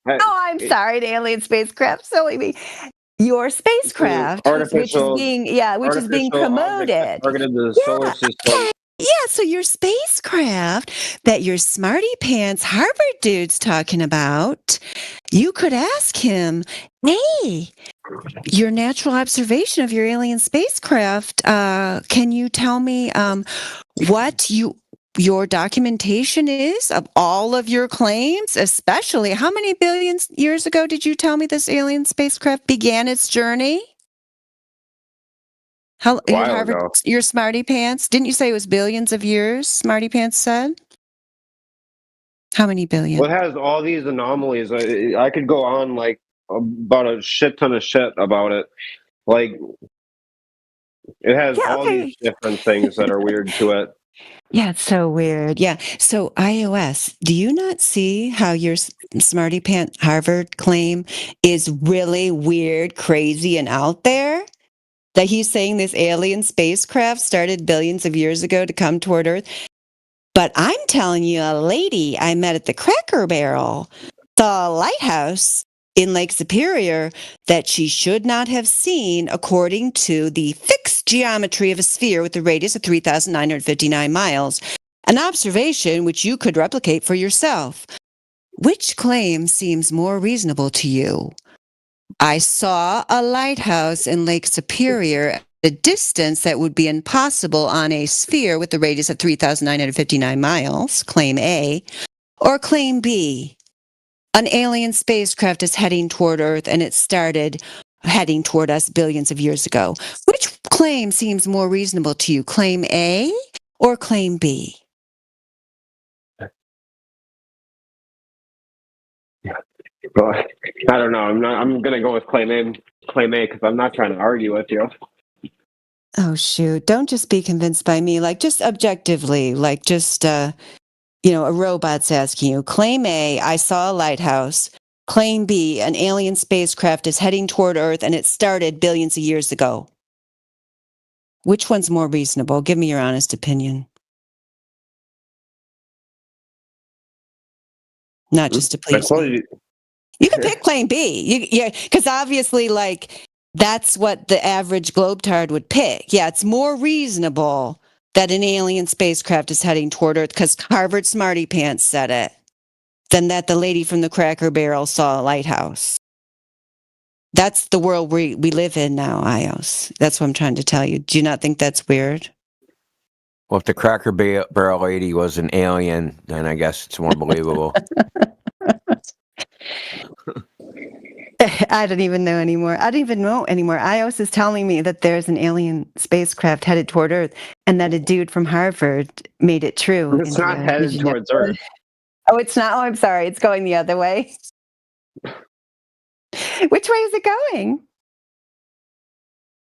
Ha- Oh, I'm it- sorry, an alien spacecraft, silly me. Your spacecraft, artificial which is being artificial objects that promoted. targeted the solar Yeah, system. okay. Yeah, so your spacecraft that your smarty pants Harvard dude's talking about, you could ask him, hey, your natural observation of your alien spacecraft, can you tell me what your documentation is of all of your claims, especially how many billions years ago did you tell me this alien spacecraft began its journey? How A your while Harvard, ago. your smarty pants? Didn't you say it was billions of years? Smarty pants said. How many billion? Well, it has all these anomalies. I could go on like about a shit ton of shit about it. Like it has Yeah, all these okay. different things that are weird to it. Yeah, it's so weird. Yeah. So iOS, do you not see how your smarty pants Harvard claim is really weird, crazy, and out there? That he's saying this alien spacecraft started billions of years ago to come toward Earth. But I'm telling you, a lady I met at the Cracker Barrel saw a lighthouse in Lake Superior that she should not have seen according to the fixed geometry of a sphere with a radius of 3,959 miles, an observation which you could replicate for yourself. Which claim seems more reasonable to you? I saw a lighthouse in Lake Superior at a distance that would be impossible on a sphere with a radius of 3,959 miles, claim A, or claim B. An alien spacecraft is heading toward Earth and it started heading toward us billions of years ago. Which claim seems more reasonable to you, claim A or claim B? But I don't know. I'm gonna go with claim A. Claim A because I'm not trying to argue with you. Oh, shoot. Don't just be convinced by me. Like, just objectively, like, just, a robot's asking you. Claim A, I saw a lighthouse. Claim B, an alien spacecraft is heading toward Earth and it started billions of years ago. Which one's more reasonable? Give me your honest opinion. Not just to I please told me. you. You can pick claim B. Because obviously, like, that's what the average globetard would pick. Yeah, it's more reasonable that an alien spacecraft is heading toward Earth because Harvard Smarty Pants said it than that the lady from the Cracker Barrel saw a lighthouse. That's the world we live in now, Ios. That's what I'm trying to tell you. Do you not think that's weird? Well, if the Cracker Barrel lady was an alien, then I guess it's more believable. I don't even know anymore. I don't even know anymore. iOS is telling me that there's an alien spacecraft headed toward Earth and that a dude from Harvard made it true. It's not headed towards Earth. Oh, it's not? Oh, I'm sorry. It's going the other way. Which way is it going?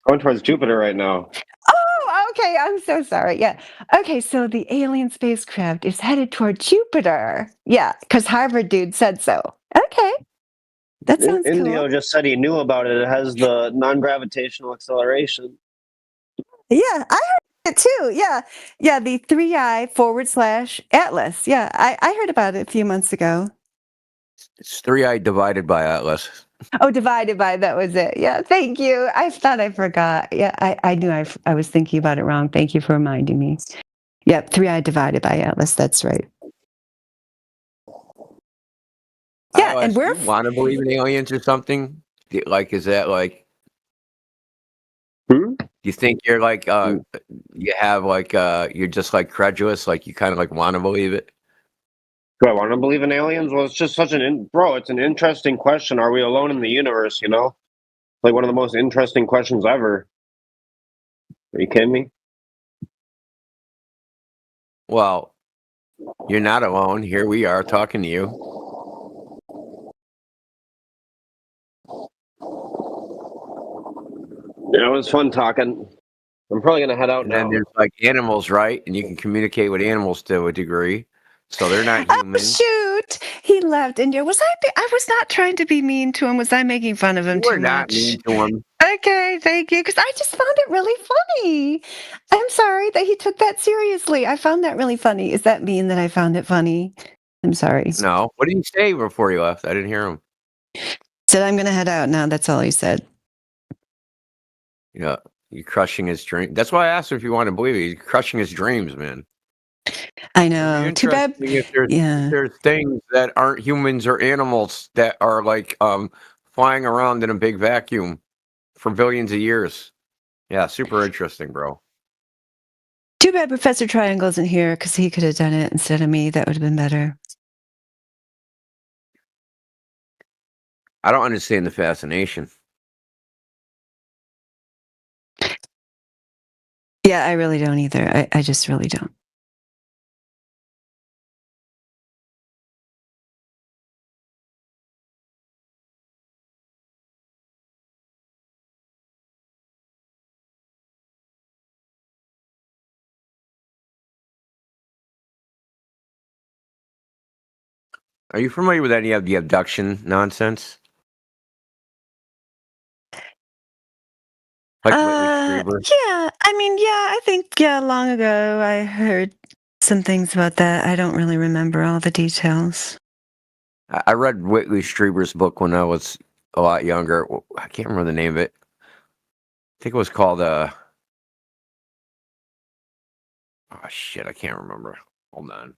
Going towards Jupiter right now. Oh, okay. I'm so sorry. Yeah. Okay. So the alien spacecraft is headed toward Jupiter. Yeah. Because Harvard dude said so. Okay. That sounds Indio cool. just said he knew about it. It has the non-gravitational acceleration. Yeah. I heard it too. Yeah. Yeah. The 3i /Atlas. Yeah. I heard about it a few months ago. It's 3i divided by Atlas. Oh, divided by, that was it. Yeah. Thank you. I thought I forgot. Yeah. I knew I was thinking about it wrong. Thank you for reminding me. Yep. 3i divided by Atlas. That's right. Yeah, and we're want to believe in aliens or something? Like, is that like? Hmm? Do you think you're like you have like you're just like credulous, like you kind of like want to believe it? Do I want to believe in aliens? Well, it's just such it's an interesting question. Are we alone in the universe? Like one of the most interesting questions ever. Are you kidding me? Well, you're not alone. Here we are talking to you. It was fun talking. I'm probably gonna head out And now. then there's like animals, right? And you can communicate with animals to a degree, so they're not human. Oh, shoot. He left India. I was not trying to be mean to him. Was I making fun of him We're too not much? mean to him. Okay, thank you. Because I just found it really funny. I'm sorry that he took that seriously. I found that really funny. Is that mean that I found it funny? I'm sorry. No. What did he say before he left? I didn't hear him. Said I'm going to head out now. That's all he said. Yeah. You're crushing his dream. That's why I asked him if you want to believe it. He's crushing his dreams, man. I It'd be know. Too bad. interesting if Yeah. there's things that aren't humans or animals that are like flying around in a big vacuum for billions of years. Yeah, super interesting, bro. Too bad Professor Triangle isn't here because he could have done it instead of me. That would have been better. I don't understand the fascination. Yeah, I really don't either. I just really don't. Are you familiar with any of the abduction nonsense? Like Whitley Strieber? Yeah. I mean, yeah, I think, yeah, long ago I heard some things about that. I don't really remember all the details. I read Whitley Strieber's book when I was a lot younger. I can't remember the name of it. I think it was called oh shit, I can't remember. Hold on.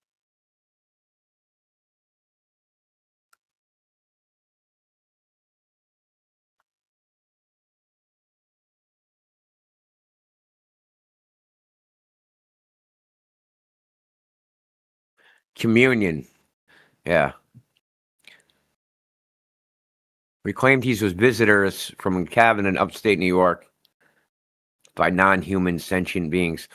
Communion. Yeah. We claimed he was visitors from a cabin in upstate New York by non-human sentient beings.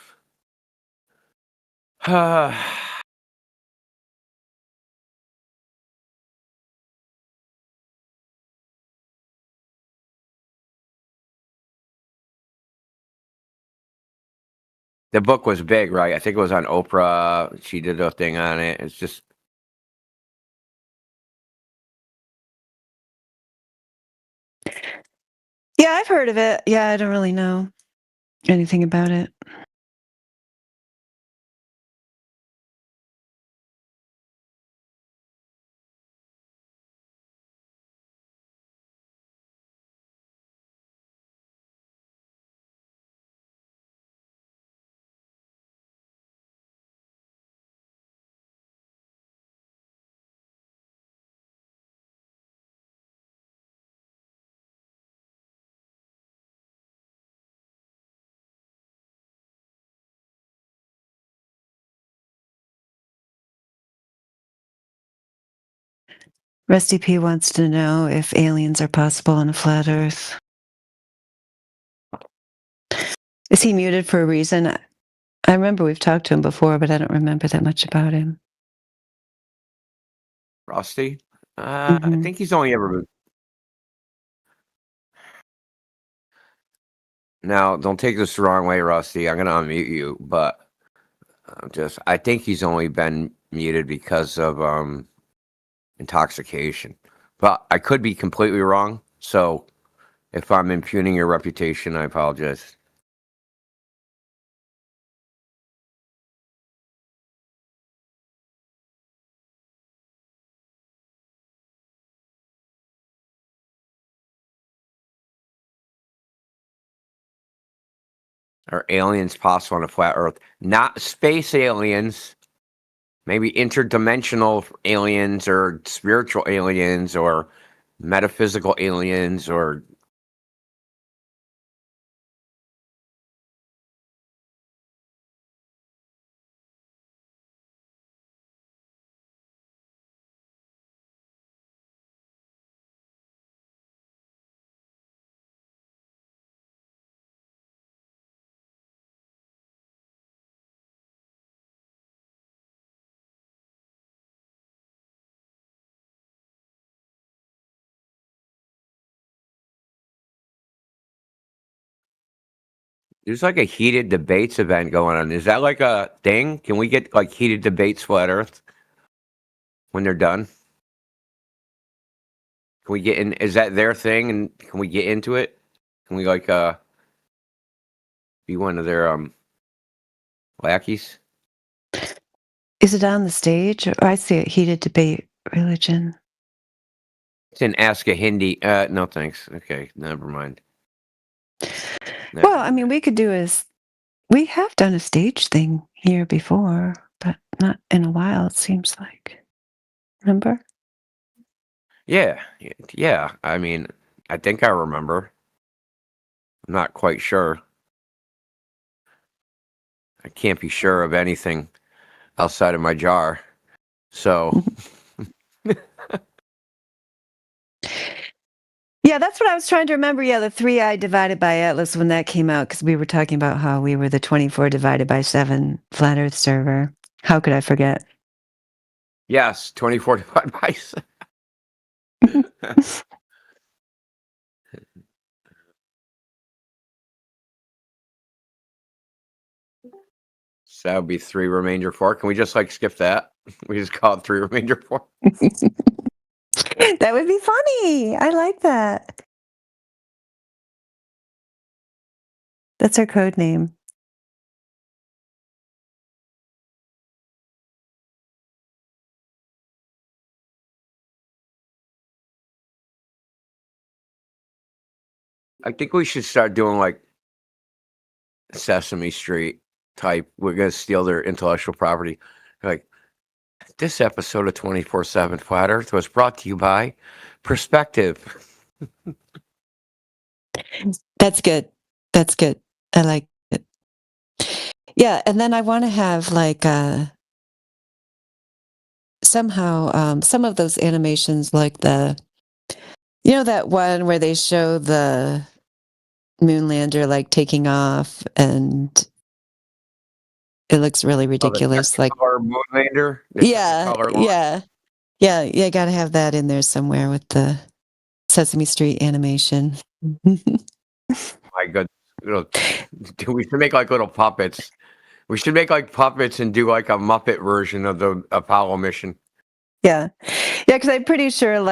The book was big, right? I think it was on Oprah. She did a thing on it. It's just Yeah, I've heard of it. Yeah, I don't really know anything about it. Rusty P wants to know if aliens are possible on a flat Earth. Is he muted for a reason? I remember we've talked to him before, but I don't remember that much about him. Rusty. I think he's only ever been. Now, don't take this the wrong way, Rusty. I'm gonna unmute you, but I think he's only been muted because of intoxication. But I could be completely wrong. So if I'm impugning your reputation, I apologize. Are aliens possible on a flat Earth? Not space aliens. Maybe interdimensional aliens or spiritual aliens or metaphysical aliens or there's like a heated debates event going on. Is that like a thing? Can we get like heated debates flat Earth when they're done? Can we get in? Is that their thing? And can we get into it? Can we like be one of their lackeys? Is it on the stage? Or I see it. Heated debate, religion. It's in Ask a Hindi. No, thanks. Okay, never mind. Well, I mean, we could do we have done a stage thing here before, but not in a while, it seems like. Remember? Yeah. I mean, I think I remember. I'm not quite sure. I can't be sure of anything outside of my jar. So, Yeah, that's what I was trying to remember. Yeah, the 3i divided by Atlas when that came out, because we were talking about how we were the 24 divided by 7 flat Earth server. How could I forget? yes, 24 divided by 7. So that would be 3 remainder 4. Can we just skip that? We just call it 3 remainder 4. That would be funny. I like that. That's our code name. I think we should start doing Sesame Street type. We're going to steal their intellectual property. Like, this episode of 24/7 Flat Earth was brought to you by Perspective. That's good. That's good. I like it. Yeah, and then I want to have somehow some of those animations, like that one where they show the Moonlander taking off and it looks really ridiculous. Our Moonlander. Yeah, you got to have that in there somewhere with the Sesame Street animation. My goodness. We should make little puppets. We should make puppets and do a Muppet version of the Apollo mission. Yeah, because I'm pretty sure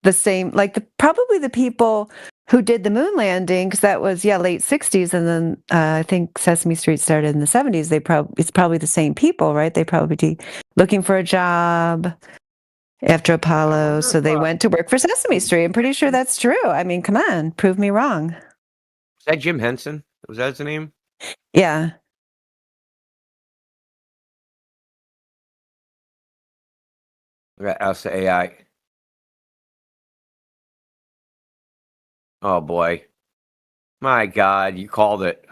the same, probably the people who did the moon landing, because that was late 60s, and then I think Sesame Street started in the 70s. It's probably the same people, right? They probably be looking for a job after Apollo, so they went to work for Sesame Street. I'm pretty sure that's true. I mean, come on, prove me wrong. Was that Jim Henson? Was that his name? Yeah. Ask the AI. Oh boy. My God, you called it.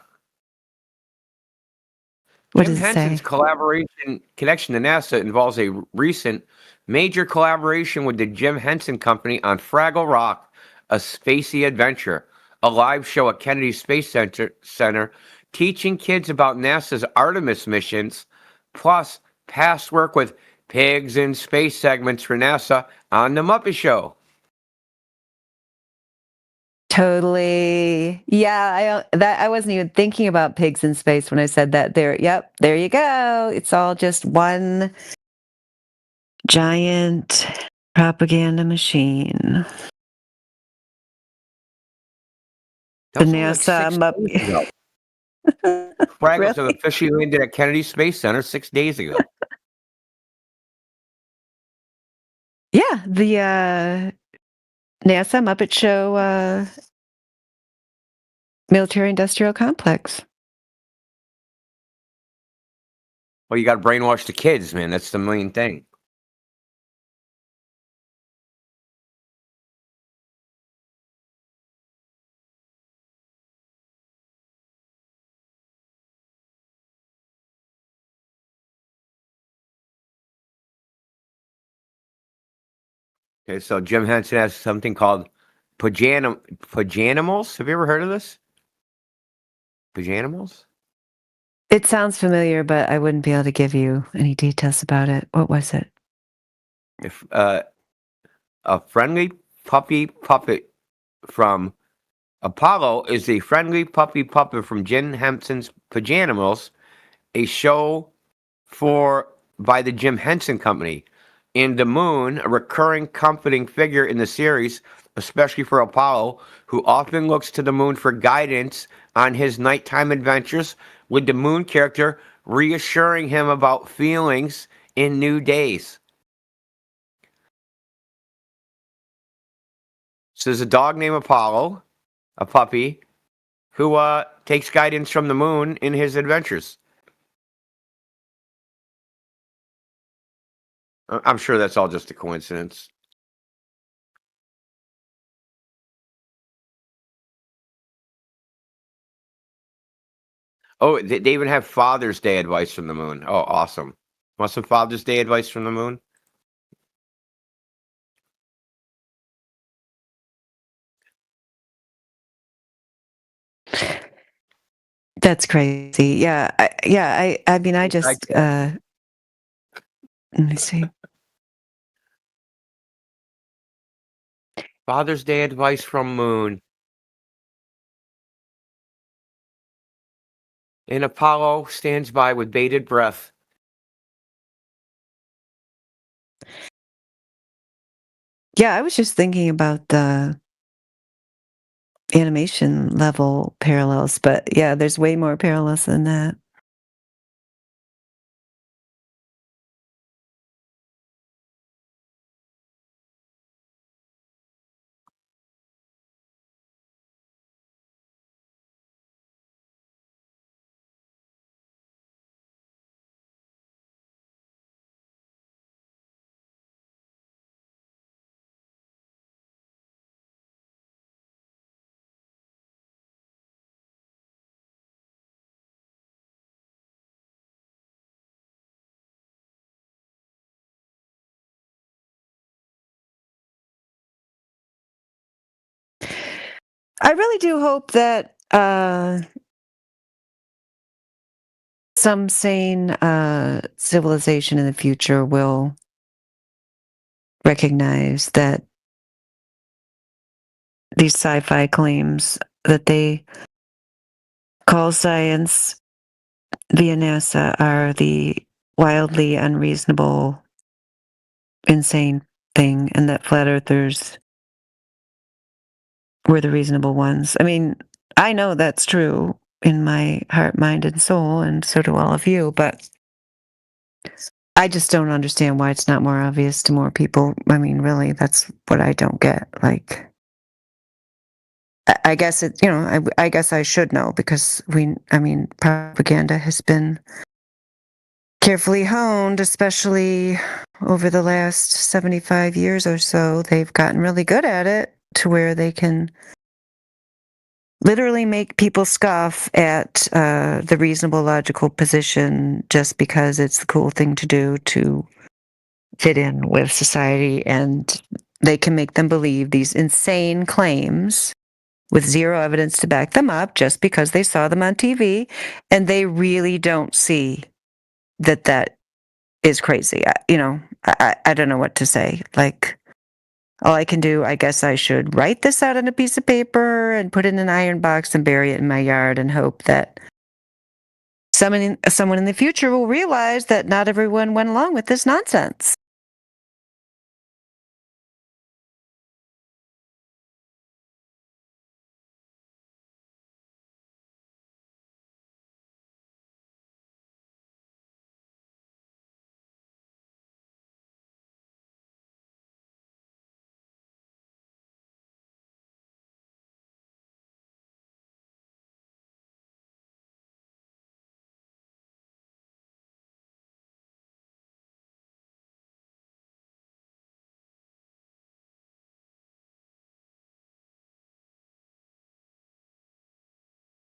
What Jim does it Henson's say? collaboration connection to NASA involves a recent major collaboration with the Jim Henson Company on Fraggle Rock, a spacey adventure, a live show at Kennedy Space Center teaching kids about NASA's Artemis missions, plus past work with pigs in space segments for NASA on The Muppet Show. Totally. Yeah, I wasn't even thinking about pigs in space when I said that. Yep, there you go. It's all just one giant propaganda machine. The NASA Fraggles have officially landed at Kennedy Space Center 6 days ago. Yeah, the NASA Muppet Show military-industrial complex. Well, you got to brainwash the kids, man. That's the main thing. Okay, so Jim Henson has something called Pajanimals. Have you ever heard of this? Pajanimals? It sounds familiar, but I wouldn't be able to give you any details about it. What was it? If a friendly puppy puppet from Apollo is a friendly puppy puppet from Jim Henson's Pajanimals, a show by the Jim Henson Company. In the Moon, a recurring comforting figure in the series, especially for Apollo, who often looks to the moon for guidance on his nighttime adventures, with the moon character reassuring him about feelings in new days. So there's a dog named Apollo, a puppy, who takes guidance from the moon in his adventures. I'm sure that's all just a coincidence. Oh, they even have Father's Day advice from the moon. Oh, awesome. Want some Father's Day advice from the moon? That's crazy. Yeah. I mean, I just, let me see. Father's Day advice from moon. And Apollo stands by with bated breath. Yeah, I was just thinking about the animation level parallels, but yeah, there's way more parallels than that. I really do hope that some sane civilization in the future will recognize that these sci-fi claims that they call science via NASA are the wildly unreasonable, insane thing, and that flat earthers were the reasonable ones. I mean, I know that's true in my heart, mind, and soul, and so do all of you, but I just don't understand why it's not more obvious to more people. I mean, really, that's what I don't get. Like, I guess it, I guess I should know because propaganda has been carefully honed, especially over the last 75 years or so. They've gotten really good at it to where they can literally make people scoff at the reasonable, logical position just because it's the cool thing to do to fit in with society. And they can make them believe these insane claims with zero evidence to back them up just because they saw them on TV. And they really don't see that is crazy. I don't know what to say. Like, all I can do, I guess I should write this out on a piece of paper and put it in an iron box and bury it in my yard and hope that someone in the future will realize that not everyone went along with this nonsense.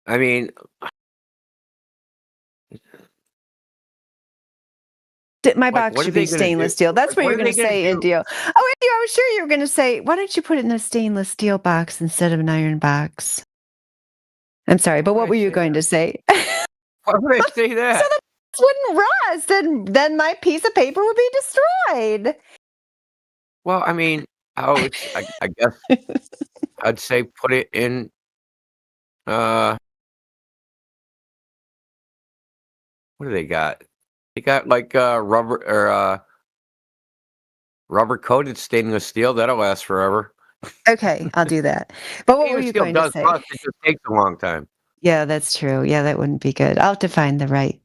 I mean, My like, box what are should they be going to do? stainless steel. That's Like, what what you're are going they to going to say, do? Indio. Oh, Indio, I was sure you were going to say, why don't you put it in a stainless steel box instead of an iron box? I'm sorry, but what were you going to say? Why would I say So that? the box wouldn't rust, then my piece of paper would be destroyed. Well, I mean, I guess I'd say put it in. What do they got? They got like rubber or rubber coated stainless steel that'll last forever. Okay, I'll do that. But what were Stainless you steel going to does say? rust; it just takes a long time. Yeah, that's true. Yeah, that wouldn't be good. I'll have to find the right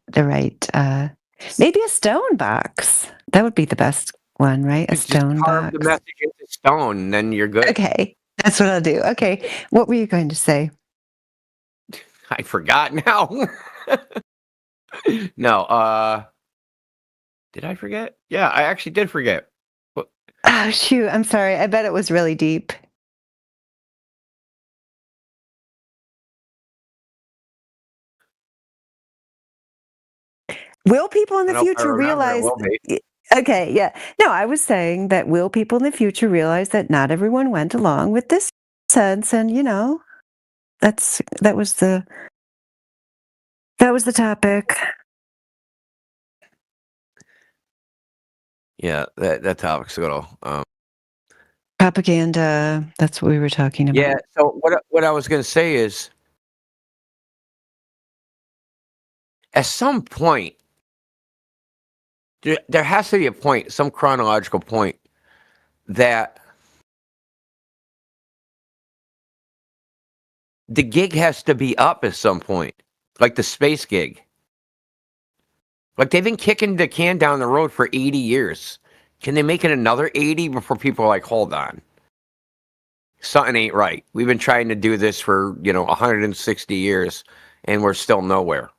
Maybe a stone box. That would be the best one, right? A You just stone carve the box. message into stone, and then you're good. Okay, that's what I'll do. Okay, what were you going to say? I forgot now. No, did I forget? Yeah, I actually did forget. What- Oh, shoot. I'm sorry. I bet it was really deep. Will people in I the don't know if I future remember. It realize? will be. Okay, yeah. No, I was saying that will people in the future realize that not everyone went along with this sense, and that was the topic. Yeah, that topic's a little. Propaganda. That's what we were talking about. Yeah. So what I was going to say is, at some point, there has to be a point, some chronological point, that the gig has to be up at some point, like the space gig. Like they've been kicking the can down the road for 80 years. Can they make it another 80 before people are like, hold on, something ain't right? We've been trying to do this for 160 years, and we're still nowhere.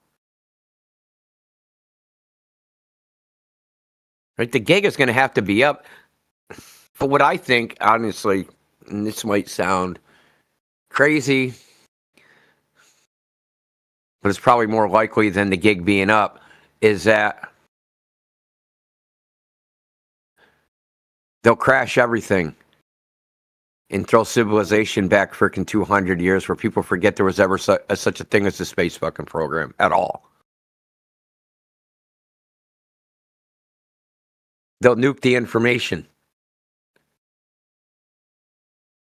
Right? The gig is going to have to be up. But what I think, honestly, and this might sound crazy, but it's probably more likely than the gig being up, is that they'll crash everything and throw civilization back freaking 200 years where people forget there was ever such a thing as a space fucking program at all. They'll nuke the information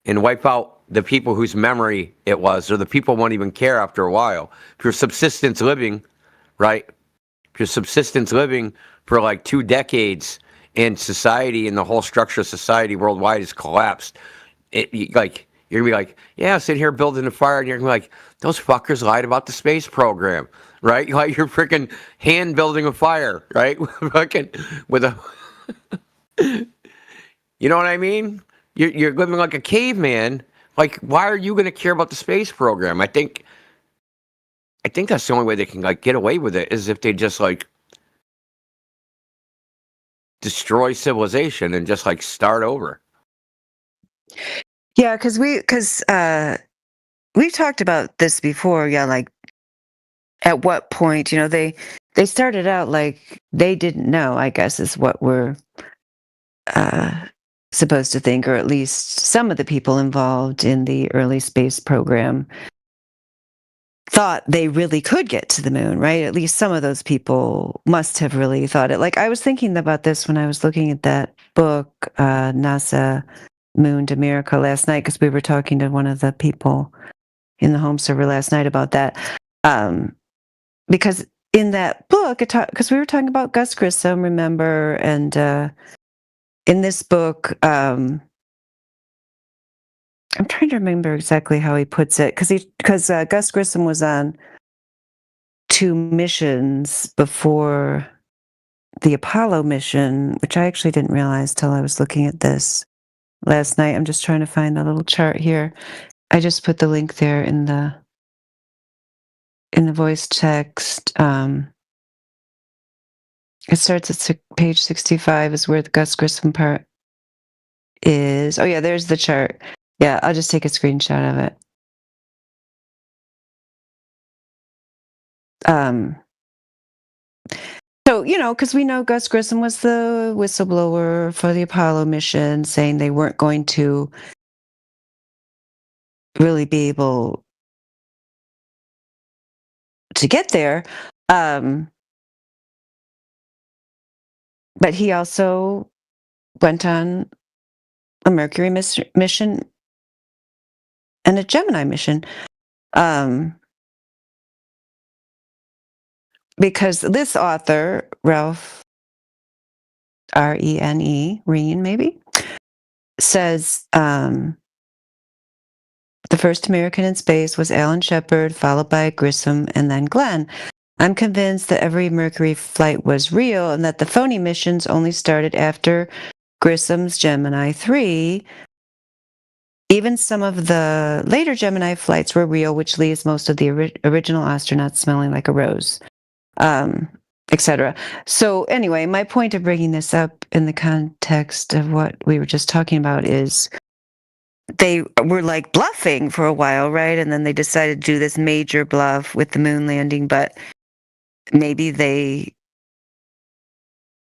and wipe out the people whose memory it was, or the people won't even care after a while. If you're subsistence living, right? If you're subsistence living for like 2 decades and society and the whole structure of society worldwide has collapsed, you're gonna be like, yeah, sit here building a fire, and you're gonna be like, those fuckers lied about the space program, right? Like you're freaking hand building a fire, right? Fucking with a, you know what I mean? You're living like a caveman. Like, why are you gonna care about the space program? I think that's the only way they can like get away with it is if they just like destroy civilization and just like start over. Yeah, because we've talked about this before. Yeah, like at what point they started out like they didn't know. I guess is what we're supposed to think, or at least some of the people involved in the early space program thought they really could get to the moon, right? At least some of those people must have really thought it. Like I was thinking about this when I was looking at that book, NASA Moon to America last night, because we were talking to one of the people in the home server last night about that. Because in that book, because we were talking about Gus Grissom, remember, and in this book, I'm trying to remember exactly how he puts it, because Gus Grissom was on 2 missions before the Apollo mission, which I actually didn't realize till I was looking at this last night. I'm just trying to find the little chart here. I just put the link there in the voice text. It starts at page 65 is where the Gus Grissom part is. Oh yeah, there's the chart. Yeah, I'll just take a screenshot of it. So, because we know Gus Grissom was the whistleblower for the Apollo mission, saying they weren't going to really be able to get there. But he also went on a Mercury mission and a Gemini mission. Because this author, Ralph Rene, Reen maybe, says the first American in space was Alan Shepard, followed by Grissom, and then Glenn. I'm convinced that every Mercury flight was real and that the phony missions only started after Grissom's Gemini 3. Even some of the later Gemini flights were real, which leaves most of the original astronauts smelling like a rose, etc. So anyway, my point of bringing this up in the context of what we were just talking about is they were like bluffing for a while, right? And then they decided to do this major bluff with the moon landing, but maybe they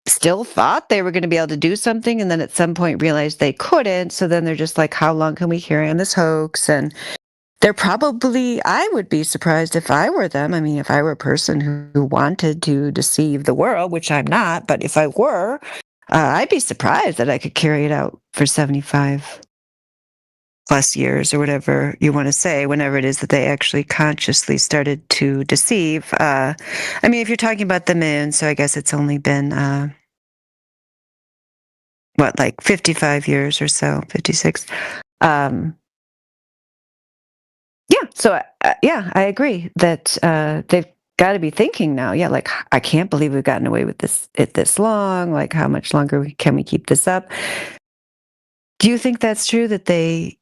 still thought they were going to be able to do something and then at some point realized they couldn't. So then they're just like, how long can we carry on this hoax? And they're probably, I would be surprised if I were them. I mean, if I were a person who wanted to deceive the world, which I'm not, but if I were, I'd be surprised that I could carry it out for 75 plus years or whatever you want to say, whenever it is that they actually consciously started to deceive. I mean, if you're talking about the moon, so I guess it's only been, like 55 years or so, 56. Yeah, so yeah, I agree that they've got to be thinking now. Yeah, like I can't believe we've gotten away with this long. Like, how much longer can we keep this up? Do you think that's true that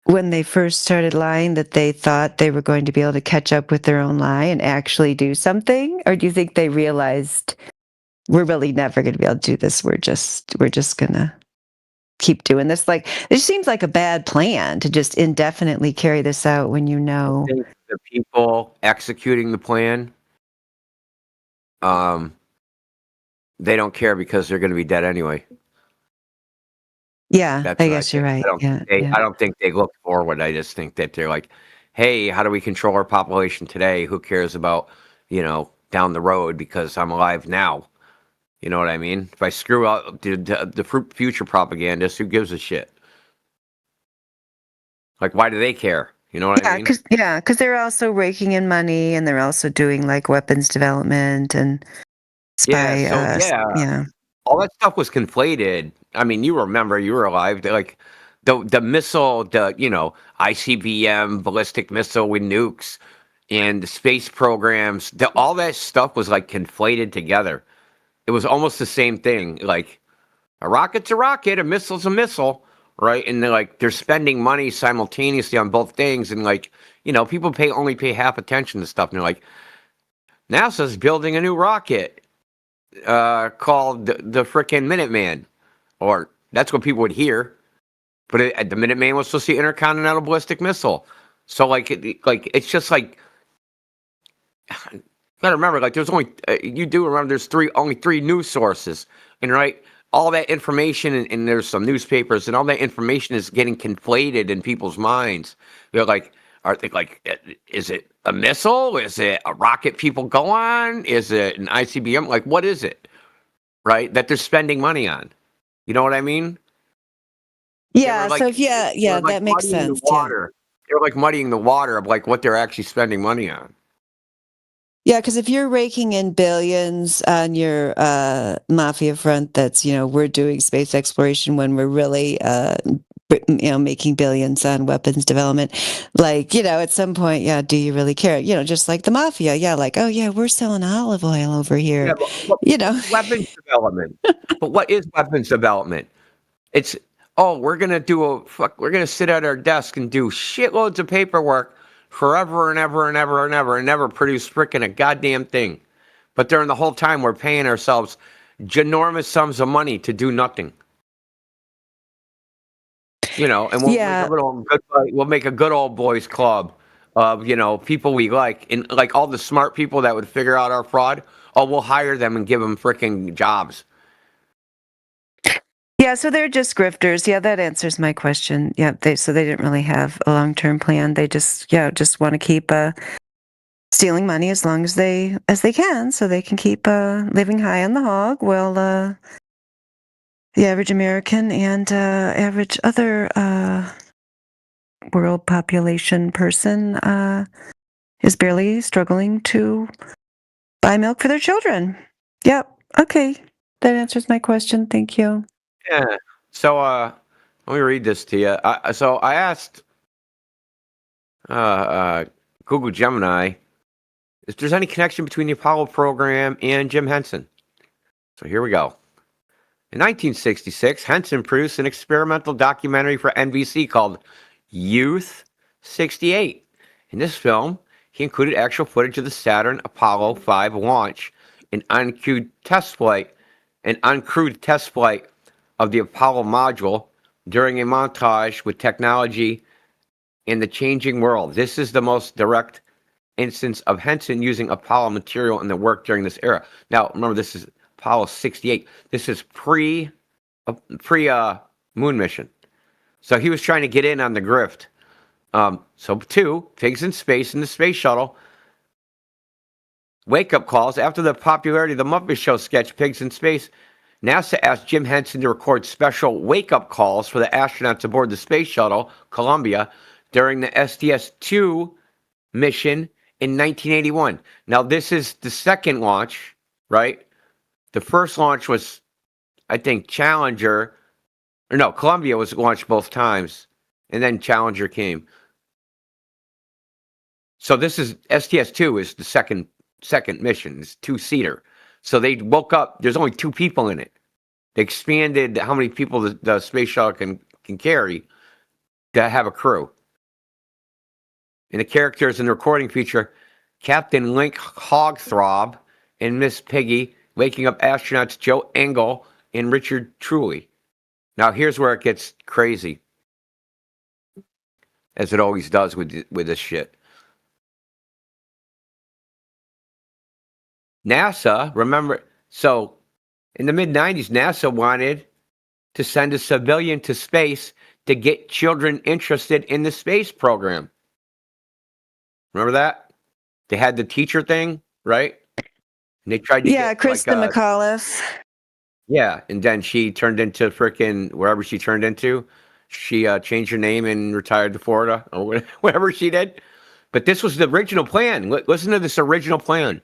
when they first started lying, that they thought they were going to be able to catch up with their own lie and actually do something, or do you think they realized we're really never going to be able to do this? We're just gonna keep doing this. Like, it seems like a bad plan to just indefinitely carry this out when you know. I think the people executing the plan, they don't care because they're going to be dead anyway. Yeah, That's I what guess you're think. right. Yeah. I don't think they look forward. I just think that they're like, hey, how do we control our population today? Who cares about, down the road because I'm alive now? You know what I mean? If I screw out the future propagandists, who gives a shit? Like, why do they care? You know what I mean? Because they're also raking in money and they're also doing like weapons development and spy. Yeah. So Yeah. all that stuff was conflated. I mean, you remember, you were alive. Like the missile, ICBM ballistic missile with nukes, and the space programs. All that stuff was like conflated together. It was almost the same thing. Like a rocket's a rocket, a missile's a missile, right? And they're spending money simultaneously on both things, and people only pay half attention to stuff, and they're like, NASA's building a new rocket called the frickin' Minuteman, or that's what people would hear. But the Minuteman was supposed to be intercontinental ballistic missile. So it's just like, you gotta remember, like there's only you do remember there's only three news sources, and right, all that information and there's some newspapers, and all that information is getting conflated in people's minds. They're like, are they like, is it a missile? Is it a rocket people go on? Is it an ICBM? Like, what is it? Right, that they're spending money on. You know what I mean? Yeah. Like, So that makes sense. They're like muddying the water of like what they're actually spending money on. Yeah, because if you're raking in billions on your mafia front, that's we're doing space exploration when we're really making billions on weapons development. Like at some point, yeah, do you really care? Just like the mafia, yeah, like oh yeah, we're selling olive oil over here. Yeah, but weapons development. But what is weapons development? It's we're gonna sit at our desk and do shitloads of paperwork forever and ever and ever and ever and never produce frickin' a goddamn thing. But during the whole time, we're paying ourselves ginormous sums of money to do nothing. And we'll make a good old boys club of people we like, and like all the smart people that would figure out our fraud. Oh, we'll hire them and give them frickin' jobs. Yeah, so they're just grifters. Yeah, that answers my question. Yeah, they didn't really have a long-term plan. They just want to keep stealing money as long as they can, so they can keep living high on the hog. Well, the average American and average other world population person is barely struggling to buy milk for their children. Yep. Okay, that answers my question. Thank you. Yeah. So let me read this to you. So I asked Google Gemini, if there's any connection between the Apollo program and Jim Henson. So here we go. In 1966, Henson produced an experimental documentary for NBC called Youth 68. In this film, he included actual footage of the Saturn Apollo 5 launch, an uncrewed test flight of the Apollo module during a montage with technology in the changing world. This is the most direct instance of Henson using Apollo material in the work during this era. Now, remember, this is Apollo 68. This is pre moon mission. So he was trying to get in on the grift. So 2, Pigs in Space in the Space Shuttle. Wake-up calls. After the popularity of the Muppet Show sketch Pigs in Space, NASA asked Jim Henson to record special wake-up calls for the astronauts aboard the Space Shuttle, Columbia, during the STS-2 mission in 1981. Now, this is the second launch, right? The first launch was, I think, Challenger. Or no, Columbia was launched both times, and then Challenger came. So this is STS-2 is the second mission. It's 2-seater. So they woke up. There's only 2 people in it. They expanded how many people the space shuttle can carry to have a crew. And the characters in the recording feature Captain Link Hogthrob and Miss Piggy, waking up astronauts Joe Engle and Richard Truly. Now here's where it gets crazy, as it always does with this shit. NASA, remember, so in the mid-90s, NASA wanted to send a civilian to space to get children interested in the space program. Remember that? They had the teacher thing, right? And they tried to get Kristen McAuliffe. Yeah, and then she turned into frickin' wherever she turned into. She changed her name and retired to Florida or whatever she did. But this was the original plan. Listen to this original plan.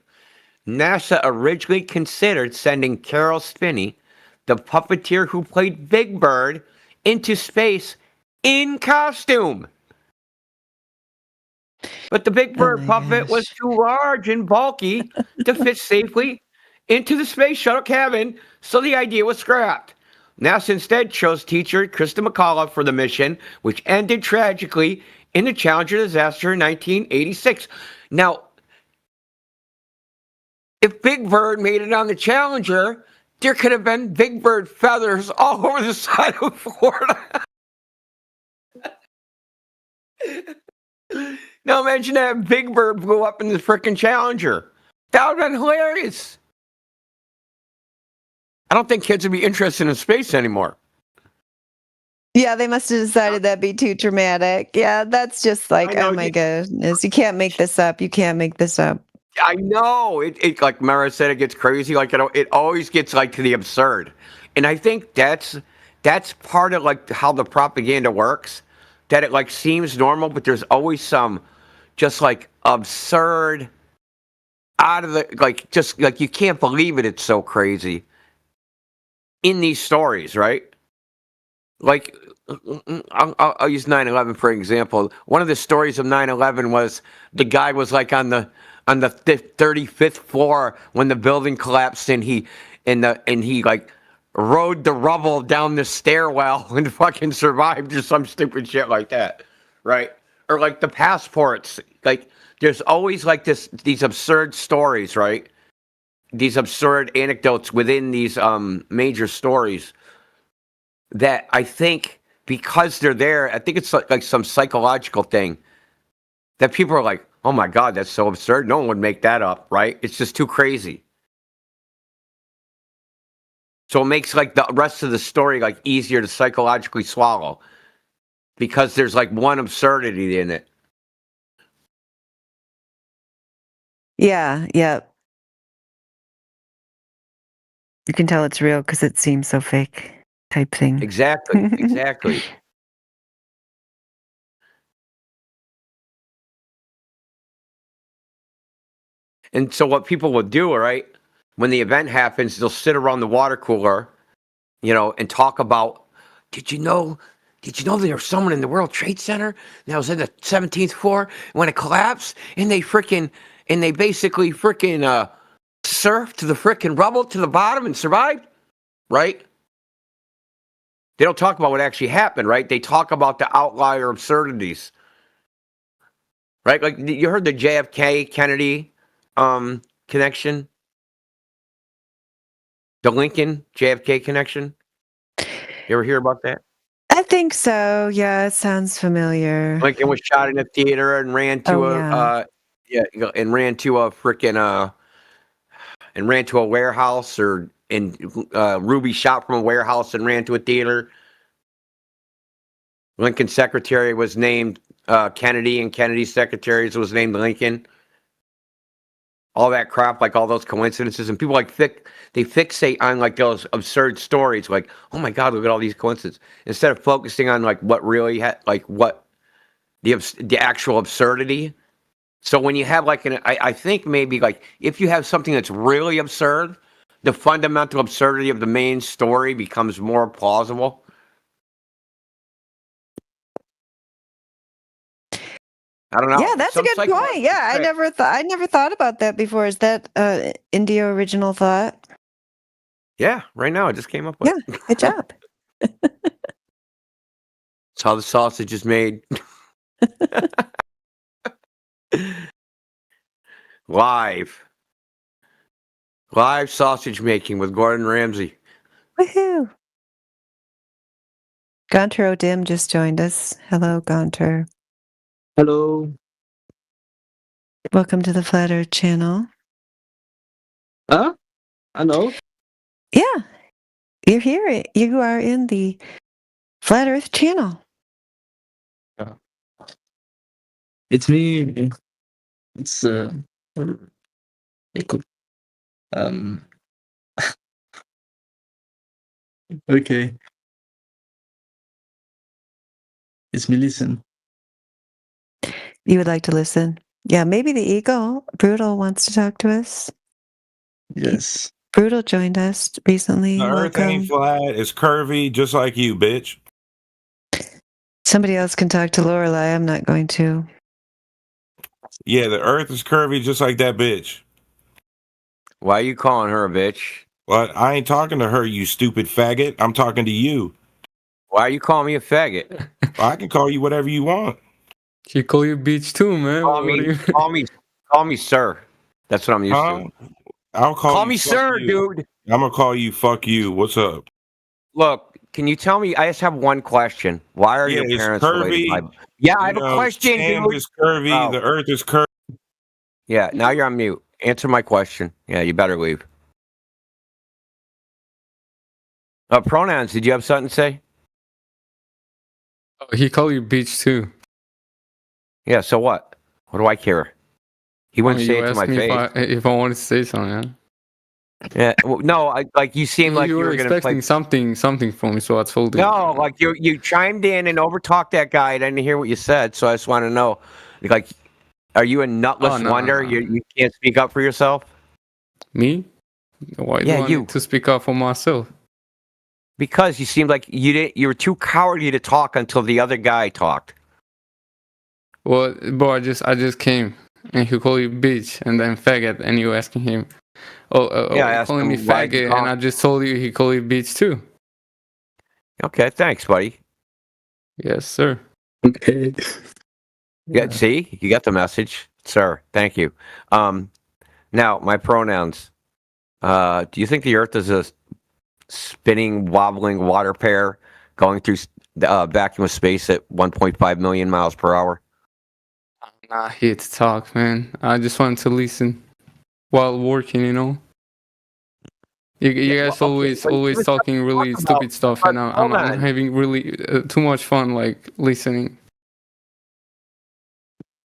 NASA originally considered sending Carol Spinney, the puppeteer who played Big Bird, into space in costume. But the Big Bird puppet was too large and bulky to fit safely into the space shuttle cabin, so the idea was scrapped. NASA instead chose teacher Kristen McAuliffe for the mission, which ended tragically in the Challenger disaster in 1986. Now, if Big Bird made it on the Challenger, there could have been Big Bird feathers all over the side of Florida. Now imagine that Big Bird blew up in the frickin' Challenger. That would have been hilarious. I don't think kids would be interested in space anymore. Yeah, they must have decided that'd be too dramatic. Yeah, that's just like, oh my goodness. You can't make this up. You can't make this up. I know. It like Mara said, it gets crazy. Like it always gets like to the absurd. And I think that's part of like how the propaganda works. That it like seems normal, but there's always some just like absurd out of the like just like you can't believe it. It's so crazy in these stories, right? Like I'll use 9/11 for example. One of the stories of 9/11 was the guy was like on the 35th floor when the building collapsed, and he like rode the rubble down the stairwell and fucking survived or some stupid shit like that, right? Or like the passports. Like there's always like these absurd stories, right? These absurd anecdotes within these major stories that I think because they're there, I think it's like some psychological thing that people are like, oh my God, that's so absurd. No one would make that up, right? It's just too crazy. So it makes like the rest of the story like easier to psychologically swallow because there's like one absurdity in it. Yeah. You can tell it's real because it seems so fake type thing. Exactly. And so what people will do, all right, when the event happens, they'll sit around the water cooler, and talk about, did you know there was someone in the World Trade Center that was in the 17th floor when it collapsed and and they basically freaking surfed the freaking rubble to the bottom and survived, right? They don't talk about what actually happened, right? They talk about the outlier absurdities, right? Like you heard the JFK Kennedy connection, the Lincoln JFK connection. You ever hear about that? I think so. Yeah, it sounds familiar. Lincoln was shot in a theater and ran to and ran to a freaking and ran to a warehouse, and Ruby shot from a warehouse and ran to a theater. Lincoln's secretary was named Kennedy, and Kennedy's secretary was named Lincoln. All that crap, like all those coincidences, and people like they fixate on like those absurd stories, like, oh my God, look at all these coincidences, instead of focusing on like what really what the actual absurdity. So when you have like I think maybe like if you have something that's really absurd, the fundamental absurdity of the main story becomes more plausible. I don't know. Yeah, that's a good point. Yeah, I never thought about that before. Is that Indio original thought? Yeah, right now I just came up with. Yeah, good job. That's how the sausage is made. Live sausage making with Gordon Ramsay. Woohoo! Gunter O'Dim just joined us. Hello, Gunter. Hello. Welcome to the Flat Earth channel. Huh? Hello. Yeah, you're here. You are in the Flat Earth channel. It's me. It's Nico. Okay. It's me. Listen. You would like to listen? Yeah, maybe the Eagle, Brutal, wants to talk to us. Yes. Brutal joined us recently. The earth ain't flat. It's curvy, just like you, bitch. Somebody else can talk to Lorelai. I'm not going to. Yeah, the earth is curvy, just like that bitch. Why are you calling her a bitch? Well, I ain't talking to her, you stupid faggot. I'm talking to you. Why are you calling me a faggot? I can call you whatever you want. She call you bitch too, man. Call me sir. That's what I'm used to. I'll call me sir, dude. I'm gonna call you fuck you. What's up? Look, can you tell me? I just have one question. Why are your parents related? I have a question, Sam dude. is curvy. Oh. The earth is curvy. Yeah, now you're on mute. Answer my question. Yeah, you better leave. Pronouns. Did you have something to say? He called you bitch too. Yeah, so what? What do I care? He wouldn't say it to my face. If I wanted to say something, yeah. Well, no, you seem like you were expecting something from me, so I told you. No, like you chimed in and overtalked that guy. I didn't hear what you said, so I just want to know, like, are you a nutless wonder? No. You can't speak up for yourself? Me? Why do I need to speak up for myself? Because you seemed like you were too cowardly to talk until the other guy talked. Well, bro, I just came and he called you bitch and then faggot, and you asking him, calling me faggot, and I just told you he called you bitch too. Okay, thanks, buddy. Yes, sir. Okay. Yeah, see, you got the message, sir. Thank you. Now my pronouns. Do you think the Earth is a spinning, wobbling water pair going through the vacuum of space at 1.5 million miles per hour? I'm not here to talk, man. I just want to listen while working, you know. You guys always talking really stupid stuff, and I'm having really too much fun, like, listening.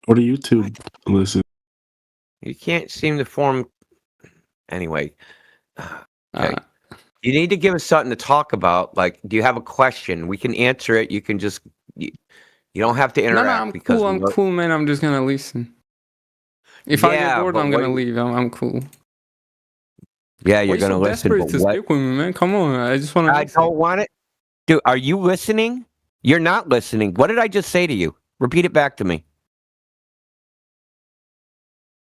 What do you two listen? You can't seem to form... Anyway. Okay. You need to give us something to talk about. Like, do you have a question? We can answer it. You can just... You don't have to interact. No, I'm cool, man. I'm just gonna listen. If I get bored, I'm gonna leave. I'm cool. Yeah, you're gonna listen. Desperate to speak with me, man. Come on, I just want to. I don't want it, dude. Are you listening? You're not listening. What did I just say to you? Repeat it back to me.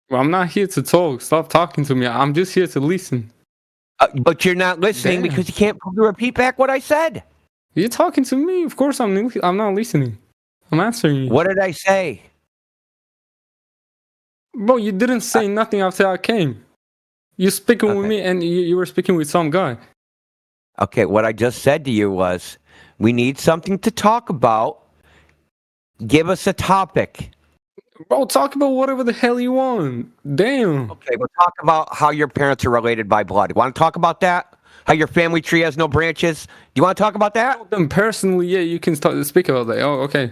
Well, I'm not here to talk. Stop talking to me. I'm just here to listen. But you're not listening Damn. because you can't repeat back what I said. You're talking to me. Of course, I'm not listening. I'm answering you. What did I say? Bro, you didn't say nothing after I came. You're speaking with Okay. me, and you were speaking with some guy. Okay, what I just said to you was, we need something to talk about. Give us a topic. Bro, talk about whatever the hell you want. Damn. Okay, we'll talk about how your parents are related by blood. Want to talk about that? How your family tree has no branches? Do you want to talk about that? Them personally, yeah, you can speak about that. Oh, okay.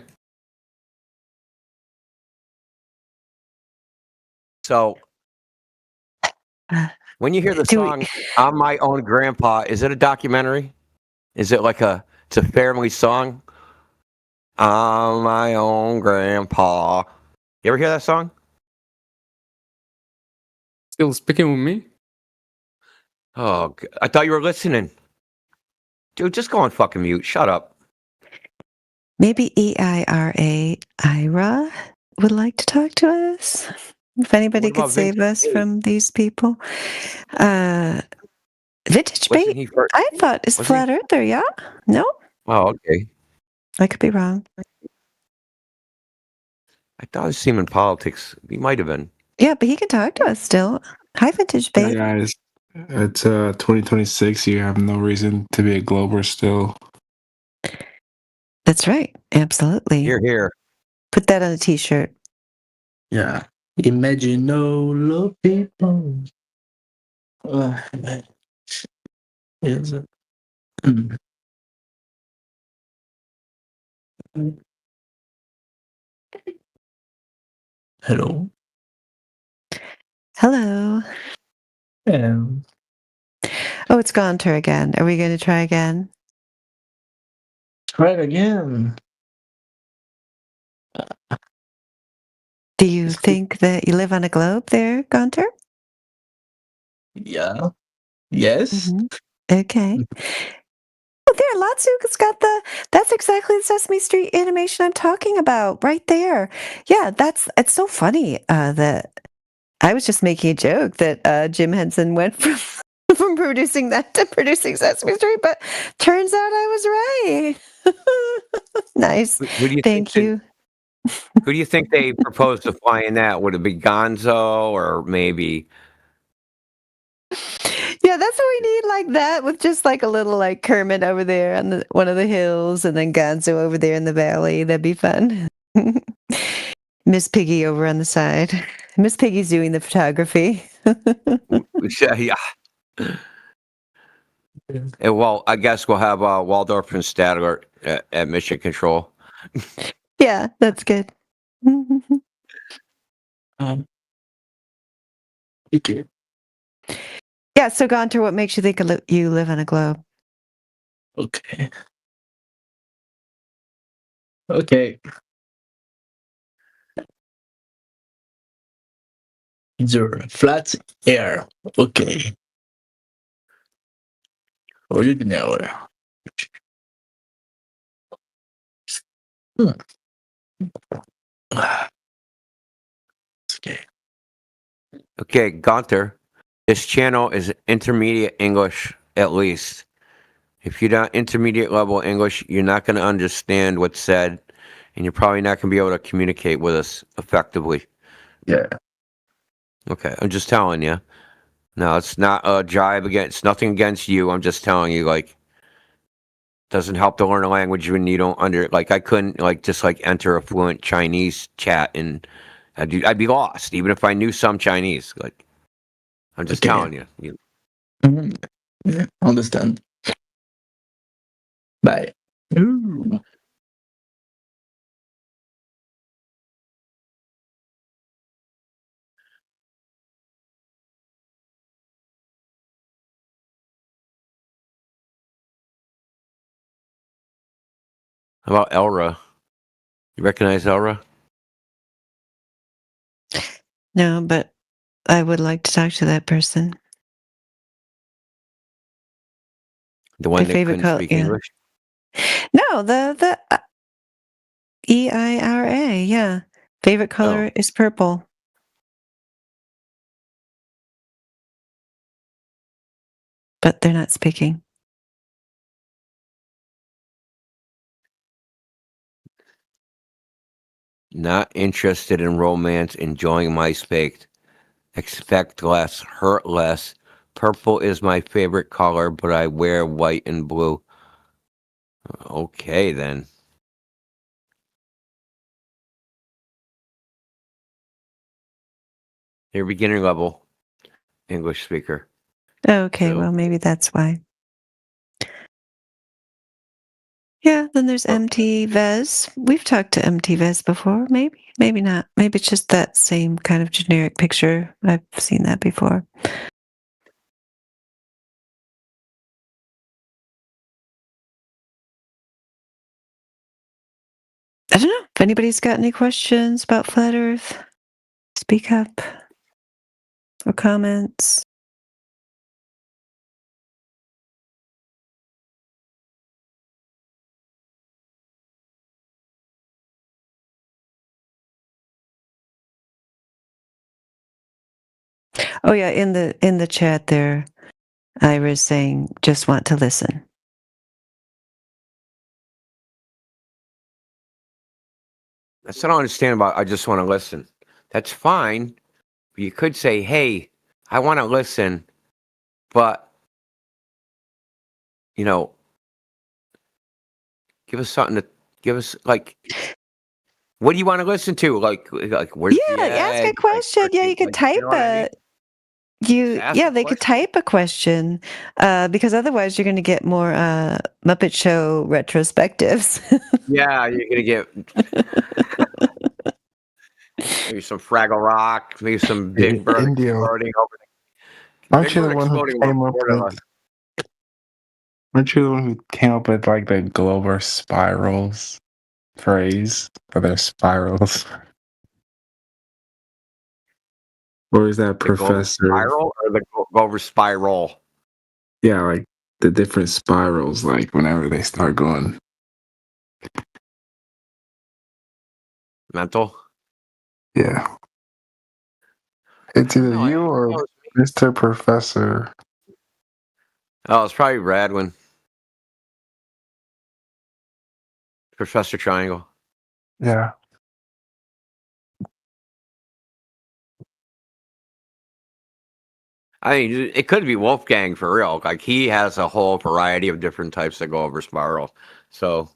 So, when you hear the Do we- song "I'm My Own Grandpa," is it a documentary? Is it like it's a family song? I'm my own grandpa. You ever hear that song? Still speaking with me? Oh, I thought you were listening. Dude, just go on fucking mute. Shut up. Maybe Ira would like to talk to us. If anybody What could about save Vintage us Bait? from these people. Vintage Wasn't Bait, he first? I thought is Wasn't he- flat earther, yeah? No? Oh, okay. I could be wrong. I thought it was Seaman Politics. He might have been. Yeah, but he can talk to us still. Hi, Vintage Yeah, Bait. guys, it's 2026. You have no reason to be a Glober still. That's right. Absolutely. Here. Put that on a t-shirt. Yeah. Imagine all of people. Yes. Hello. Hello. Um, Oh, it's Gaunter again. Are we going to try again? try it again. Do you It's good. think that you live on a globe there, Gaunter? Yeah. Yes. Mhm. Okay. Oh, there, Latsu's got that's exactly the Sesame Street animation I'm talking about, right there. Yeah, it's so funny that I was just making a joke that Jim Henson went from from producing that to producing Sesame Street, but turns out I was right. Nice. Who do you Thank think you. Who do you think they proposed to fly in that? Would it be Gonzo or maybe? Yeah, that's what we need, like that, with just like a little like Kermit over there on one of the hills, and then Gonzo over there in the valley. That'd be fun. Miss Piggy over on the side. Miss Piggy's doing the photography. Yeah. Well, I guess we'll have Waldorf and Stadler at Mission Control. Yeah, that's good. Okay. Yeah, so Gaunter, what makes you think you live on a globe? Okay. Okay. It's a flat air. Okay. Original. Okay. Okay, Gunter, this channel is intermediate English at least. If you're not intermediate level English, you're not going to understand what's said, and you're probably not going to be able to communicate with us effectively. Yeah. Okay, I'm just telling you. No, it's not a jibe against, nothing against you. I'm just telling you, like, doesn't help to learn a language when you don't like, I couldn't, like, just, like, enter a fluent Chinese chat, and I'd be lost, even if I knew some Chinese. Like, I'm just Okay. telling you. Yeah, understand. Bye. Ooh. How about Elra? You recognize Elra? No, but I would like to talk to that person. The one My that favorite couldn't color, speak yeah. English? No, the EIRA, yeah. Favorite color is purple. but they're not speaking. Not interested in romance, enjoying my space. Expect less, hurt less. Purple is my favorite color, but I wear white and blue. Okay, then. You're beginner level English speaker. Okay, So- well, maybe that's why. Yeah, then there's MT Vez. We've talked to MT Vez before. Maybe, maybe not. Maybe it's just that same kind of generic picture. I've seen that before. I don't know if anybody's got any questions about Flat Earth. Speak up or comments. Oh yeah, in the chat there, Ira's saying just want to listen. That's what I don't understand about I just want to listen. That's fine. But you could say, hey, I want to listen, but, you know, give us something to give us, like, what do you want to listen to? Like where's the Yeah, ask egg? a question. Yeah, you could type you know what I mean? Ask a they could question. type a question, because otherwise you're going to get more Muppet Show retrospectives. Yeah, you're gonna get maybe some Fraggle Rock, maybe some Big Bird Indio. exploding over Aren't Big you the Bird one who exploding came over up Florida. with? Aren't you the one who came up with like the Glover spirals phrase for their spirals? Or is that The Glover Professor? Spiral or the Glover Spiral? Yeah, like the different spirals, like whenever they start going. Mental? Yeah. It's either No, I you think or that was me. Mr. Professor. Oh, it's probably Radwin. Professor Triangle. Yeah. I mean, it could be Wolfgang for real. Like he has a whole variety of different types that go over spiral. So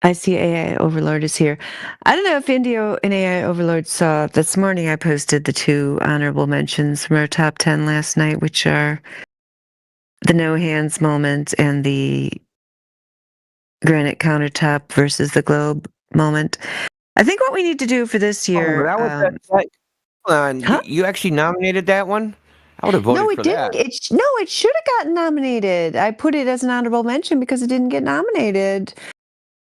I see AI Overlord is here. I don't know if Indio and AI Overlord saw this morning. I posted the 2 honorable mentions from our top 10 last night, which are the no hands moment and the granite countertop versus the globe moment. I think what we need to do for this year. that was hold on, Huh? you actually nominated that one? I would have voted No, it for didn't. that. No, it should have gotten nominated. I put it as an honorable mention because it didn't get nominated.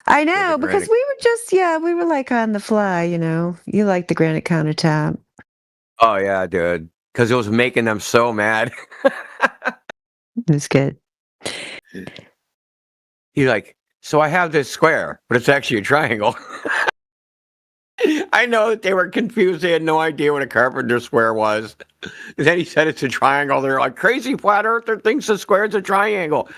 I know, because granite- we were just, we were like on the fly, you know. You like the granite countertop. Oh yeah, dude, because it was making them so mad. It was good. He's like, so I have this square, but it's actually a triangle. I know that they were confused. They had no idea what a carpenter square was. And then he said it's a triangle. They're like, crazy flat earther thinks a square is a triangle.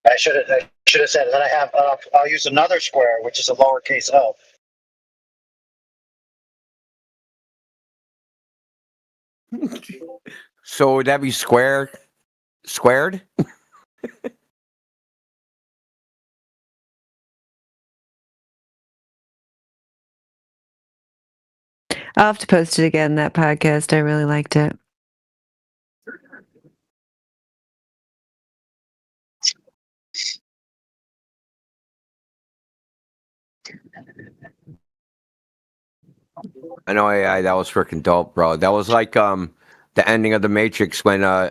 I should have said that I have. I'll use another square, which is a lowercase o. So would that be squared? I'll have to post it again, that podcast. I really liked it. I know AI, that was freaking dope, bro. That was like the ending of the Matrix when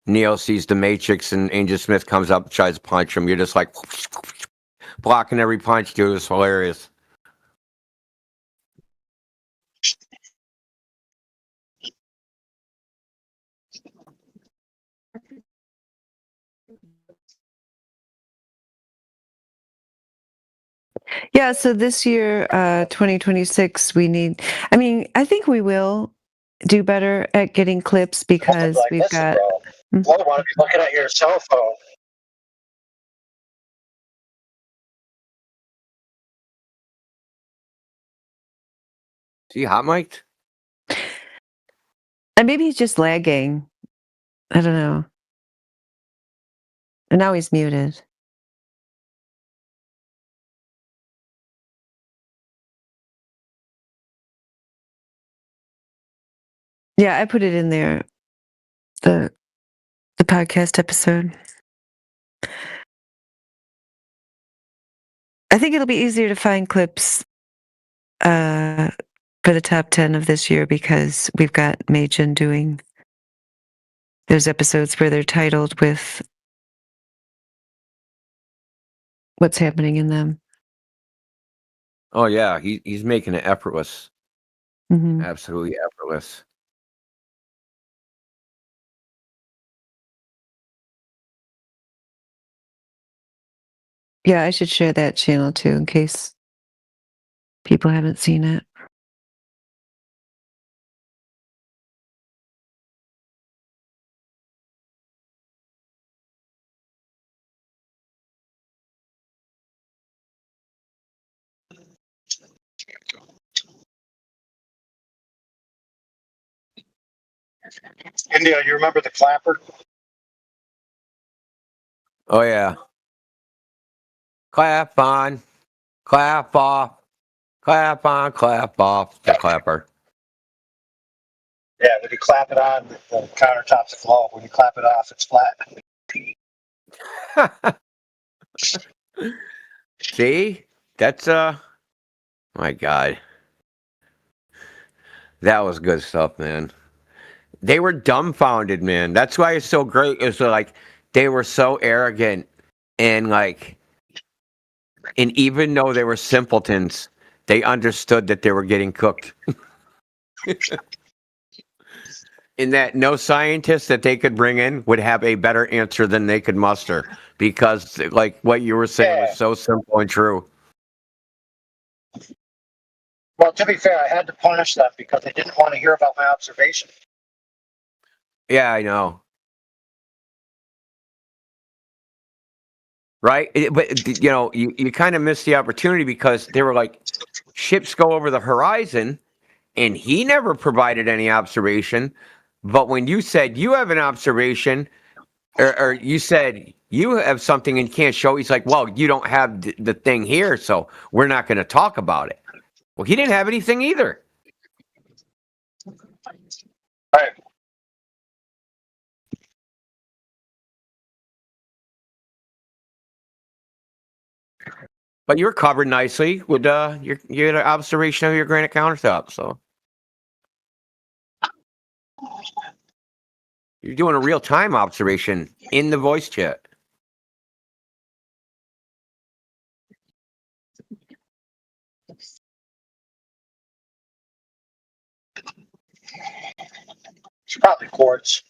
Neo sees the Matrix and Angel Smith comes up and tries to punch him. You're just like blocking every punch, dude. It's hilarious. Yeah, so this year, 2026, I think we will do better at getting clips because Like, we've listen, got. bro. You want to be looking at your cell phone. See, hot mic'd? And maybe he's just lagging. I don't know. And now he's muted. Yeah, I put it in there. The podcast episode. I think it'll be easier to find clips for the top 10 of this year because we've got Machen doing those episodes where they're titled with what's happening in them. Oh yeah, he's making it effortless. Mm-hmm. Absolutely effortless. Yeah, I should share that channel too in case people haven't seen it. India, you remember the clapper? Oh yeah. Clap on, clap off, clap on, clap off. The clapper. Yeah, when you clap it on, the countertop's a globe. When you clap it off, it's flat. See, that's my God, that was good stuff, man. They were dumbfounded, man. That's why it's so great. It's like they were so arrogant and like, and even though they were simpletons, they understood that they were getting cooked. In that no scientist that they could bring in would have a better answer than they could muster because like what you were saying was so simple and true. Well, to be fair, I had to punish them because they didn't want to hear about my observation. Yeah, I know. Right? But, you know, you kind of missed the opportunity because they were like, ships go over the horizon, and he never provided any observation. But when you said you have an observation, or you said you have something and can't show, he's like, well, you don't have the thing here, so we're not going to talk about it. Well, he didn't have anything either. Right. But you're covered nicely with your observation of your granite countertop. So you're doing a real time observation in the voice chat. It's probably quartz.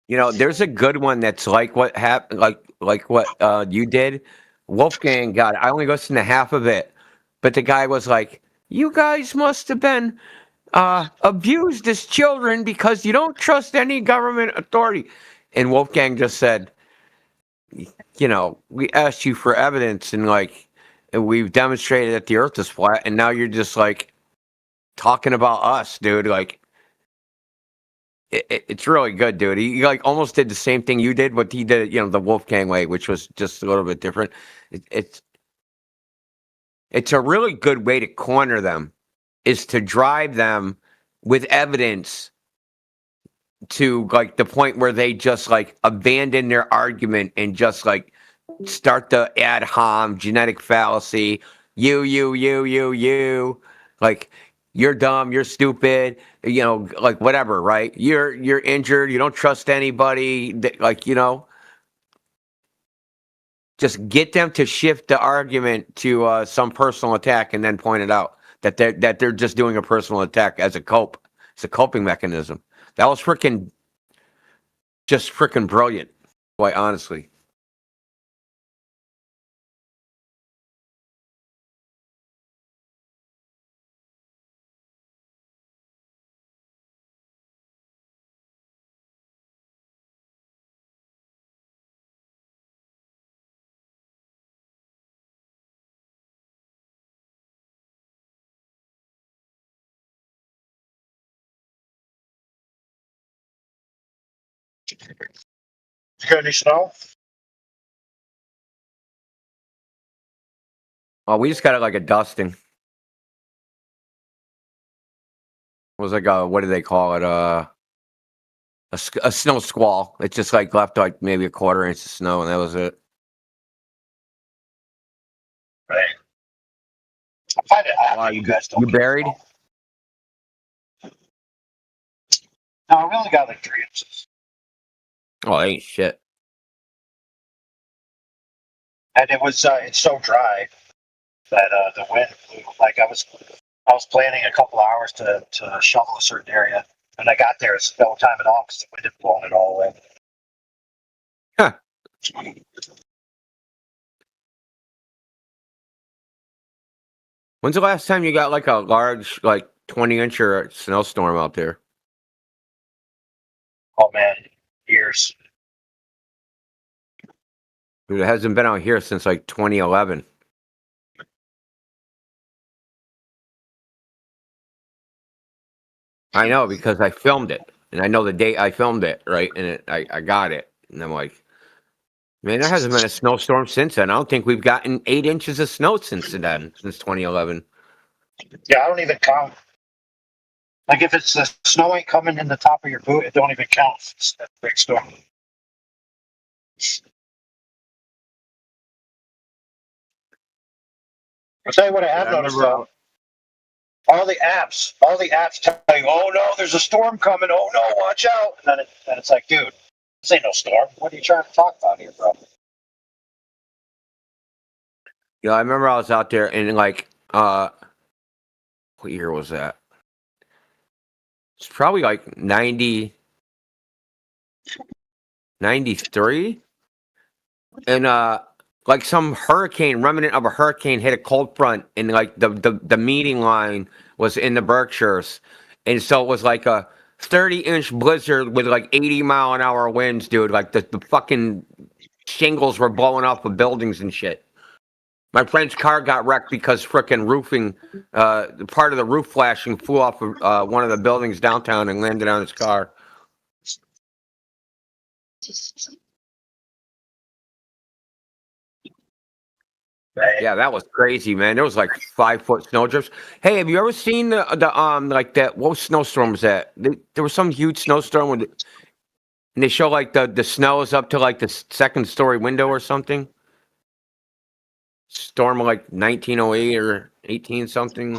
You know, there's a good one that's like what happened, like what you did. Wolfgang got it. I only listened to half of it, but the guy was like, "You guys must have been abused as children because you don't trust any government authority." And Wolfgang just said, "You know, we asked you for evidence, and like, and we've demonstrated that the Earth is flat, and now you're just like talking about us, dude. Like." It's really good, dude. He like almost did the same thing you did, but he did it, you know, the Wolfgang way, which was just a little bit different. It's a really good way to corner them, is to drive them with evidence to like the point where they just like abandon their argument and just like start the ad hom genetic fallacy. You. Like, you're dumb, you're stupid, you know, like whatever, right? You're injured, you don't trust anybody, like, you know, just get them to shift the argument to some personal attack and then point it out that they're just doing a personal attack as a cope. It's a coping mechanism. That was just freaking brilliant, quite honestly. You got any snow? Oh, we just got it like a dusting. It was like a, what do they call it? A snow squall. It just like left like maybe a quarter inch of snow, and that was it. Right. I find it odd Wow, that you guys don't you get buried? snow. No, we only got like 3 inches. Oh, ain't shit. And it was it's so dry that the wind blew. Like I was planning a couple hours to shovel a certain area, and I got there, it's no time at all because the wind had blown it all away. Huh. When's the last time you got like a large, like 20-inch snowstorm out there? Oh man, years. Dude, it hasn't been out here since like 2011. I know because I filmed it, and I know the date I filmed it, right? And I got it, and I'm like, man, there hasn't been a snowstorm since then. I don't think we've gotten 8 inches of snow since then, since 2011. Yeah, I don't even count. Like if it's the snow ain't coming in the top of your boot, it don't even count. It's a big storm. I'll tell you what I have noticed though. All the apps tell you, oh no, there's a storm coming. Oh no, watch out. And then it's like, dude, this ain't no storm. What are you trying to talk about here, bro? Yeah, I remember I was out there and like, what year was that? It's probably like 93. And like some hurricane, remnant of a hurricane hit a cold front, and like the meeting line was in the Berkshires. And so it was like a 30-inch blizzard with like 80-mile-an-hour winds, dude. Like the fucking shingles were blowing off of buildings and shit. My friend's car got wrecked because frickin' roofing, the part of the roof flashing flew off of one of the buildings downtown and landed on his car. Right. Yeah, that was crazy, man. There was like 5-foot snow drifts. Hey, have you ever seen the like that? What snowstorm was that? There was some huge snowstorm and they show like the snow is up to like the second story window or something. Storm of like 1908 or 18 something. Nah,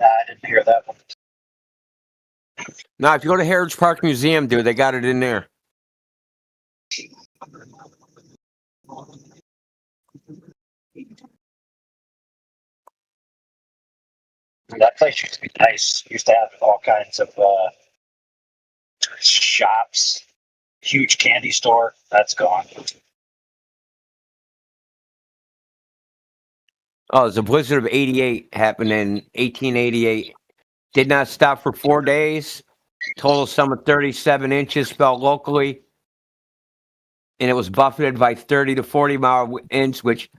I didn't hear that one. Now, if you go to Heritage Park Museum, dude, they got it in there. That place used to be nice. Used to have all kinds of shops, huge candy store. That's gone. Oh, the blizzard of 88 happened in 1888. Did not stop for 4 days. Total sum of 37 inches fell locally. And it was buffeted by 30 to 40 mile winds, which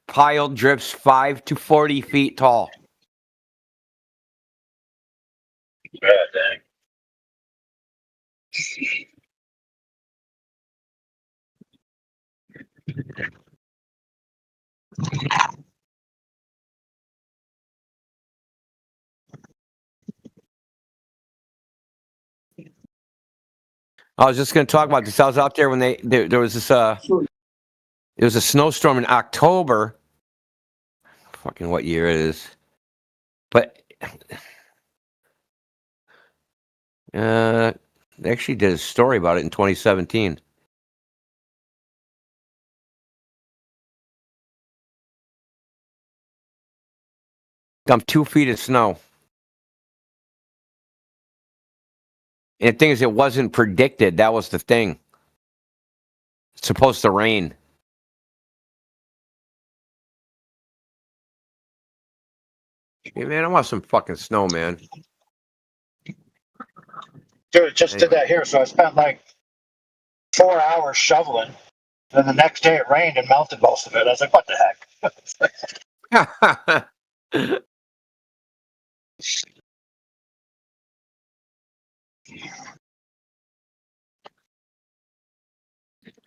piled drifts 5 to 40 feet tall. Yeah, dang. I was just going to talk about this. I was out there when there was this it was a snowstorm in October. Fucking what year it is. But they actually did a story about it in 2017. Dumped 2 feet of snow. And the thing is, it wasn't predicted. That was the thing. It's supposed to rain. Hey, man, I want some fucking snow, man. Dude, just did that here. So I spent like 4 hours shoveling. Then the next day it rained and melted most of it. I was like, what the heck?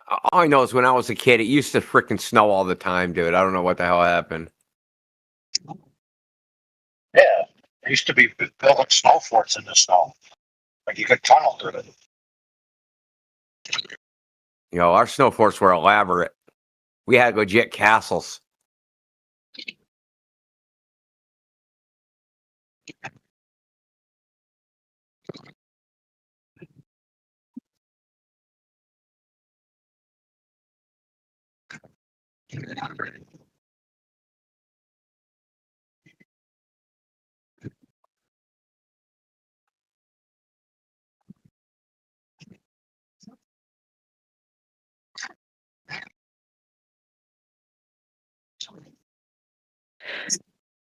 All I know is when I was a kid, it used to freaking snow all the time, dude. I don't know what the hell happened. Yeah. There used to be building snow forts in the snow. Like you could tunnel through it. You know, our snow forts were elaborate. We had legit castles.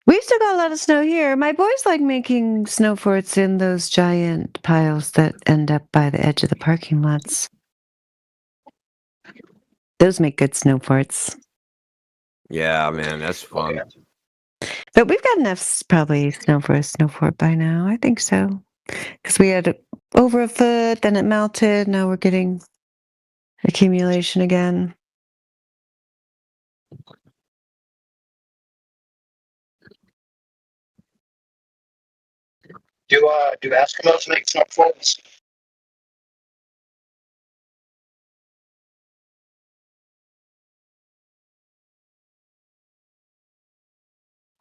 We've still got a lot of snow here. My boys like making snow forts in those giant piles that end up by the edge of the parking lots. Those make good snow forts. Yeah, man, that's fun. But we've got enough probably snow for a snow fort by now. I think so. Because we had over a foot, then it melted. Now we're getting accumulation again. Do Eskimos make snow forts?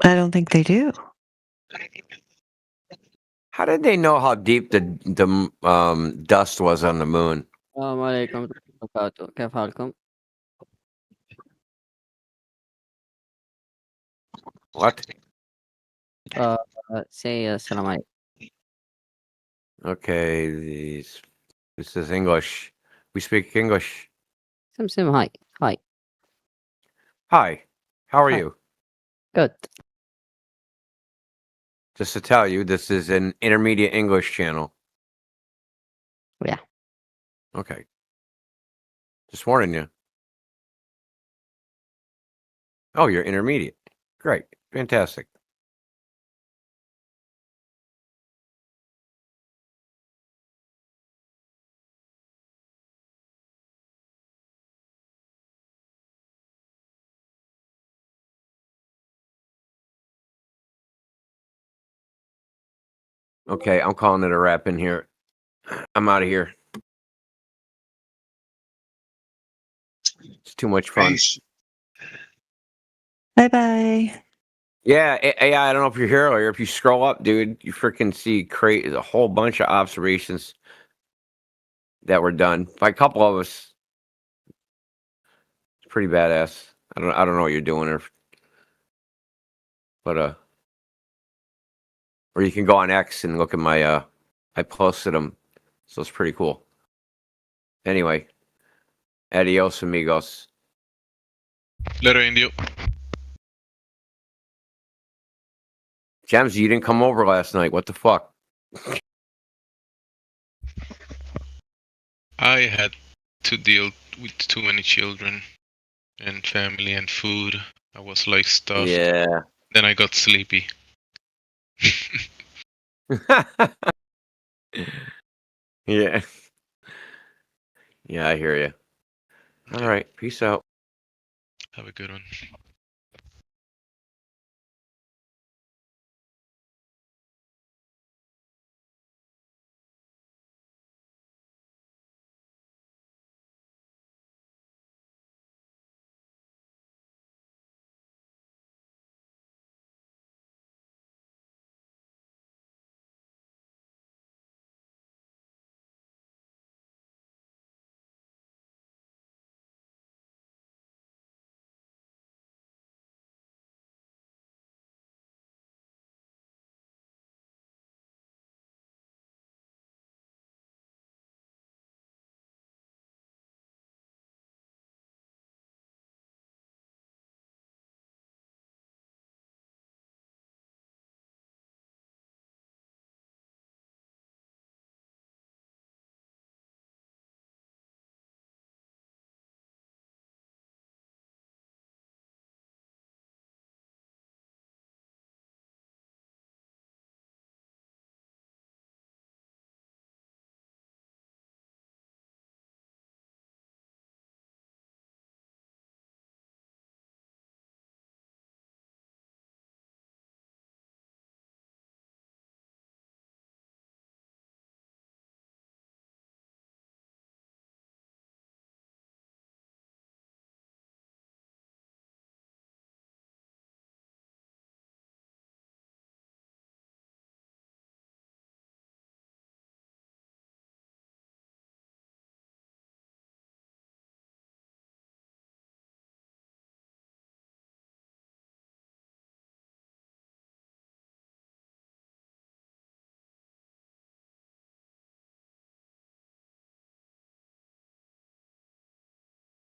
I don't think they do. How did they know how deep the dust was on the moon? वालेकुम वबरकातुहू Kaif हालकुम What? say अस्सलाम वालेकुम Okay, this is English. We speak English. Sim hi Hi, how are Hi. you? good Just to tell you, this is an intermediate English channel. Yeah. Okay. Just warning you. Oh, you're intermediate. Great. Fantastic. Okay, I'm calling it a wrap in here. I'm out of here. It's too much fun. Peace. Bye bye. Yeah, AI, I don't know if you're here or if you scroll up, dude, you freaking see a whole bunch of observations that were done by a couple of us. It's pretty badass. I don't know what you're doing, but or you can go on X and look at my I posted them, so it's pretty cool. Anyway, adios amigos. Later, Indio. Gems, you didn't come over last night. What the fuck? I had to deal with too many children and family and food. I was like stuffed. Yeah. Then I got sleepy. Yeah. Yeah, I hear you. All right. Peace out. Have a good one.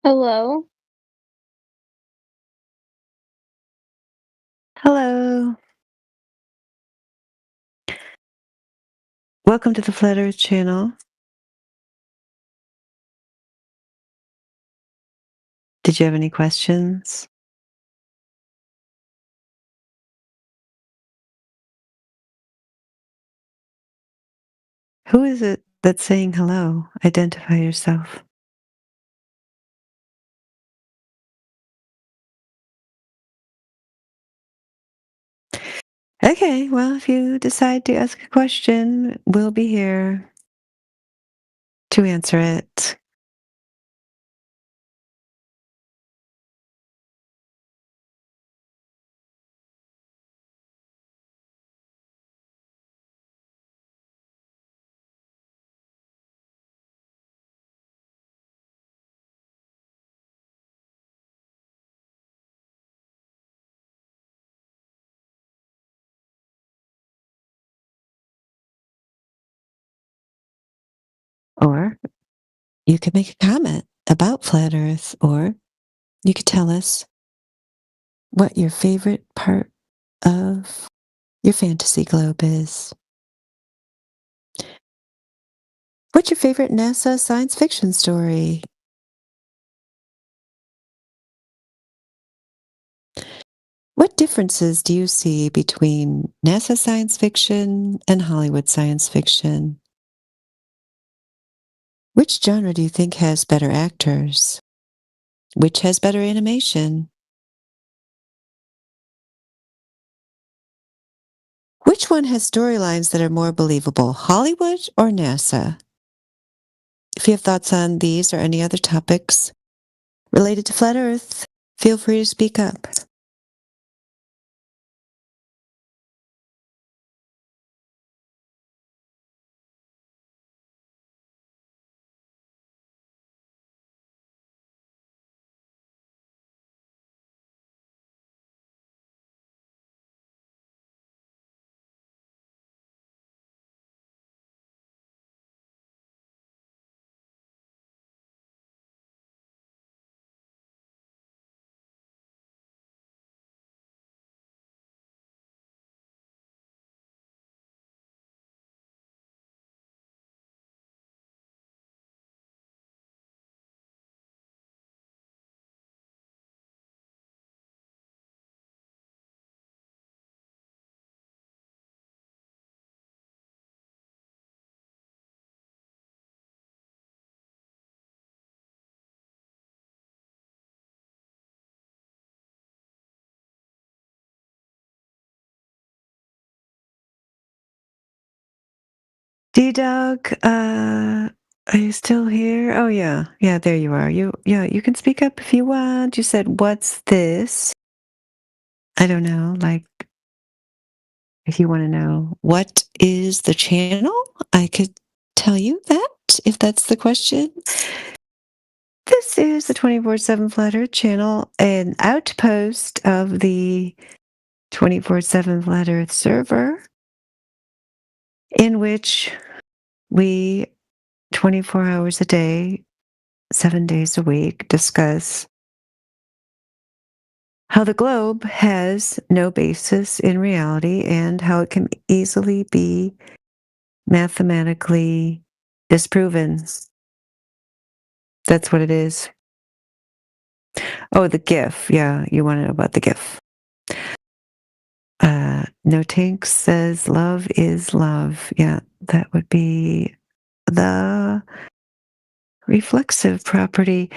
Hello. Hello. Welcome to the Flat Earth channel. Did you have any questions? Who is it that's saying hello? Identify yourself. Okay, well, if you decide to ask a question, we'll be here to answer it. Or you could make a comment about Flat Earth, or you could tell us what your favorite part of your fantasy globe is. What's your favorite NASA science fiction story? What differences do you see between NASA science fiction and Hollywood science fiction? Which genre do you think has better actors? Which has better animation? Which one has storylines that are more believable, Hollywood or NASA? If you have thoughts on these or any other topics related to Flat Earth, feel free to speak up. D-Dog, are you still here? Oh, yeah. Yeah, there you are. You can speak up if you want. You said, what's this? I don't know, like, if you want to know, what is the channel? I could tell you that, if that's the question. This is the 24/7 Flat Earth channel, an outpost of the 24/7 Flat Earth server, in which we 24 hours a day, 7 days a week, discuss how the globe has no basis in reality and how it can easily be mathematically disproven. That's what it is. Oh, the GIF. Yeah, you want to know about the GIF. No Tank says love is love. Yeah, that would be the reflexive property.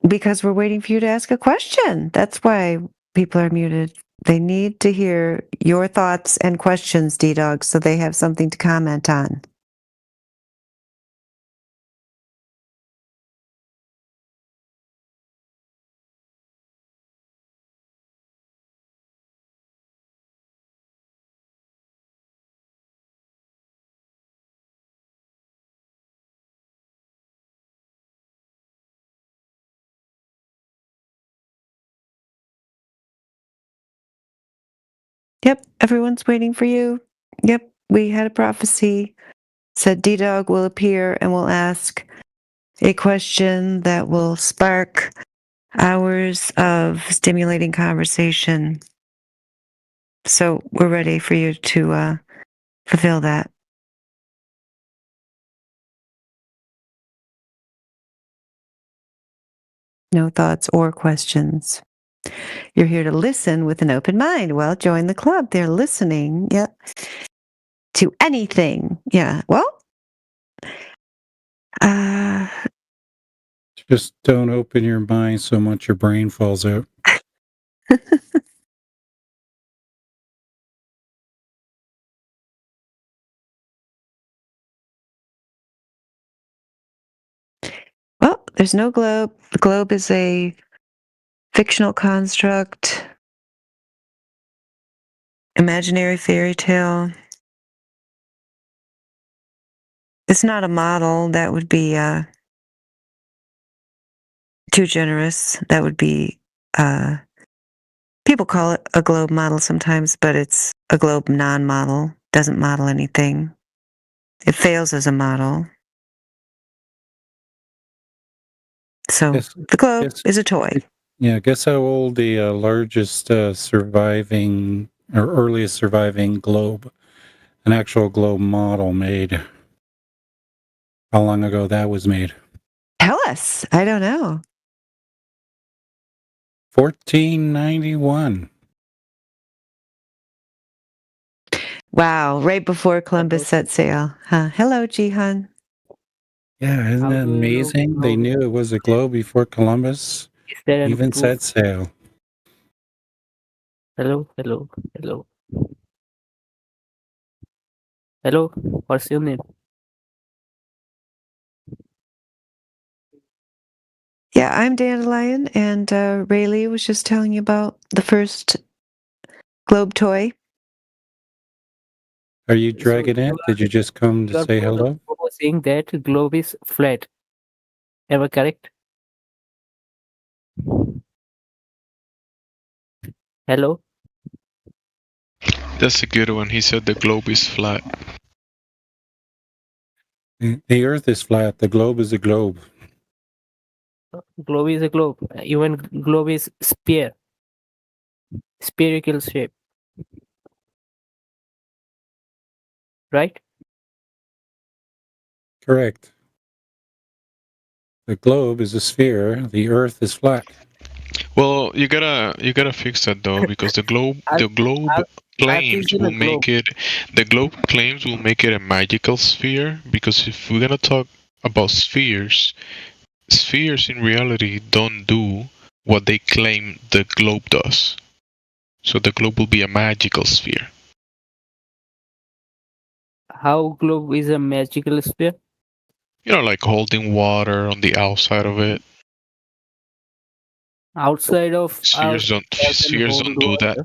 Because we're waiting for you to ask a question. That's why people are muted. They need to hear your thoughts and questions, D-Dog, so they have something to comment on. Yep, everyone's waiting for you. Yep, we had a prophecy. Said D-Dog will appear and will ask a question that will spark hours of stimulating conversation. So we're ready for you to fulfill that. No thoughts or questions. You're here to listen with an open mind. Well, join the club. They're listening, yep, to anything. Yeah, well, just don't open your mind so much your brain falls out. well, there's no globe. The globe is a fictional construct, imaginary fairy tale. It's not a model. That would be too generous. That would be, people call it a globe model sometimes, but it's a globe non-model. Doesn't model anything. It fails as a model. So the globe is a toy. Yeah, guess how old the largest surviving or earliest surviving globe, an actual globe model made. How long ago that was made? Tell us. I don't know. 1491. Wow, right before Columbus set sail. Huh. Hello, Jihan. Yeah, isn't How it do you know amazing? They globe? knew it was a globe before Columbus Is there any even proof? set sail. Hello, hello, hello. Hello, what's your name? Yeah, I'm Dandelion, and Rayleigh was just telling you about the first globe toy. Are you So dragging it? Did you just come to you are say hello? proposing that globe is flat. Am I correct? Hello? That's a good one. He said the globe is flat. The Earth is flat. The globe is a globe. Globe is a globe. Even globe is sphere. Spherical shape. Right? Correct. The globe is a sphere. The Earth is flat. Well, you gotta fix that though, because the globe Earth claims is in will a globe. make it the globe claims will make it a magical sphere, because if we're gonna talk about spheres in reality don't do what they claim the globe does. So the globe will be a magical sphere. How globe is a magical sphere? You know, like holding water on the outside of it. Outside of Spheres don't do that.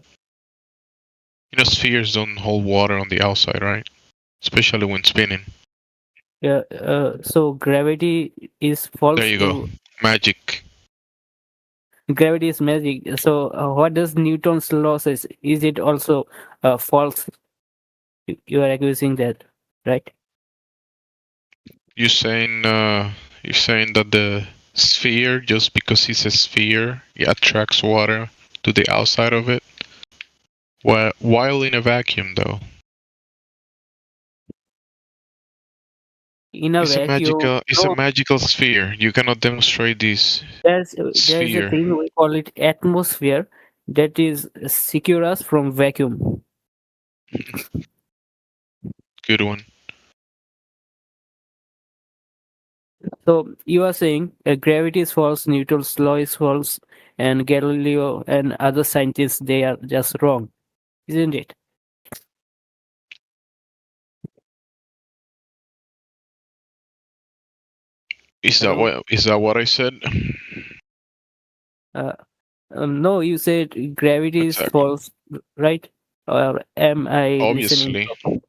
You know, spheres don't hold water on the outside, right? Especially when spinning. Yeah. So gravity is false. There you go. Magic. Gravity is magic. So what does Newton's law says? Is it also false? You are accusing that, right? You're saying that the sphere, just because it's a sphere, it attracts water to the outside of it. While in a vacuum, though. In a vacuum. It's a magical sphere. You cannot demonstrate this There's a sphere. thing we call it atmosphere that is secure us from vacuum. Good one. So you are saying gravity is false, Newton's law is false, and Galileo and other scientists, they are just wrong, isn't it? Is that what I said? No, you said gravity is false, right? Or am I listening? Obviously.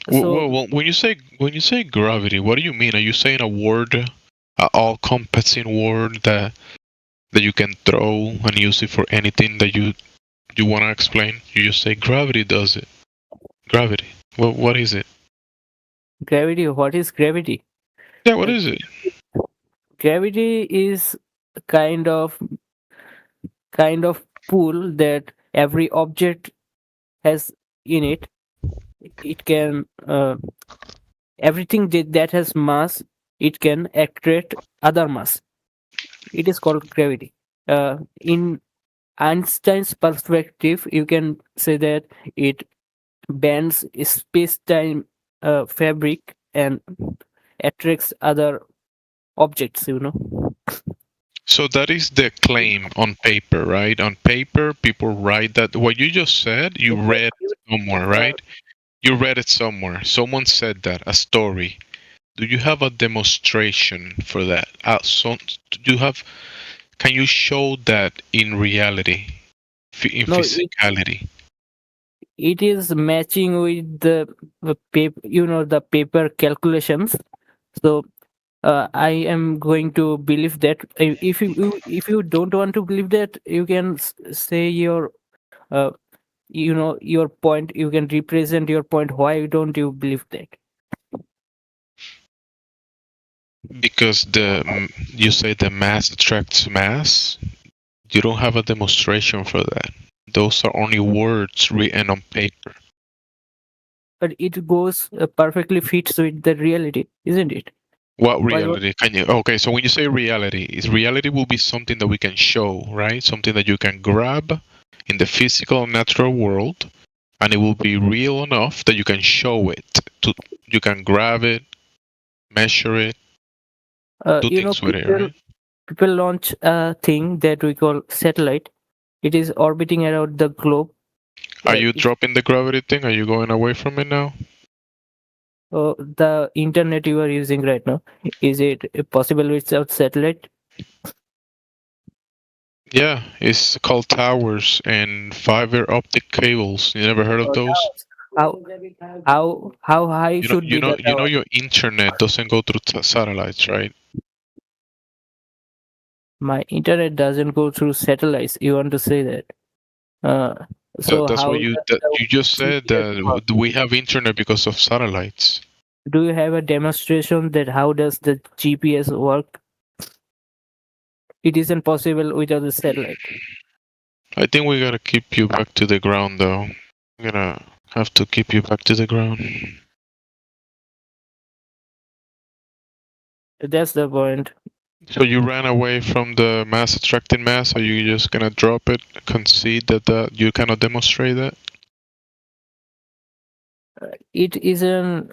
So Well, when you say gravity, what do you mean? Are you saying a word, an all-encompassing word that you can throw and use it for anything that you want to explain? You just say gravity does it. Gravity. Well, what is it? gravity, what is gravity? Yeah, what is it? Gravity is kind of pull that every object has in it. It can everything that has mass, it can attract other mass. It is called gravity. In Einstein's perspective, you can say that it bends space-time fabric and attracts other objects. So that is the claim on paper, right? On paper, people write that. What you just said, you read somewhere, right? You read it somewhere. Someone said that, a story. Do you have a demonstration for that? Can you show that in reality, in physicality? It is matching with the paper, the paper calculations. So I am going to believe that. If you don't want to believe that, you can say your your point. You can represent your point. Why don't you believe that? Because you say the mass attracts mass. You don't have a demonstration for that. Those are only words written on paper. But it goes perfectly fits with the reality, isn't it? What reality can you? Okay, so when you say reality, is reality will be something that we can show, right? Something that you can grab in the physical natural world, and it will be real enough that you can show it. You can grab it, measure it, do You know, things with it, right? people launch a thing that we call satellite. It is orbiting around the globe. Are you dropping the gravity thing? Are you going away from it now? The internet you are using right now, is it possible without satellite? Yeah, it's called towers and fiber optic cables. You never heard of those? How high should be the You know tower? your internet doesn't go through satellites, right? My internet doesn't go through satellites. You want to say that? So That's how what you just said GPS work? that we have internet because of satellites. Do you have a demonstration that how does the GPS work? It isn't possible without the satellite. I think we gotta keep you back to the ground, though. We're gonna have to keep you back to the ground. That's the point. So you ran away from the mass attracting mass. Are you just gonna drop it, concede that you cannot demonstrate that? It isn't.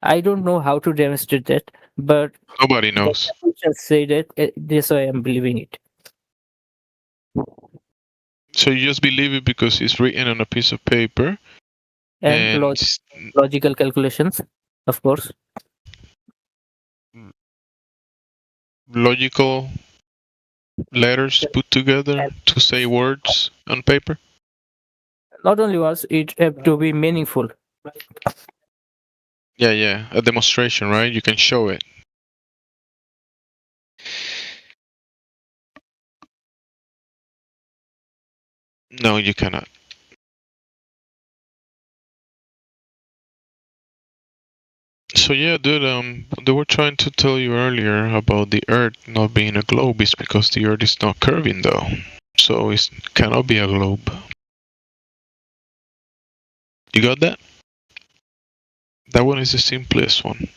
I don't know how to demonstrate that, but Nobody knows. just say that. That's why I'm believing it. So you just believe it because it's written on a piece of paper. And logical calculations, of course. Logical letters put together to say words on paper. Not only words, it have to be meaningful. Yeah, a demonstration, right? You can show it. No, you cannot. So yeah, dude, they were trying to tell you earlier about the Earth not being a globe is because the Earth is not curving though. So it cannot be a globe. You got that? That one is the simplest one.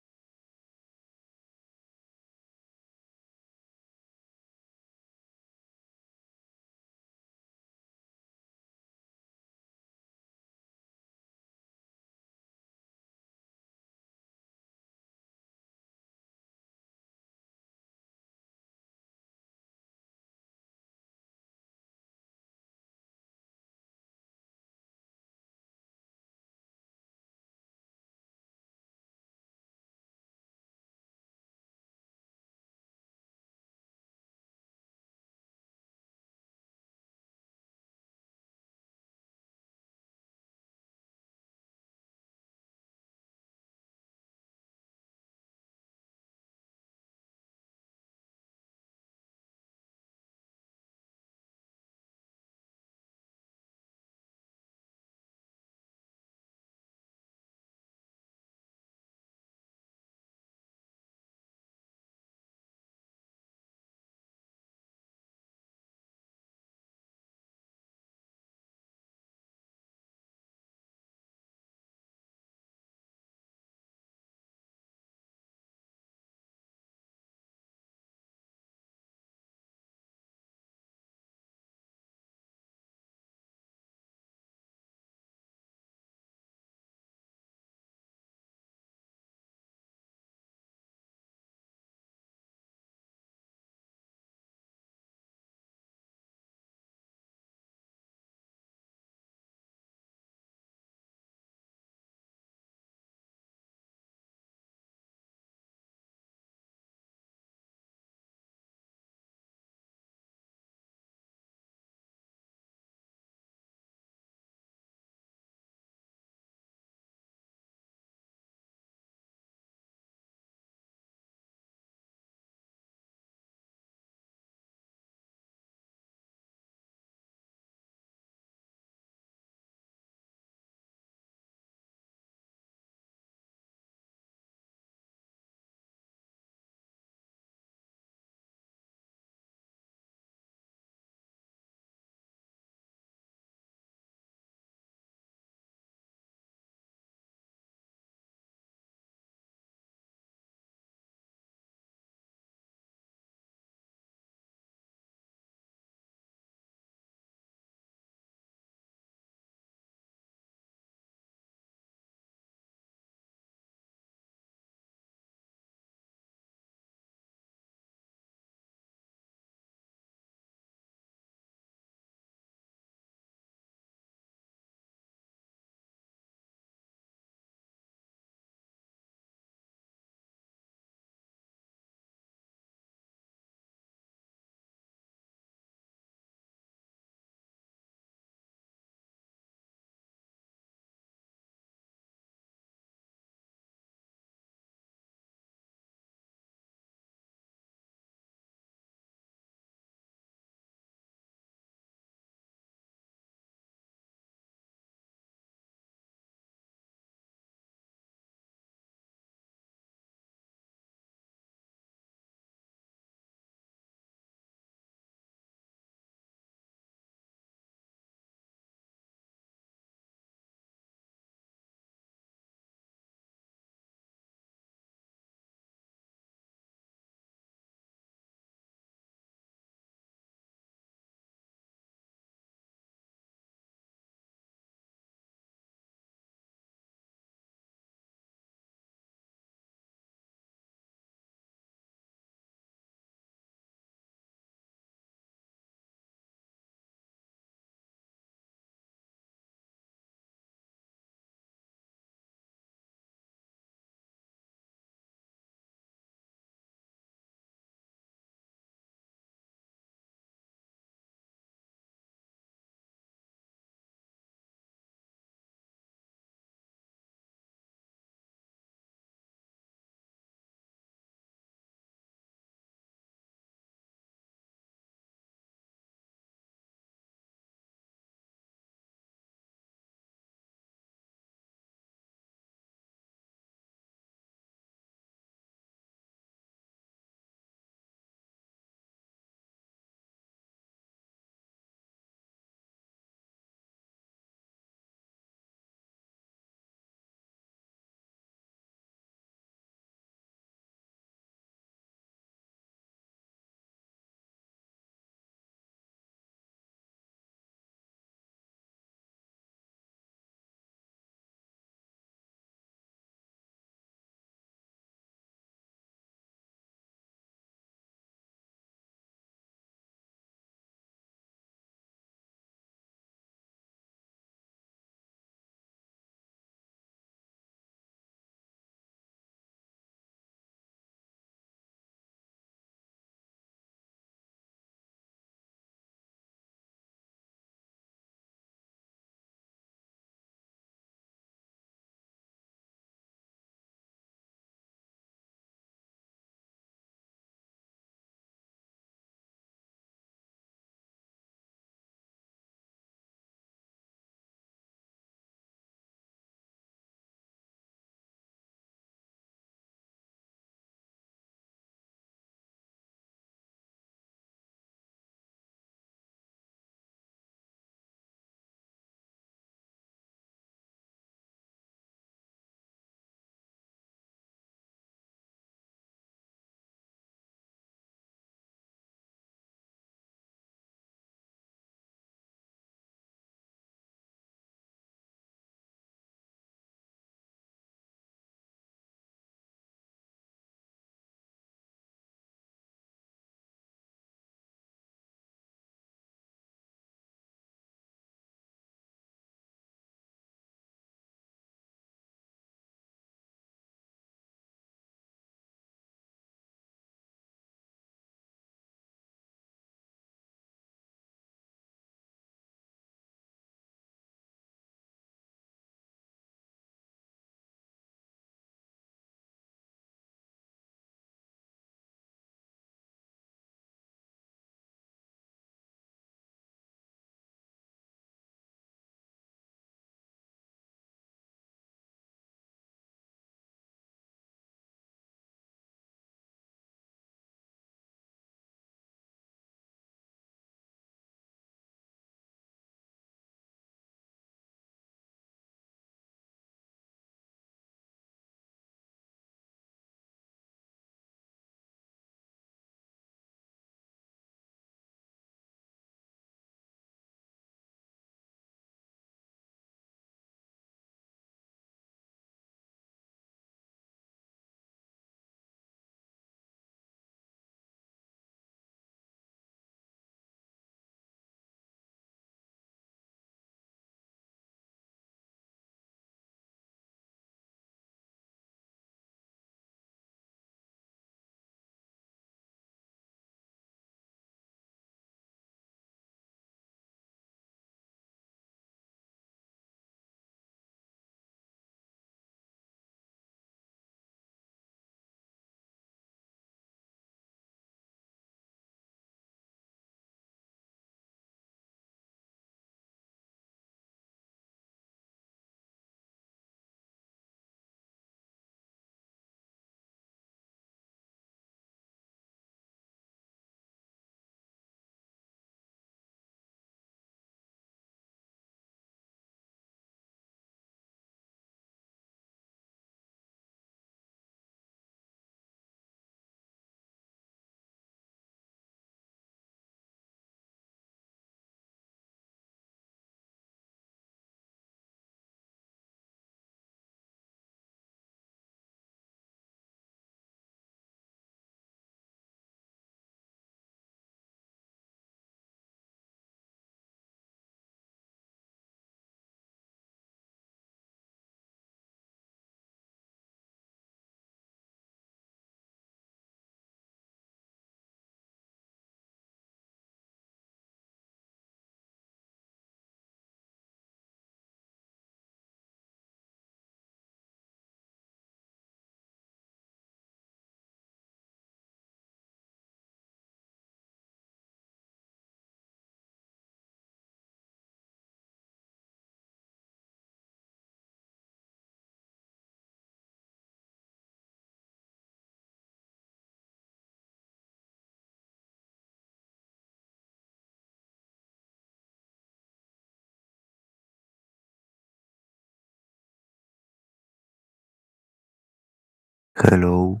Hello.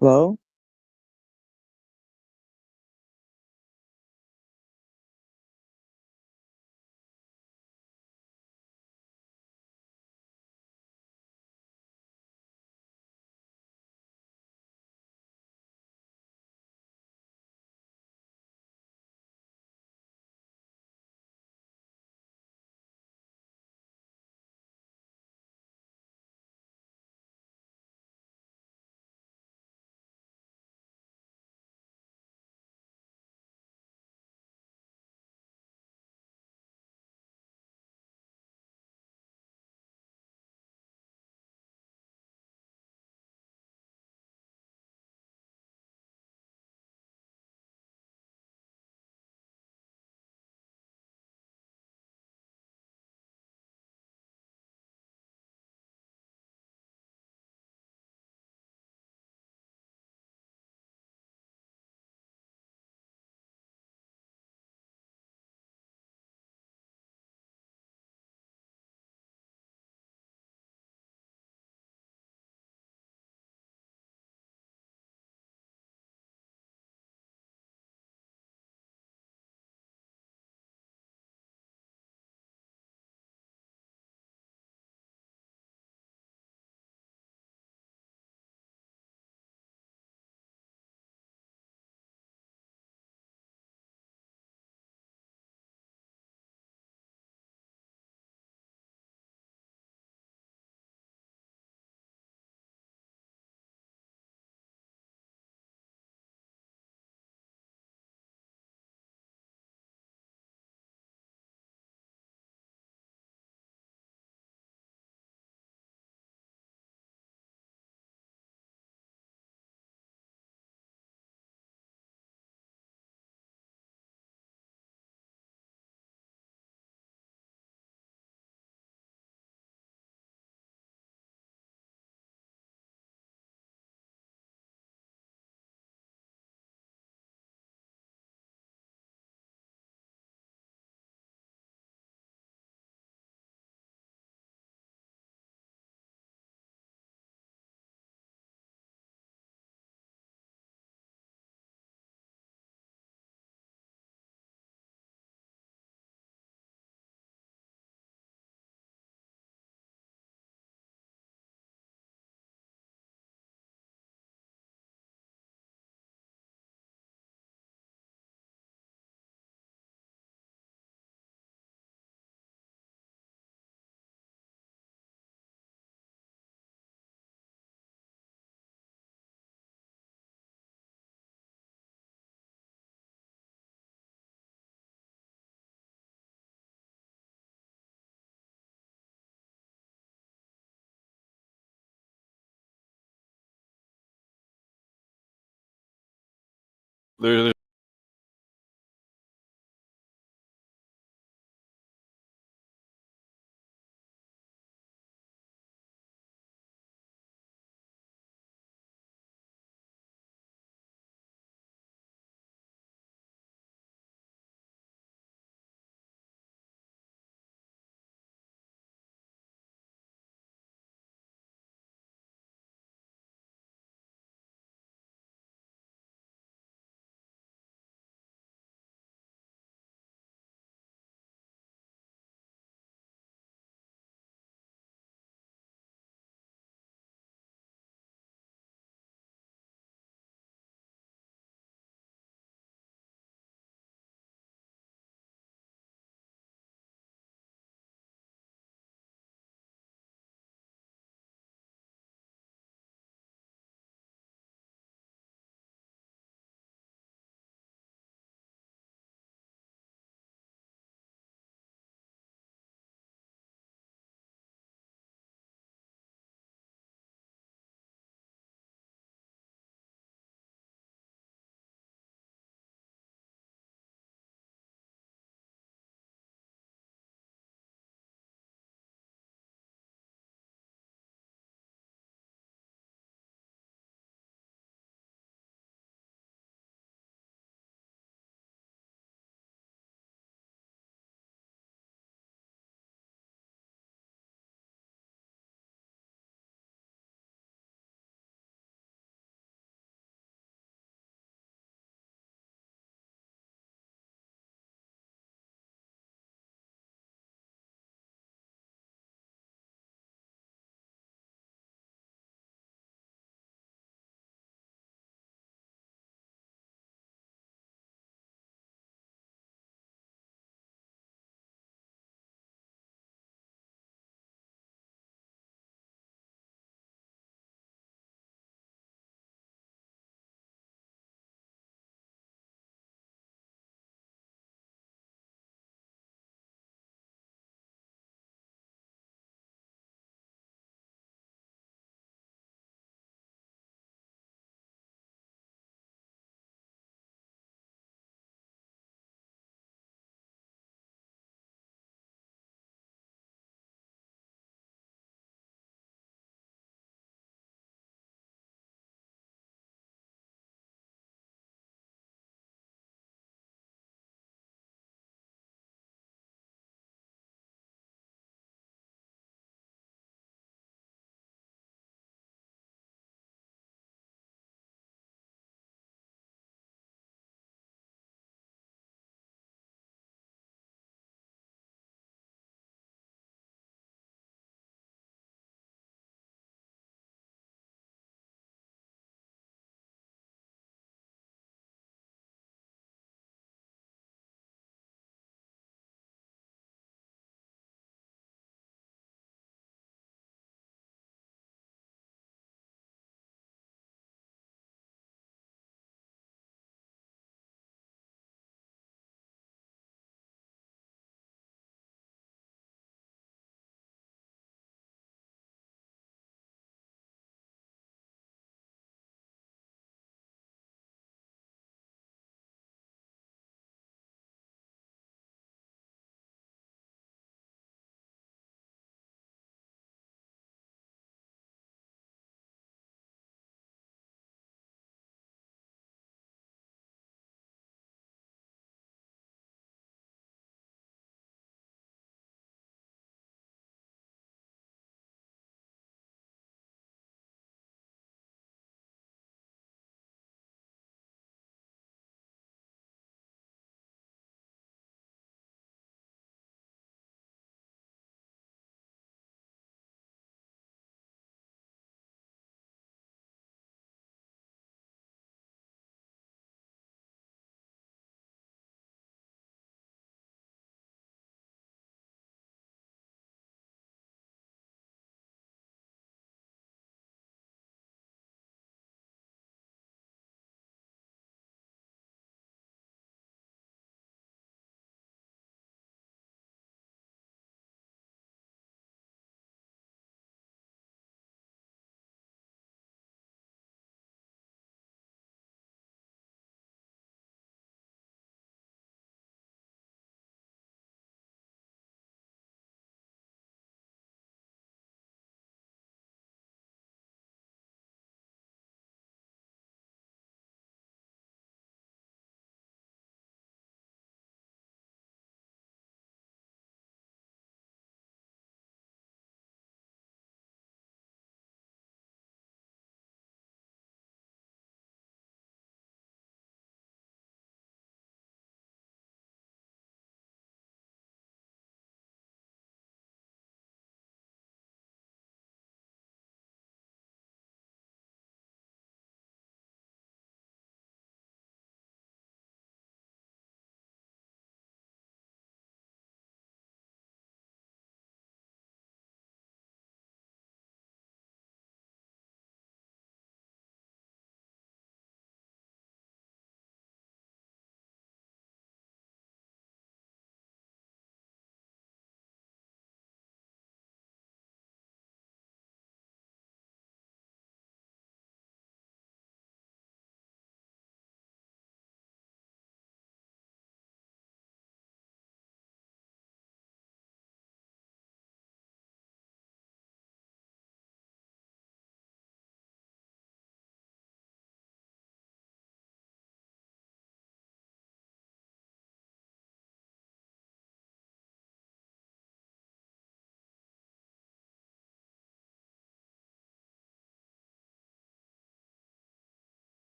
Hello? There's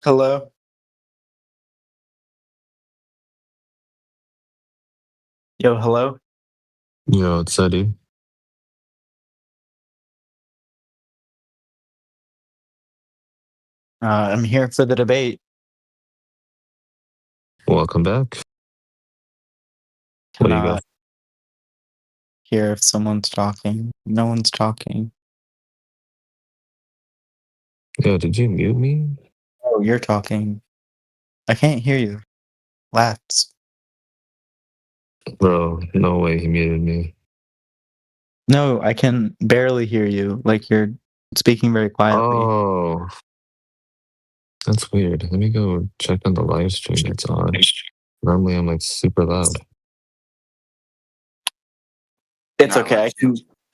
Hello? Yo, hello? Yo, it's Eddie. I'm here for the debate. Welcome back. What do you got? Cannot hear if someone's talking. No one's talking. Yo, did you mute me? Oh, you're talking. I can't hear you. Laps. Bro, no way he muted me. No, I can barely hear you. Like you're speaking very quietly. Oh, that's weird. Let me go check on the live stream. It's on. Normally I'm like super loud. It's okay.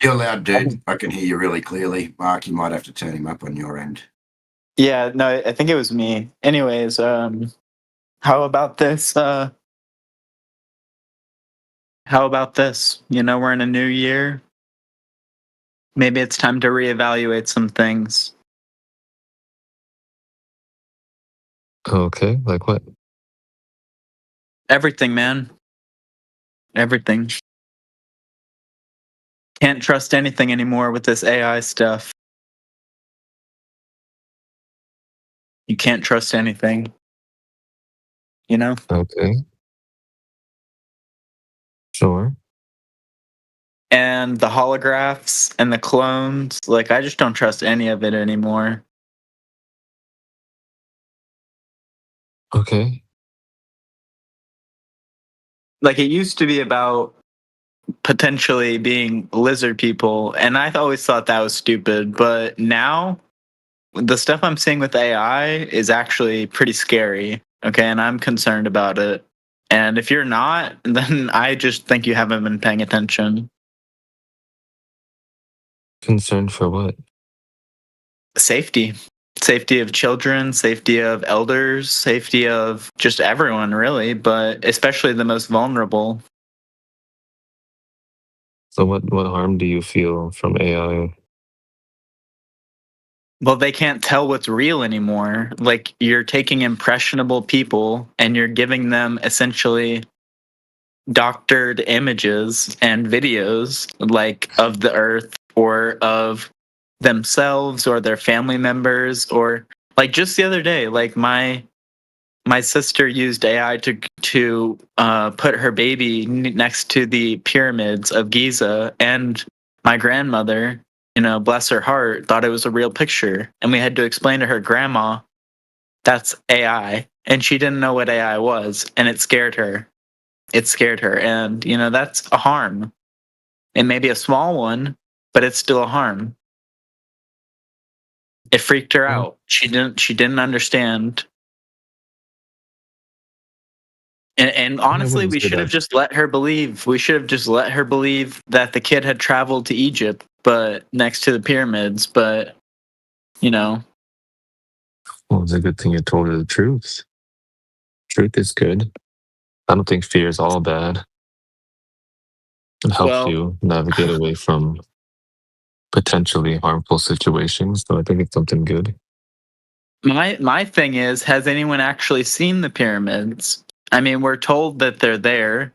You're loud, dude. I can hear you really clearly. Mark, you might have to turn him up on your end. Yeah, no, I think it was me. Anyways, how about this? How about this? You know, we're in a new year. Maybe it's time to reevaluate some things. Okay, like what? Everything, man. Everything. Can't trust anything anymore with this AI stuff. You can't trust anything. You know? Okay. Sure. And the holographs and the clones, like, I just don't trust any of it anymore. Okay. Like, it used to be about potentially being lizard people, and I always thought that was stupid, but now the stuff I'm seeing with AI is actually pretty scary, okay, and I'm concerned about it. And if you're not, then I just think you haven't been paying attention. Concerned for what? Safety. Safety of children, safety of elders, safety of just everyone, really, but especially the most vulnerable. So what harm do you feel from AI? Well, they can't tell what's real anymore. Like, you're taking impressionable people and you're giving them essentially doctored images and videos, like of the earth or of themselves or their family members, or like just the other day, like my sister used AI to put her baby next to the pyramids of Giza, and my grandmother, you know, bless her heart, thought it was a real picture, and we had to explain to her grandma that's AI, and she didn't know what AI was, and it scared her. It scared her, and you know, that's a harm. It may be a small one, but it's still a harm. It freaked her out. She didn't understand. And honestly, we should have just let her believe. We should have just let her believe that the kid had traveled to Egypt, but next to the pyramids. But you know, Well, it's a good thing you told her the truth. Truth is good. I don't think fear is all bad. It helps you navigate away from potentially harmful situations. So I think it's something good. my thing is, has anyone actually seen the pyramids? I mean, we're told that they're there.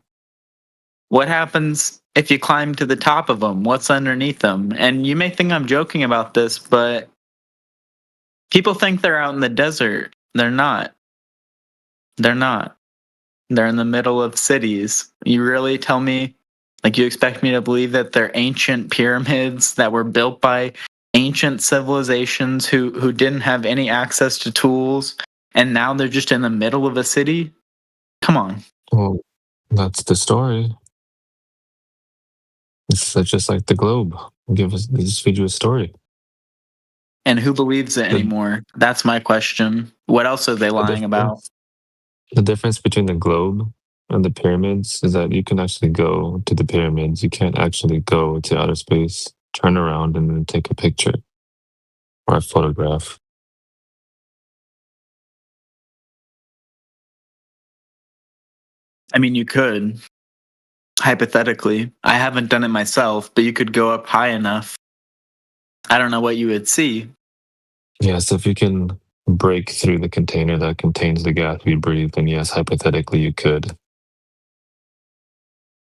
What happens if you climb to the top of them? What's underneath them? And you may think I'm joking about this, but people think they're out in the desert. They're not. They're not. They're in the middle of cities. You really tell me, like, you expect me to believe that they're ancient pyramids that were built by ancient civilizations who didn't have any access to tools, and now they're just in the middle of a city? Come on. Well, that's the story. It's just like the globe. They just feed you a story. And who believes it anymore? That's my question. What else are they lying about? The difference between the globe and the pyramids is that you can actually go to the pyramids. You can't actually go to outer space, turn around, and then take a picture or a photograph. I mean, you could, hypothetically. I haven't done it myself, but you could go up high enough. I don't know what you would see. Yeah, so if you can break through the container that contains the gas we breathe, then yes, hypothetically you could.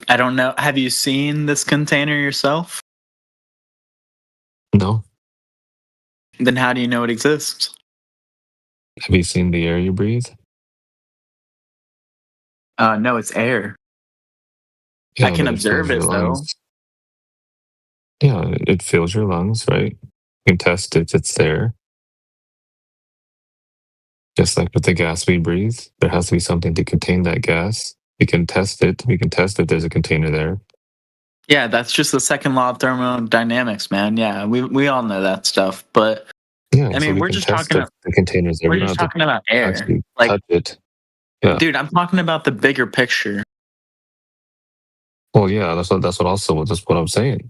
I don't know. Have you seen this container yourself? No. Then how do you know it exists? Have you seen the air you breathe? No, it's air. Yeah, I can but it observe fills your it though. lungs. Yeah, it fills your lungs, right? You can test it, it's there. Just like with the gas we breathe, there has to be something to contain that gas. We can test it. We can test if there's a container there. Yeah, that's just the second law of thermodynamics, man. Yeah, we all know that stuff. But Yeah, I so mean, we we're can just test talking. if the containers there. We're We don't just have to talking about air. actually Like, touch it. Yeah. dude, I'm talking about the bigger picture. Well, yeah, that's what I'm saying.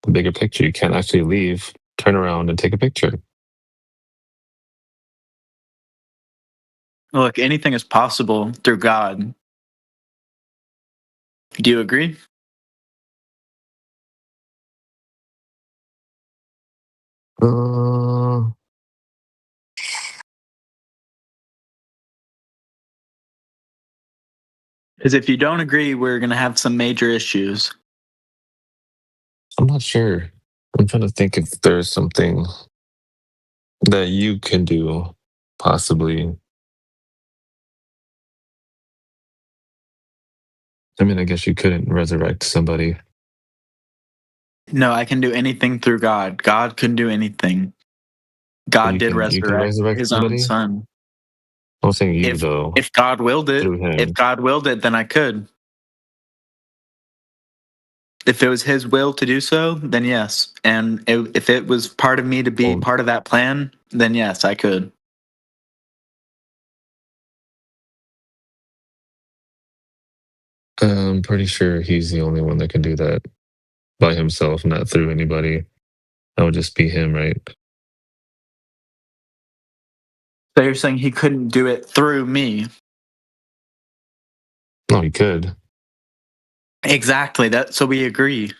The bigger picture. You can't actually leave, turn around, and take a picture. Look, anything is possible through God. Do you agree? Because if you don't agree, we're gonna have some major issues. I'm not sure. I'm trying to think if there's something that you can do, possibly. I mean, I guess you couldn't resurrect somebody. No, I can do anything through God. God can do anything. God did You can resurrect resurrect his own somebody? son. I'm saying you, though. If God willed it, Through him. if God willed it, then I could. If it was his will to do so, then yes. And if it was part of me to be part of that plan, then yes, I could. I'm pretty sure he's the only one that can do that by himself, not through anybody. That would just be him, right? So you're saying he couldn't do it through me? No, he could. Exactly. So we agree.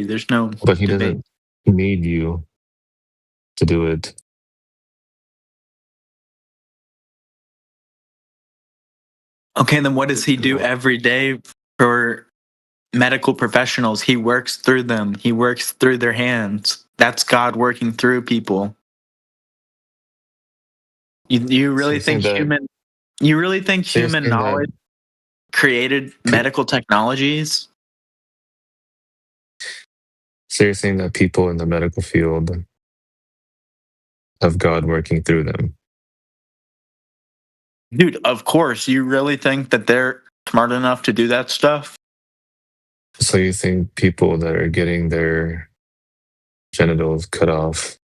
There's no But he debate. doesn't need you to do it. Okay, then what does he do every day for medical professionals? He works through them. He works through their hands. That's God working through people. You really think human knowledge created medical technologies? So you're saying that people in the medical field have God working through them? Dude, of course. You really think that they're smart enough to do that stuff? So you think people that are getting their genitals cut off?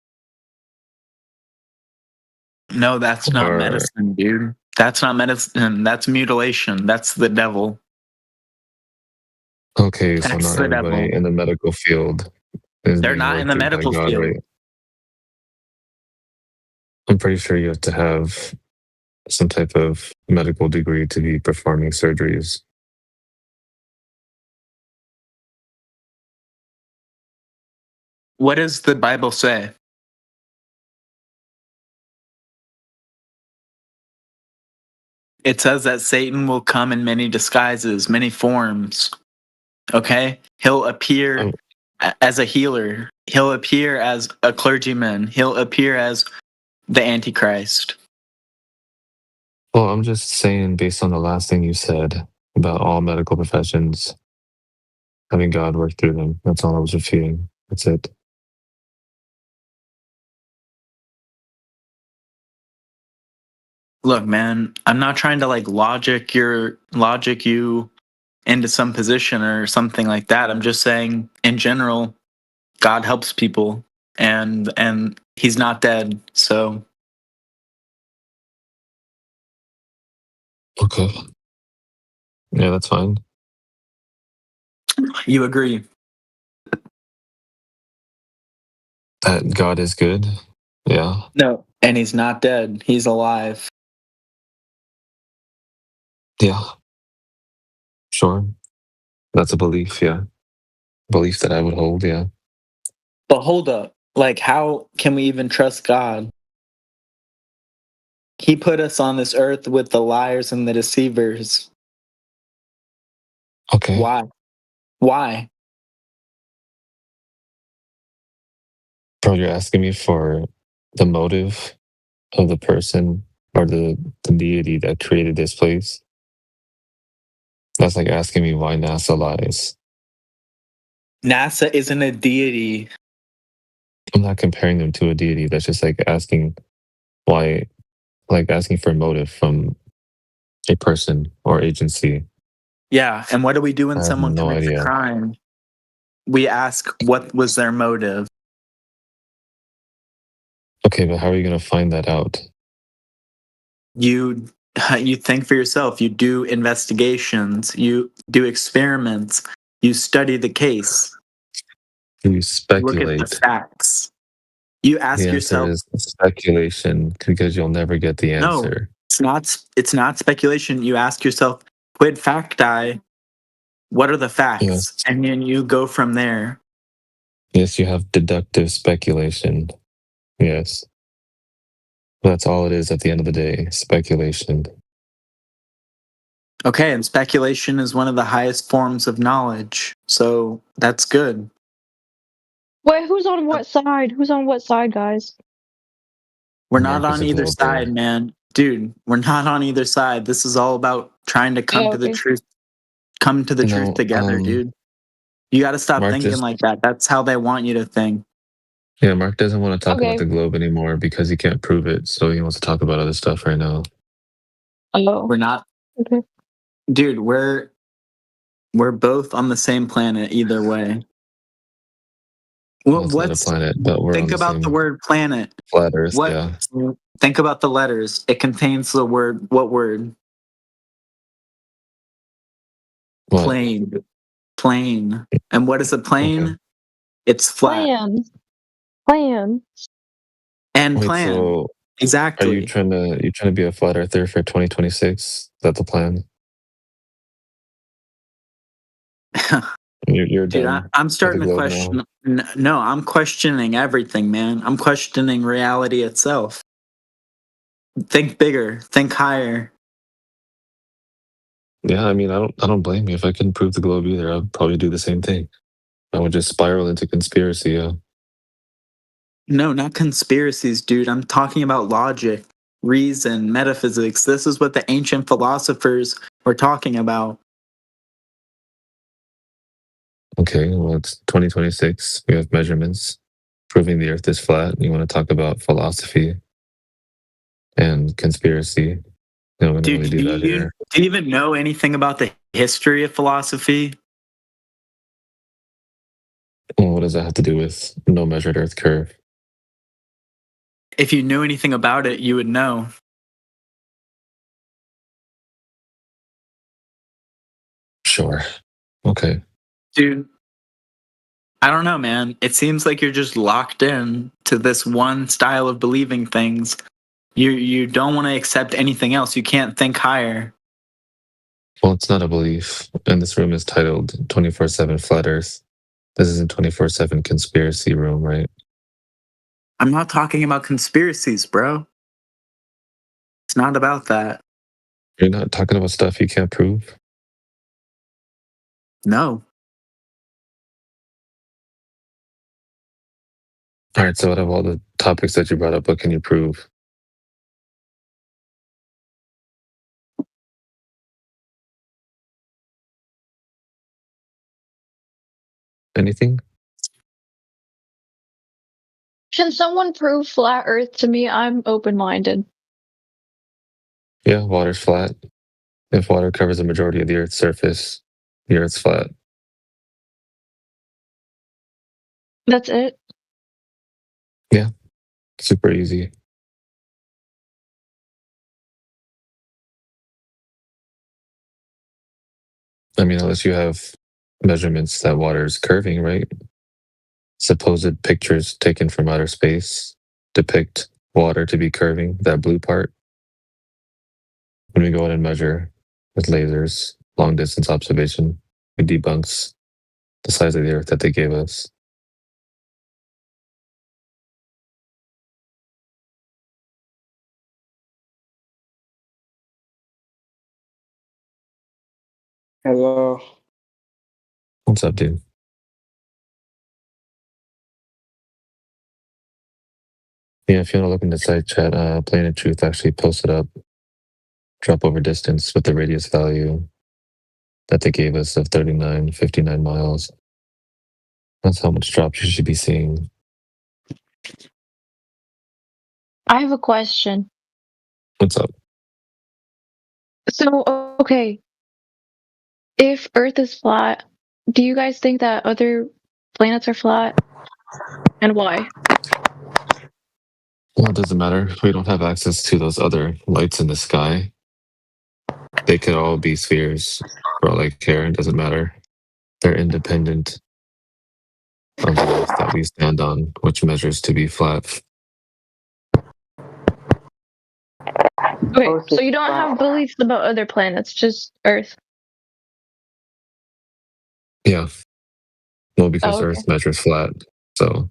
No, that's not medicine, dude. That's not medicine. That's mutilation. That's the devil. Okay, so That's not the everybody devil. in the medical field is They're being not in worked the through by medical God, field. right? I'm pretty sure you have to have some type of medical degree to be performing surgeries. What does the Bible say? It says that Satan will come in many disguises, many forms. Okay? He'll appear as a healer. He'll appear as a clergyman. He'll appear as the Antichrist. Well, I'm just saying, based on the last thing you said about all medical professions having God work through them. That's all I was repeating. That's it. Look, man, I'm not trying to like logic you into some position or something like that. I'm just saying in general, God helps people and he's not dead. So Okay. Yeah, that's fine. you agree. That God is good. Yeah. No. And he's not dead. He's alive. Yeah. Sure. That's a belief, yeah. Belief that I would hold, yeah. But hold up. Like, how can we even trust God? He put us on this earth with the liars and the deceivers. Okay. Why? Why? Bro, you're asking me for the motive of the person or the deity that created this place. That's like asking me why NASA lies. NASA isn't a deity. I'm not comparing them to a deity. That's just like asking why, like asking for a motive from a person or agency. Yeah, and what do we do when I have someone no commits a idea. crime? We ask what was their motive. Okay, but how are you going to find that out? You think for yourself. You do investigations. You do experiments. You study the case. You Look at the speculate. facts. You ask The answer yourself. is speculation because you'll never get the No, answer. it's not. It's not speculation. You ask yourself, quid facti. What are the facts? Yes. And then you go from there. Yes, you have deductive speculation. Yes. That's all it is at the end of the day, speculation. Okay, and speculation is one of the highest forms of knowledge. So that's good. Wait, who's on what side? Who's on what side, guys? We're Mark not is on a either globe side, there. man. Dude, we're not on either side. This is all about trying to come Oh, to the okay. truth. Come to the truth No, together, dude. You got to stop Mark thinking just like that. That's how they want you to think. yeah, Mark doesn't want to talk about Okay. the globe anymore because he can't prove it. So he wants to talk about other stuff right now. Oh. We're not, Okay. dude. We're both on the same planet either way. Well, it's not a What's planet, but we're on think the about the same word planet? flat Earth. What Yeah. think about the letters? It contains the word. What word? What? Plane. Plane. And what is a plane? Okay. It's flat. Plan. And Wait, plan. so are Exactly. you trying to be a flat earther for 2026? Is that the plan? You're Dude, done I'm with the starting to globe question. now. No, I'm questioning everything, man. I'm questioning reality itself. Think bigger. Think higher. Yeah, I mean, I don't blame you. If I couldn't prove the globe either, I'd probably do the same thing. I would just spiral into conspiracy. Yeah. No, not conspiracies, dude. I'm talking about logic, reason, metaphysics. This is what the ancient philosophers were talking about. Okay, well, it's 2026. We have measurements proving the Earth is flat. You want to talk about philosophy and conspiracy? No, we don't Dude, really do that here. do you even know anything about the history of philosophy? Well, what does that have to do with no measured Earth curve? If you knew anything about it, you would know. Sure. Okay. Dude, I don't know, man. It seems like you're just locked in to this one style of believing things. You don't want to accept anything else. You can't think higher. Well, it's not a belief. And this room is titled 24/7 Flat Earth. This isn't 24/7 conspiracy room, right? I'm not talking about conspiracies, bro. It's not about that. You're not talking about stuff you can't prove? No. All right, so out of all the topics that you brought up, what can you prove? Anything? Can someone prove flat Earth to me? I'm open-minded. Yeah, water's flat. If water covers the majority of the Earth's surface, the Earth's flat. That's it? Yeah, super easy. I mean, unless you have measurements that water is curving, right? Supposed pictures taken from outer space depict water to be curving, that blue part. When we go in and measure with lasers, long distance observation, it debunks the size of the Earth that they gave us. Hello. What's up, dude? Yeah, if you want to look in the side chat, Planet Truth actually posted up drop over distance with the radius value that they gave us of 59 miles. That's how much drop you should be seeing. I have a question. What's up? So, okay, if Earth is flat, do you guys think that other planets are flat? And why? Well, it doesn't matter. We don't have access to those other lights in the sky. They could all be spheres for all I care. It doesn't matter. They're independent of the Earth that we stand on, which measures to be flat. Okay, so you don't have beliefs about other planets, just Earth. Yeah. Well, because Oh, okay. Earth measures flat. So,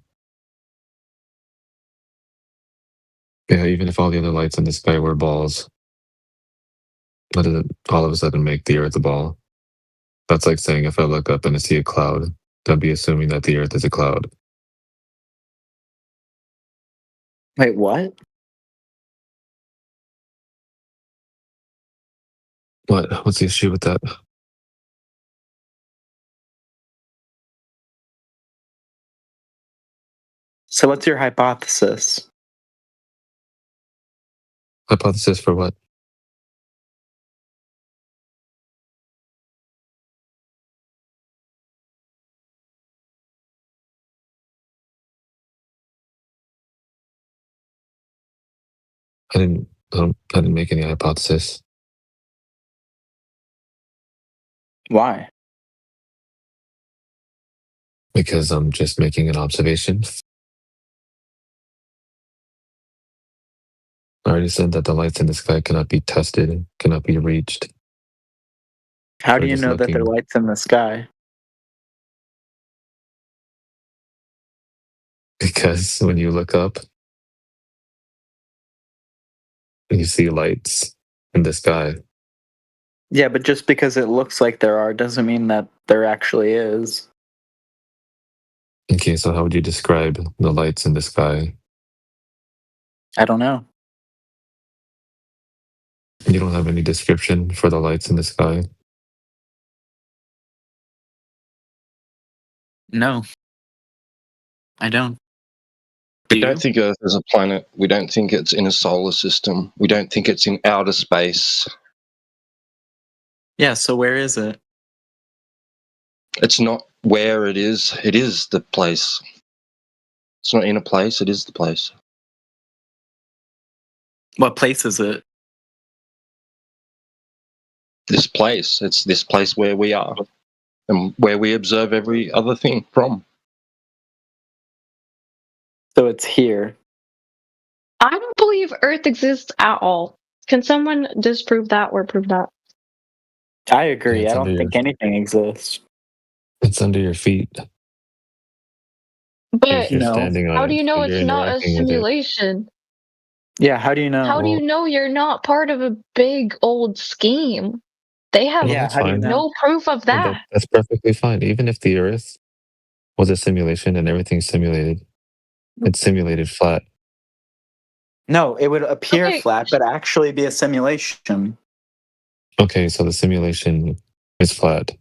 yeah, even if all the other lights in the sky were balls, that doesn't all of a sudden make the Earth a ball. That's like saying if I look up and I see a cloud, I'd be assuming that the Earth is a cloud. Wait, what? What? What's the issue with that? So what's your hypothesis? Hypothesis for what? I didn't make any hypothesis. Why? Because I'm just making an observation. I already said that the lights in the sky cannot be tested, cannot be reached. How do We're you just know that there are looking. lights in the sky? Because when you look up, you see lights in the sky. Yeah, but just because it looks like there are doesn't mean that there actually is. Okay, so how would you describe the lights in the sky? I don't know. You don't have any description for the lights in the sky? No. I don't. We don't think Earth is a planet. We don't think it's in a solar system. We don't think it's in outer space. Yeah, so where is it? It's not where it is the place. It's not in a place, it is the place. What place is it? This place. It's this place where we are and where we observe every other thing from. So it's here. I don't believe Earth exists at all. Can someone disprove that or prove that? I agree. it's I under don't your- think anything exists. It's under your feet. But You're standing on how it, do you know so it's you're not a interacting with it. simulation? Yeah, how do you know? How do you know you're not part of a big old scheme? They have Well, that's fine. no proof of Well, that. that's perfectly fine. Even if the Earth was a simulation and everything's simulated, it's simulated flat. No, it would appear Okay. flat, but actually be a simulation. Okay, so the simulation is flat.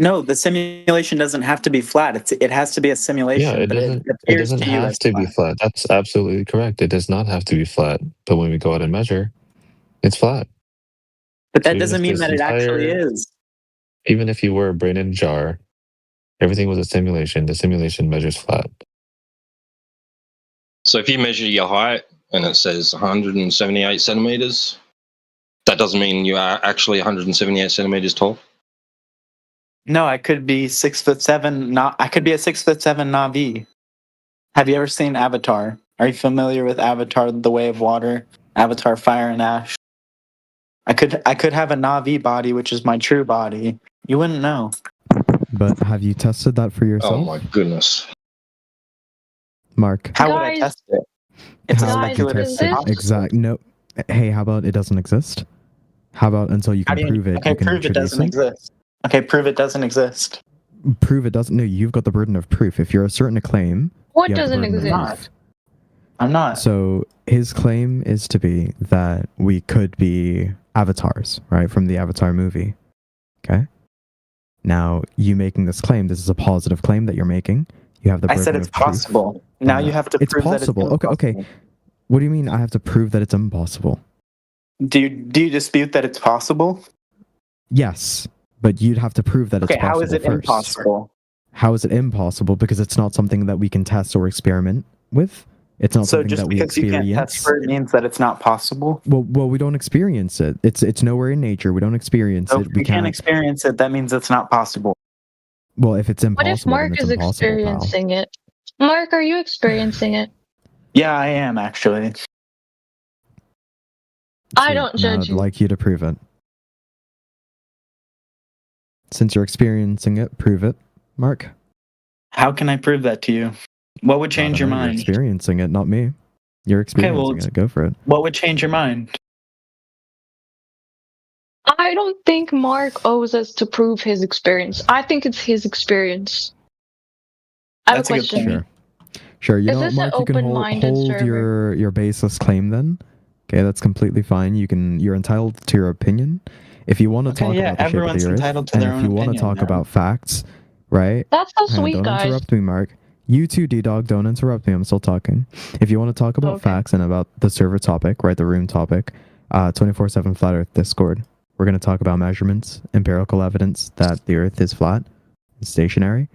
No, the simulation doesn't have to be flat. It has to be a simulation. Yeah, it but doesn't. It appears doesn't to you have as to be flat. That's absolutely correct. It does not have to be flat. But when we go out and measure, it's flat. But So that even doesn't if mean this that it actually entire- is. Even if you were a brain in a jar, everything was a simulation. The simulation measures flat. So if you measure your height and it says 178 centimeters, that doesn't mean you are actually 178 centimeters tall. No, I could be 6'7". I could be a 6'7" Na'vi. Have you ever seen Avatar? Are you familiar with Avatar: The Way of Water? Avatar: Fire and Ash. I could have a Na'vi body, which is my true body. You wouldn't know. But have you tested that for yourself? Oh my goodness. Mark. How would I test it? It's a How would you speculative test it? hypothesis. Exact. No. Hey, how about it doesn't exist? How about until you How can do you, prove it? okay, you can prove it introduce doesn't exist. Okay, prove it doesn't exist. Prove it doesn't. No, you've got the burden of proof. If you're asserting a claim, What you have the doesn't burden of exist? proof. I'm not. So his claim is to be that we could be avatars, right, from the Avatar movie. Okay. Now, you making this claim, this is a positive claim that you're making. You have the I burden said it's of proof. possible. Now you have to It's prove possible. that it's Okay. impossible. What do you mean I have to prove that it's impossible? Do you dispute that it's possible? Yes, but you'd have to prove that it's Okay, possible how is it first. impossible? How is it impossible? Because it's not something that we can test or experiment with. It's not So something just that we because you experience. can't test for it means that it's not possible? Well, we don't experience it. It's nowhere in nature. We don't experience So it. if We you can't can't. experience it, that means it's not possible. Well, if it's What impossible, if Mark then it's is impossible, pal. experiencing it? Mark, are you experiencing it? Yeah, I am actually. I don't Now judge I'd you. like you to prove it. Since you're experiencing it, prove it, Mark. How can I prove that to you? What would change your You're mind? experiencing it, not me. You're experiencing well, it. Go for it. What would change your mind? I don't think Mark owes us to prove his experience. I think it's his experience. I have That's a a good question. point. Sure. You Is know what, this an Mark? You can open-minded hold server? your baseless claim then. Okay, that's completely fine. You're entitled to your opinion. If you want to Okay, talk yeah, about the shape of everyone's the Earth, entitled to and their if own you want to opinion, talk man. about facts, right? That's so Hang on, sweet, don't guys. interrupt me, Mark. You too, D-Dog, don't interrupt me. I'm still talking. If you want to talk about Okay. facts and about the server topic, right, the room topic, 24/7 Flat Earth Discord, we're going to talk about measurements, empirical evidence that the Earth is flat, and stationary.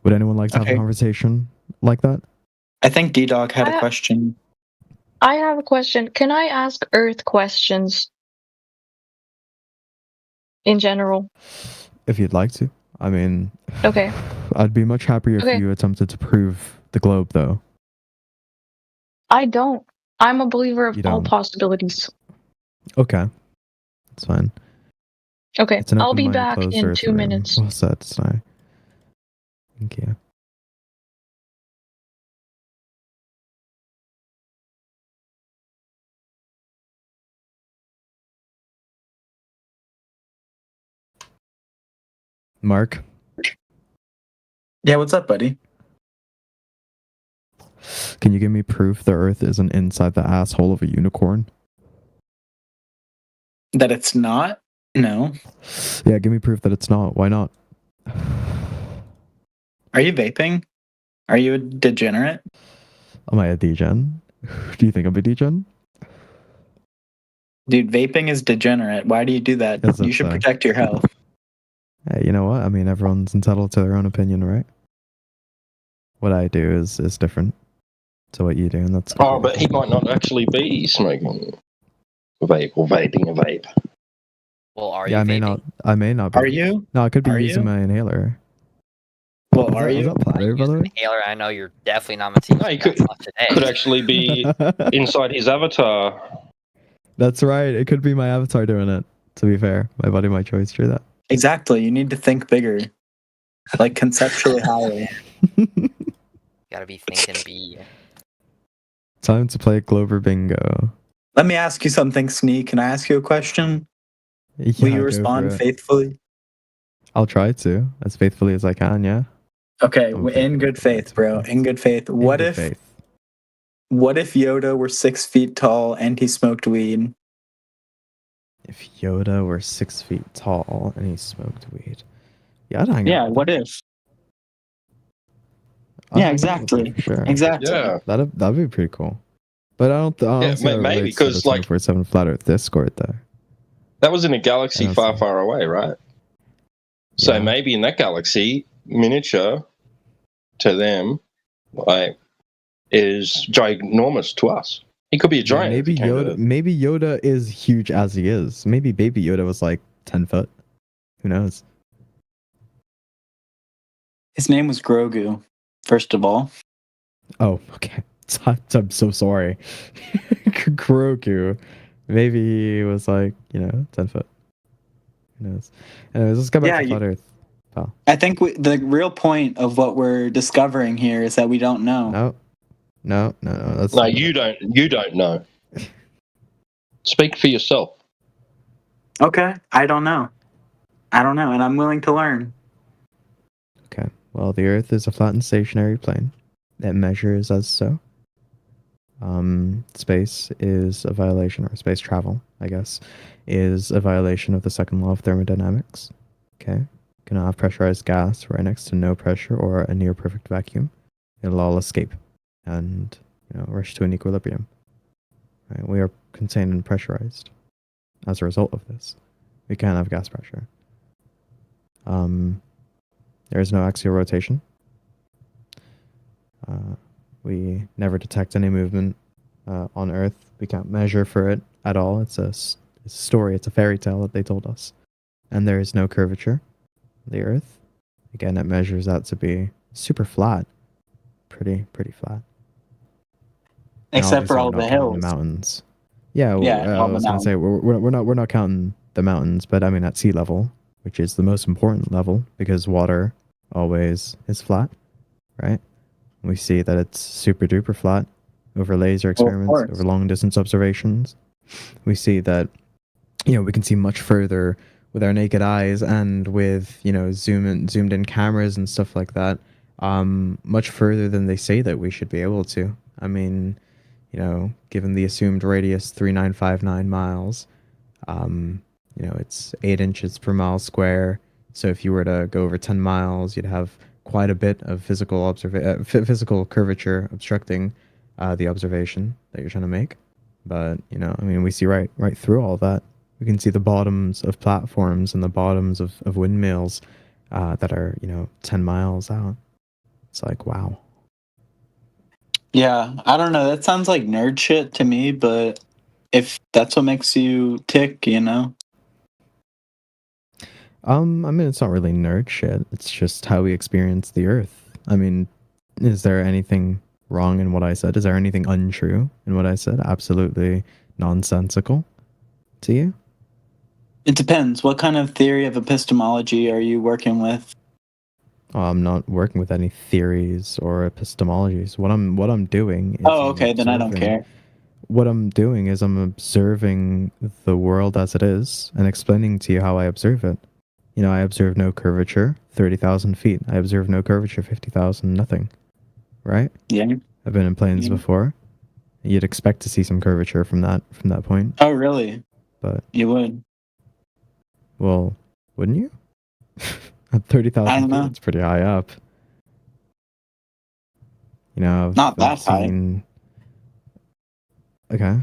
Would anyone like to have a Okay. conversation like that? I think D-Dog had I- a question. I have a question. Can I ask Earth questions? In general. If you'd like to. I mean, Okay. I'd be much happier if Okay. you attempted to prove the globe, though. I don't. I'm a believer of You all don't. possibilities. Okay. That's fine. Okay. It's an I'll be open-minded, back closed in Earth 2 room. minutes. Well said, Sny. Thank you. Mark, Yeah, what's up, buddy? can you give me proof the Earth isn't inside the asshole of a unicorn? That it's not? No. Yeah, give me proof that it's not. Why not? Are you vaping? Are you a degenerate? Am I a degen? Do you think I'm a degen? Dude, vaping is degenerate. Why do you do that? Yes, You that's should fine. protect your health. Hey, you know what? I mean, everyone's entitled to their own opinion, right? What I do is different to what you do, and that's Oh, but he might not actually be smoking a vape or vaping a vape. Well, are yeah, you I may vaping? not. I may not. Be. Are you? No, I could be Are using you? my inhaler. Well, Is are that, you? is that platter, by the way? Inhaler, I know you're definitely not meant to use No, he that could, stuff today. could actually be inside his avatar. That's right. It could be my avatar doing it. To be fair, my body, my choice. True that. Exactly. You need to think bigger. Like conceptually higher. Gotta be thinking B. Time to play Glover Bingo. Let me ask you something, Sneak. Can I ask you a question? Yeah, Will you go respond for it. faithfully? I'll try to, as faithfully as I can. Yeah. Okay, in good faith, bro. In good faith. What good if faith. what if Yoda were 6 feet tall and he smoked weed? If Yoda were 6 feet tall and he smoked weed, yeah, I'd hang out. Yeah, with what him. if? I'd Yeah, hang out with exactly. him, Sure. Exactly. Yeah. That'd be pretty cool. But I don't see how it maybe relates to the because like 24/7 Flat Earth Discord though. that was in a galaxy I don't far, see. far away, right? So Yeah. maybe in that galaxy, miniature to them, like, is ginormous to us. He could be a Yeah, giant. maybe if he came to Yoda. Earth. Maybe Yoda is huge as he is. Maybe Baby Yoda was like 10 foot. Who knows? His name was Grogu, first of all. Oh, okay. I'm so sorry. Grogu. Maybe he was like 10 foot. Who knows? Anyways, let's go back Yeah, to Flat Earth. Oh. I think the real point of what we're discovering here is that we don't know. No. That's No, you don't. You don't know. Speak for yourself. Okay, I don't know. And I'm willing to learn. Okay. Well, the Earth is a flat and stationary plane that measures as so. Space is a violation, or space travel, I guess, is a violation of the second law of thermodynamics. Okay. Cannot have pressurized gas right next to no pressure or a near perfect vacuum. It'll all escape and, rush to an equilibrium. Right? We are contained and pressurized. As a result of this, we can't have gas pressure. There is no axial rotation. We never detect any movement on Earth. We can't measure for it at all. It's a story. It's a fairy tale that they told us. And there is no curvature. The Earth, again, it measures out to be super flat, pretty flat. Except for all the hills. The mountains. Yeah, Yeah, I was gonna say we're not counting the mountains, but I mean at sea level, which is the most important level because water always is flat, right? We see that it's super duper flat over laser experiments, over long distance observations. We see that we can see much further with our naked eyes and with zoomed in cameras and stuff like that, much further than they say that we should be able to. I mean, given the assumed radius 3959 miles, it's 8 inches per mile square. So if you were to go over 10 miles, you'd have quite a bit of physical curvature obstructing the observation that you're trying to make. But we see right through all that. We can see the bottoms of platforms and the bottoms of windmills that are 10 miles out. It's like, wow. Yeah, I don't know. That sounds like nerd shit to me, but if that's what makes you tick, I mean, it's not really nerd shit. It's just how we experience the Earth. I mean, is there anything wrong in what I said? Is there anything untrue in what I said? Absolutely nonsensical to you? It depends. What kind of theory of epistemology are you working with? I'm not working with any theories or epistemologies. What I'm doing is okay, then I don't care. What I'm doing is I'm observing the world as it is and explaining to you how I observe it. I observe no curvature, 30,000 feet. I observe no curvature, 50,000, nothing. Right? Yeah. I've been in planes before. You'd expect to see some curvature from that point. Oh, really? But you would. Well, wouldn't you? At 30,000 feet, it's pretty high up. Not that high. Okay.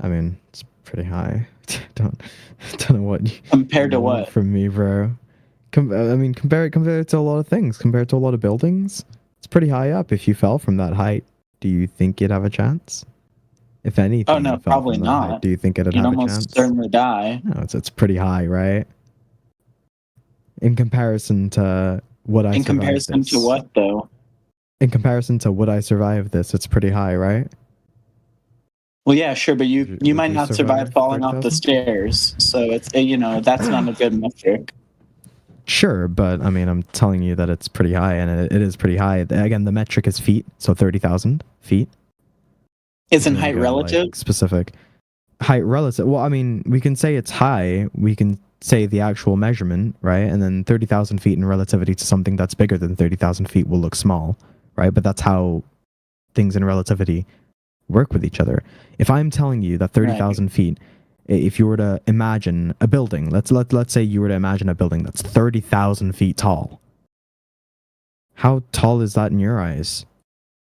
I mean, it's pretty high. don't know what you compared to what from me, bro. Compare it to a lot of things. Compared to a lot of buildings, it's pretty high up. If you fell from that height, do you think you'd have a chance? If anything, oh no, probably not. Height, do you think it'd You'd have a almost chance? certainly die. No, it's pretty high, right? In comparison to what I. In comparison to what, though? In comparison to would I survive this, it's pretty high, right? Well, yeah, sure, but you might not survive falling off the stairs, so it's that's not a good metric. Sure, but I mean, I'm telling you that it's pretty high, and it is pretty high. Again, the metric is feet, so 30,000 feet. Isn't height relative? Specific height relative. Well, I mean, we can say it's high. We can say the actual measurement, right? And then 30,000 feet in relativity to something that's bigger than 30,000 feet will look small, right? But that's how things in relativity work with each other. If I'm telling you that 30,000 feet, if you were to imagine a building, let's say you were to imagine a building that's 30,000 feet tall. How tall is that in your eyes?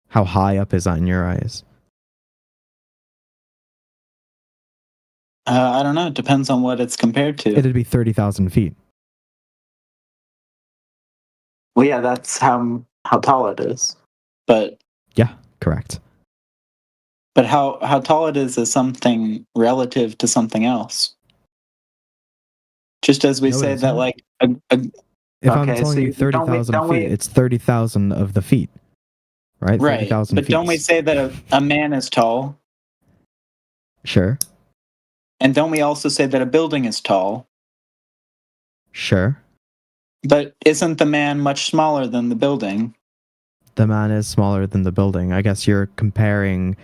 How high up is that in your eyes? I don't know. It depends on what it's compared to. It'd be 30,000 feet. Well, yeah, that's how tall it is. But yeah, correct. But how tall it is something relative to something else. Just as we say that, like, if I'm telling you 30,000 feet, it's 30,000 of the feet, right? Right. 30,000 but feet. don't we say that a man is tall? Sure. And don't we also say that a building is tall? Sure. But isn't the man much smaller than the building? The man is smaller than the building. I guess you're comparing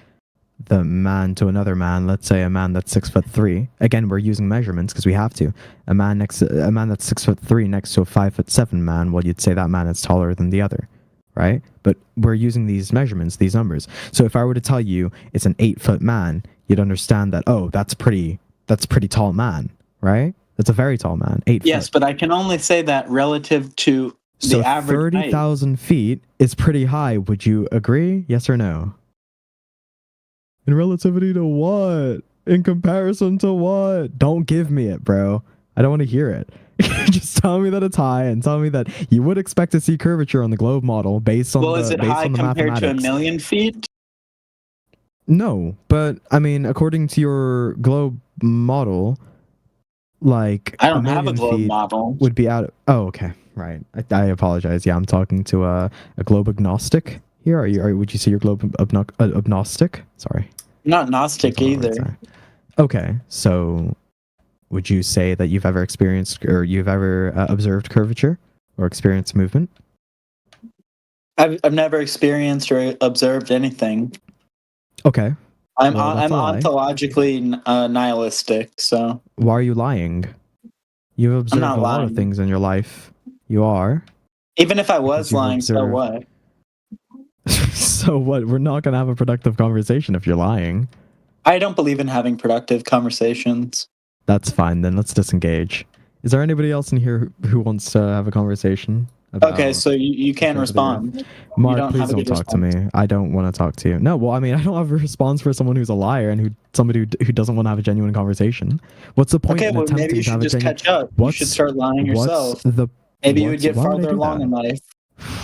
the man to another man, let's say a man that's 6'3", again, we're using measurements because we have to. A man that's 6'3" next to a 5'7" man, well, you'd say that man is taller than the other, right? But we're using these measurements, these numbers. So if I were to tell you it's an 8-foot man, you'd understand that, oh, that's pretty tall man, right? That's a very tall man, 8 Yes, foot. but I can only say that relative to the So average height. 30,000 feet is pretty high. Would you agree? Yes or no? In relativity to what? In comparison to what? Don't give me it, bro. I don't want to hear it. Just tell me that it's high and tell me that you would expect to see curvature on the globe model based on Well, is it high the compared to a mathematics. million feet? No, but I mean, according to your globe model, like I don't a have a million globe feet model. would be out. Oh, okay, right. I apologize. Yeah, I'm talking to a globe agnostic here. Would you say you're globe agnostic? Sorry. Not Gnostic either. Okay, so would you say that you've ever experienced or you've ever observed curvature or experienced movement? I've never experienced or observed anything. Okay. I'm Well, that's a lie. ontologically nihilistic, so Why are you lying? You've observed a not lot of lying. things in your life. You are. even if I was you've lying, so observed- what? So what? We're not gonna have a productive conversation if you're lying. I don't believe in having productive conversations. That's fine. Then let's disengage. Is there anybody else in here who wants to have a conversation? Okay, so you can't respond. Mark, don't please have a don't good talk to me. I don't want to talk to you. No, well, I mean, I don't have a response for someone who's a liar and somebody who doesn't want to have a genuine conversation. What's the point Okay, in well, attempting maybe you to have should a just genuine? catch up. You should start lying yourself. Maybe you would get why would I farther do along that? in life.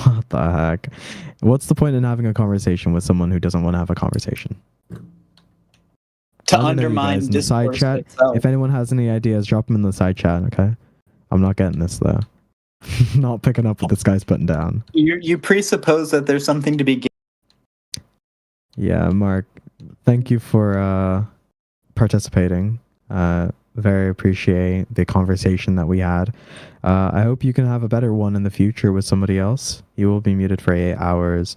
What the heck? What's the point in having a conversation with someone who doesn't want to have a conversation? To Let me know, you undermine guys, in the side discourse chat. itself. If anyone has any ideas, drop them in the side chat. Okay, I'm not getting this though. Not picking up what this guy's putting down. You presuppose that there's something to be gained. Yeah, Mark, thank you for participating. Very appreciate the conversation that we had. I hope you can have a better one in the future with somebody else. You will be muted for 8 hours.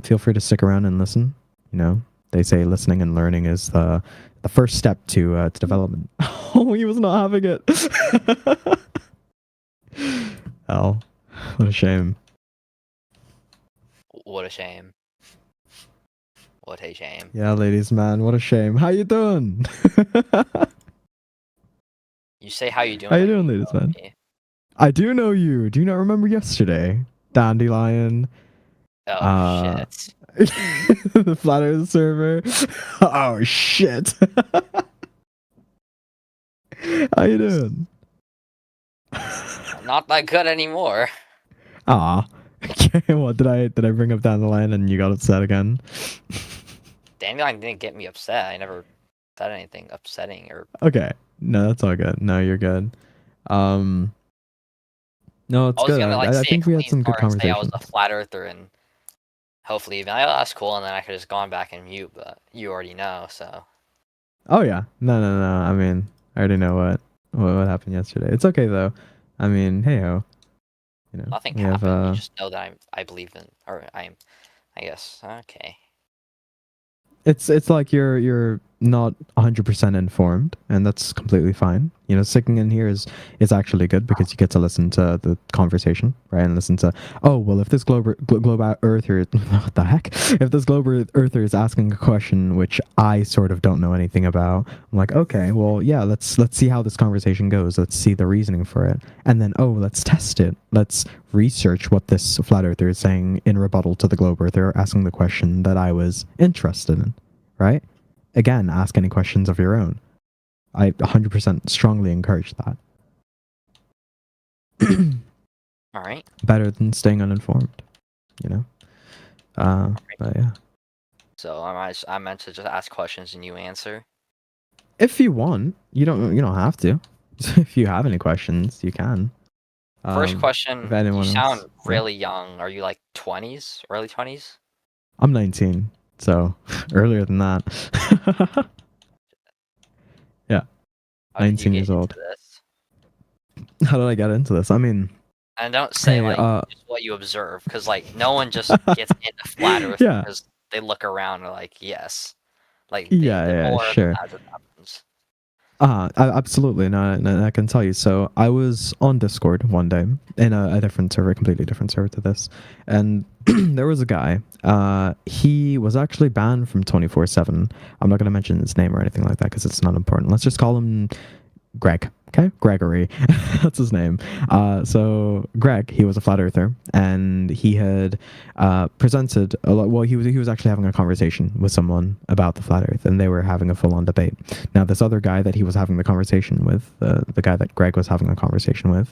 Feel free to stick around and listen. You know, they say listening and learning is the first step to development. Oh, he was not having it. Hell, what a shame. What a shame. What a shame. Yeah, ladies, man, what a shame. How you doing? You say how you doing. How you like doing, you ladies, know man? me. I do know you. Do you not remember yesterday? Dandelion. Oh shit. The Flat Earth server. Oh shit. How you doing? Not that good anymore. Aw. Okay, what did I bring up Dandelion and you got upset again? Dandelion didn't get me upset. I never said anything upsetting or Okay. No, that's all good. No, you're good. No, it's I was good. gonna like I say think a we had clean some good start and say I conversations. was a flat earther and hopefully even that's cool and then I could just gone back and mute, but you already know, so Oh yeah. No. I mean, I already know what happened yesterday. It's okay though. I mean, hey ho. You know, nothing we have happened. You just know that I believe in or I guess. Okay. it's like you're not 100% informed, and that's completely fine. You know, sticking in here is actually good because you get to listen to the conversation, right? And listen to, oh well, if this globe earther, what the heck? If this globe earther is asking a question which I sort of don't know anything about, I'm like, okay, well, yeah, let's see how this conversation goes. Let's see the reasoning for it, and then let's test it. Let's research what this flat earther is saying in rebuttal to the globe earther asking the question that I was interested in, right? Again, ask any questions of your own. I 100% strongly encourage that. All right. Better than staying uninformed, you know? But yeah. So I'm meant to just ask questions and you answer. If you want, you don't have to. If you have any questions, you can. First question, if anyone you else- sound really young. Are you like 20s, early 20s? I'm 19, so earlier than that. Yeah. How did you 19 get years old. into this? How did I get into this? I mean, And don't say Hey, like just what you observe, because like no one just gets into flat Earth Yeah. because they look around and are like, yes. Like Yeah, more sure. as it happens. Absolutely. No, I can tell you. So I was on Discord one day in a different server, completely different server to this, and there was a guy. He was actually banned from 24/7. I'm not going to mention his name or anything like that because it's not important. Let's just call him Greg. Okay, Gregory. That's his name. So Greg, he was a flat earther, and he had presented a lot. Well, he was actually having a conversation with someone about the flat Earth, and they were having a full-on debate. Now, this other guy that he was having the conversation with, the guy that Greg was having a conversation with,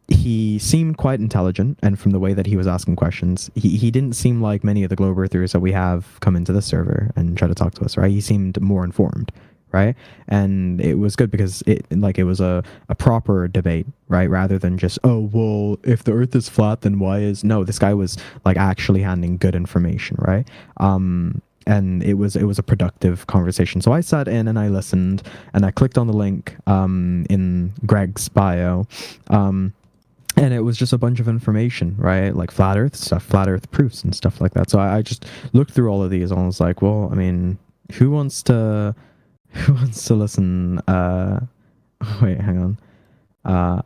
he seemed quite intelligent, and from the way that he was asking questions, he didn't seem like many of the globe earthers that we have come into this server and try to talk to us. Right? He seemed more informed. Right, and it was good because it was a proper debate, right, rather than just, oh well, if the Earth is flat, then why is no? This guy was like actually handing good information, right? And it was a productive conversation. So I sat in and I listened, and I clicked on the link in Greg's bio. And it was just a bunch of information, right? Like flat Earth stuff, flat Earth proofs and stuff like that. So I just looked through all of these and I was like, well, I mean, who wants to listen? Wait, hang on.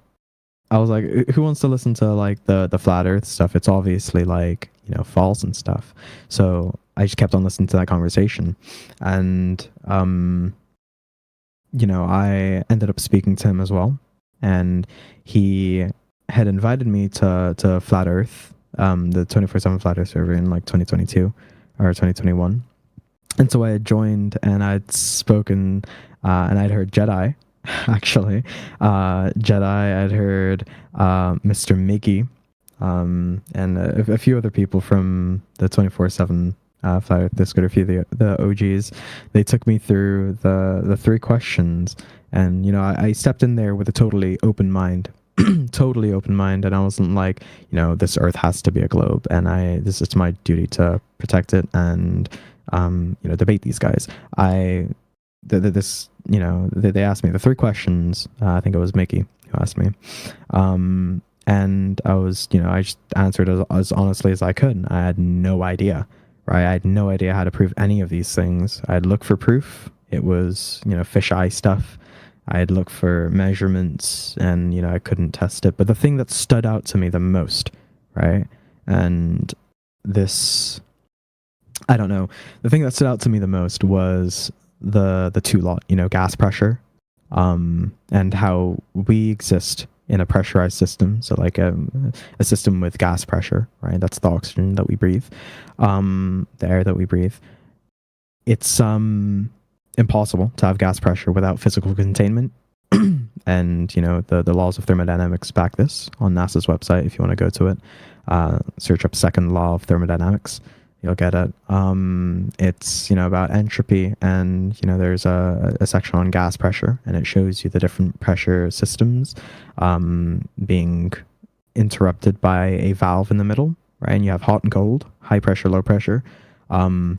I was like, who wants to listen to like the flat Earth stuff? It's obviously like, false and stuff. So I just kept on listening to that conversation, and I ended up speaking to him as well, and he had invited me to Flat Earth, the 24/7 Flat Earth server in like 2022 or 2021. And so I had joined, and I'd spoken, and I'd heard Jedi, actually. Jedi, I'd heard Mr. Miggy, and a few other people from the 24/7 Flat Earth Discord, a few of the OGs. They took me through the 3 questions, and, I stepped in there with a totally open mind. Totally open mind, and I wasn't like, this Earth has to be a globe, and it's my duty to protect it and debate these guys. They asked me the 3 questions. I think it was Mickey who asked me, and I was, I just answered as honestly as I could. I had no idea, right? I had no idea how to prove any of these things. I'd look for proof. It was, fisheye stuff. I'd look for measurements, and I couldn't test it. But the thing that stood out to me the most, right, and this, I don't know. The thing that stood out to me the most was the 2 lot, gas pressure, and how we exist in a pressurized system. So like a system with gas pressure, right? That's the oxygen that we breathe, the air that we breathe. It's impossible to have gas pressure without physical containment. And the laws of thermodynamics back this on NASA's website. If you want to go to it, search up second law of thermodynamics. You'll get it. It's about entropy, and there's a section on gas pressure, and it shows you the different pressure systems being interrupted by a valve in the middle, right? And you have hot and cold, high pressure, low pressure. The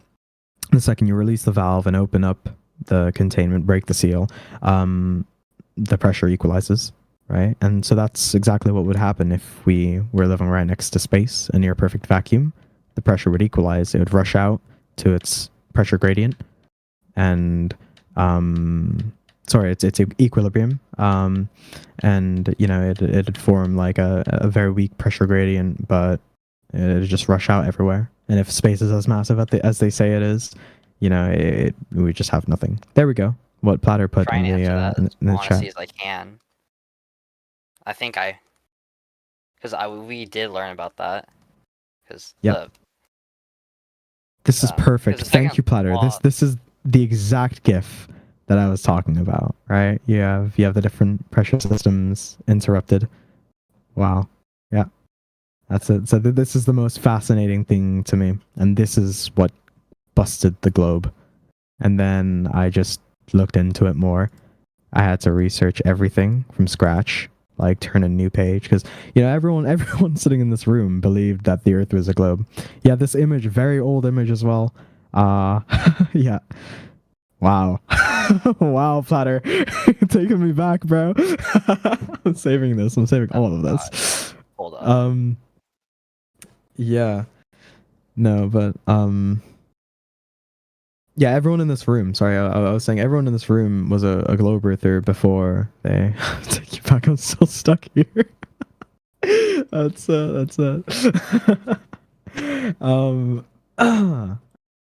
second you release the valve and open up the containment, break the seal, the pressure equalizes, right? And so that's exactly what would happen if we were living right next to space, a near perfect vacuum. The pressure would equalize. It would rush out to its pressure gradient, and it's equilibrium, and it'd form like a very weak pressure gradient, but it'd just rush out everywhere. And if space is as massive as they say it is, we just have nothing. There we go. What Platter put in the chat. As I can. I think because we did learn about that. Yep. This is perfect. Thank you, Platter. This is the exact GIF that I was talking about, right? You have the different pressure systems interrupted. Wow. Yeah. That's it. So this is the most fascinating thing to me, and this is what busted the globe. And then I just looked into it more. I had to research everything from scratch, like turn a new page, because everyone sitting in this room believed that the Earth was a globe. Yeah, this image, very old image as well. Yeah. Wow. Wow, Platter. Taking me back, bro. I'm saving this. I'm saving all of this. Hold on. Yeah. No, but Yeah, everyone in this room. Sorry, I was saying everyone in this room was a globe earther before they take you back. I'm still stuck here. That's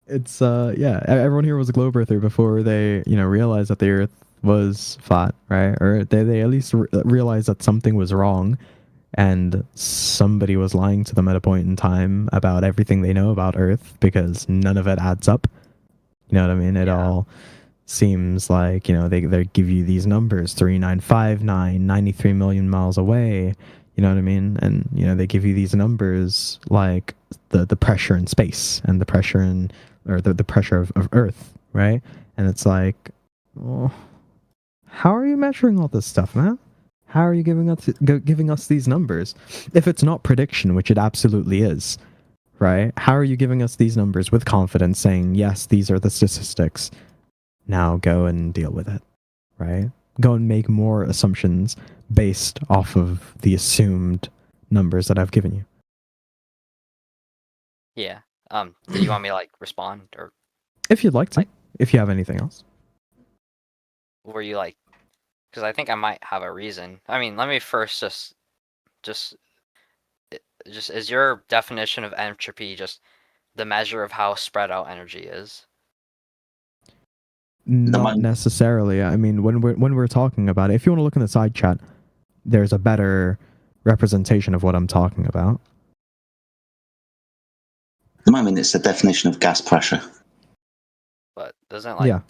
it's yeah, everyone here was a globe earther before they, realized that the earth was flat, right? Or they at least realized that something was wrong and somebody was lying to them at a point in time about everything they know about earth, because none of it adds up. You know what I mean? It all seems like, they give you these numbers, 3959, 93 million miles away. You know what I mean? And, they give you these numbers like the pressure in space and the pressure the pressure of Earth, right? And it's like, well, how are you measuring all this stuff, man? How are you giving us these numbers? If it's not prediction, which it absolutely is, right? How are you giving us these numbers with confidence, saying, yes, these are the statistics. Now go and deal with it, right? Go and make more assumptions based off of the assumed numbers that I've given you. Yeah. Do you want me to respond, or If you'd like to, if you have anything else. were you because I think I might have a reason. I mean, let me first just is your definition of entropy just the measure of how spread out energy is? Not necessarily. I mean, when we're talking about it, if you want to look in the side chat, there's a better representation of what I'm talking about. At the moment, it's the definition of gas pressure. But doesn't Yeah.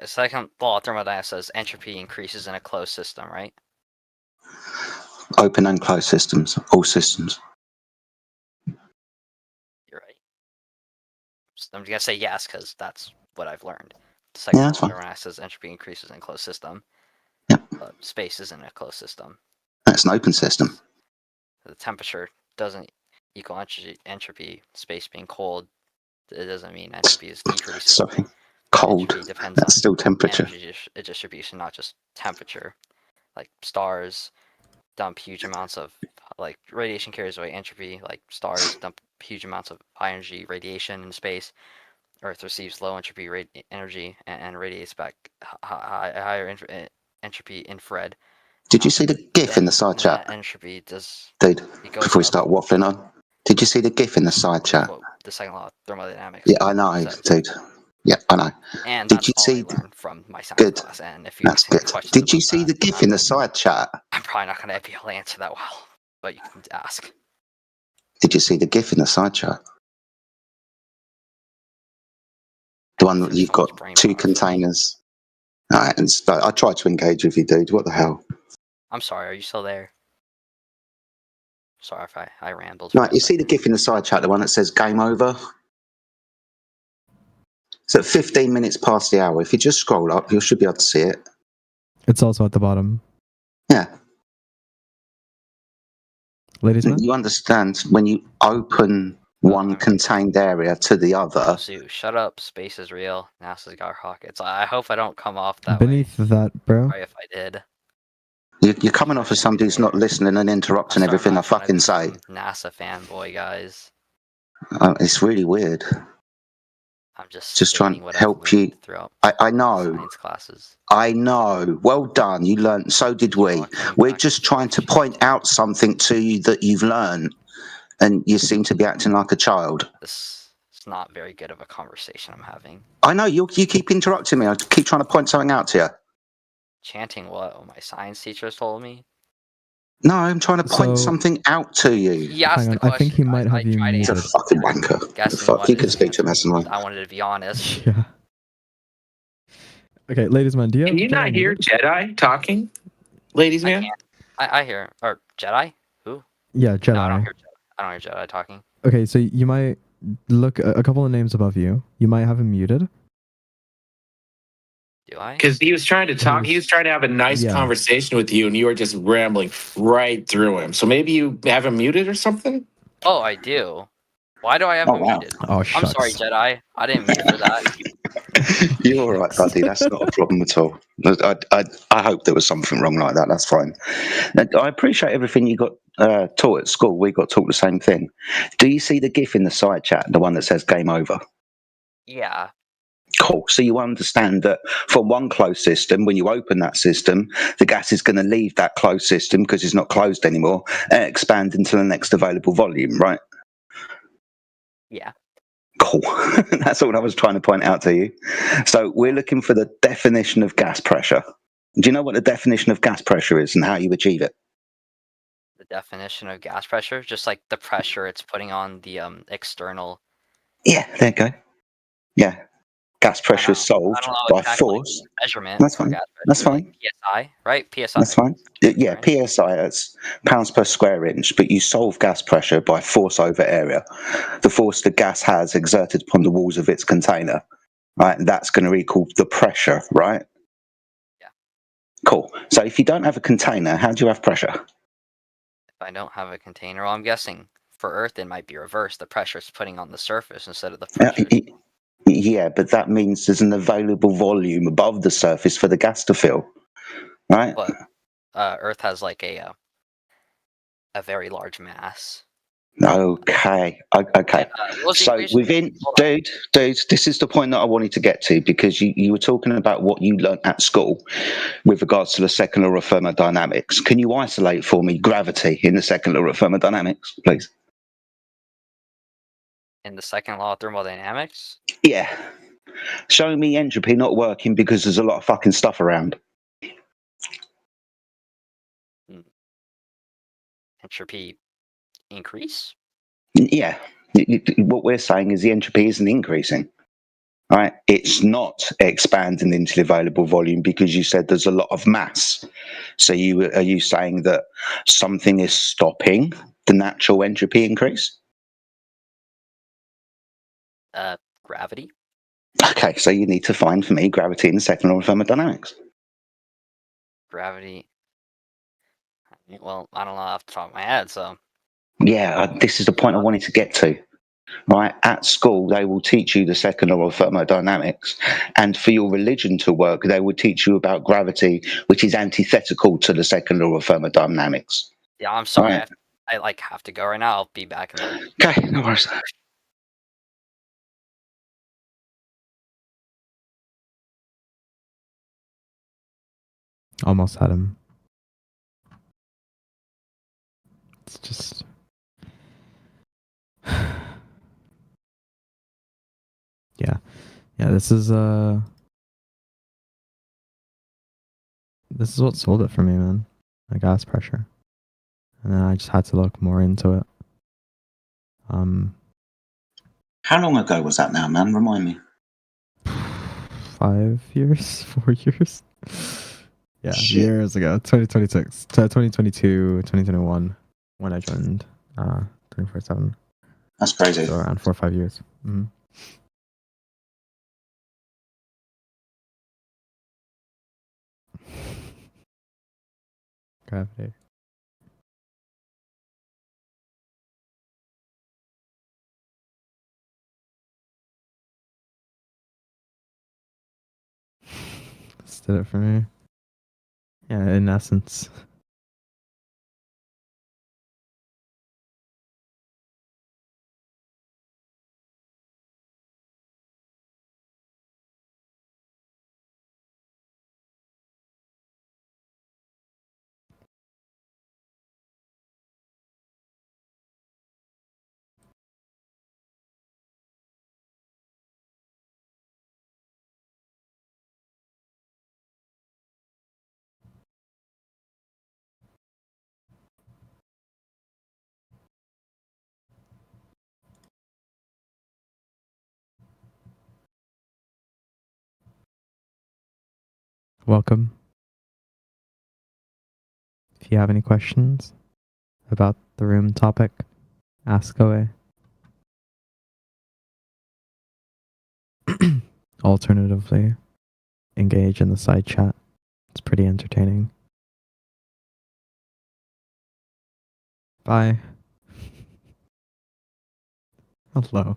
Second law of thermodynamics says entropy increases in a closed system, right? Open and closed systems, all systems. You're right. So I'm gonna say yes because that's what I've learned. The second law of thermodynamics says entropy increases in a closed system. Yep. But space isn't a closed system. That's an open system. The temperature doesn't equal entropy. Space being cold, it doesn't mean entropy is decreasing. Sorry, cold. Depends That's on still temperature. energy distribution, not just temperature. Like stars dump huge amounts of radiation carries away entropy. Like stars dump huge amounts of high energy radiation in space. Earth receives low entropy energy and radiates back higher entropy infrared. Did you see the GIF in the side chat? Entropy does. Dude, before we start waffling on, did you see the GIF in the side chat? The second law of thermodynamics. Yeah, I know, dude. Yeah, I know. And did you see? From my science class. And if you That's good. Did you see the GIF in the side chat? I'm probably not going to be able to answer that well, but you can ask. Did you see the GIF in the side chat? The one that you've got two containers. All right, and I tried to engage with you, dude. What the hell? I'm sorry. Are you still there? Sorry if I rambled. Right, you see the GIF in the side chat, the one that says game over? It's at 15 minutes past the hour. If you just scroll up, you should be able to see it. It's also at the bottom. Yeah. Ladies and you understand when you open one contained area to the other. Shut up. Space is real. NASA's got rockets. I hope I don't come off that Beneath that, bro. Sorry if I did. You're coming off as somebody who's not listening and interrupting everything I fucking say. NASA fanboy, guys. It's really weird. I'm just trying to help you. I know. Science classes. I know. Well done. You learned. So did we. We're just trying to point out something to you that you've learned, and you seem to be acting like a child. This is not very good of a conversation I'm having. I know. You keep interrupting me. I keep trying to point something out to you. Chanting what my science teachers told me? No, I'm trying to point something out to you. Hang on, I think he might have you muted. He's a fucking wanker. Fuck, you can speak to him as well. I wanted to be honest. Yeah. Okay, ladies man, do you Can you not hear Jedi talking? Ladies man? I hear. Or Jedi? Who? Yeah, Jedi. No, I don't hear Jedi talking. Okay, so you might look a couple of names above you. You might have him muted. Do I? Because he was trying to talk. He was trying to have a nice conversation with you, and you were just rambling right through him. So maybe you have him muted or something? Oh, I do. Why do I have him muted? Oh, I'm sorry, Jedi. I didn't mean for that. You're all right, buddy. That's not a problem at all. I hope there was something wrong like that. That's fine. I appreciate everything you got taught at school. We got taught the same thing. Do you see the GIF in the side chat, the one that says game over? Yeah. Cool. So you understand that from one closed system, when you open that system, the gas is going to leave that closed system because it's not closed anymore and expand into the next available volume, right? Yeah. Cool. That's all I was trying to point out to you. So we're looking for the definition of gas pressure. Do you know what the definition of gas pressure is and how you achieve it? The definition of gas pressure, just like the pressure it's putting on the external. Yeah, there you go. Yeah. Gas pressure is I solved don't know by exactly force. measurement That's for fine. gas That's pressure, like fine. PSI, right? PSI. That's fine. Yeah, PSI, that's pounds per square inch, but you solve gas pressure by force over area. The force the gas has exerted upon the walls of its container, right? And that's going to equal the pressure, right? Yeah. Cool. So if you don't have a container, how do you have pressure? If I don't have a container, well, I'm guessing for Earth it might be reversed. The pressure is putting on the surface instead of the pressure. Yeah, but that means there's an available volume above the surface for the gas to fill, right? But Earth has like a very large mass. Okay. Okay. what's the So equation? within, dude, this is the point that I wanted to get to because you were talking about what you learnt at school with regards to the second law of thermodynamics. Can you isolate for me gravity in the second law of thermodynamics, please? In the second law of thermodynamics? Yeah. Show me entropy not working because there's a lot of fucking stuff around. Entropy increase? Yeah. What we're saying is the entropy isn't increasing. Right, it's not expanding into the available volume because you said there's a lot of mass. So are you saying that something is stopping the natural entropy increase? Gravity. Okay, so you need to find for me gravity in the second law of thermodynamics. Gravity. Well, I don't know off the top of my head, so. Yeah, this is the point I wanted to get to. Right, at school they will teach you the second law of thermodynamics, and for your religion to work, they will teach you about gravity, which is antithetical to the second law of thermodynamics. Yeah, I'm sorry. Right. I like have to go right now. I'll be back in the. Okay, no worries. Almost had him. It's just. Yeah. Yeah, this is what sold it for me, man. The gas pressure. And then I just had to look more into it. How long ago was that now, man? Remind me. 5 years, 4 years. Yeah, years ago. 2026, 2022, 2021 when I joined 24/7. That's crazy. So around 4 or 5 years. Mm-hmm. Gravity. This did it for me. Yeah, in essence. Welcome. If you have any questions about the room topic, ask away. Alternatively, engage in the side chat. It's pretty entertaining. Bye. Hello.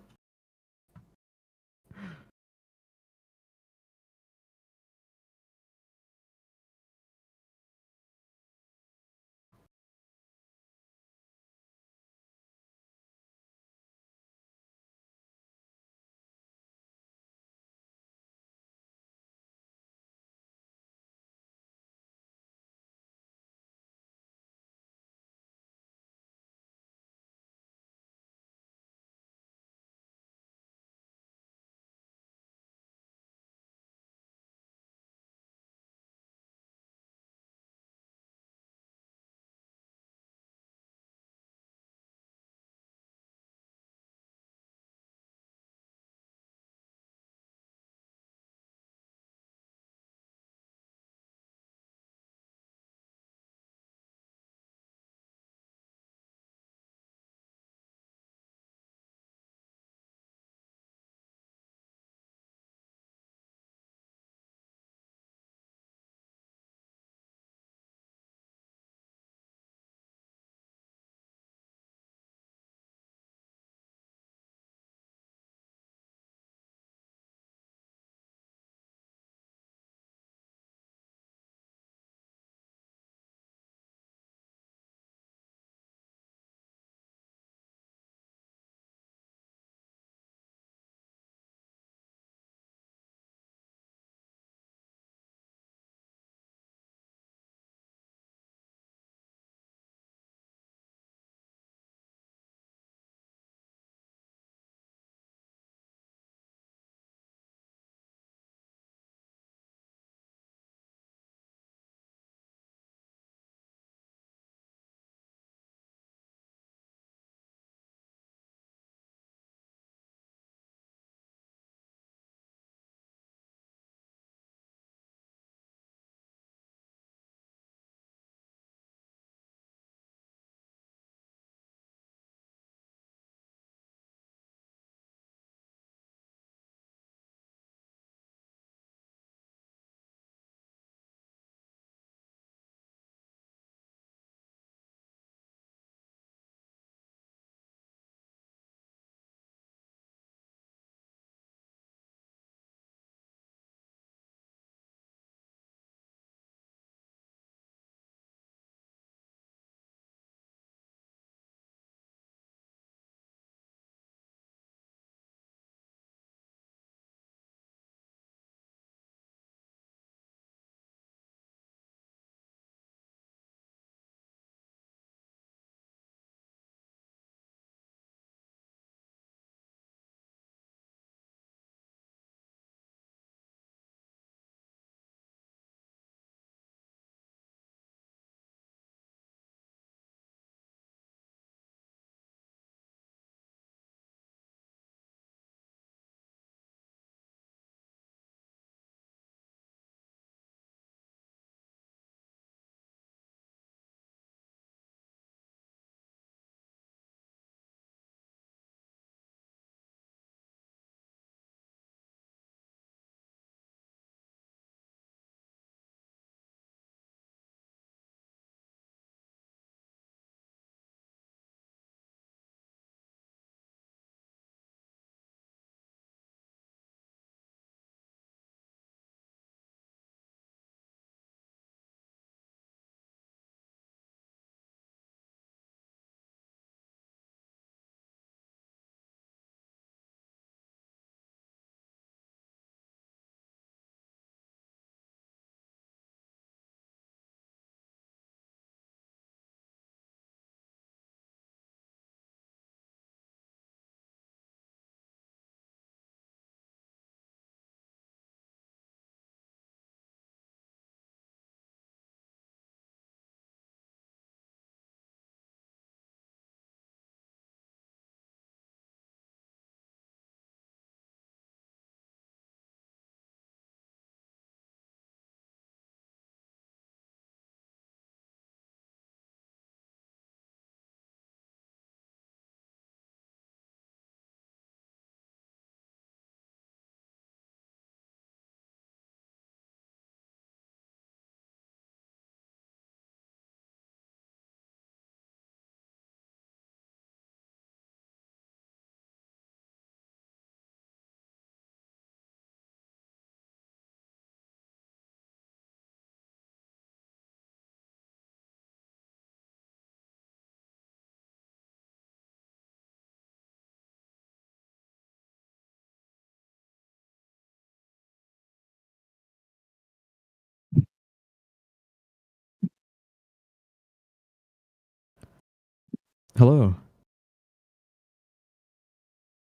Hello.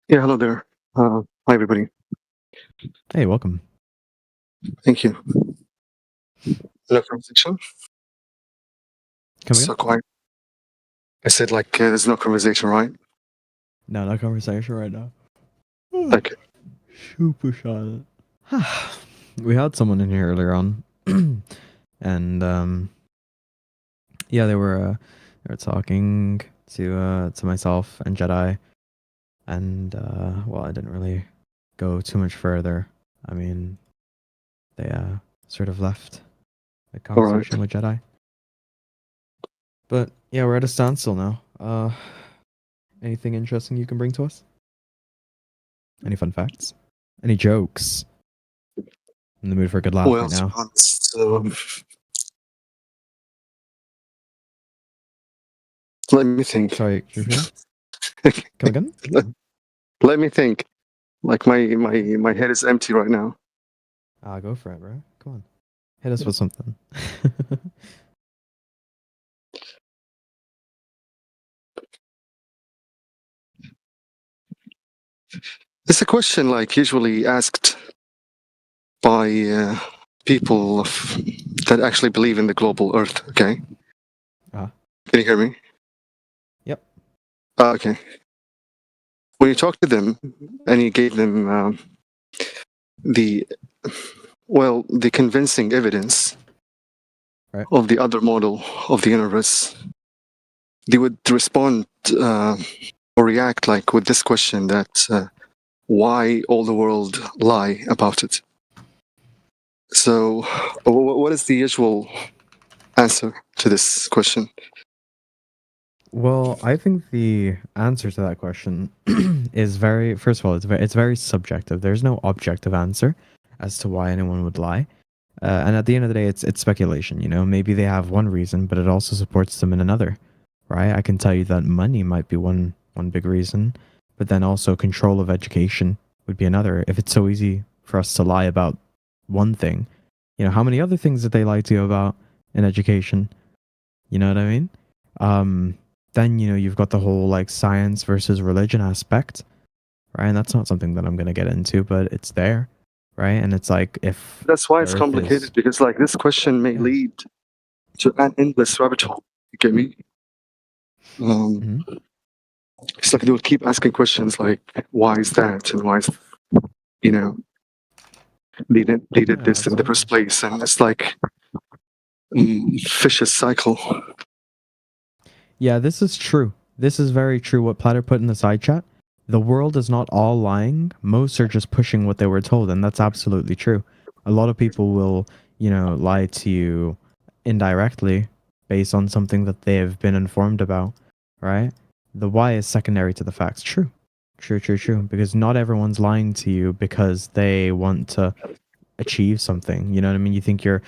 Yeah, hello there. Hi, everybody. Hey, welcome. Thank you. No conversation. Come So again? quiet. I said, there's no conversation, right? No, no conversation right now. Okay. Super silent. We had someone in here earlier on, and yeah, they were talking to myself and Jedi, and well, I didn't really go too much further. I mean, they sort of left the All right. conversation with Jedi. But yeah, we're at a standstill now. Anything interesting you can bring to us? Any fun facts? Any jokes? I'm in the mood for a good laugh Well, right to be now. honest, let me think. Sorry, can you repeat? Come again? Let me think. Like my head is empty right now. Go for it, bro. Come on. Hit us with something. It's a question usually asked by people that actually believe in the global Earth. Okay. Uh-huh. Can you hear me? Yep. Okay. When you talk to them and you gave them the convincing evidence of the other model of the universe, they would respond or react with this question that why all the world lie about it. So what is the usual answer to this question? Well, I think the answer to that question is first of all, it's very subjective. There's no objective answer as to why anyone would lie. And at the end of the day, it's speculation, you know? Maybe they have one reason, but it also supports them in another, right? I can tell you that money might be one big reason, but then also control of education would be another. If it's so easy for us to lie about one thing, you know, how many other things did they lie to you about in education? You know what I mean? Then, you know, you've got the whole science versus religion aspect, right? And that's not something that I'm going to get into, but it's there, right? And it's if That's why the it's Earth complicated, is, because this question may lead to an endless rabbit hole. You get me? It's they will keep asking questions like, why is that? And why is, you know, they did this in the first place. And it's vicious cycle. yeah, this is true. This is very true. What Platter put in the side chat. The world is not all lying. Most are just pushing what they were told, and that's absolutely true. A lot of people will, you know, lie to you indirectly based on something that they have been informed about, right? The why is secondary to the facts. True. True. Because not everyone's lying to you because they want to achieve something. You know what I mean? You think your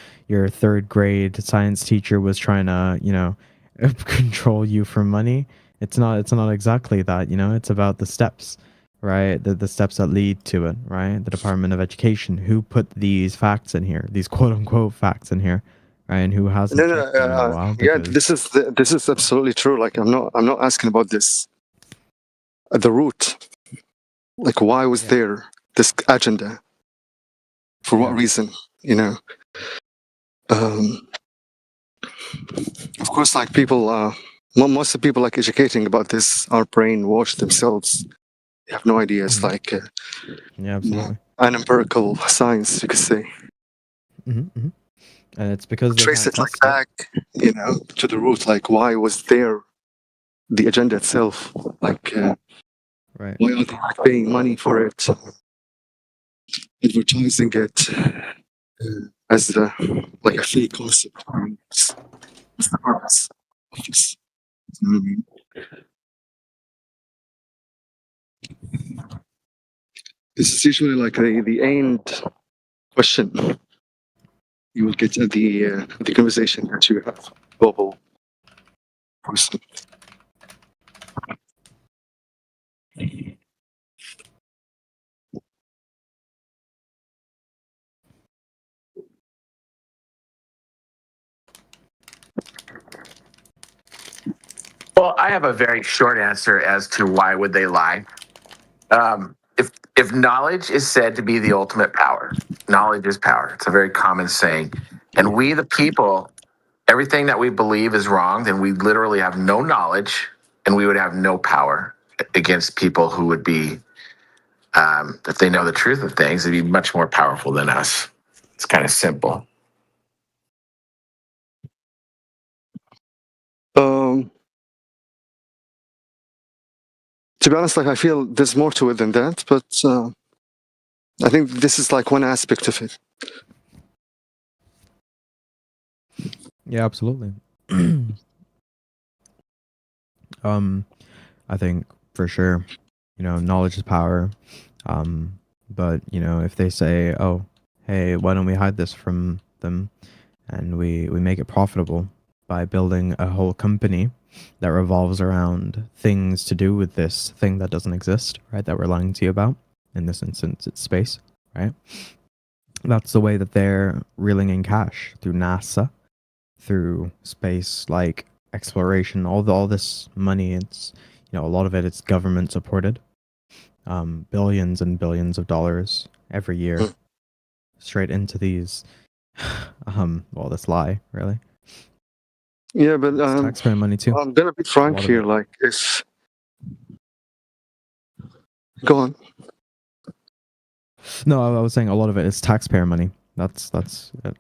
third grade science teacher was trying to, you know, control you for money. It's not exactly that, you know. It's about the steps, right? The steps that lead to it, right? The Department of Education, who put these facts in here, these quote unquote facts in here, right? And who hasn't checked them in a while Yeah, because this is absolutely true. I'm not asking about this. The root, why was there this agenda? For what reason? You know. Of course, people, most of the people educating about this are brainwashed themselves. They have no idea. It's yeah, absolutely. An empirical science, you could say. And it's because they Trace can't it test back, you know, to the root. Why was there the agenda itself? right? Why are they paying money for it? Advertising it as a fake concept. What's the purpose of this? You know what I mean? This is usually the end question you will get at the conversation that you have global person. Well, I have a very short answer as to why would they lie. If knowledge is said to be the ultimate power, knowledge is power. It's a very common saying. And we, the people, everything that we believe is wrong, then we literally have no knowledge and we would have no power against people who would be, if they know the truth of things, they'd be much more powerful than us. It's kind of simple. To be honest, like I feel there's more to it than that, but I think this is like one aspect of it. Yeah, absolutely. I think for sure, knowledge is power. But if they say, "Oh, hey, why don't we hide this from them?" and we make it profitable by building a whole company that revolves around things to do with this thing that doesn't exist, right? That we're lying to you about. In this instance, it's space, right? That's the way that they're reeling in cash through NASA, through space, like exploration, all this money. It's a lot of it's government supported, billions and billions of dollars every year, straight into these. This lie, really. Yeah, but It's taxpayer money too. I'm gonna be frank here. Like, if go on. No, I was saying a lot of it is taxpayer money. That's it.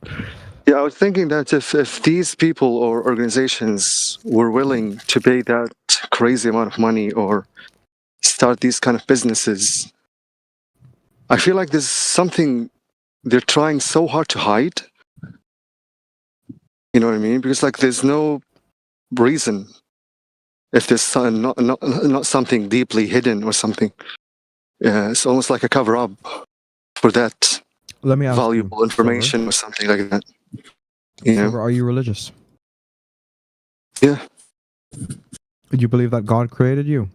Yeah, I was thinking that if these people or organizations were willing to pay that crazy amount of money or start these kind of businesses, I feel like there's something they're trying so hard to hide. You know what I mean? Because like there's no reason if there's not something deeply hidden or something. Yeah, it's almost like a cover up for that Let me ask valuable information or something like that. You know? Silver, are you religious? Yeah. Do you believe that God created you?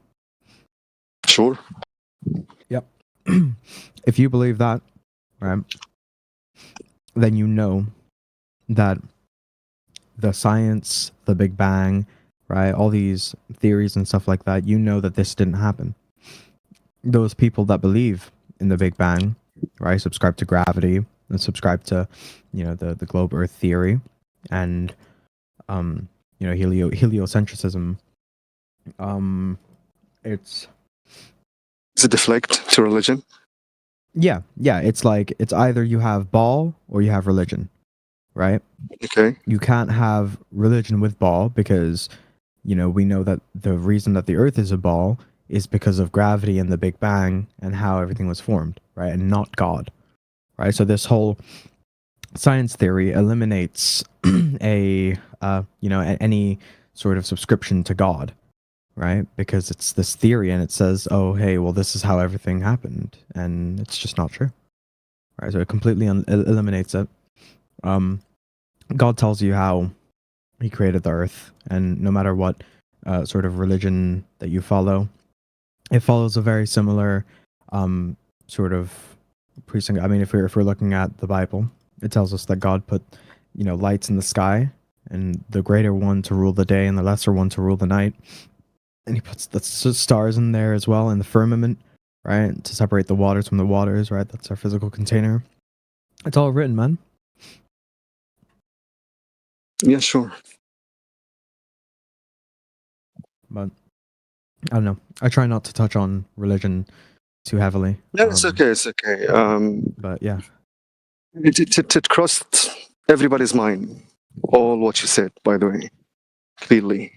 Sure. Yep. If you believe that, right, then you know that the science, the Big Bang, right, all these theories and stuff like that, you know that this didn't happen. Those people that believe in the Big Bang, right, subscribe to gravity and subscribe to, the globe Earth theory and, heliocentrism. Does it deflect to religion? Yeah. It's like it's either you have ball or you have religion, right? Okay. You can't have religion with ball because, we know that the reason that the Earth is a ball is because of gravity and the Big Bang and how everything was formed, right? And not God, right? So this whole science theory eliminates any sort of subscription to God, right? Because it's this theory and it says, oh, hey, well, this is how everything happened. And it's just not true, right? So it completely eliminates it. God tells you how he created the earth, and no matter what sort of religion that you follow, it follows a very similar sort of precinct. I mean, if we're looking at the Bible, it tells us that God put, lights in the sky, and the greater one to rule the day and the lesser one to rule the night. And he puts the stars in there as well in the firmament, right, to separate the waters from the waters, right? That's our physical container. It's all written, man. Yeah, sure. But I don't know. I try not to touch on religion too heavily. No, it's okay. It's okay. But yeah, it crossed everybody's mind. All what you said, by the way, clearly.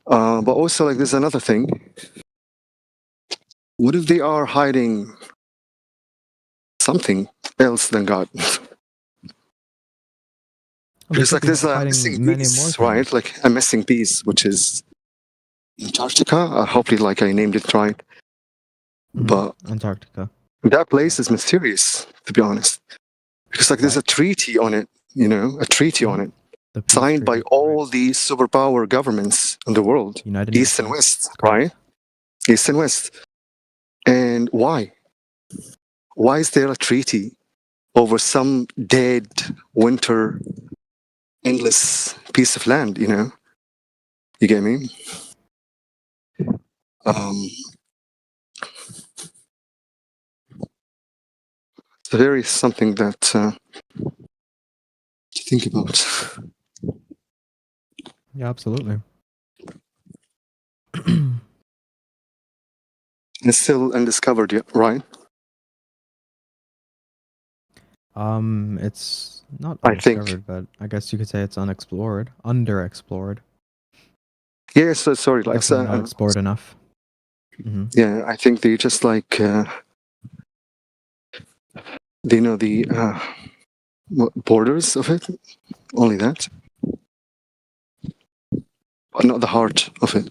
But also, like, there's another thing. What if they are hiding something else than God? Because like there's a missing piece, right? Like a missing piece, which is Antarctica. Hopefully, like I named it right. But Antarctica. That place is mysterious, to be honest, because like there's a treaty on it. A treaty on it, signed by all the superpower governments in the world, East and West, right? East and West. And why? Why is there a treaty over some dead winter endless piece of land, You get me? It's very something that to think about. Yeah, absolutely. It's still undiscovered yet, right? It's not I think. undiscovered, but I guess you could say it's unexplored, underexplored. Yeah, so sorry, like Definitely not explored enough. yeah, I think they just like they know the borders of it, only that, but not the heart of it.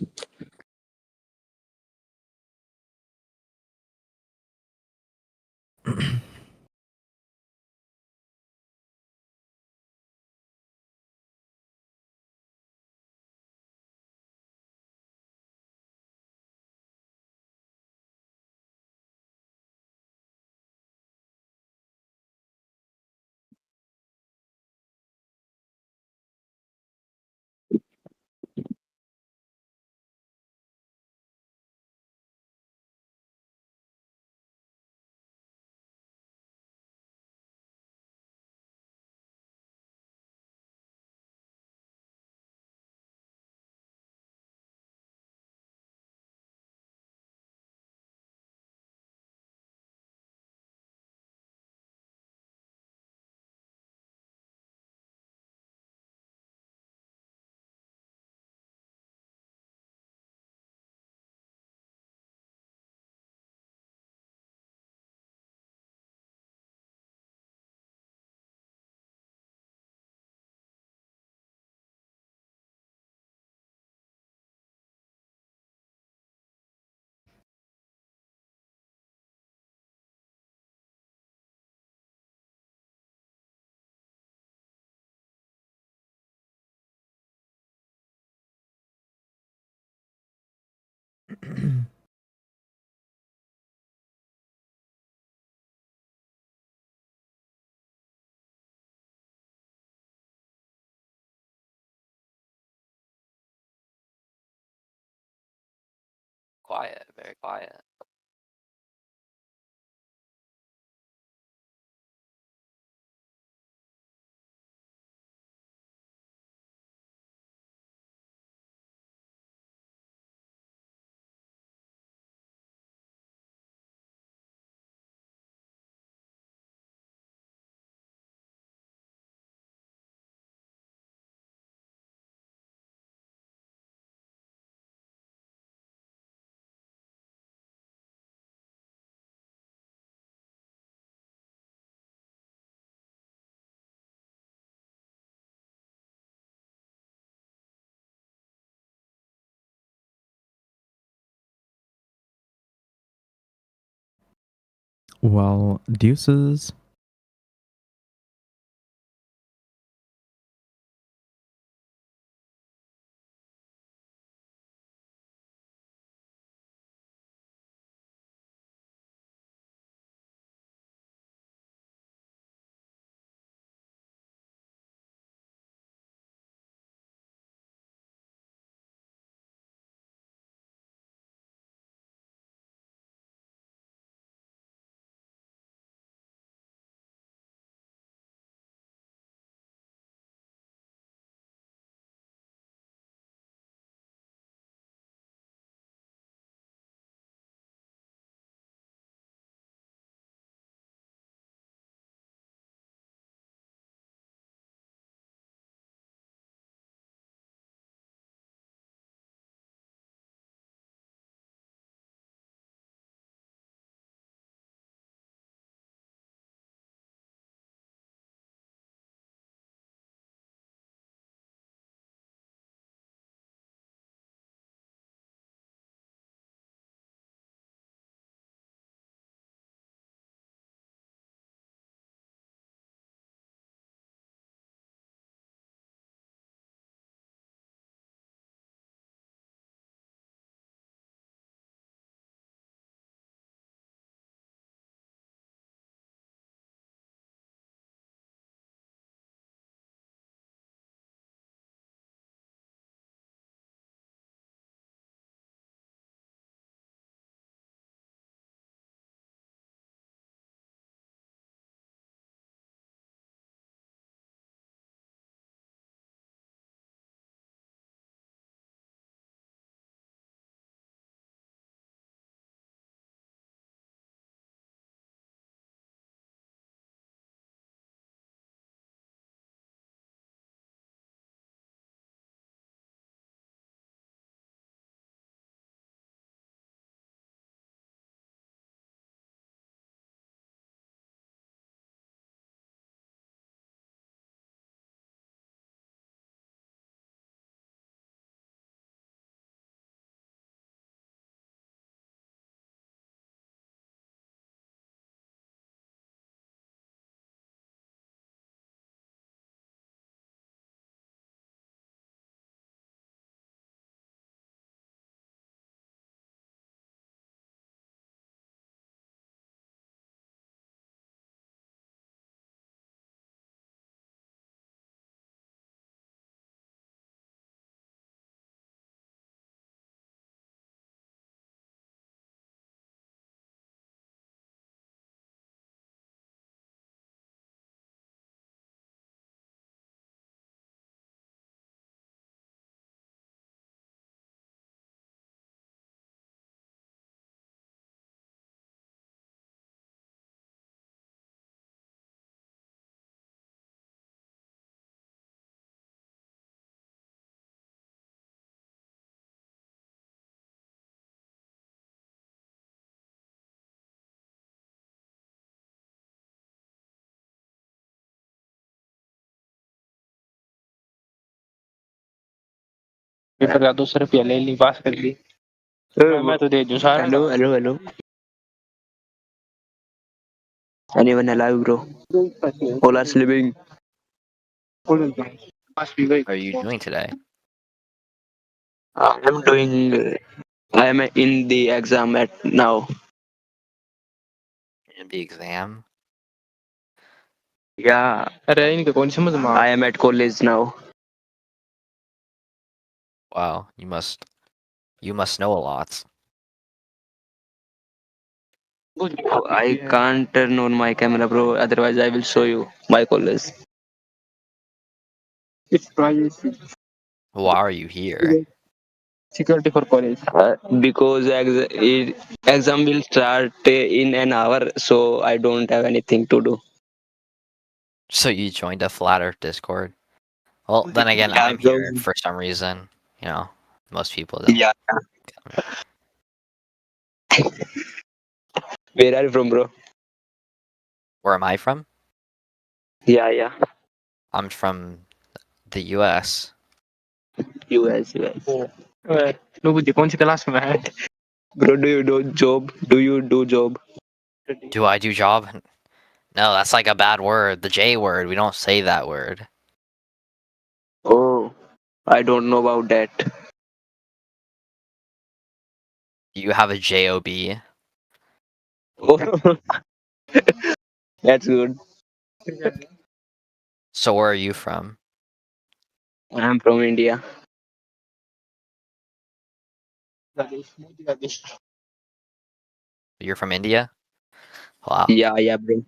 Quiet, very quiet. Well, deuces. Paper का 200 रुपया ले ली पास कर ली मैं तो दे दूं सारा Hello. Anyone alive, bro? All are sleeping. What are you doing today? I'm doing. I am in the exam at now. In the exam? Yeah. I am at college now. Wow, you must know a lot. I can't turn on my camera, bro. Otherwise, I will show you my college. It's privacy. Why are you here? Security for college. Because exam will start in an hour, so I don't have anything to do. So you joined a Flat Earth Discord? Well, then again, Yeah, I'm bro. here for some reason. You know, most people don't. Yeah. Where are you from, bro? Where am I from? Yeah. I'm from the US. US. कौन सी class में है? Bro, do you do job? Do you do job? Do I do job? No, that's like a bad word. The J word. We don't say that word. Oh, I don't know about that. Do you have a job? Oh, that's good. So where are you from? I'm from India. You're from India? Wow. Yeah, bro.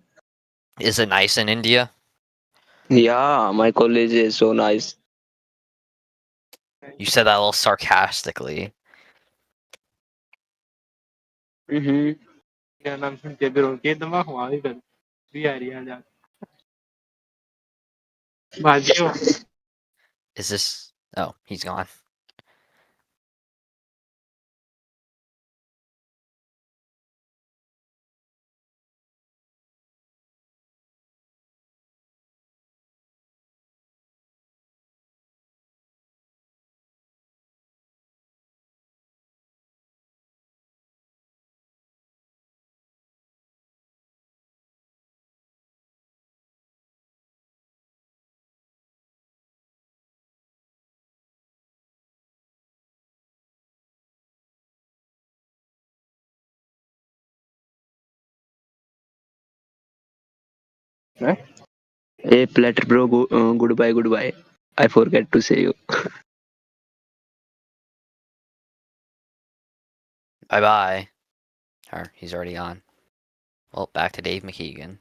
Is it nice in India? Yeah, my college is so nice. You said that a little sarcastically. Mm-hmm. Is this... Oh, he's gone. Hey, Platter bro, goodbye. I forget to say you. Bye-bye. He's already on. Well, back to Dave McKeegan.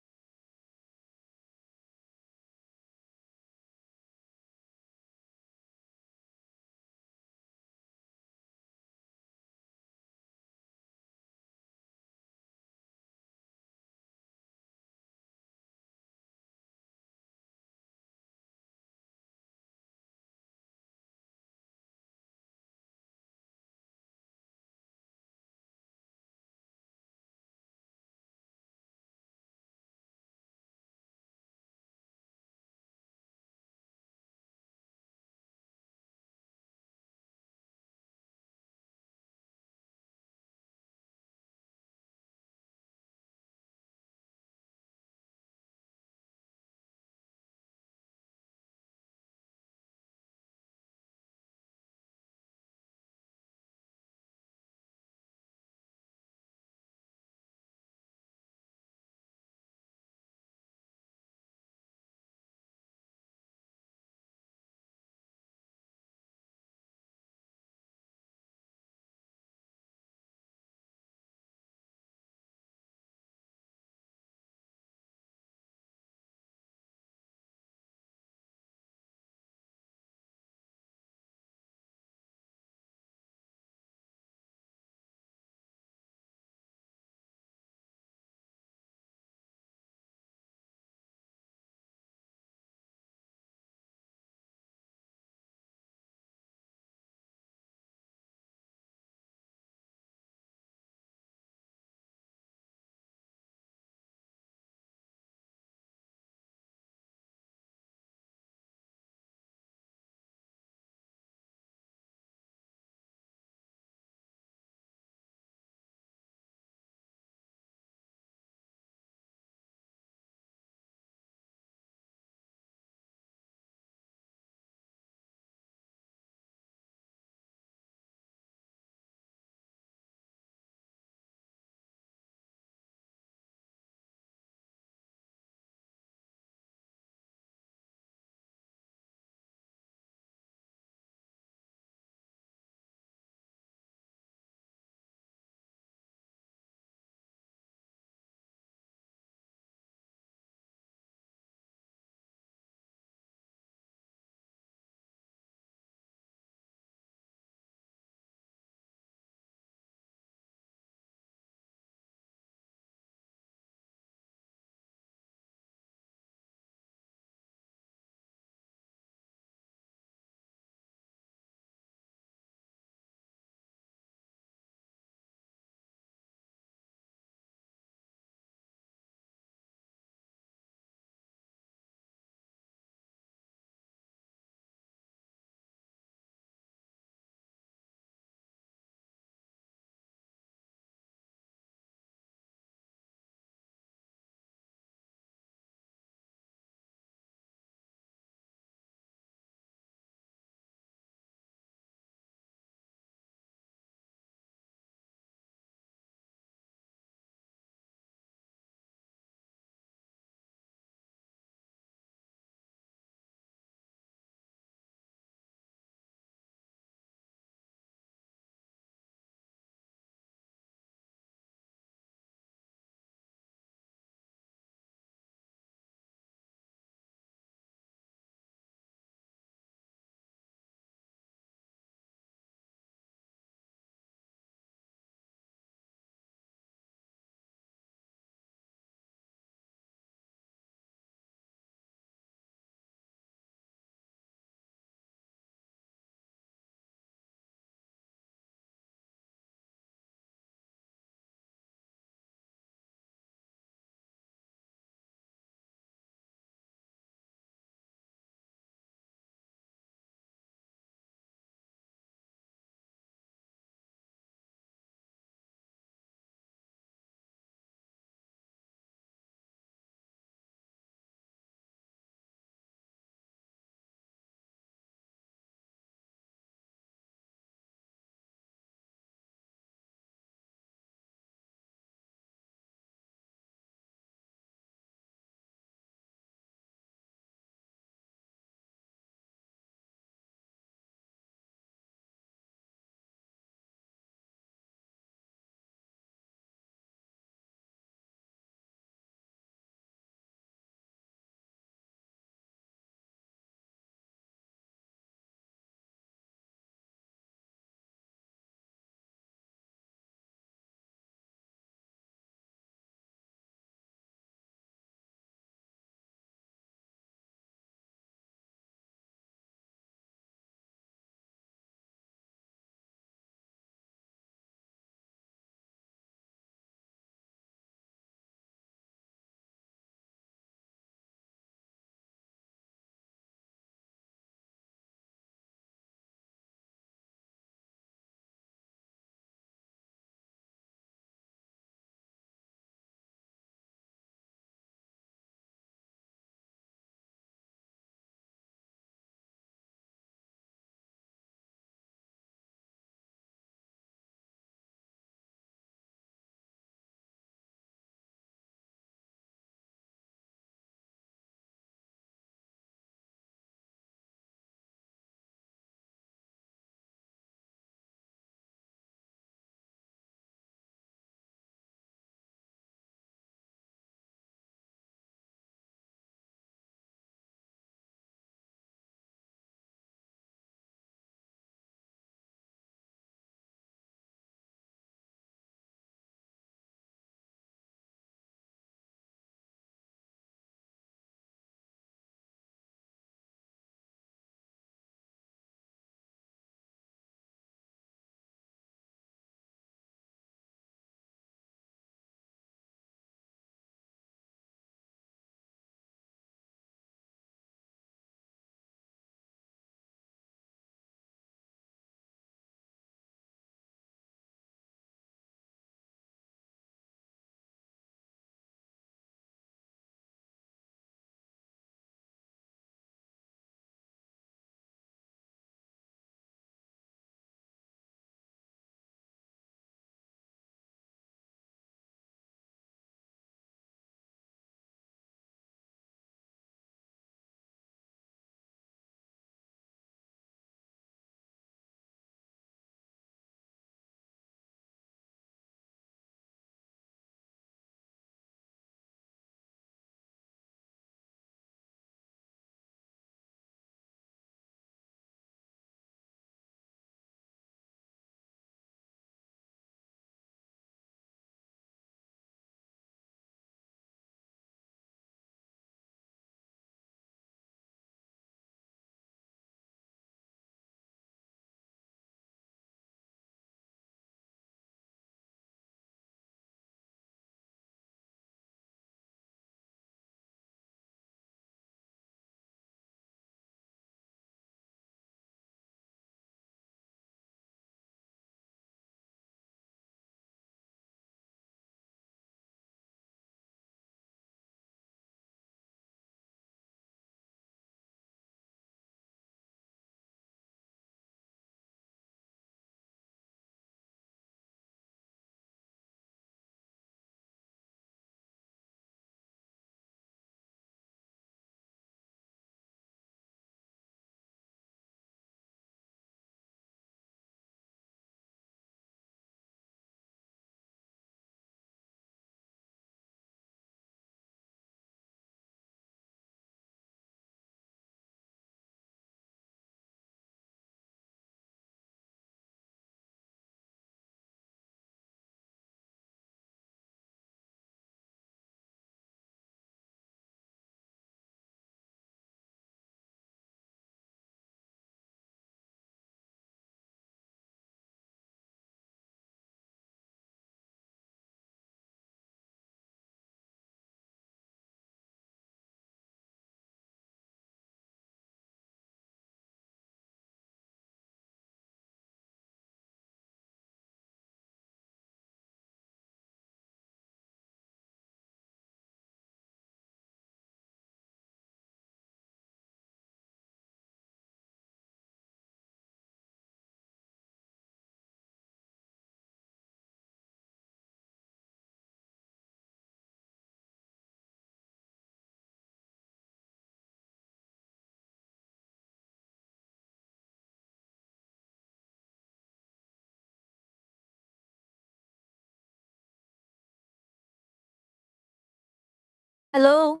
Hello.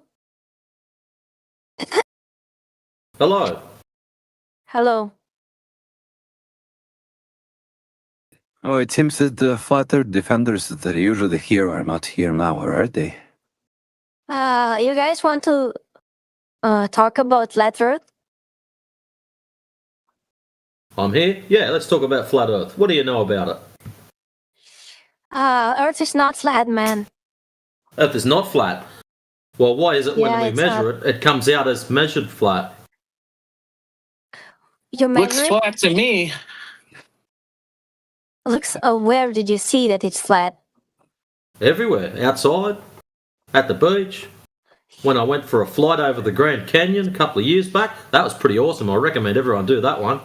Hello. Hello. Oh, it seems that the flat earth defenders that are usually here are not here now, or are they? You guys want to talk about flat Earth? I'm here? Yeah, let's talk about flat Earth. What do you know about it? Earth is not flat, man. Earth is not flat. Well, why is it when Yeah, we it's measure it, it comes out as measured flat? You Looks measure it? flat to me. Looks. Where did you see that it's flat? Everywhere. Outside, at the beach. When I went for a flight over the Grand Canyon a couple of years back, that was pretty awesome. I recommend everyone do that one.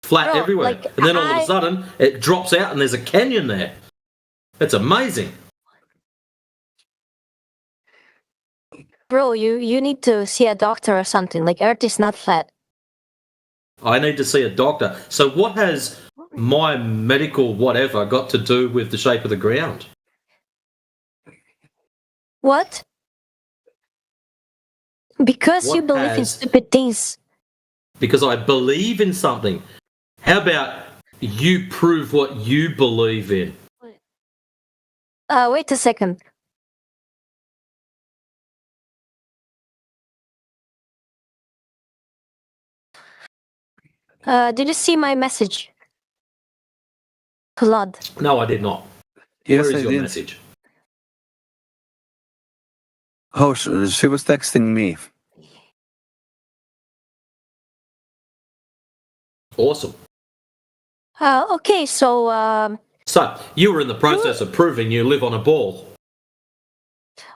Flat Bro, everywhere. like, And then all of a sudden, it drops out and there's a canyon there. It's amazing. Bro, you need to see a doctor or something. Like Earth is not flat. I need to see a doctor. So what has my medical whatever got to do with the shape of the ground? What? Because What you believe in has- stupid things. Because I believe in something. How about you prove what you believe in? Wait a second. Did you see my message? Blood. No, I did not. Yes, Where is I your did. message? Oh, she was texting me. Awesome. Okay, so So, you were in the process of proving you live on a ball.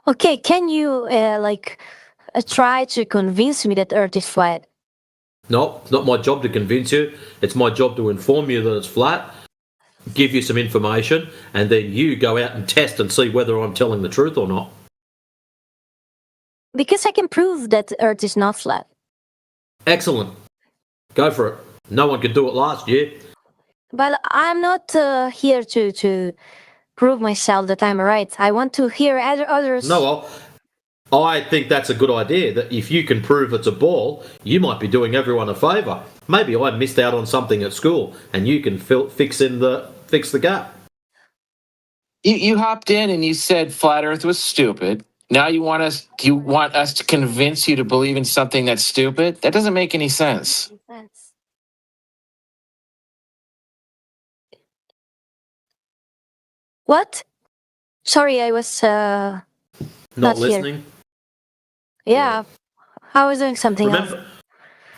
okay, can you try to convince me that Earth is flat? No, it's not my job to convince you. It's my job to inform you that it's flat, give you some information, and then you go out and test and see whether I'm telling the truth or not. Because I can prove that Earth is not flat. Excellent. Go for it. No one could do it last year. But I'm not here to prove myself that I'm right. I want to hear others. No, well, I think that's a good idea, that if you can prove it's a ball, you might be doing everyone a favour. Maybe I missed out on something at school, and you can fix the gap. You hopped in and you said flat Earth was stupid. Now you want us to convince you to believe in something that's stupid? That doesn't make any sense. What? Sorry, I was Not not here. listening. Yeah, I was doing something else.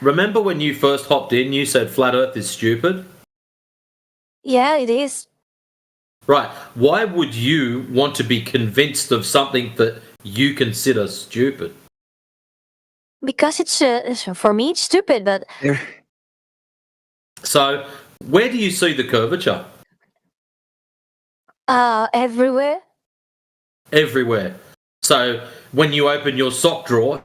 Remember when you first hopped in, you said flat Earth is stupid? Yeah, it is. Right. Why would you want to be convinced of something that you consider stupid? Because it's for me it's stupid, but So, where do you see the curvature? everywhere. Everywhere. So, when you open your sock drawer,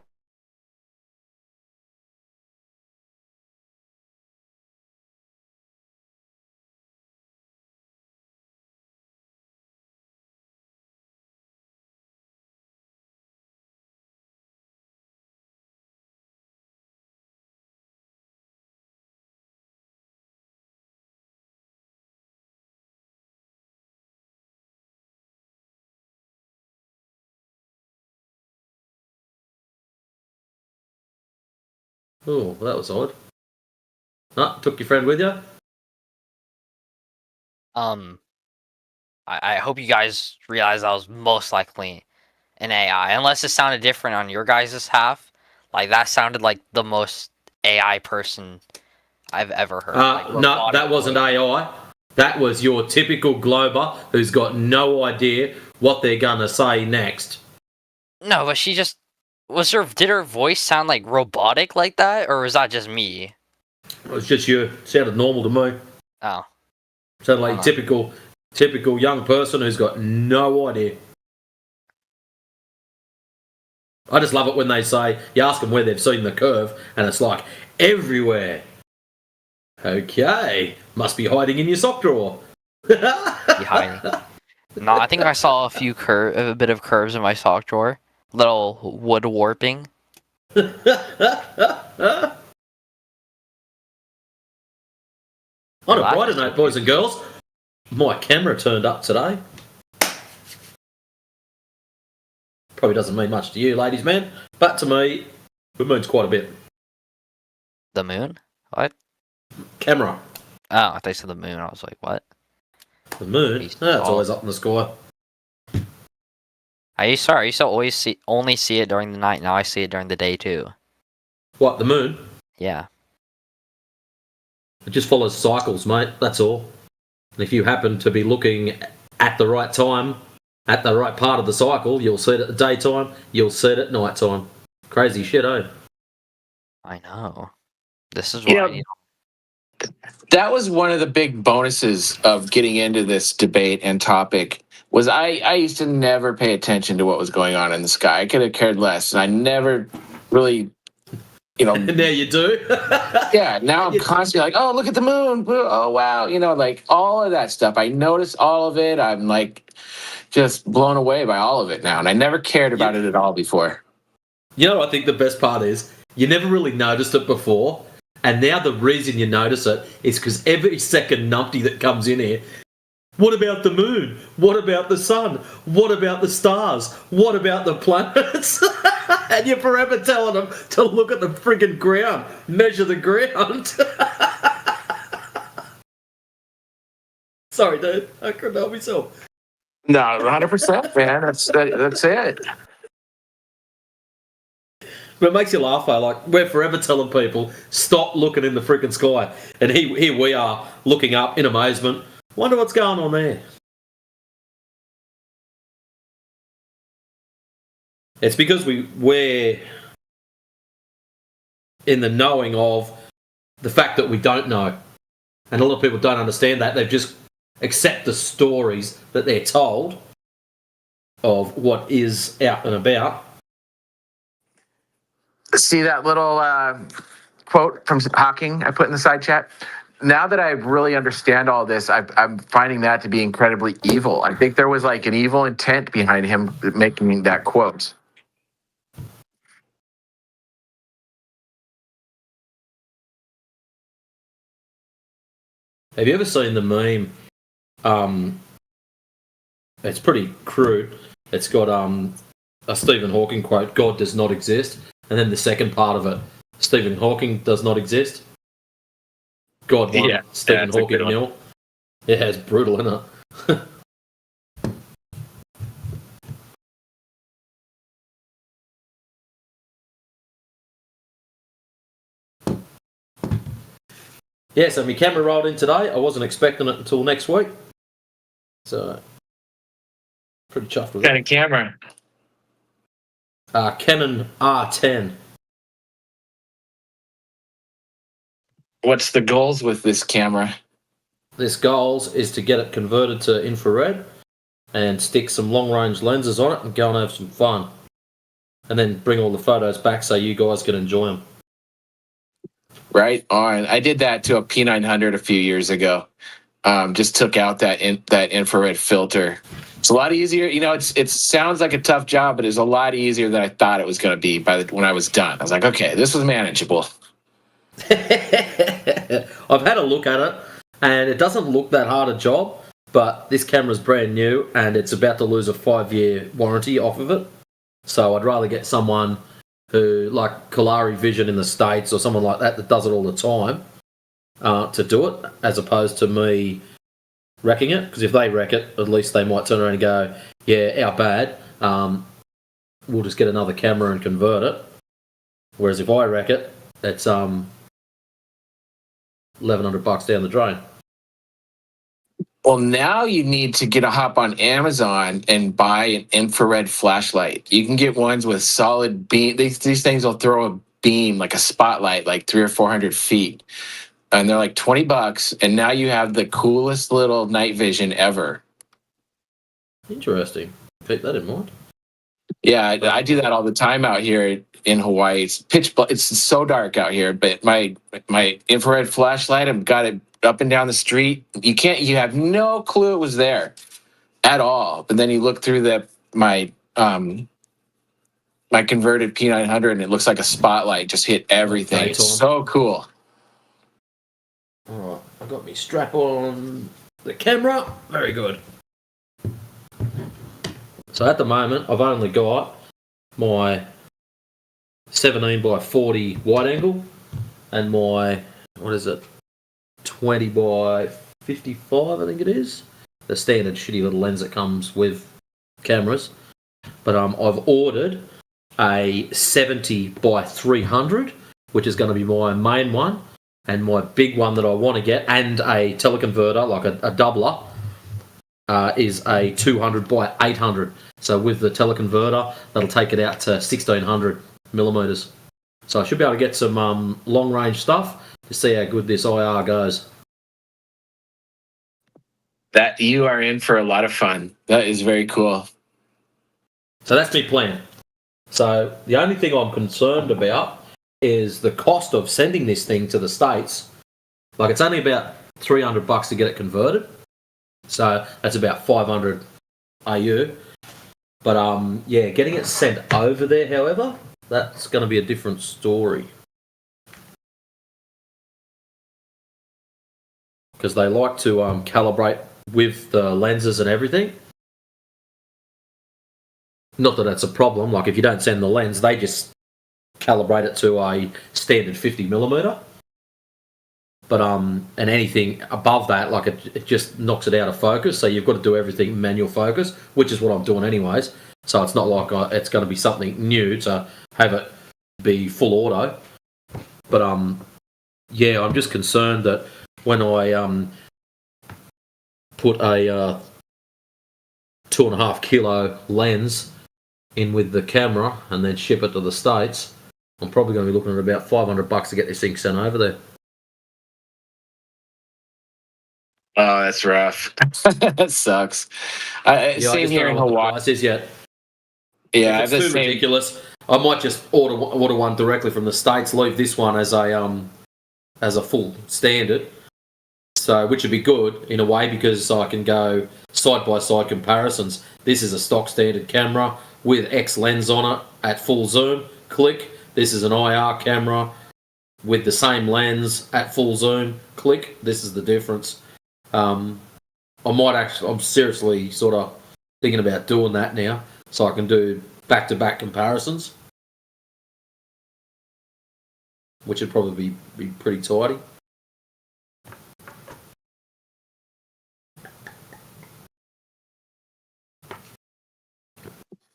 oh, that was odd. Took your friend with you? I hope you guys realize that was most likely an AI, unless it sounded different on your guys' half. Like that sounded like the most AI person I've ever heard. Like, No, robotic that wasn't AI. That was your typical Glober who's got no idea what they're gonna say next. No, but she just did her voice sound like robotic like that, or was that just me? It was just you. Sounded normal to me. Oh. Sounded like typical young person who's got no idea. I just love it when they say, you ask them where they've seen the curve, and it's like, everywhere. Okay, must be hiding in your sock drawer. Hiding. No, I think I saw a bit of curves in my sock drawer. Little wood warping. On a brighter note, boys and girls, my camera turned up today. Probably doesn't mean much to you, ladies, man, but to me, it means quite a bit. The moon? What? Camera. Oh, I thought you said the moon. I was like, what? The moon? It's always up in the sky. I used to only see it during the night. Now I see it during the day too. What, the moon? Yeah. It just follows cycles, mate. That's all. And if you happen to be looking at the right time, at the right part of the cycle, you'll see it at the daytime, you'll see it at night time. Crazy shit, eh? I know. This is why. That was one of the big bonuses of getting into this debate and topic. Was I used to never pay attention to what was going on in the sky. I could have cared less, and I never really, Now you do. Yeah. Now I'm constantly like, oh, look at the moon. Oh wow. Like all of that stuff. I notice all of it. I'm like just blown away by all of it now, and I never cared about it at all before. You know what I think the best part is? You never really noticed it before, and now the reason you notice it is because every second numpty that comes in here, what about the moon? What about the sun? What about the stars? What about the planets? And you're forever telling them to look at the friggin' ground, measure the ground. Sorry, dude. I couldn't help myself. No, 100%, man. That's it. But it makes you laugh, though. Like, we're forever telling people, stop looking in the freaking sky. And here we are, looking up in amazement. Wonder what's going on there. It's because we're in the knowing of the fact that we don't know. And a lot of people don't understand that. They just accept the stories that they're told of what is out and about. See that little quote from Hawking I put in the side chat? Now that I really understand all this, I'm finding that to be incredibly evil. I think there was like an evil intent behind him making that quote. Have you ever seen the meme? It's pretty crude. It's got a Stephen Hawking quote, God does not exist. And then the second part of it, Stephen Hawking does not exist. God won, Stephen Hawking nil. Yeah, it's brutal, isn't it? Yeah, so my camera rolled in today. I wasn't expecting it until next week. So, pretty chuffed with it. What kind of camera? Canon R10. What's the goals with this camera? This goals is to get it converted to infrared and stick some long-range lenses on it and go and have some fun. And then bring all the photos back so you guys can enjoy them. Right on. I did that to a P900 a few years ago. Just took out that infrared filter. It's a lot easier. It sounds like a tough job, but it's a lot easier than I thought it was going to be when I was done. I was like, okay, this was manageable. I've had a look at it, and it doesn't look that hard a job, but this camera's brand new, and it's about to lose a 5-year warranty off of it. So I'd rather get someone who, like Kalari Vision in the States or someone like that does it all the time to do it, as opposed to me wrecking it. Because if they wreck it, at least they might turn around and go, yeah, our bad. We'll just get another camera and convert it. Whereas if I wreck it, it's $1,100 down the drain. Well, now you need to hop on Amazon and buy an infrared flashlight. You can get ones with solid beam. These things will throw a beam like a spotlight, like 300 or 400 feet, and they're like $20. And now you have the coolest little night vision ever. Interesting. Keep that in mind. Yeah, I do that all the time out here in Hawaii. It's pitch black. It's so dark out here, but my infrared flashlight, I've got it up and down the street. You have no clue it was there. at all. But then you look through my converted P900 and it looks like a spotlight just hit everything. It's so cool. All right, I've got my strap on the camera. Very good. So at the moment, I've only got my 17 by 40 wide angle and my, 20 by 55, I think it is. The standard shitty little lens that comes with cameras. But I've ordered a 70 by 300, which is going to be my main one. And my big one that I want to get, and a teleconverter, like a doubler, is a 200 by 800. So with the teleconverter, that'll take it out to 1600 millimeters. So I should be able to get some long range stuff to see how good this IR goes. That you are in for a lot of fun. That is very cool. So that's my plan. So the only thing I'm concerned about is the cost of sending this thing to the States. Like, it's only about $300 to get it converted. So that's about 500 AU. But yeah, getting it sent over there, however, that's going to be a different story. Because they like to calibrate with the lenses and everything. Not that that's a problem. Like, if you don't send the lens, they just calibrate it to a standard 50 millimeter. But and anything above that, like, it just knocks it out of focus. So you've got to do everything manual focus, which is what I'm doing anyways. So it's not like it's going to be something new to have it be full auto. But yeah, I'm just concerned that when I put a 2.5 kilo lens in with the camera and then ship it to the States, I'm probably going to be looking at about $500 to get this thing sent over there. Oh, that's rough. That sucks. Same here in Hawaii. Price is yet. Yeah, if it's too ridiculous, I might just order one directly from the States. Leave this one as a full standard. So, which would be good in a way because I can go side by side comparisons. This is a stock standard camera with X lens on it at full zoom. Click. This is an IR camera with the same lens at full zoom. Click. This is the difference. I'm seriously sort of thinking about doing that now, so I can do back-to-back comparisons, which would probably be pretty tidy.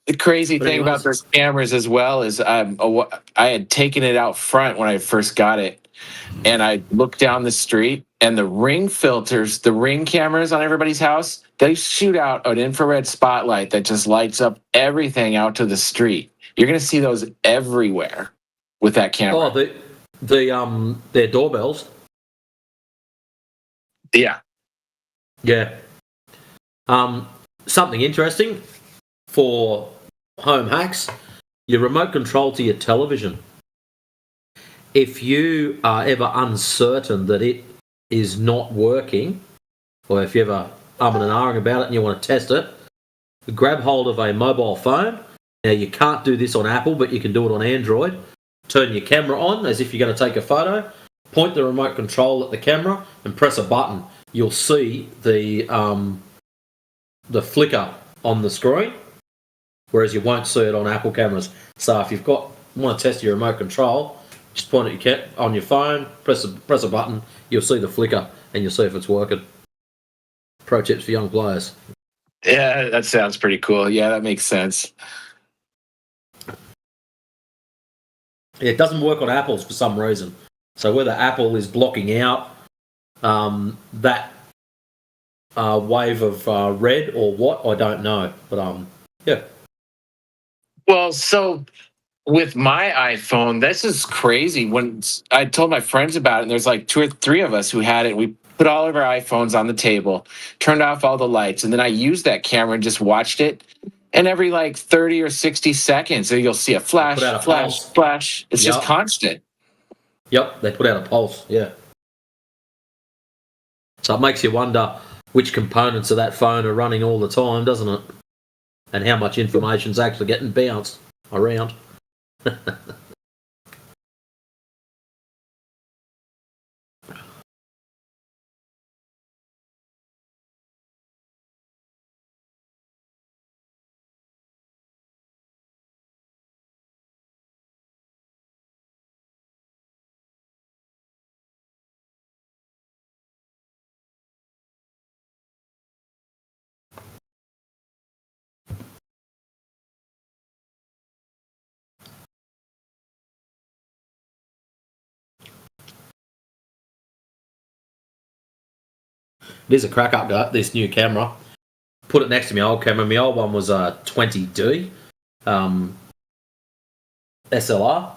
The crazy thing about those cameras as well is I had taken it out front when I first got it, and I looked down the street, and the ring filters, the ring cameras on everybody's house, they shoot out an infrared spotlight that just lights up everything out to the street. You're going to see those everywhere with that camera. Oh, their doorbells. Yeah. Yeah. Something interesting for home hacks, your remote control to your television. If you are ever uncertain that it is not working, or if you ever umming and ahhing about it and you want to test it, grab hold of a mobile phone. Now, you can't do this on Apple, but you can do it on Android. Turn your camera on as if you're going to take a photo, point the remote control at the camera, and press a button. You'll see the flicker on the screen, whereas you won't see it on Apple cameras. So if want to test your remote control, just point it on your phone, press a button, you'll see the flicker, and you'll see if it's working. Pro tips for young players. Yeah, that sounds pretty cool. Yeah, that makes sense. It doesn't work on Apples for some reason. So whether Apple is blocking out that wave of red or what, I don't know. But yeah. Well, so with my iPhone, this is crazy. When I told my friends about it, and there's like 2 or 3 of us who had it, we put all of our iPhones on the table, turned off all the lights, and then I used that camera and just watched it. And every like 30 or 60 seconds, you'll see a flash, flash, flash. It's just constant. Yep, they put out a pulse, yeah. So it makes you wonder which components of that phone are running all the time, doesn't it? And how much information's actually getting bounced around. It is a crack up, this new camera. Put it next to my old camera. My old one was a 20D SLR,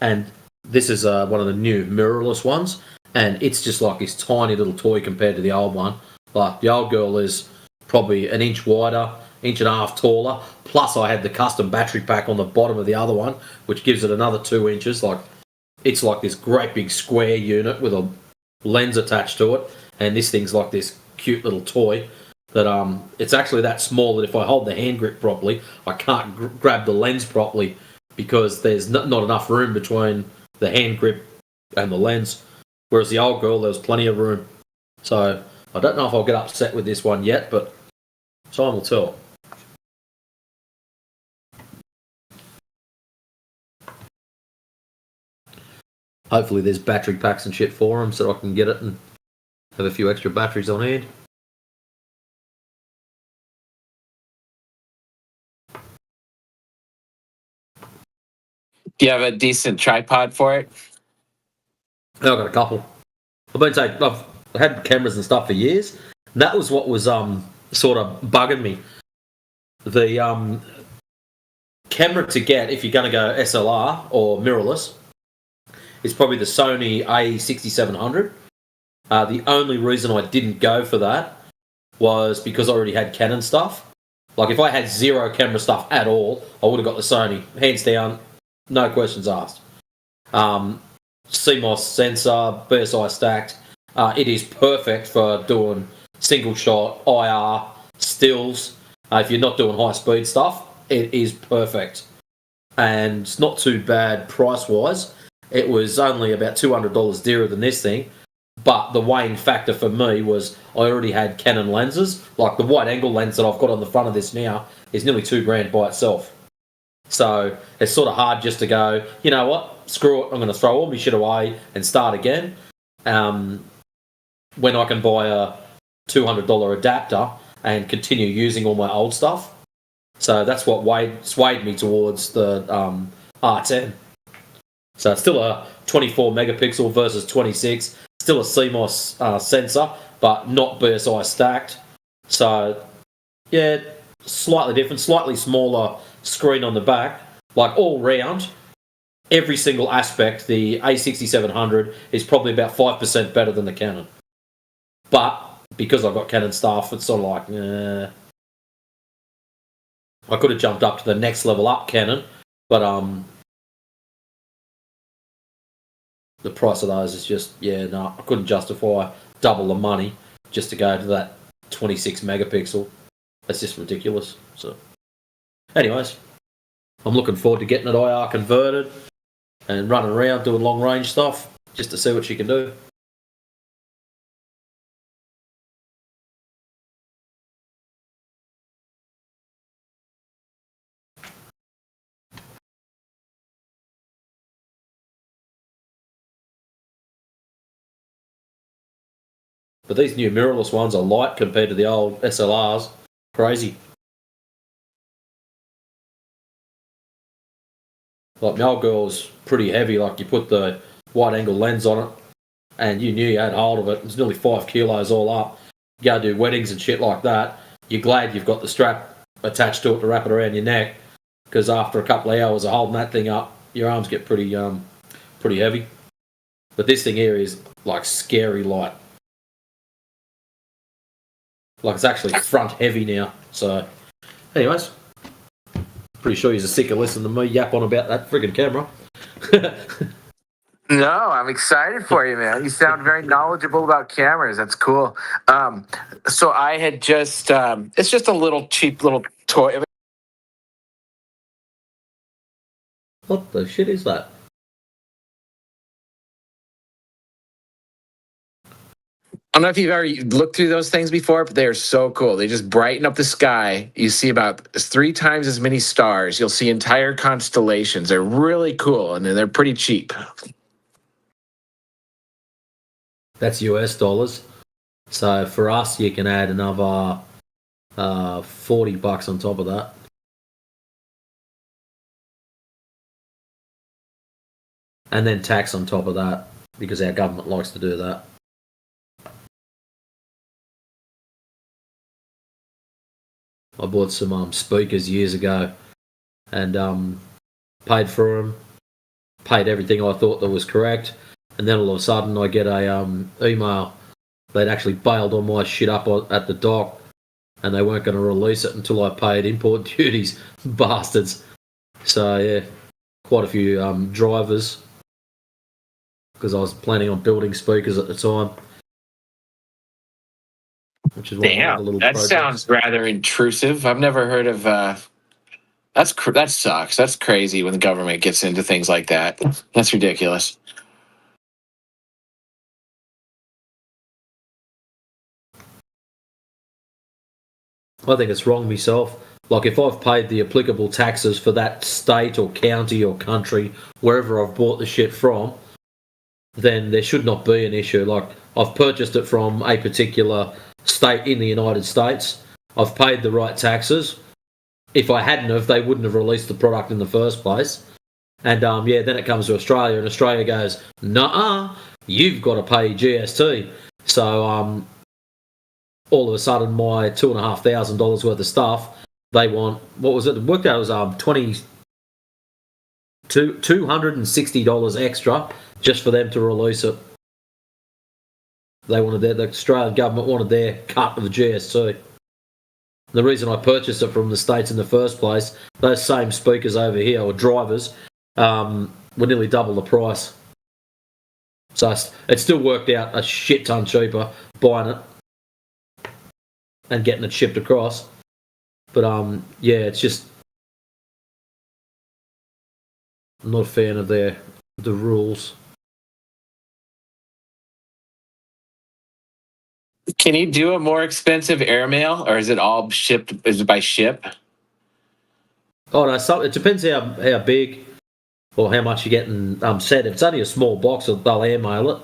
and this is one of the new mirrorless ones, and it's just like this tiny little toy compared to the old one. Like, the old girl is probably an inch wider, inch and a half taller, plus I had the custom battery pack on the bottom of the other one, which gives it another 2 inches. Like, it's like this great big square unit with a lens attached to it, and this thing's like this cute little toy that it's actually that small that if I hold the hand grip properly, I can't grab the lens properly because there's not enough room between the hand grip and the lens. Whereas the old girl, there was plenty of room. So I don't know if I'll get upset with this one yet, but time will tell. Hopefully there's battery packs and shit for them so I can get it and have a few extra batteries on hand. Do you have a decent tripod for it? Yeah, I've got a couple. I've had cameras and stuff for years. That was what was sort of bugging me. The camera to get if you're going to go SLR or mirrorless is probably the Sony A6700. The only reason I didn't go for that was because I already had Canon stuff. Like, if I had zero camera stuff at all, I would have got the Sony, hands down, no questions asked. CMOS sensor, BSI stacked. It is perfect for doing single shot, IR, stills. If you're not doing high speed stuff, it is perfect. And it's not too bad price wise. It was only about $200 dearer than this thing. But the weighing factor for me was I already had Canon lenses. Like, the wide angle lens that I've got on the front of this now is nearly $2,000 by itself. So it's sort of hard just to go, you know what, screw it, I'm going to throw all my shit away and start again. When I can buy a $200 adapter and continue using all my old stuff. So that's what swayed me towards the R10. So it's still a 24 megapixel versus 26. Still a CMOS sensor, but not BSI stacked. So, yeah, slightly different, slightly smaller screen on the back. Like, all round, every single aspect, the A6700 is probably about 5% better than the Canon. But because I've got Canon stuff, it's sort of like, I could have jumped up to the next level up Canon, but the price of those is just, I couldn't justify double the money just to go to that 26 megapixel. That's just ridiculous. So, anyways, I'm looking forward to getting it IR converted and running around doing long range stuff just to see what she can do. But these new mirrorless ones are light compared to the old SLRs. Crazy. Like, my old girl's pretty heavy. Like, you put the wide angle lens on it and you knew you had hold of it. It's nearly 5 kilos all up. You go do weddings and shit like that. You're glad you've got the strap attached to it to wrap it around your neck, because after a couple of hours of holding that thing up, your arms get pretty heavy. But this thing here is like scary light. Like, it's actually front heavy now. So, anyways, pretty sure you're sick of listening to me yap on about that friggin' camera. No, I'm excited for you, man. You sound very knowledgeable about cameras. That's cool. So I had just, it's just a little cheap little toy. What the shit is that? I don't know if you've ever looked through those things before, but they are so cool. They just brighten up the sky. You see about 3 times as many stars. You'll see entire constellations. They're really cool, and they're pretty cheap. That's US dollars. So for us, you can add another $40 on top of that. And then tax on top of that, because our government likes to do that. I bought some speakers years ago and paid for them, paid everything I thought that was correct, and then all of a sudden I get a email. They'd actually bailed all my shit up at the dock, and they weren't going to release it until I paid import duties. Bastards. So yeah, quite a few drivers, because I was planning on building speakers at the time. Which is Damn, that projects. sounds rather intrusive. I've never heard of. That sucks. That's crazy when the government gets into things like that. That's ridiculous. I think it's wrong myself. Like, if I've paid the applicable taxes for that state or county or country, wherever I've bought the shit from, then there should not be an issue. Like, I've purchased it from a particular state in the United States. I've paid the right taxes. If I hadn't have, they wouldn't have released the product in the first place. And yeah, then it comes to Australia, and Australia goes, "Nuh-uh, you've got to pay GST." So all of a sudden, my $2,500 worth of stuff, they want, what was it? The worked out was $260 extra just for them to release it. They wanted the Australian government wanted their cut of the GST. The reason I purchased it from the States in the first place, those same speakers over here, or drivers, were nearly double the price. So it still worked out a shit ton cheaper buying it and getting it shipped across. But yeah, it's just, I'm not a fan of the rules. Can you do a more expensive airmail, or is it all shipped? Is it by ship? Oh no, so it depends how big or how much you're getting sent. If it's only a small box, they'll airmail it.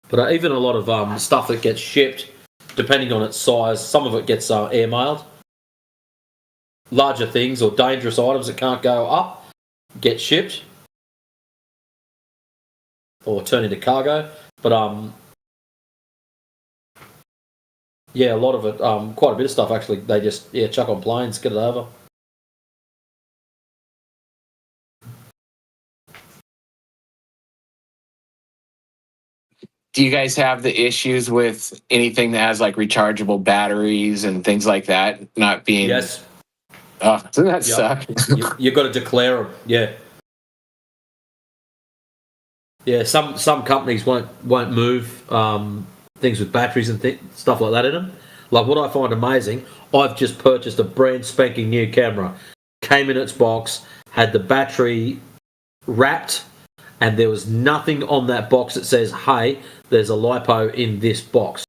But even a lot of stuff that gets shipped, depending on its size, some of it gets airmailed. Larger things or dangerous items that can't go up get shipped or turn into cargo. But yeah, a lot of it, quite a bit of stuff actually, they just chuck on planes, get it over. Do you guys have the issues with anything that has like rechargeable batteries and things like that not being? Yes. Oh, doesn't that suck? You've got to declare them. Yeah. Yeah. Some companies won't move things with batteries and stuff like that in them. Like, what I find amazing, I've just purchased a brand spanking new camera. Came in its box, had the battery wrapped, and there was nothing on that box that says, "Hey, there's a LiPo in this box."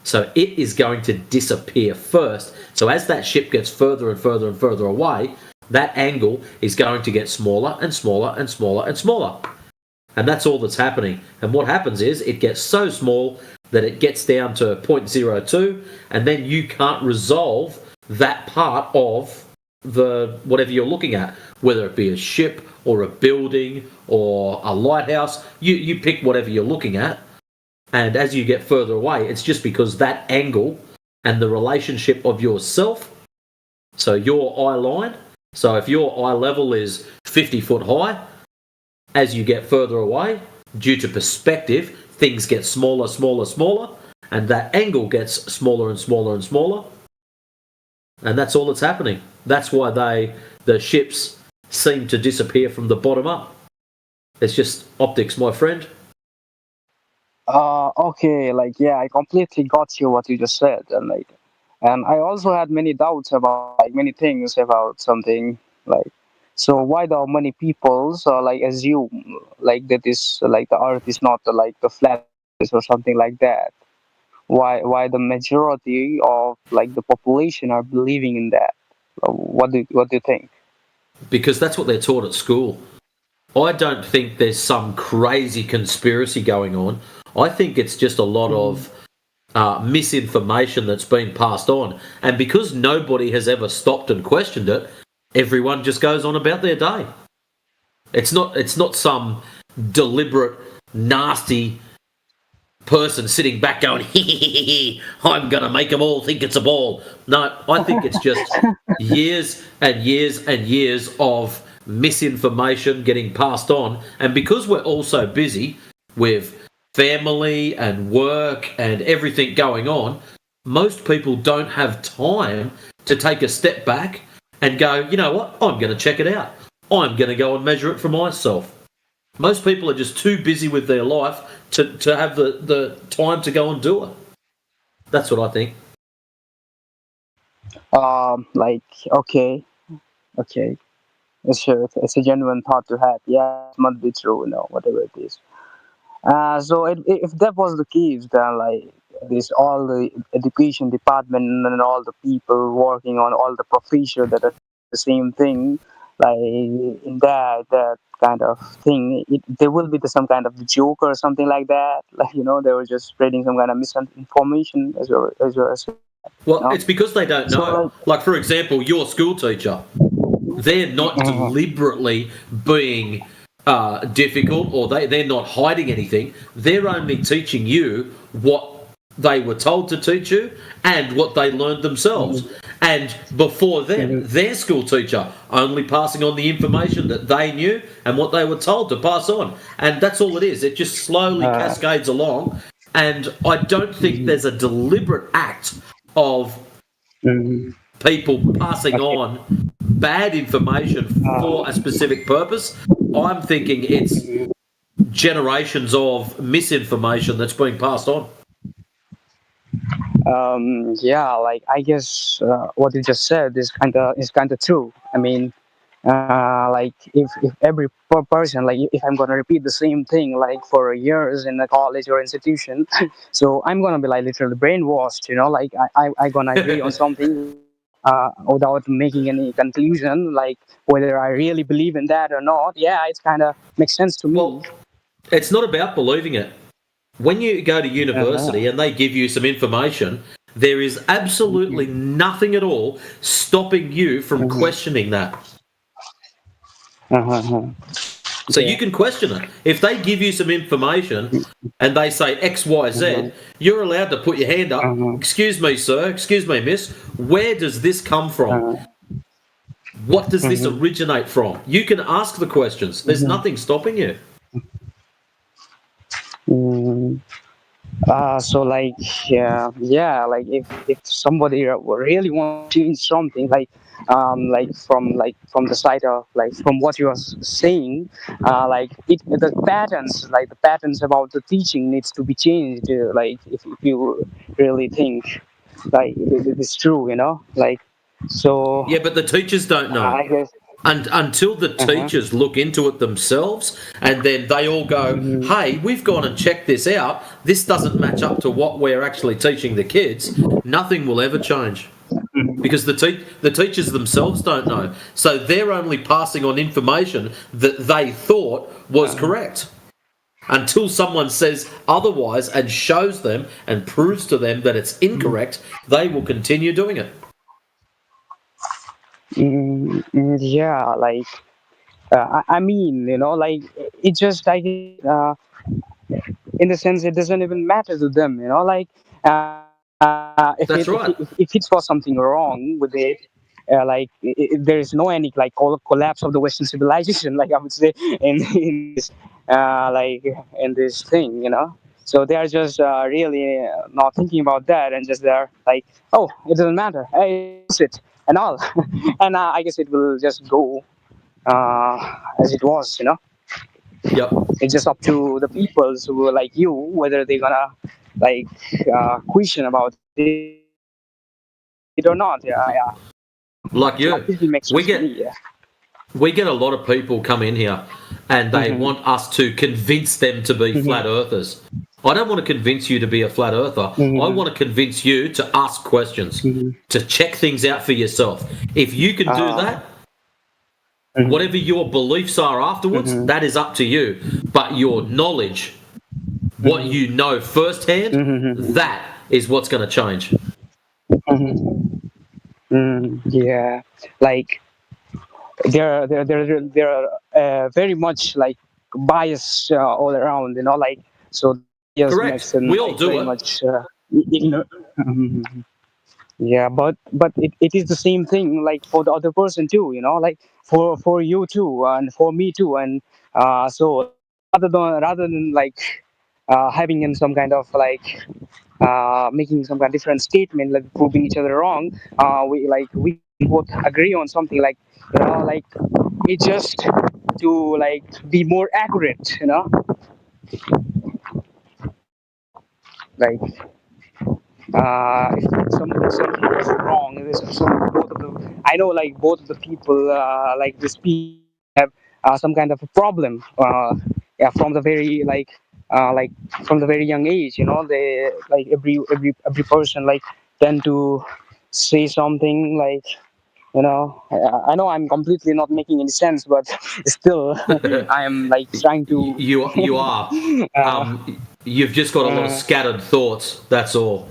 So it is going to disappear first. So as that ship gets further and further and further away, that angle is going to get smaller and smaller and smaller and smaller. And that's all that's happening. And what happens is it gets so small that it gets down to 0.02, and then you can't resolve that part of the whatever you're looking at, whether it be a ship or a building or a lighthouse. You pick whatever you're looking at, and as you get further away, it's just because that angle and the relationship of yourself, so your eye line, so if your eye level is 50 foot high, as you get further away, due to perspective, things get smaller, smaller, smaller, and that angle gets smaller and smaller and smaller. And that's all that's happening. That's why the ships seem to disappear from the bottom up. It's just optics, my friend. Okay, like, yeah, I completely got you what you just said, and I also had many doubts about many things about something, so why do many people assume that this the Earth is not the flat or something like that? Why the majority of the population are believing in that? What do you think? Because that's what they're taught at school. I don't think there's some crazy conspiracy going on. I think it's just a lot of misinformation that's been passed on. And because nobody has ever stopped and questioned it, everyone just goes on about their day. It's not some deliberate, nasty person sitting back going, I'm going to make them all think it's a ball. No, I think it's just years and years and years of misinformation getting passed on. And because we're all so busy with family and work and everything going on, most people don't have time to take a step back and go, you know what, I'm going to check it out. I'm going to go and measure it for myself. Most people are just too busy with their life to have the time to go and do it. That's what I think. Okay. It's a genuine thought to have. Yeah, it must be true, whatever it is. So if that was the case, then this all the education department and all the people working on all the professors that are the same thing, in that kind of thing, there will be some kind of joke or something like that. They were just spreading some kind of misinformation as well as. Well, it's because they don't know. Like, for example, your school teacher, they're not deliberately being difficult, or they're not hiding anything. They're only teaching you what they were told to teach you and what they learned themselves. And before them, their school teacher only passing on the information that they knew and what they were told to pass on. And that's all it is. It just slowly cascades along. And I don't think there's a deliberate act of people passing on bad information for a specific purpose. I'm thinking it's generations of misinformation that's being passed on. I guess what you just said is kind of true. I mean, if every person, if I'm gonna repeat the same thing for years in a college or institution, so I'm gonna be literally brainwashed. I gonna agree on something without making any conclusion, whether I really believe in that or not. Yeah, it's kind of makes sense to me. Well, it's not about believing it. When you go to university and they give you some information, there is absolutely nothing at all stopping you from questioning that. So you can question it. If they give you some information and they say X, Y, Z, you're allowed to put your hand up. Excuse me, sir. Excuse me, miss. Where does this come from? What does this originate from? You can ask the questions. There's nothing stopping you. If somebody really wants to change something, from the side of from what you are saying, the patterns about the teaching needs to be changed. If you really think it is true, so yeah, but the teachers don't know. I guess. And until the teachers look into it themselves, and then they all go, "Hey, we've gone and checked this out. This doesn't match up to what we're actually teaching the kids." Nothing will ever change because the teachers themselves don't know. So they're only passing on information that they thought was correct. Until someone says otherwise and shows them and proves to them that it's incorrect, they will continue doing it. Yeah, like I mean, like it just like in the sense it doesn't even matter to them, like if That's right. if it was something wrong with it. There is no any like collapse of the Western civilization, like I would say in this in this thing, So they are just really not thinking about that, and just they're like, oh, it doesn't matter, hey, it's it and all, and I guess it will just go as it was, Yep. It's just up to the people who are like you whether they're gonna like question about it or not. Yeah. Like you, Completely makes sense we to get me, yeah. we get a lot of people come in here, and they want us to convince them to be flat earthers. I don't want to convince you to be a flat earther. I want to convince you to ask questions, to check things out for yourself. If you can do that, whatever your beliefs are afterwards, that is up to you. But your knowledge, what you know firsthand, that is what's going to change. Yeah, like there are very much like bias all around, like so. Yes, Correct. makes them, We all like, do very it. much ignorant. Yeah, but it is the same thing like for the other person too, like for you too and for me too, and so rather than like having in some kind of like making some kind of different statement, like proving each other wrong, we both agree on something, like like it just to like be more accurate, like if something is wrong, both of them, I know like both of the people like this people have some kind of a problem, yeah, from the very like from the very young age, they like every person like tend to say something like, I know I'm completely not making any sense, but still I am like trying to You are. You've just got a lot of scattered thoughts. That's all.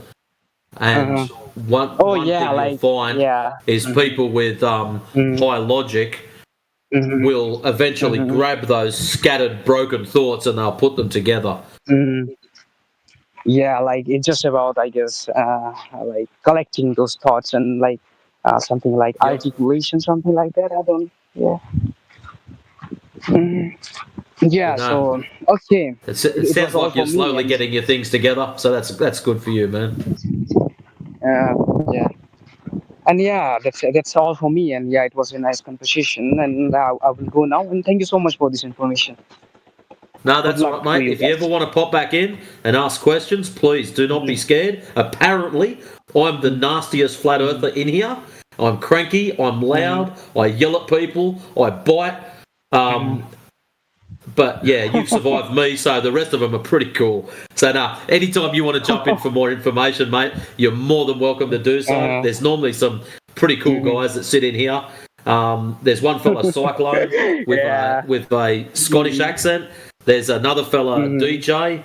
And one thing you'll find is people with high logic will eventually grab those scattered, broken thoughts and they'll put them together. Yeah, like it's just about, I guess, like collecting those thoughts and like something like articulation, something like that. I don't. Yeah. Yeah. No. So okay. It sounds like you're slowly getting your things together, so that's good for you, man. Yeah. And yeah, that's all for me. And yeah, it was a nice conversation. And I will go now. And thank you so much for this information. No, that's all right, mate. If you ever want to pop back in and ask questions, please do not be scared. Apparently, I'm the nastiest flat earther in here. I'm cranky, I'm loud, I yell at people, I bite. But yeah, you've survived me, so the rest of them are pretty cool. So anytime you want to jump in for more information, mate, you're more than welcome to do so. There's normally some pretty cool guys that sit in here. There's one fella, Cyclone, with a Scottish accent. There's another fella, DJ,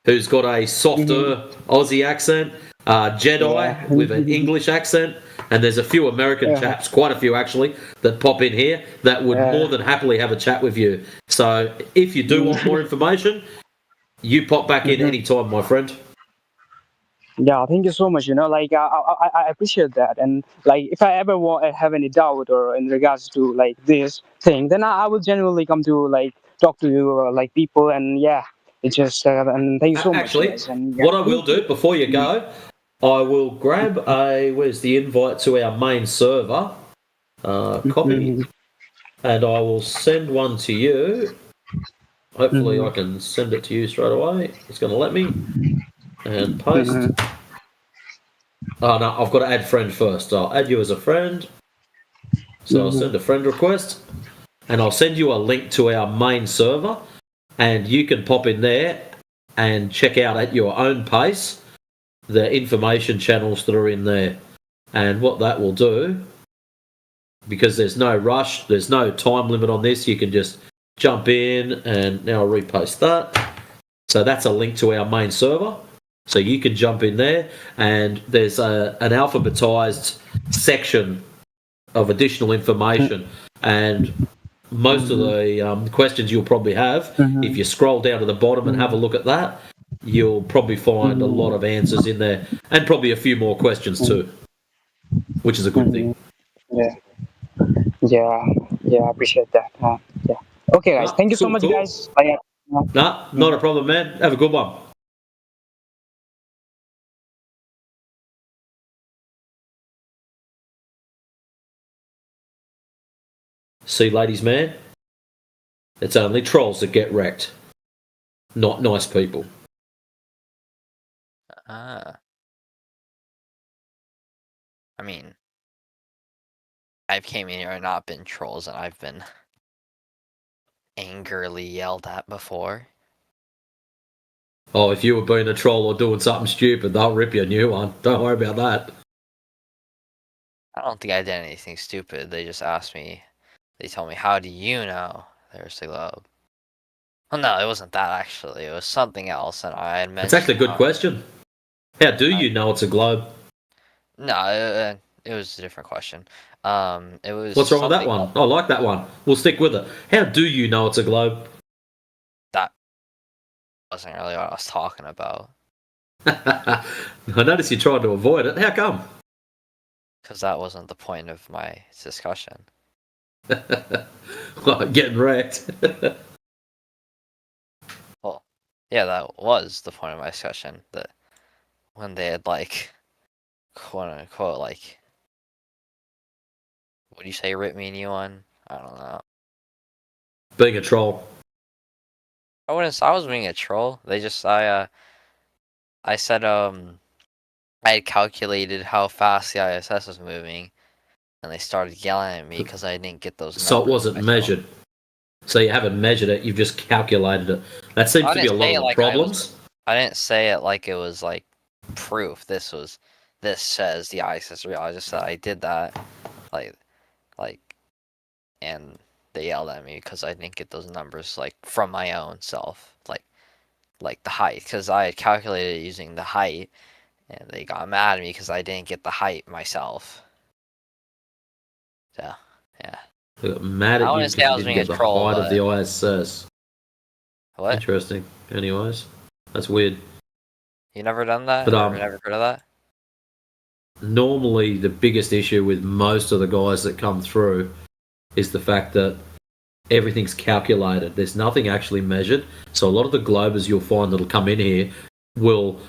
who's got a softer Aussie accent. Jedi with an English accent. And there's a few American chaps, quite a few actually, that pop in here that would more than happily have a chat with you. So if you do want more information, you pop back in anytime, my friend. Yeah, thank you so much. Like I appreciate that, and like if I ever have any doubt or in regards to like this thing, then I will genuinely come to like talk to you like people, and yeah, it's just and thank you so much. Actually, guys. And, what I will do before you go, I will grab where's the invite to our main server, copy, and I will send one to you. Hopefully I can send it to you straight away. It's going to let me. And post. Oh no, I've got to add friend first. I'll add you as a friend. So I'll send a friend request. and I'll send you a link to our main server, and you can pop in there and check out at your own pace the information channels that are in there. And what that will do, because there's no rush, there's no time limit on this, you can just jump in, and now I'll repost that. So that's a link to our main server. So you can jump in there, and there's an alphabetized section of additional information. And most of the questions you'll probably have, if you scroll down to the bottom and have a look at that, you'll probably find a lot of answers in there, and probably a few more questions too, which is a good thing. Yeah, I appreciate that. Yeah. Okay, guys. Thank you so much, guys. Nah, not a problem, man. Have a good one. See, ladies, man, it's only trolls that get wrecked, not nice people. I mean, I've came in here and not been trolls, and I've been angrily yelled at before. Oh, if you were being a troll or doing something stupid, they'll rip you a new one. Don't worry about that. I don't think I did anything stupid. They just asked me. They told me, "How do you know there's a globe?" Well, no, it wasn't that actually. It was something else, and I had mentioned. It's actually a good question. How do you know it's a globe? No, it was a different question. It was. What's wrong with that one? I like that one. We'll stick with it. How do you know it's a globe? That wasn't really what I was talking about. I noticed you tried to avoid it. How come? Because that wasn't the point of my discussion. Getting wrecked. Well, yeah, that was the point of my discussion. That when they had, like, quote unquote, like, what do you say, rip me a new one? I don't know. Being a troll. I was being a troll. They just, I said, I had calculated how fast the ISS was moving, and they started yelling at me because I didn't get those numbers. So it wasn't measured. So you haven't measured it, you've just calculated it. That seems to be a lot of the problems. I didn't say it like it was like proof. This says the ISS is real. I just said I did that, and they yelled at me because I didn't get those numbers like from my own self, like the height, because I had calculated it using the height, and they got mad at me because I didn't get the height myself. So yeah. They got mad at you because you didn't get the height of the ISS. What? Interesting. Anyways, that's weird. You never done that? But, never heard of that? Normally, the biggest issue with most of the guys that come through is the fact that everything's calculated. There's nothing actually measured. So a lot of the globers you'll find that'll come in here will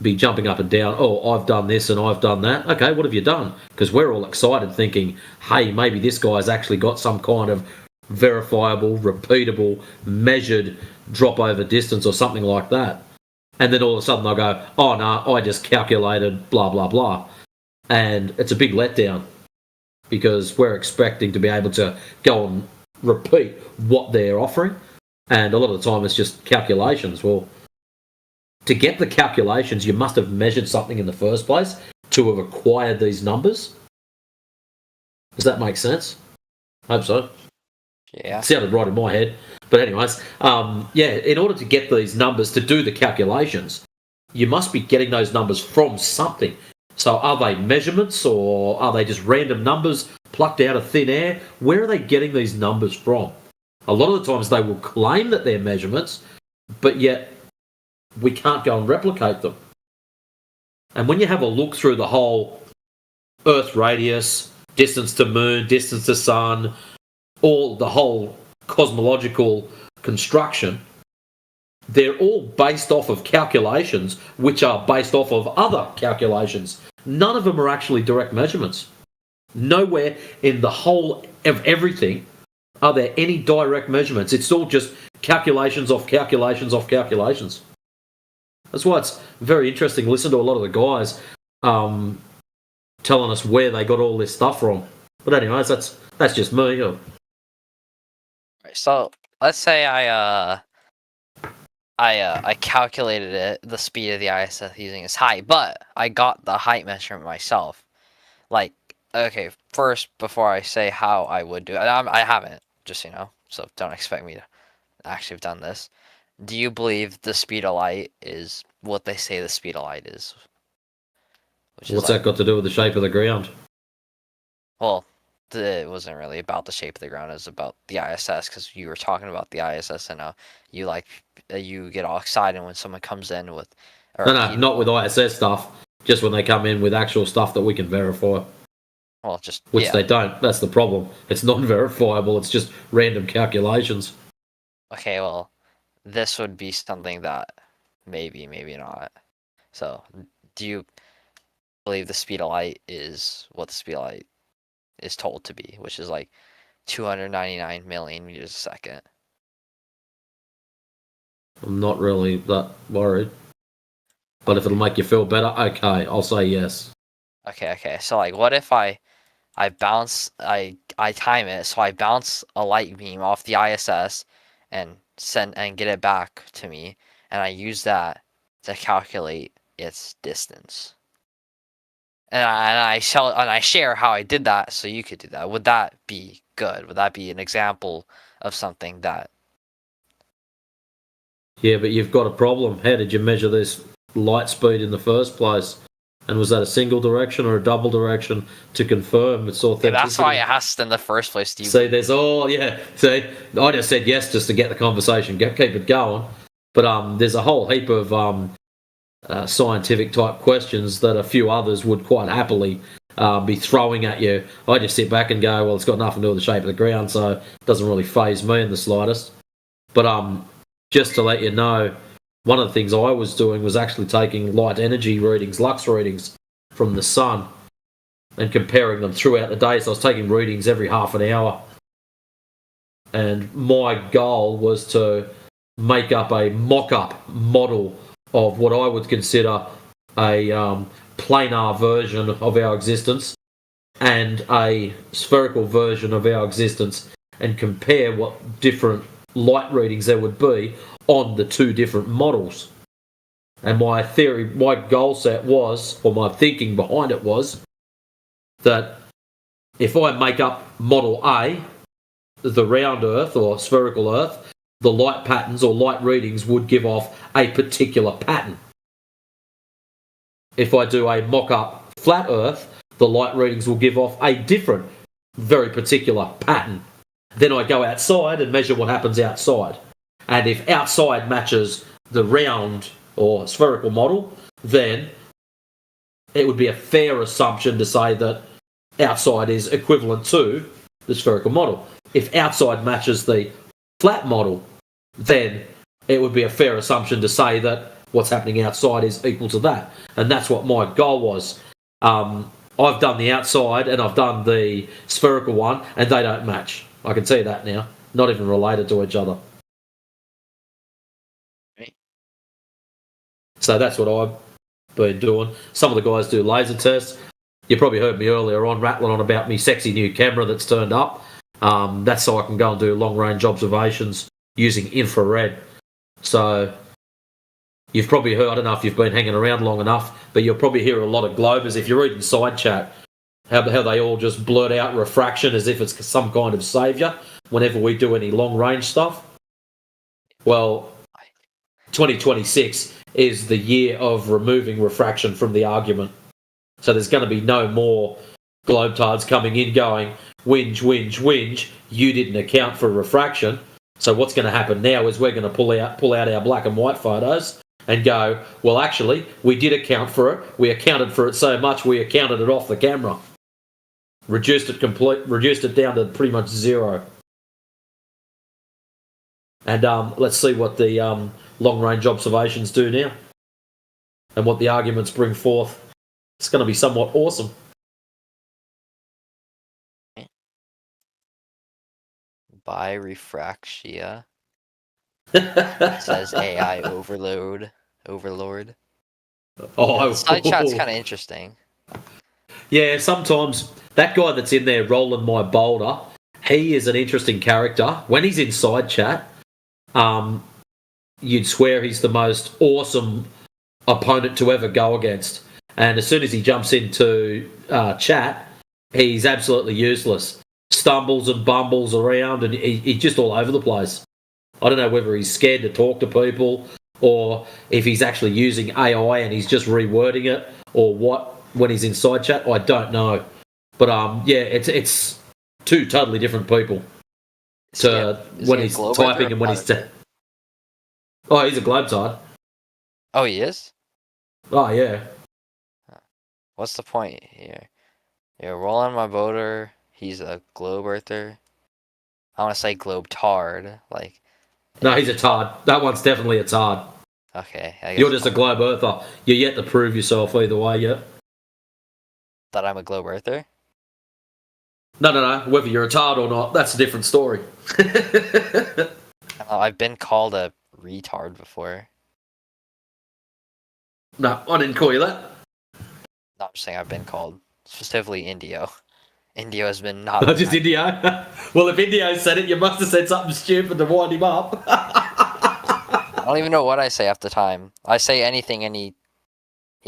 be jumping up and down. Oh, I've done this and I've done that. Okay, what have you done? Because we're all excited thinking, hey, maybe this guy's actually got some kind of verifiable, repeatable, measured drop over distance or something like that. And then all of a sudden they'll go, oh, no, I just calculated blah, blah, blah. And it's a big letdown because we're expecting to be able to go and repeat what they're offering. And a lot of the time it's just calculations. Well, to get the calculations, you must have measured something in the first place to have acquired these numbers. Does that make sense? I hope so. Yeah. It sounded right in my head. But anyways, in order to get these numbers, to do the calculations, you must be getting those numbers from something. So are they measurements or are they just random numbers plucked out of thin air? Where are they getting these numbers from? A lot of the times they will claim that they're measurements, but yet we can't go and replicate them. And when you have a look through the whole Earth radius, distance to moon, distance to sun, all the whole cosmological construction, they're all based off of calculations which are based off of other calculations. None of them are actually direct measurements. Nowhere in the whole of everything are there any direct measurements. It's all just calculations off calculations off calculations. That's why it's very interesting to listen to a lot of the guys telling us where they got all this stuff from. But anyways, that's just me. So let's say I calculated it, the speed of the ISS using its height, but I got the height measurement myself. Like, okay, first before I say how I would do it, I haven't, just so you know, so don't expect me to actually have done this. Do you believe the speed of light is what they say the speed of light is? What's that got to do with the shape of the ground? Well, it wasn't really about the shape of the ground. It was about the ISS, because you were talking about the ISS and you get all excited when someone comes in with. No, not with ISS stuff. Just when they come in with actual stuff that we can verify. Well, which they don't. That's the problem. It's non-verifiable. It's just random calculations. Okay, well, this would be something that maybe not. So, do you believe the speed of light is what the speed of light is told to be, which is like 299 million meters a second? I'm not really that worried. But if it'll make you feel better, okay, I'll say yes. Okay. So, like, what if I time it, so I bounce a light beam off the ISS and get it back to me, and I use that to calculate its distance. And I share how I did that, so you could do that. Would that be good? Would that be an example of something that? Yeah, but you've got a problem. How did you measure this light speed in the first place? And was that a single direction or a double direction to confirm its authenticity? Yeah, that's why I asked in the first place. See, See, I just said yes just to get the conversation, keep it going. But there's a whole heap of scientific type questions that a few others would quite happily be throwing at you. I just sit back and go, well, it's got nothing to do with the shape of the ground, so it doesn't really faze me in the slightest. But just to let you know, one of the things I was doing was actually taking light energy readings, lux readings from the sun and comparing them throughout the day. So I was taking readings every half an hour. And my goal was to make up a mock-up model of what I would consider a planar version of our existence and a spherical version of our existence, and compare what different light readings there would be on the two different models. And my goal set was, or my thinking behind it was, that if I make up model A, the round Earth or spherical Earth, the light patterns or light readings would give off a particular pattern. If I do a mock-up flat Earth, the light readings will give off a different, very particular pattern. Then I go outside and measure what happens outside. And if outside matches the round or spherical model, then it would be a fair assumption to say that outside is equivalent to the spherical model. If outside matches the flat model, then it would be a fair assumption to say that what's happening outside is equal to that. And that's what my goal was. I've done the outside and I've done the spherical one, and they don't match. I can see that now. Not even related to each other. So that's what I've been doing. Some of the guys do laser tests. You probably heard me earlier on rattling on about me sexy new camera that's turned up. That's so I can go and do long-range observations using infrared. So you've probably heard, I don't know if you've been hanging around long enough, but you'll probably hear a lot of globers, if you're reading side chat, how they all just blurt out refraction as if it's some kind of saviour whenever we do any long-range stuff. Well, 2026 is the year of removing refraction from the argument. So there's going to be no more globetards coming in going, whinge, you didn't account for refraction. So what's going to happen now is we're going to pull out our black and white photos and go, well, actually, we did account for it. We accounted for it so much, we accounted it off the camera. Reduced it down to pretty much zero. And let's see what the long-range observations do now and what the arguments bring forth. It's going to be somewhat awesome. By refractia. It says AI overlord. Oh, side chat's kind of interesting. Yeah, sometimes that guy that's in there rolling my boulder he is an interesting character. When he's inside chat, you'd swear he's the most awesome opponent to ever go against. And as soon as he jumps into chat, he's absolutely useless. Stumbles and bumbles around, and he's just all over the place. I don't know whether he's scared to talk to people, or if he's actually using AI and he's just rewording it, or what when he's inside chat. I don't know. But yeah, it's two totally different people. When he's typing and when he's... Oh, he's a globetrot. Oh, he is? Oh, yeah. What's the point here? You're rolling my boater. He's a globe earther. I want to say globe tard. Like. No, he's a tard. That one's definitely a tard. Okay. You're just a globe earther. You're yet to prove yourself either way, yeah. That I'm a globe earther? No. Whether you're a tard or not, that's a different story. I've been called a retard before. No, I didn't call you that. No, I'm just saying I've been called. Specifically Indio. Indio has been not... Not just Indio? Well, if Indio said it, you must have said something stupid to wind him up. I don't even know what I say half the time. I say anything and he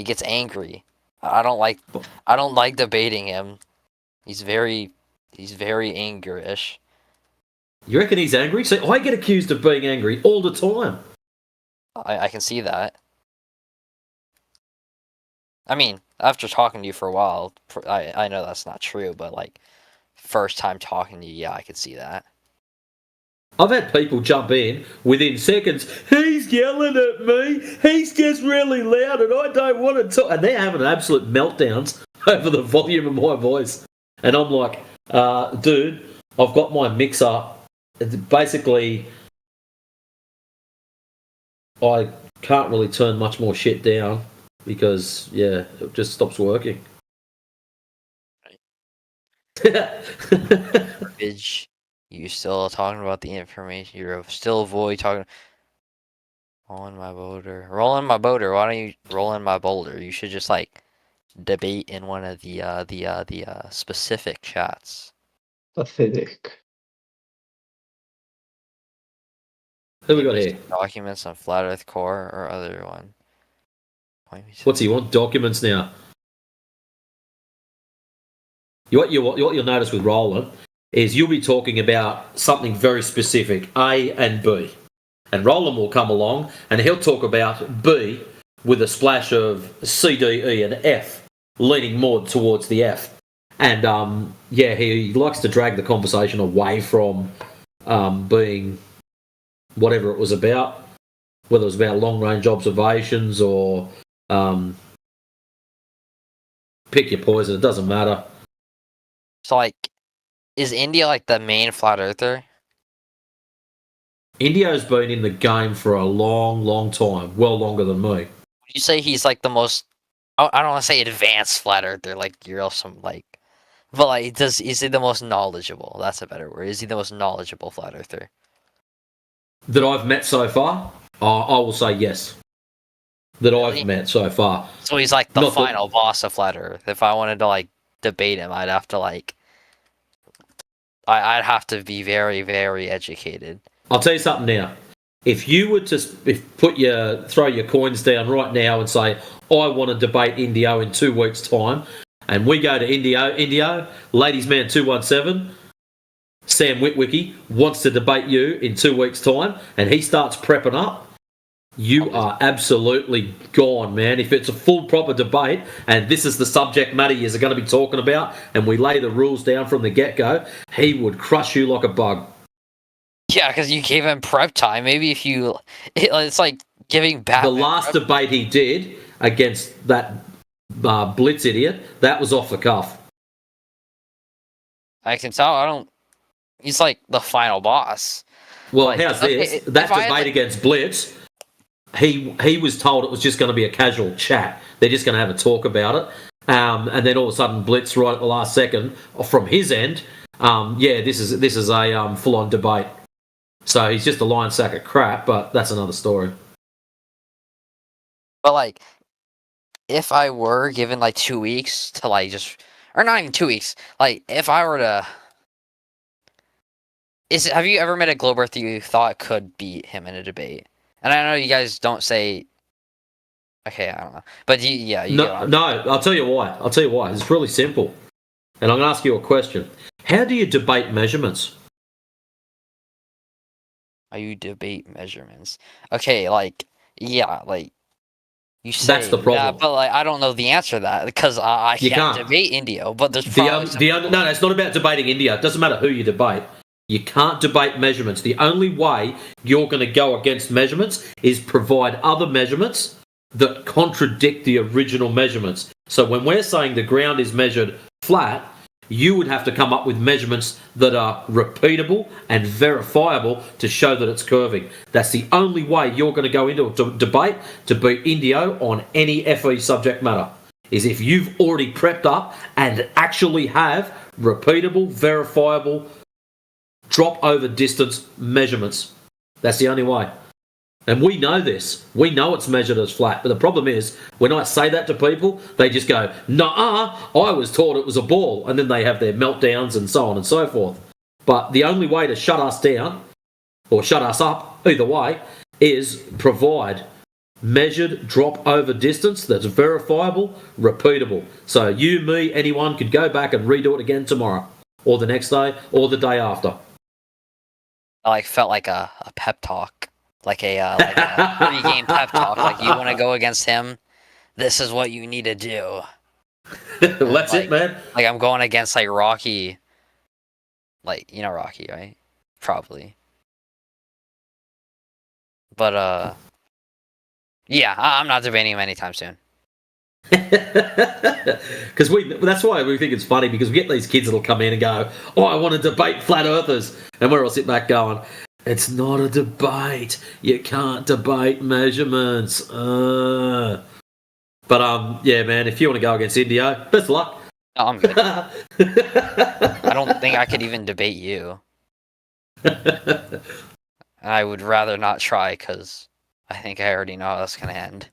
gets angry. I don't like debating him. He's very angerish. You reckon he's angry? See, I get accused of being angry all the time. I can see that. I mean, after talking to you for a while, I know that's not true, but like, first time talking to you, yeah, I could see that. I've had people jump in within seconds. He's yelling at me. He gets really loud, and I don't want to talk. And they're having absolute meltdowns over the volume of my voice. And I'm like, dude, I've got my mixer. Basically, I can't really turn much more shit down because, yeah, it just stops working. Bitch, you still talking about the information? You're still avoid talking. Rolling my boulder. Why don't you roll in my boulder? You should just like debate in one of the specific chats. Pathetic. Who we got here? Documents on Flat Earth Core or other one. What's he want? Documents now. What you'll notice with Roland is you'll be talking about something very specific, A and B. And Roland will come along and he'll talk about B with a splash of C, D, E and F, leaning more towards the F. And yeah, he likes to drag the conversation away from being whatever it was about, whether it was about long-range observations or pick your poison, it doesn't matter. So, like, is India, like, the main flat earther? Indio's been in the game for a long, long time. Well longer than me. Would you say he's, like, the most... I don't want to say advanced flat earther, like, you're also, like... But, like, is he the most knowledgeable? That's a better word. Is he the most knowledgeable flat earther? That I've met so far? I will say yes. That really? I've met so far. So he's, like, the final boss of flat earth. If I wanted to, like, debate him, I'd have to, like... I'd have to be very, very educated. I'll tell you something now. If you were to throw your coins down right now and say, I want to debate Indio in 2 weeks' time, and we go to Indio, Ladies Man 217, Sam Witwicky wants to debate you in 2 weeks' time, and he starts prepping up, you are absolutely gone, man. If it's a full proper debate and this is the subject matter you're going to be talking about and we lay the rules down from the get-go, he would crush you like a bug. Yeah, because you gave him prep time. Maybe if you... It's like giving Batman... The last debate he did against that Blitz idiot, that was off the cuff. I can tell. I don't... He's like the final boss. Well, like, how's this? That debate against Blitz... He was told it was just going to be a casual chat. They're just going to have a talk about it. And then all of a sudden, Blitz, right at the last second, from his end, yeah, this is a full-on debate. So he's just a lion sack of crap, but that's another story. But, like, if I were given, like, 2 weeks to, like, just... Or not even 2 weeks. Like, if I were to... Have you ever met a globe earther you thought could beat him in a debate? And I know you guys don't say. Okay, I don't know, but you get No, on. no. I'll tell you why. It's really simple, and I'm going to ask you a question. How do you debate measurements? How you debate measurements? Okay, like you say That's the problem. that, but like I don't know the answer to that because I You can't can't. debate India. But there's No, it's not about debating India. It doesn't matter who you debate. You can't debate measurements. The only way you're going to go against measurements is provide other measurements that contradict the original measurements. So when we're saying the ground is measured flat, you would have to come up with measurements that are repeatable and verifiable to show that it's curving. That's the only way you're going to go into a debate to beat Indio on any FE subject matter, is if you've already prepped up and actually have repeatable, verifiable, drop over distance measurements. That's the only way. And we know this. We know it's measured as flat. But the problem is, when I say that to people, they just go, "Nah, I was taught it was a ball." And then they have their meltdowns and so on and so forth. But the only way to shut us down, or shut us up, either way, is provide measured drop over distance that's verifiable, repeatable. So you, me, anyone could go back and redo it again tomorrow, or the next day, or the day after. I felt like a pep talk. Like a pre-game pep talk. Like, you want to go against him? This is what you need to do. That's it, man. Like, I'm going against like Rocky. Like, you know Rocky, right? Probably. But yeah, I'm not debating him anytime soon. Because that's why we think it's funny, because we get these kids that'll come in and go, "Oh, I want to debate flat earthers," and we're all sitting back going, "It's not a debate. You can't debate measurements." But yeah, man, if you want to go against Indio, best of luck. No, I'm good. I don't think I could even debate you. I would rather not try because I think I already know how that's gonna end.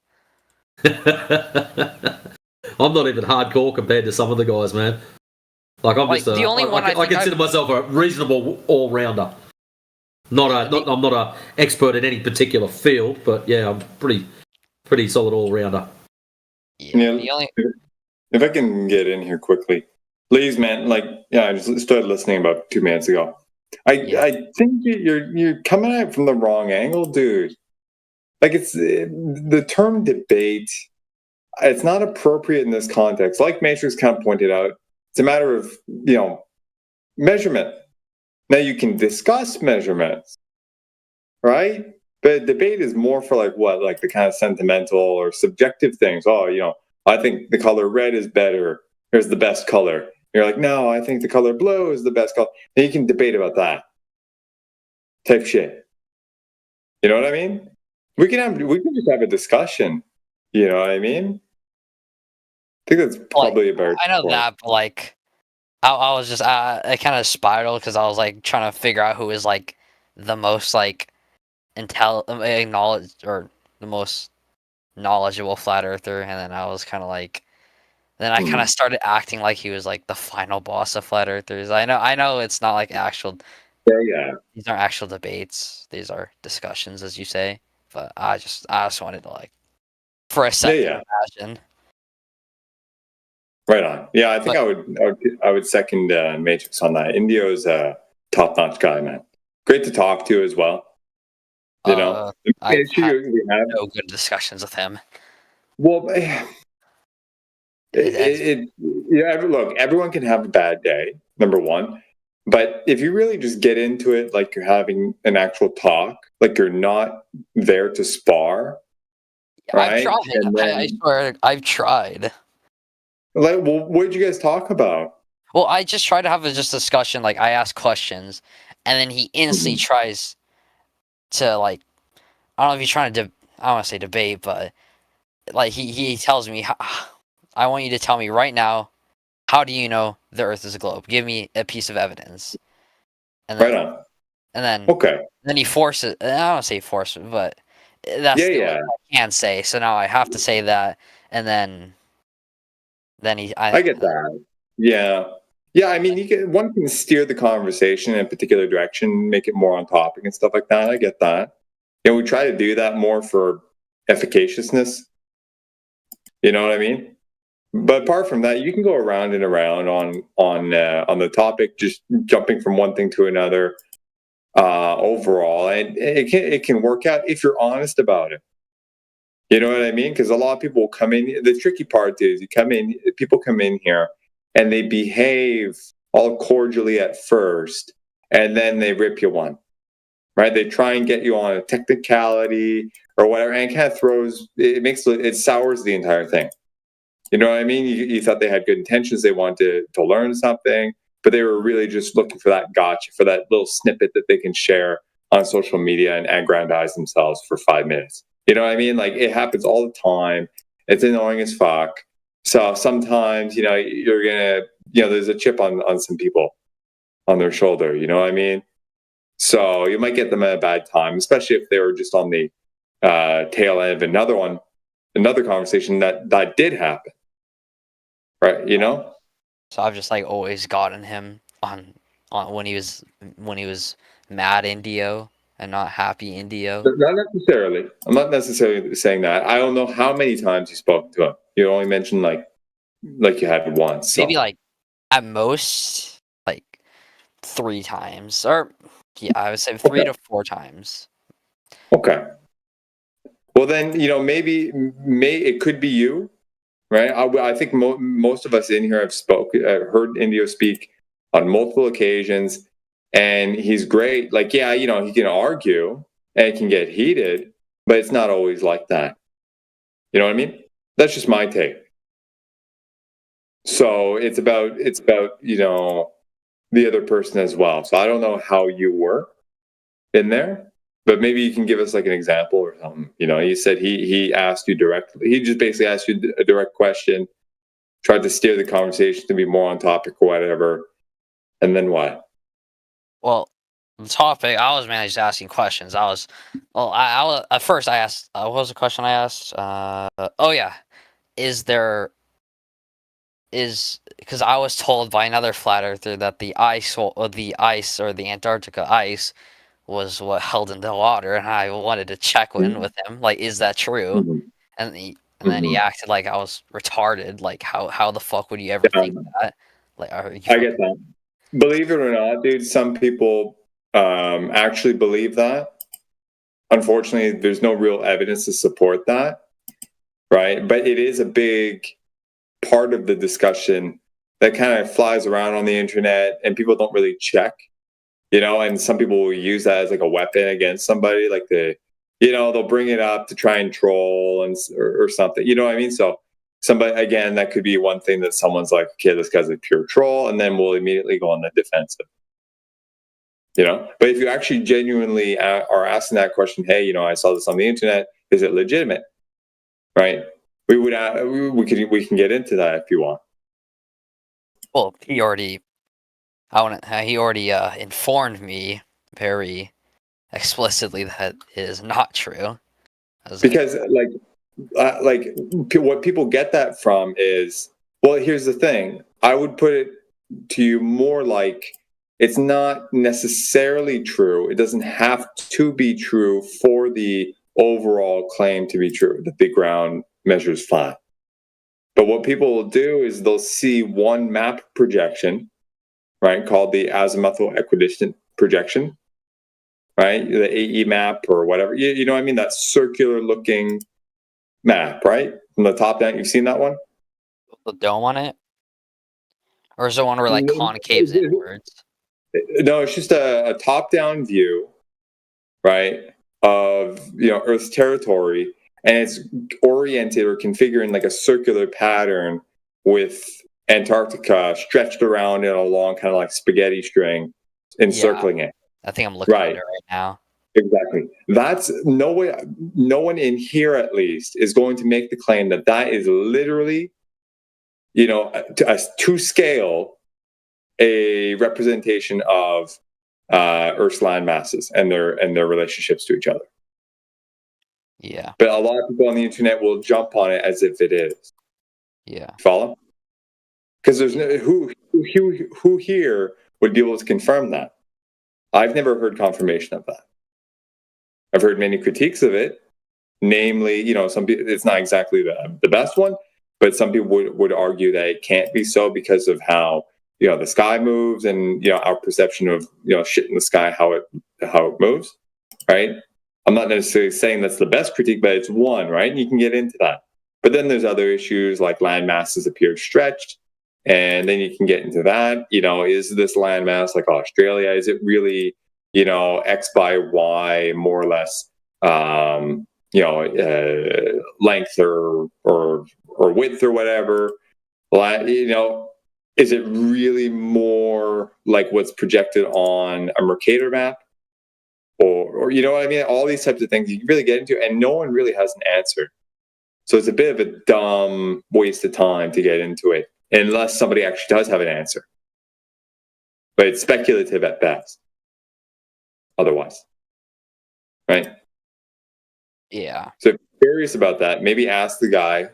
I'm not even hardcore compared to some of the guys, man. Like, I'm just the only one I consider myself a reasonable all-rounder. I'm not a expert in any particular field, but yeah, I'm pretty solid all-rounder. Yeah, if I can get in here quickly, please, man. Like, yeah, I just started listening about 2 minutes ago. I think you're coming at it from the wrong angle, dude. Like, it's the term debate. It's not appropriate in this context. Like Matrix kind of pointed out, it's a matter of measurement. Now you can discuss measurements, right? But debate is more for like the kind of sentimental or subjective things. Oh, I think the color red is better. Here's the best color. You're like, no, I think the color blue is the best color. And you can debate about that type shit. You know what I mean? We can just have a discussion. You know what I mean? I think that's probably about. I know that, but like, I was just I kind of spiraled because I was like trying to figure out who is like the most like acknowledged or the most knowledgeable flat earther, and then I was kind of like, then I kind of started acting like he was like the final boss of flat earthers. I know it's not like actual. Yeah. These aren't actual debates. These are discussions, as you say. But I just wanted to like, for a second, imagine. Right on. Yeah, I think I would second Matrix on that. Indio's a top-notch guy, man. Great to talk to as well. I've had no good discussions with him. Well, look, everyone can have a bad day, number one. But if you really just get into it like you're having an actual talk, like you're not there to spar, right? I swear, I've tried. Like, well, what did you guys talk about? Well, I just tried to have a discussion. Like, I ask questions, and then he instantly tries to like, I don't know if he's trying to. I don't want to say debate, but like he tells me, I want you to tell me right now, how do you know the Earth is a globe? Give me a piece of evidence. And then, right on. And then okay. Then he forces. I don't want to say force, but that's what I can say. So now I have to say that, and then he. I get that. Yeah. Yeah, I mean, one can steer the conversation in a particular direction, make it more on topic and stuff like that. I get that. We try to do that more for efficaciousness. You know what I mean? But apart from that, you can go around and around on the topic, just jumping from one thing to another. Overall, and it can work out if you're honest about it. You know what I mean? Because a lot of people come in. The tricky part is people come in here and they behave all cordially at first, and then they rip you one, right? They try and get you on a technicality or whatever, and it kind of it sours the entire thing. You know what I mean? You thought they had good intentions. They wanted to learn something, but they were really just looking for that gotcha, for that little snippet that they can share on social media and aggrandize themselves for 5 minutes. You know what I mean? Like, it happens all the time. It's annoying as fuck. So sometimes, you're gonna, there's a chip on some people, on their shoulder. You know what I mean? So you might get them at a bad time, especially if they were just on the tail end of another conversation that did happen. Right? So I've just always gotten him on when he was mad Indio and not happy Indio. Not necessarily. I'm not necessarily saying that. I don't know how many times you spoke to him. You only mentioned like you had once. So. Maybe at most 3 times, or I would say 3 to 4 times. Okay. Well then, maybe it could be you. Right, I think most of us in here have heard Indio speak on multiple occasions, and he's great. He can argue and it can get heated, but it's not always like that. You know what I mean? That's just my take. So it's about the other person as well. So I don't know how you were in there. But maybe you can give us an example or something. You said he asked you directly. He just basically asked you a direct question, tried to steer the conversation to be more on topic or whatever. And then what? Well, the topic, I was mainly just asking questions. At first I asked, what was the question I asked? Because I was told by another flat earther that the ice or the Antarctica ice was what held in the water, and I wanted to check in with him, is that true? Mm-hmm. And then he acted like I was retarded. How the fuck would you ever think that? I get that. Believe it or not, dude, some people actually believe that. Unfortunately, there's no real evidence to support that, right? But it is a big part of the discussion that kind of flies around on the internet, and people don't really check. And some people will use that as a weapon against somebody, they'll bring it up to try and troll or something. You know what I mean? So somebody, again, that could be one thing that someone's like, okay, this guy's a pure troll, and then we'll immediately go on the defensive. But if you actually genuinely are asking that question, hey, I saw this on the internet, is it legitimate? Right? We can get into that if you want. Well, he already informed me very explicitly that it is not true. Because what people get that from is, well, here's the thing. I would put it to you more like it's not necessarily true. It doesn't have to be true for the overall claim to be true, that the ground measures flat. But what people will do is they'll see one map projection, right, called the azimuthal equidistant projection, right, the AE map or whatever. You know what I mean? That circular-looking map, right, from the top down. You've seen that one? The dome on it, or is it one where concaves inwards? No, it's just a top-down view, right, of Earth's territory, and it's oriented or configuring a circular pattern with Antarctica stretched around in a long kind of spaghetti string encircling it. I think I'm looking at it right now. Exactly. That's no one in here at least is going to make the claim that is literally, to scale a representation of Earth's land masses and their relationships to each other. Yeah. But a lot of people on the internet will jump on it as if it is. Yeah. Follow? Because there's who who here would be able to confirm that? I've never heard confirmation of that. I've heard many critiques of it, namely, some people, it's not exactly the best one, but some people would argue that it can't be so because of how the sky moves and our perception of shit in the sky, how it moves, right? I'm not necessarily saying that's the best critique, but it's one, right? And you can get into that. But then there's other issues like land masses appear stretched, and then you can get into that. Is this landmass like Australia? Is it really X by Y more or less? Length or width or whatever. Is it really more like what's projected on a Mercator map? Or you know what I mean? All these types of things you can really get into, and no one really has an answer. So it's a bit of a dumb waste of time to get into it, unless somebody actually does have an answer. But it's speculative at best. Otherwise. Right? Yeah. So if you're curious about that, maybe ask the guy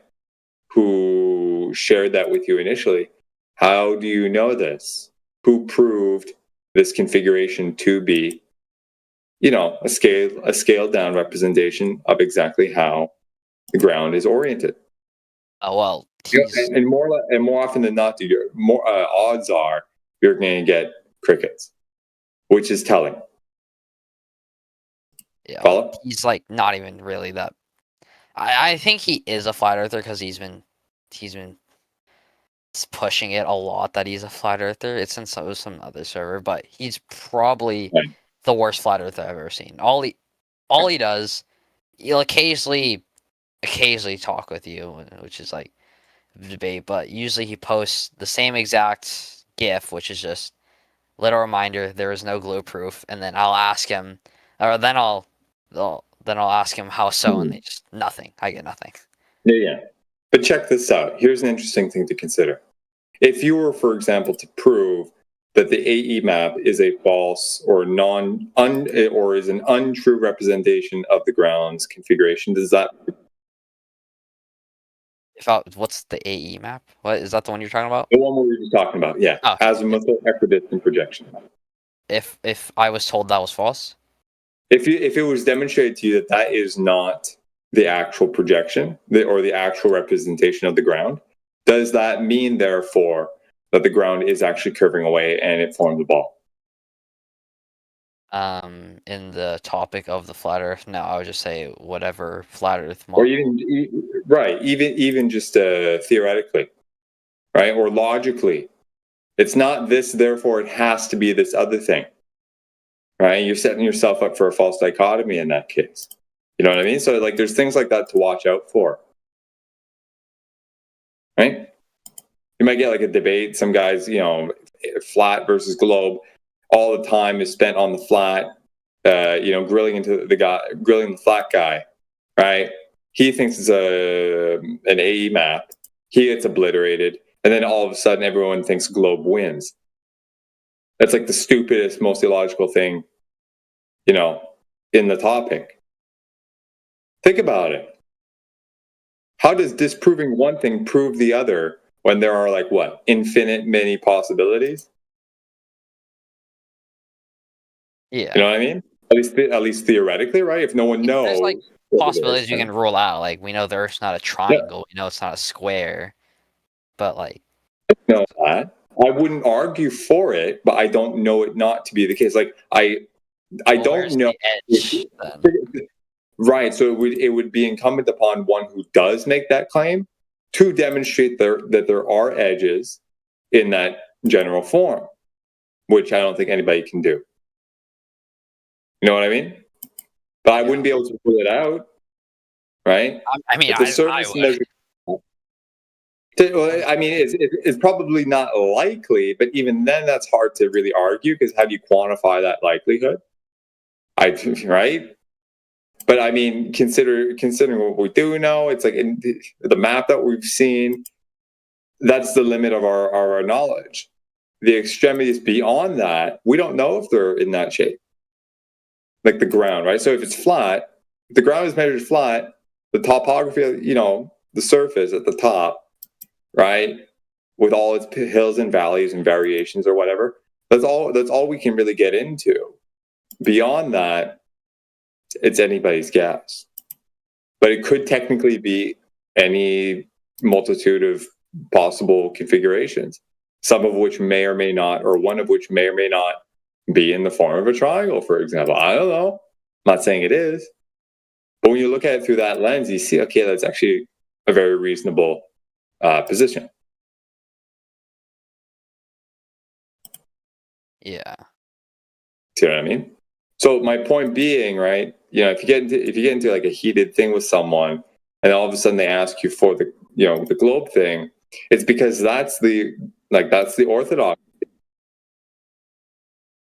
who shared that with you initially. How do you know this? Who proved this configuration to be, a scaled down representation of exactly how the ground is oriented? Oh well. And more often than not, odds are you're going to get crickets, which is telling. Yeah, Follow? he's like not even really that. I think he is a flat earther because he's been pushing it a lot that he's a flat earther. It's in some other server, but he's probably the worst flat earther I've ever seen. All he does, he'll occasionally talk with you, which is like debate, but usually he posts the same exact GIF, which is just little reminder there is no glue proof, and then I'll ask him, or then I'll ask him how so, and they just nothing. I get nothing. Yeah. But check this out. Here's an interesting thing to consider. If you were, for example, to prove that the AE map is a false or or is an untrue representation of the ground's configuration, does that? What's the AE map? What is that? The one you're talking about? The one we were just talking about. Yeah. Oh. Azimuthal equidistant projection. If I was told that was false. If it was demonstrated to you that is not the actual projection or the actual representation of the ground, does that mean, therefore, that the ground is actually curving away and it formed the ball? In the topic of the flat Earth, no, I would just say whatever flat Earth model. Or even just theoretically, right, or logically, it's not this, therefore it has to be this other thing. Right, you're setting yourself up for a false dichotomy in that case. You know what I mean? So, there's things like that to watch out for. Right? You might get a debate. Some guys, flat versus globe. All the time is spent on the flat. Grilling the flat guy. Right? He thinks it's an AE map. He gets obliterated, and then all of a sudden, everyone thinks globe wins. That's the stupidest, most illogical thing, in the topic. Think about it. How does disproving one thing prove the other when there are infinite many possibilities? Yeah. You know what I mean? At least theoretically, right? If no one knows, there's possibilities you can rule out. We know the Earth's not a triangle. We know it's not a square. But I know that. I wouldn't argue for it, but I don't know it not to be the case. I don't know. Edge, right. So it would be incumbent upon one who does make that claim to demonstrate that there are edges in that general form, which I don't think anybody can do. You know what I mean? But I wouldn't be able to rule it out, right? I would. Well, it's probably not likely, but even then, that's hard to really argue because how do you quantify that likelihood? Right? But considering what we do know, it's in the map that we've seen, that's the limit of our knowledge. The extremities beyond that, we don't know if they're in that shape, like the ground, right? So if it's flat, if the ground is measured flat, the topography, the surface at the top, right, with all its hills and valleys and variations or whatever. That's all we can really get into. Beyond that, it's anybody's guess. But it could technically be any multitude of possible configurations, some of which may or may not, or one of which may or may not be in the form of a triangle, for example. I don't know. I'm not saying it is. But when you look at it through that lens, you see, okay, that's actually a very reasonable position. Yeah. See what I mean? So my point being, right? You know, if you get into like a heated thing with someone, and all of a sudden they ask you for the the globe thing, it's because that's the orthodox.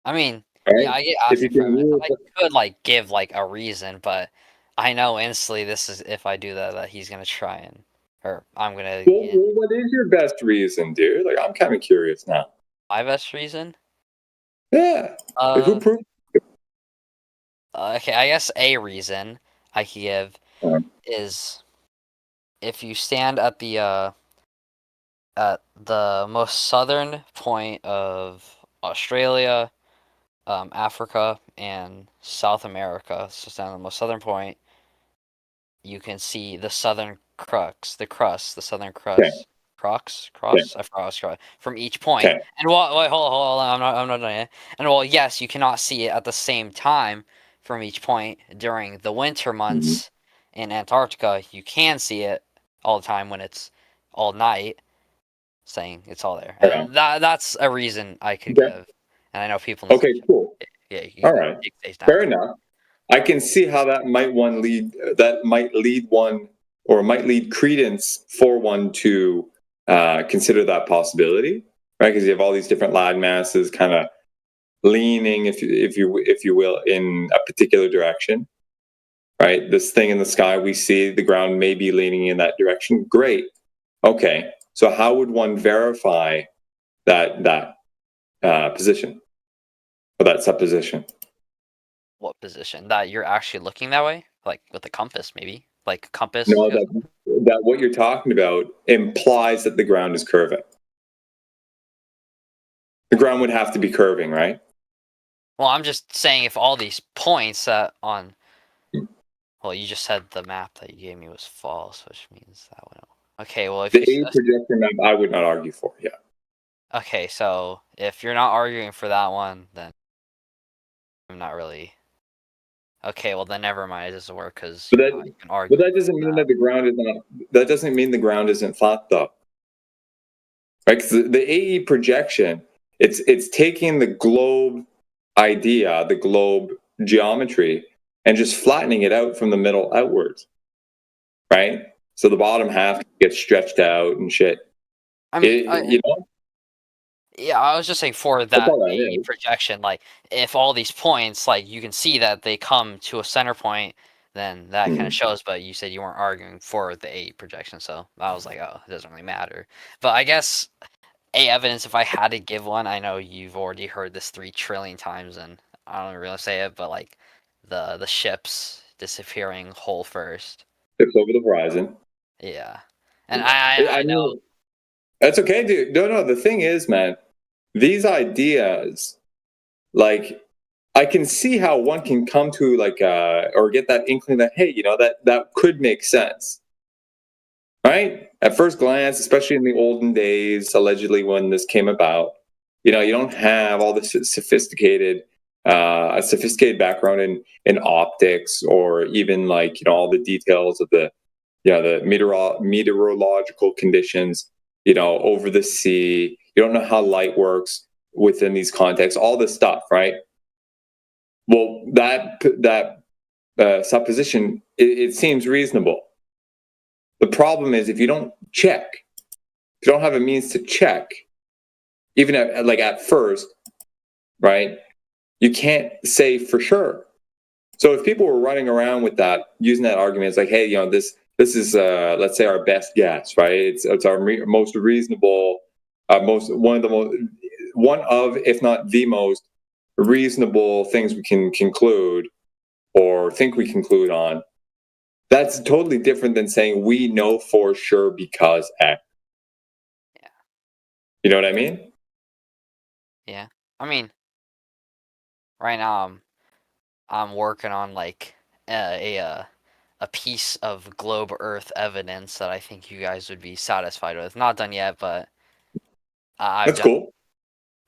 I mean, Right? yeah, I get If you asking for can it. rule- I could like give like a reason, but I know instantly this is if I do that he's gonna try and or I'm gonna. Well, what is your best reason, dude? Like, I'm kind of curious now. My best reason? Yeah. Like, who proved? Okay, I guess a reason I could give is if you stand at the most southern point of Australia, Africa, and South America, so stand at the most southern point, you can see the southern crust, the southern crust. Okay. Cross? Okay. I forgot from each point. Okay. And wait, hold on, I'm not done yet. And well, yes, you cannot see it at the same time from each point during the winter months in Antarctica. You can see it all the time when it's all night, saying it's all there. And that's a reason I could give. And I know people. Okay, cool. Yeah. All right. Fair enough. I can see how that might lead credence for one to consider that possibility, right? Because you have all these different land masses kind of leaning, if you will, in a particular direction, right? This thing in the sky we see, the ground may be leaning in that direction. Great. Okay. So how would one verify that position or that supposition? What position? That you're actually looking that way? Like with a compass, maybe? Like a compass? No, that what you're talking about implies that the ground is curving. The ground would have to be curving, right? Well, I'm just saying if all these points on... Well, you just said the map that you gave me was false, which means that one... Okay, well, if the A projector map, I would not argue for, yeah. Okay, so if you're not arguing for that one, then I'm not really... Okay, well then never mind. It doesn't work because you can argue. But that doesn't mean that the ground is not. That doesn't mean the ground isn't flat, though. Right? 'Cause the AE projection, it's taking the globe idea, the globe geometry, and just flattening it out from the middle outwards. Right? So the bottom half gets stretched out and shit. I mean, you know. Yeah, I was just saying for that AE projection, like if all these points, like you can see that they come to a center point, then that kind of shows. But you said you weren't arguing for the AE projection, so I was like, oh, it doesn't really matter. But I guess evidence, if I had to give one, I know you've already heard this 3 trillion times, and I don't really say it, but like the ships disappearing hull first. Ships over the horizon. Yeah, and I know. That's okay, dude. No. The thing is, man. These ideas, like, I can see how one can come to like or get that inkling that, hey, that could make sense, right? At first glance, especially in the olden days, allegedly when this came about, you don't have all this sophisticated background in optics, or even like all the details of the meteorological conditions, over the sea. You don't know how light works within these contexts, all this stuff, right? Well, that supposition, it seems reasonable. The problem is if you don't check, if you don't have a means to check, even at first, right, you can't say for sure. So if people were running around with that, using that argument, it's like, hey, this is let's say our best guess, right? It's our most reasonable. One of, if not the most reasonable things we can conclude or think we conclude on. That's totally different than saying we know for sure because X. Yeah. You know what I mean? Yeah. I mean, right now I'm working on like a piece of globe Earth evidence that I think you guys would be satisfied with. Not done yet, but I've That's done. cool.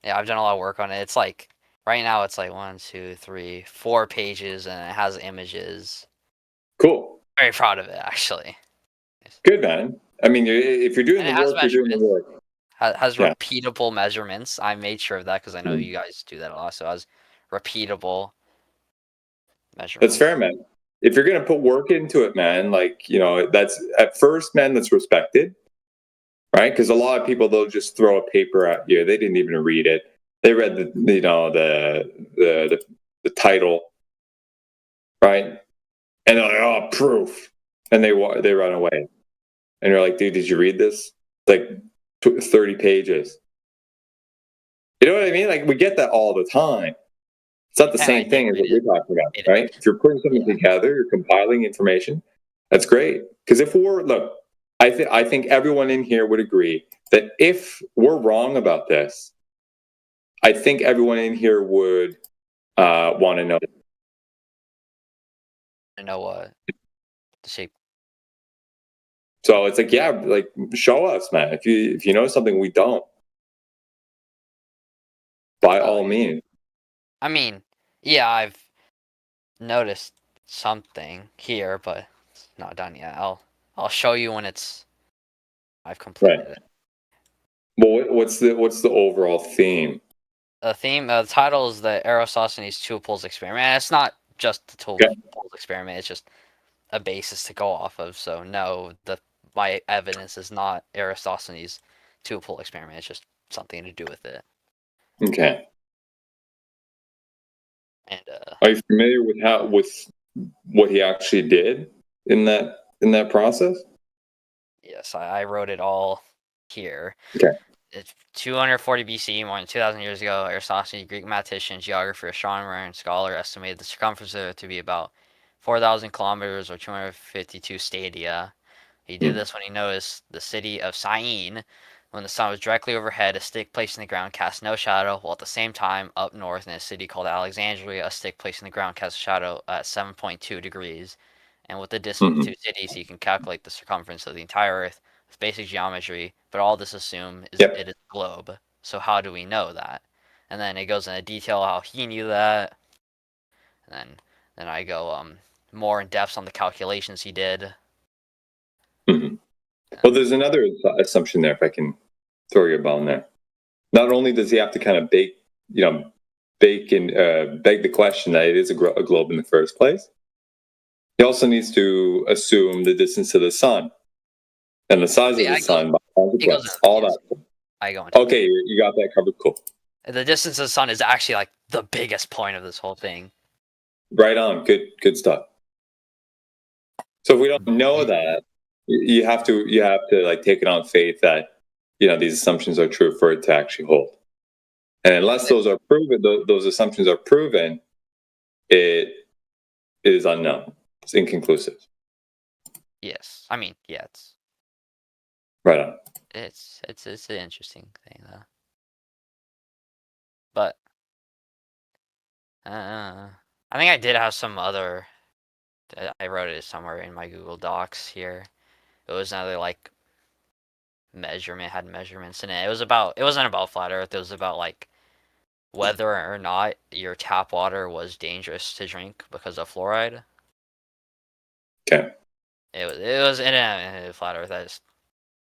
Yeah, I've done a lot of work on it. It's like right now it's like 1, 2, 3, 4 pages, and it has images. Cool. Very proud of it, actually. Good, man. I mean, if you're doing And the it has work, you're doing the measurements. work. Has Yeah. repeatable measurements. I made sure of that because I know you guys do that a lot. So it has repeatable measurements. That's fair, man. If you're gonna put work into it, man, like, you know, that's at first, man, that's respected, right? Because a lot of people, they'll just throw a paper at you. They didn't even read it. They read the, you know, the title, right? And they're like, oh, proof, and they run away. And you're like, dude, did you read this? It's like 30 pages. You know what I mean? Like, we get that all the time. It's not the same thing as what you're talking about, right? If you're putting something together, you're compiling information. That's great. Because if look, I think everyone in here would agree that if we're wrong about this, I think everyone in here would want to know. I know what the shape. So it's like, yeah, like show us, man. If you know something we don't, by all means. I mean, yeah, I've noticed something here, but it's not done yet. I'll show you when I've completed it. Well, what's the overall theme? The title is the Eratosthenes two-poles experiment. And it's not just the two-poles experiment. It's just a basis to go off of. So no, my evidence is not Eratosthenes two-pole experiment. It's just something to do with it. Okay. And are you familiar with what he actually did in that process? Yes, I wrote it all here. Okay. It's 240 BC, more than 2,000 years ago. Eratosthenes, Greek mathematician, geographer, astronomer, and scholar, estimated the circumference of Earth to be about 4,000 kilometers or 252 stadia. He did this when he noticed the city of Syene, when the sun was directly overhead, a stick placed in the ground cast no shadow, while at the same time, up north in a city called Alexandria, a stick placed in the ground cast a shadow at 7.2 degrees. And with the distance of two cities, you can calculate the circumference of the entire Earth with basic geometry, but all this assumes it is a globe. So how do we know that? And then it goes into detail how he knew that. And then I go more in depth on the calculations he did. Well, there's another assumption there, if I can throw your bone there. Not only does he have to kind of beg the question that it is a globe in the first place, he also needs to assume the distance to the sun and the size of the sun by consequence. All that. I go into okay, you got that covered. Cool. The distance to the sun is actually like the biggest point of this whole thing. Right on. Good stuff. So if we don't know that, you have to like take it on faith that these assumptions are true for it to actually hold. And unless those are proven, those assumptions are proven, it is unknown. It's inconclusive. Yes, I mean, yeah, it's right on. It's an interesting thing though. But I think I did have some other. I wrote it somewhere in my Google Docs here. It was another like measurement, had measurements in it. It wasn't about flat Earth. It was about like whether or not your tap water was dangerous to drink because of fluoride. Okay. It was in a flat Earth.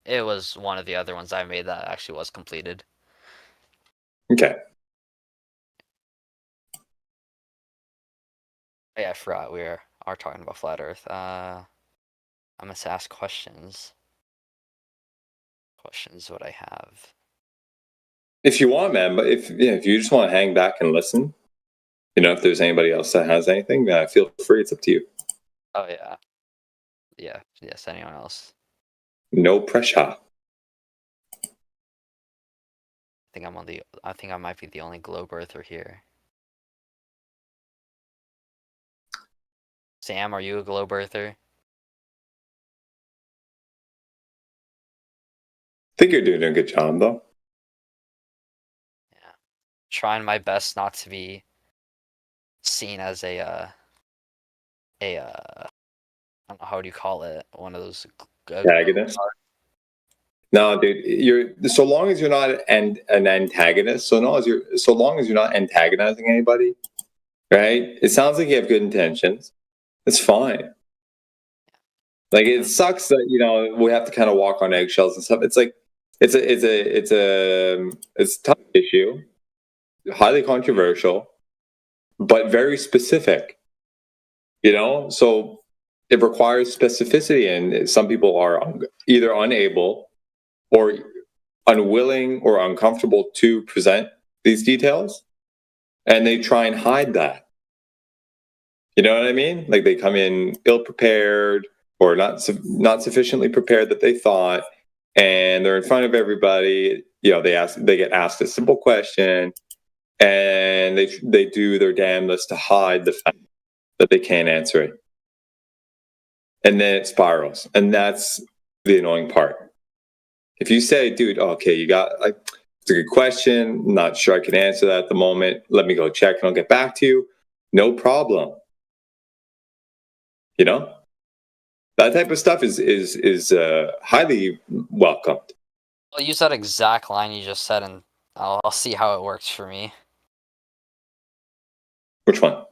It was one of the other ones I made that actually was completed. Okay. Yeah, I forgot we are talking about flat Earth. I'm gonna ask questions. Questions what I have. If you want, man, but if you just want to hang back and listen, if there's anybody else that has anything, feel free. It's up to you. Oh yeah. Yeah. Yes. Anyone else? No pressure. I think I might be the only globe earther here. Sam, are you a globe earther? I think you're doing a good job, though. trying my best not to be seen as a I don't know, how do you call it? One of those Antagonist. No, dude, you're so long as you're not an antagonist. So long as you're not antagonizing anybody, right? It sounds like you have good intentions. It's fine. Like it sucks that we have to kind of walk on eggshells and stuff. It's like it's a tough issue, highly controversial, but very specific. So it requires specificity, and some people are either unable or unwilling or uncomfortable to present these details, and they try and hide that. You know what I mean? Like they come in ill-prepared or not sufficiently prepared that they thought, and they're in front of everybody. They get asked a simple question, and they do their damnedest to hide the fact that they can't answer it. And then it spirals. And that's the annoying part. If you say, dude, okay, it's a good question. I'm not sure I can answer that at the moment. Let me go check and I'll get back to you. No problem. That type of stuff is highly welcomed. I'll use that exact line you just said, and I'll see how it works for me. Which one?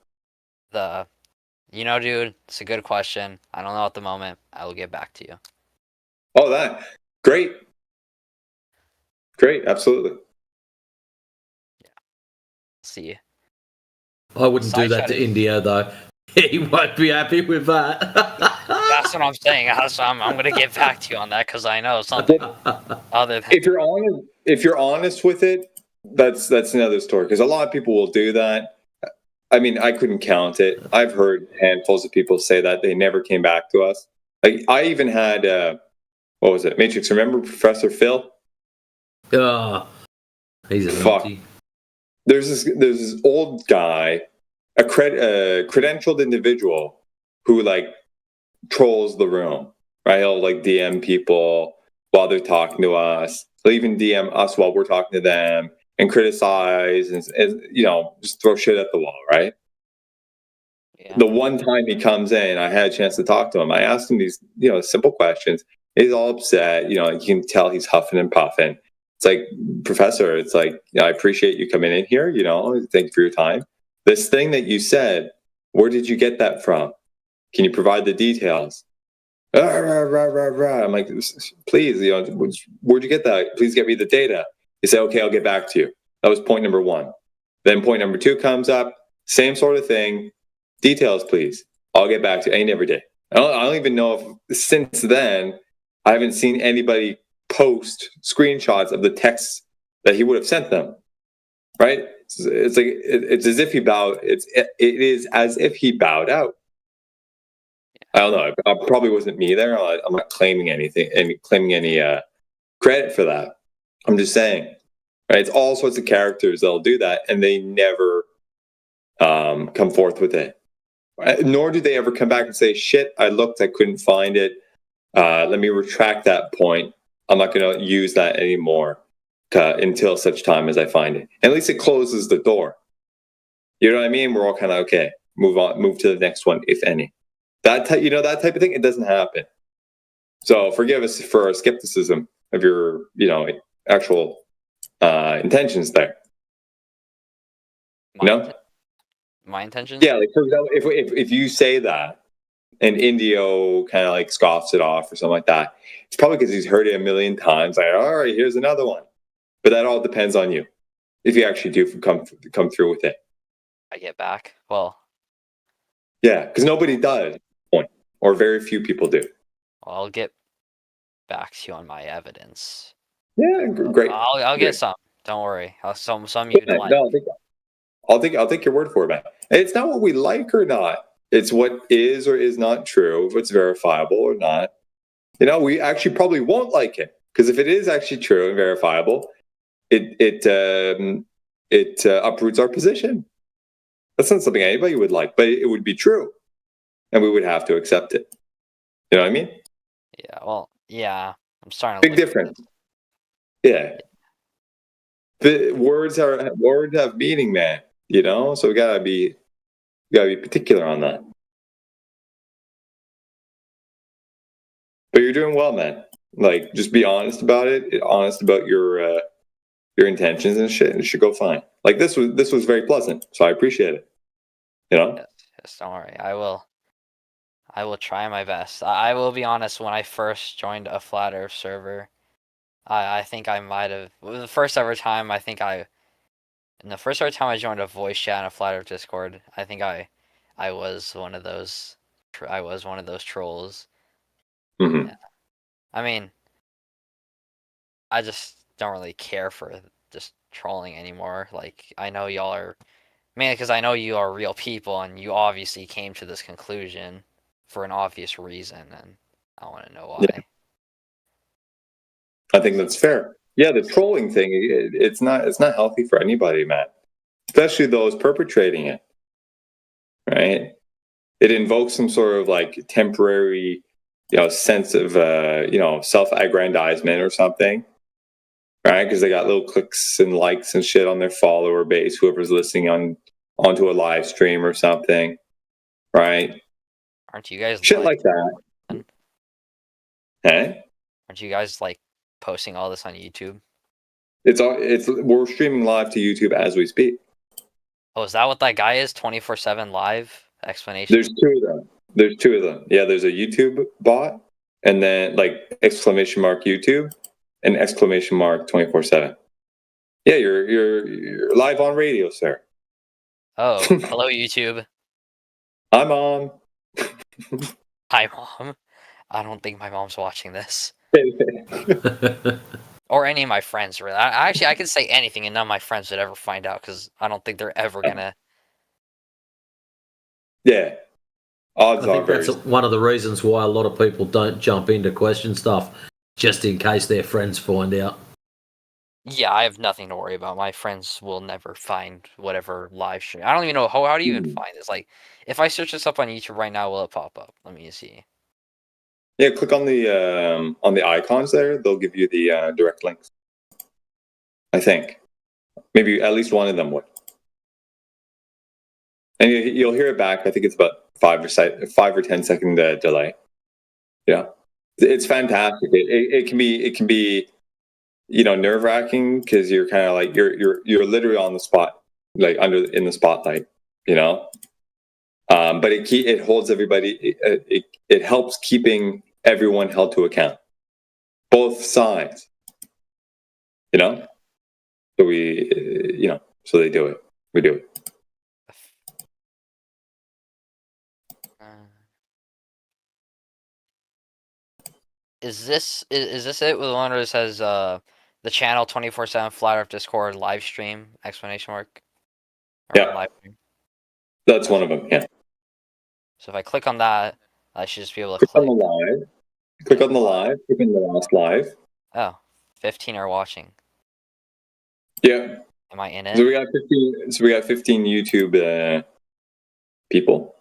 Dude, it's a good question. I don't know at the moment. I will get back to you. Oh, that. Great. Great, absolutely. Yeah. See. I wouldn't do that to India, though. He won't be happy with that. That's what I'm saying. I'm going to get back to you on that because I know something other than... If you're honest with it, that's another story, because a lot of people will do that. I mean, I couldn't count it. I've heard handfuls of people say that. They never came back to us. Like, I even had, what was it? Matrix, remember Professor Phil? He's a fuck. naughty. There's this old guy, a credentialed individual who trolls the room, right? He'll DM people while they're talking to us. He'll even DM us while we're talking to them and criticize and just throw shit at the wall, right? Yeah. The one time he comes in, I had a chance to talk to him. I asked him these simple questions. He's all upset. You can tell he's huffing and puffing. It's like, Professor, it's like, I appreciate you coming in here. Thank you for your time. This thing that you said, where did you get that from? Can you provide the details? I'm like, please, where'd you get that? Please get me the data. He said, okay, I'll get back to you. That was point number one. Then point number two comes up, same sort of thing. Details, please. I'll get back to you. I never did. I don't even know if since then I haven't seen anybody post screenshots of the texts that he would have sent them. Right? It's like it's as if he bowed. It is as if he bowed out. I don't know. It probably wasn't me there. I'm not claiming anything and claiming any credit for that. I'm just saying, right? It's all sorts of characters that'll do that, and they never come forth with it. Nor do they ever come back and say, "Shit, I looked, I couldn't find it. Let me retract that point. I'm not going to use that anymore until such time as I find it." At least it closes the door. You know what I mean? We're all kind of okay. Move on. Move to the next one, if any. That type of thing. It doesn't happen. So forgive us for our skepticism of your, actual intentions there. My intentions? Yeah, like for example, if you say that and Indio kind of scoffs it off or something like that, it's probably because he's heard it a million times. Like, all right, here's another one. But that all depends on you. If you actually do come through with it. I get back. Well. Yeah, because nobody does, or very few people do. Well, I'll get back to you on my evidence. Yeah, great. I'll get some. Don't worry. Some you don't like. No, I'll take your word for it, man. And it's not what we like or not. It's what is or is not true, if it's verifiable or not. We actually probably won't like it, because if it is actually true and verifiable, it uproots our position. That's not something anybody would like, but it would be true, and we would have to accept it. You know what I mean? Yeah. Well, yeah. I'm starting to. Big difference. Yeah. the words have meaning, man. You know, so we gotta be particular on that. But you're doing well, man. Like, just be honest about it. Honest about your intentions and shit, and it should go fine. Like this was very pleasant, so I appreciate it. You know. Yes, don't worry. I will try my best. I will be honest. When I first joined a Flat Earth server, I think I might have the first ever time. And the first ever time I joined a voice chat in a Flat Earth Discord, I think I was one of those. I was one of those trolls. Mm-hmm. Yeah. I mean, I just don't really care for just trolling anymore. Like, I know y'all are, mainly because I know you are real people, and you obviously came to this conclusion for an obvious reason, and I want to know why. Yeah. I think that's fair. Yeah, the trolling thing, it's not healthy for anybody, Matt. Especially those perpetrating it. Right? It invokes some sort of like temporary, sense of self-aggrandizement or something. Right? Because they got little clicks and likes and shit on their follower base, whoever's listening onto a live stream or something. Right? Aren't you guys shit like that? Hey? Aren't you guys like posting all this on YouTube? We're streaming live to YouTube as we speak. Oh, is that what that guy is? 24/7 live explanation. There's two of them. Yeah, there's a YouTube bot, and then like !YouTube and !24/7. Yeah, you're live on radio, sir. Oh, hello YouTube. Hi, Mom. Hi, Mom. I don't think my mom's watching this. Or any of my friends, really. I could say anything and none of my friends would ever find out, because I don't think they're ever gonna. Yeah. I think that's one of the reasons why a lot of people don't jump in to question stuff, just in case their friends find out. Yeah, I have nothing to worry about. My friends will never find whatever live stream. I don't even know how do you even find this? Like, if I search this up on YouTube right now, will it pop up? Let me see. Yeah, click on the icons there. They'll give you the direct links. I think maybe at least one of them would, and you'll hear it back. I think it's about 5 or 10 second delay. Yeah, it's fantastic. It can be nerve wracking because you're kind of like you're literally on the spot, like in the spotlight. But it holds everybody. It helps keeping everyone held to account, both sides. So so they do it. We do it. Is this it with one where it says the channel 24/7 Flat Earth Discord live stream explanation mark? Yeah, live stream? That's one of them. Yeah. So if I click on that, I should just be able to click on the live. Click on the live. Click on the last live. Oh, 15 are watching. Yeah. Am I in it? So we got 15 YouTube people.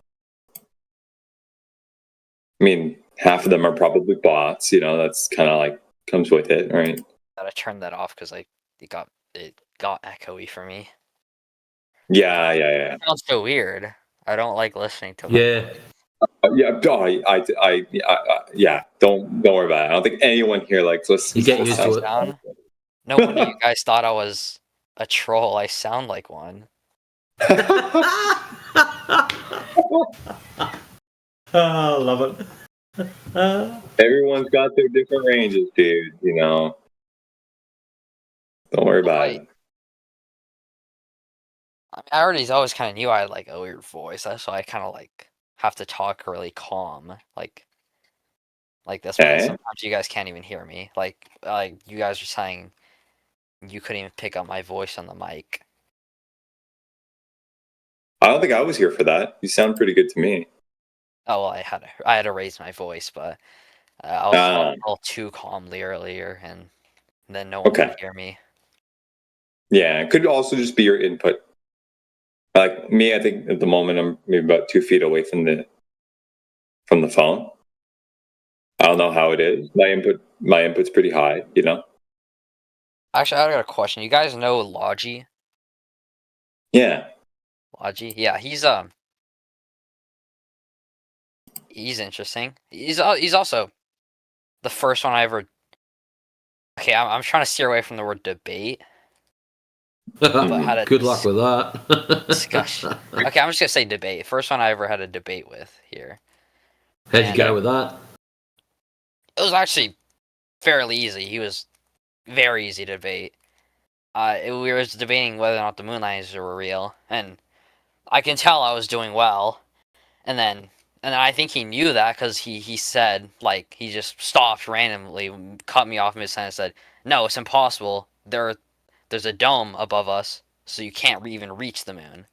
I mean, half of them are probably bots. That's kind of like comes with it, right? Gotta turn that off because it got echoey for me. Yeah. It sounds so weird. I don't like listening to it. Yeah. Yeah. Don't worry about it. I don't think anyone here likes listening. You get used to it. No wonder you guys thought I was a troll. I sound like one. I love it. Everyone's got their different ranges, dude. Don't worry about it. I already always kind of knew I had like a weird voice. That's why I kind of like have to talk really calm, like this. Okay. Sometimes you guys can't even hear me. Like you guys are saying, you couldn't even pick up my voice on the mic. I don't think I was here for that. You sound pretty good to me. Oh well, I had to raise my voice, but I was talking a little too calmly earlier, and then no one could hear me. Yeah, it could also just be your input. Like me, I think at the moment I'm maybe about 2 feet away from the phone. I don't know how it is. My input's pretty high, Actually, I got a question. You guys know Logi? Yeah. Logi? Yeah, he's interesting. He's also the first one I ever. Okay, I'm trying to steer away from the word debate. But had a Good luck with that. discussion. Okay, I'm just gonna say debate. First one I ever had a debate with here. How'd you go with that? It was actually fairly easy. He was very easy to debate. We were debating whether or not the moon landings were real, and I can tell I was doing well. And then I think he knew that because he said, like, he just stopped randomly, cut me off mid-sentence, and said, "No, it's impossible. There's a dome above us, so you can't even reach the moon."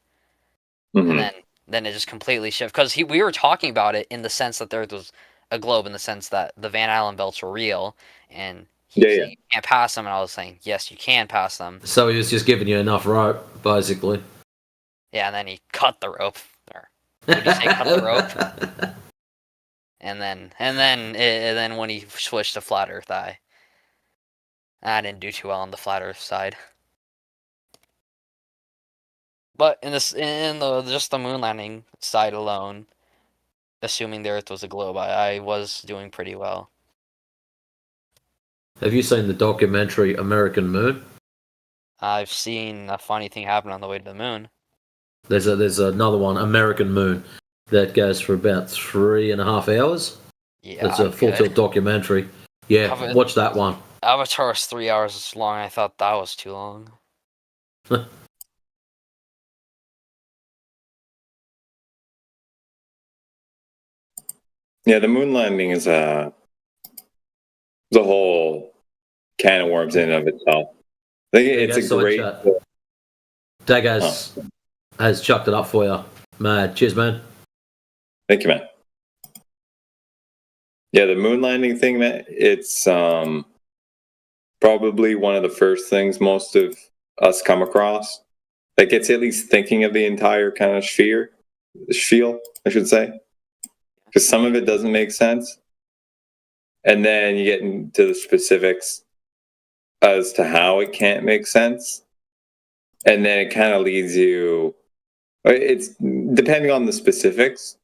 Mm-hmm. And then it just completely shifted because we were talking about it in the sense that there was a globe, in the sense that the Van Allen belts were real, and he was saying you can't pass them, and I was saying yes, you can pass them. So he was just giving you enough rope, basically. Yeah, and then he cut the rope. Or would you say cut the rope? And then when he switched to flat Earth, I didn't do too well on the flat Earth side. But in just the moon landing side alone, assuming the Earth was a globe, I was doing pretty well. Have you seen the documentary American Moon? I've seen a funny thing happen on the way to the moon. There's another one, American Moon, that goes for about 3.5 hours. Yeah, it's a full tilt documentary. Yeah, watch that one. Avatar is 3 hours long. I thought that was too long. Yeah, the moon landing is a whole can of worms in and of itself. I think it's a great. Dag has chucked it up for you. Mad. Cheers, man. Thank you, man. Yeah, the moon landing thing, man, it's probably one of the first things most of us come across that gets at least thinking of the entire kind of spiel, I should say. Because some of it doesn't make sense. And then you get into the specifics as to how it can't make sense. And then it kind of leads you, it's depending on the specifics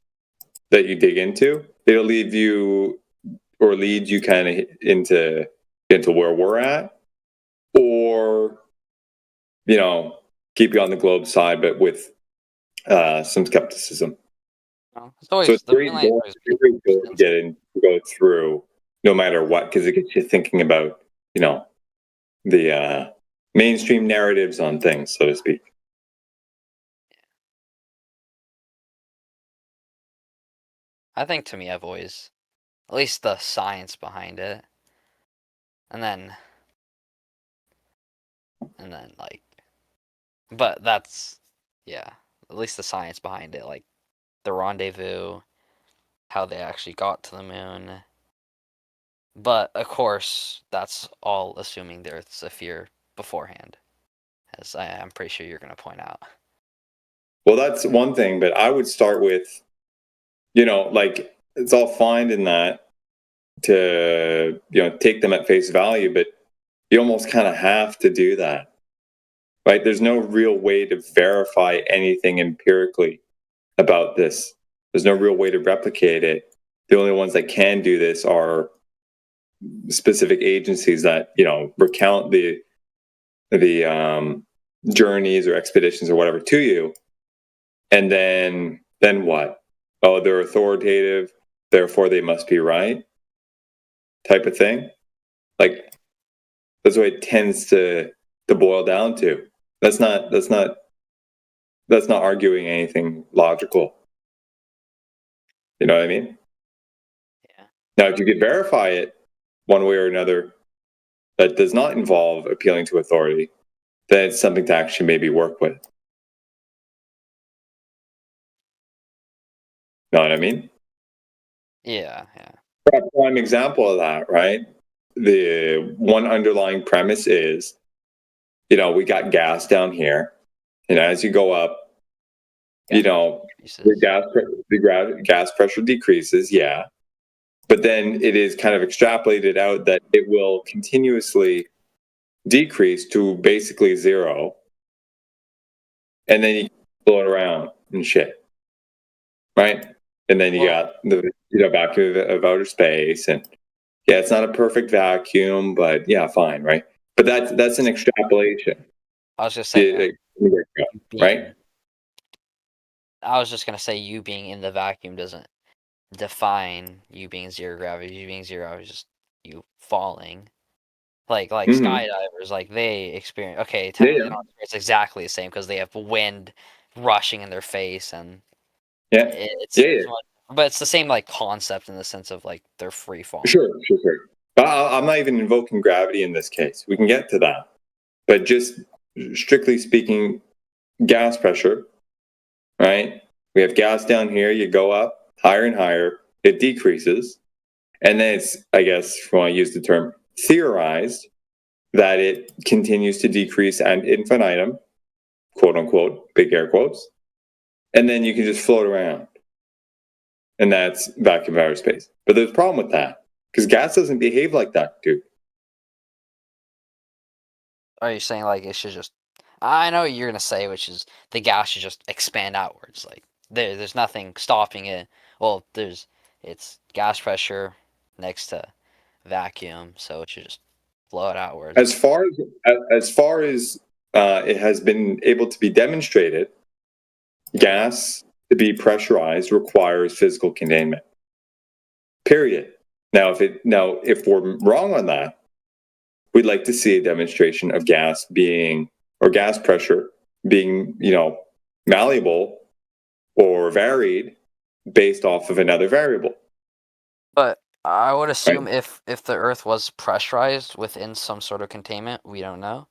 that you dig into, it'll lead you kind of into where we're at, or, keep you on the globe side, but with some skepticism. So it's great to go through no matter what, because it gets you thinking about, the mainstream narratives on things, so to speak. I think to me I've always, at least the science behind it, and then like, but that's, yeah, at least the science behind it, like the rendezvous, how they actually got to the moon. But of course, that's all assuming there's a fear beforehand, as I'm pretty sure you're going to point out. Well, that's one thing, but I would start with, like, it's all fine in that to, take them at face value, but you almost kind of have to do that, right? There's no real way to verify anything empirically about this. There's no real way to replicate it. The only ones that can do this are specific agencies that, recount the journeys or expeditions or whatever to you. And then what? Oh, they're authoritative, therefore they must be right, type of thing. Like, that's what it tends to boil down to. That's not arguing anything logical. You know what I mean? Yeah. Now, if you could verify it one way or another that does not involve appealing to authority, then it's something to actually maybe work with. Know what I mean? Yeah. A prime example of that, right? The one underlying premise is, we got gas down here, and as you go up, the gas pressure decreases, yeah. But then it is kind of extrapolated out that it will continuously decrease to basically zero, and then you float around and shit, right? And then you got the vacuum of outer space, and yeah, it's not a perfect vacuum, but yeah, fine, right? But that's an extrapolation. I was just saying, right? I was just gonna say you being in the vacuum doesn't define you being zero gravity. You being zero gravity is just you falling. Like skydivers, like they experience. Okay, technically not it's exactly the same because they have wind rushing in their face and it's but it's the same like concept in the sense of like they're free falling. Sure. But I'm not even invoking gravity in this case. We can get to that, but just strictly speaking, gas pressure, right? We have gas down here. You go up higher and higher. It decreases, and then it's, I guess, if you want to use the term, theorized that it continues to decrease ad infinitum, quote unquote, big air quotes, and then you can just float around. And that's vacuum of outer space. But there's a problem with that, because gas doesn't behave like that, dude. Are you saying like it should just... I know what you're going to say, which is the gas should just expand outwards. Like there's nothing stopping it. Well, it's gas pressure next to vacuum, so it should just float outwards. As far as it has been able to be demonstrated, gas to be pressurized requires physical containment. Period. Now, if we're wrong on that, we'd like to see a demonstration of gas pressure being, malleable or varied based off of another variable. But I would assume if the Earth was pressurized within some sort of containment, we don't know.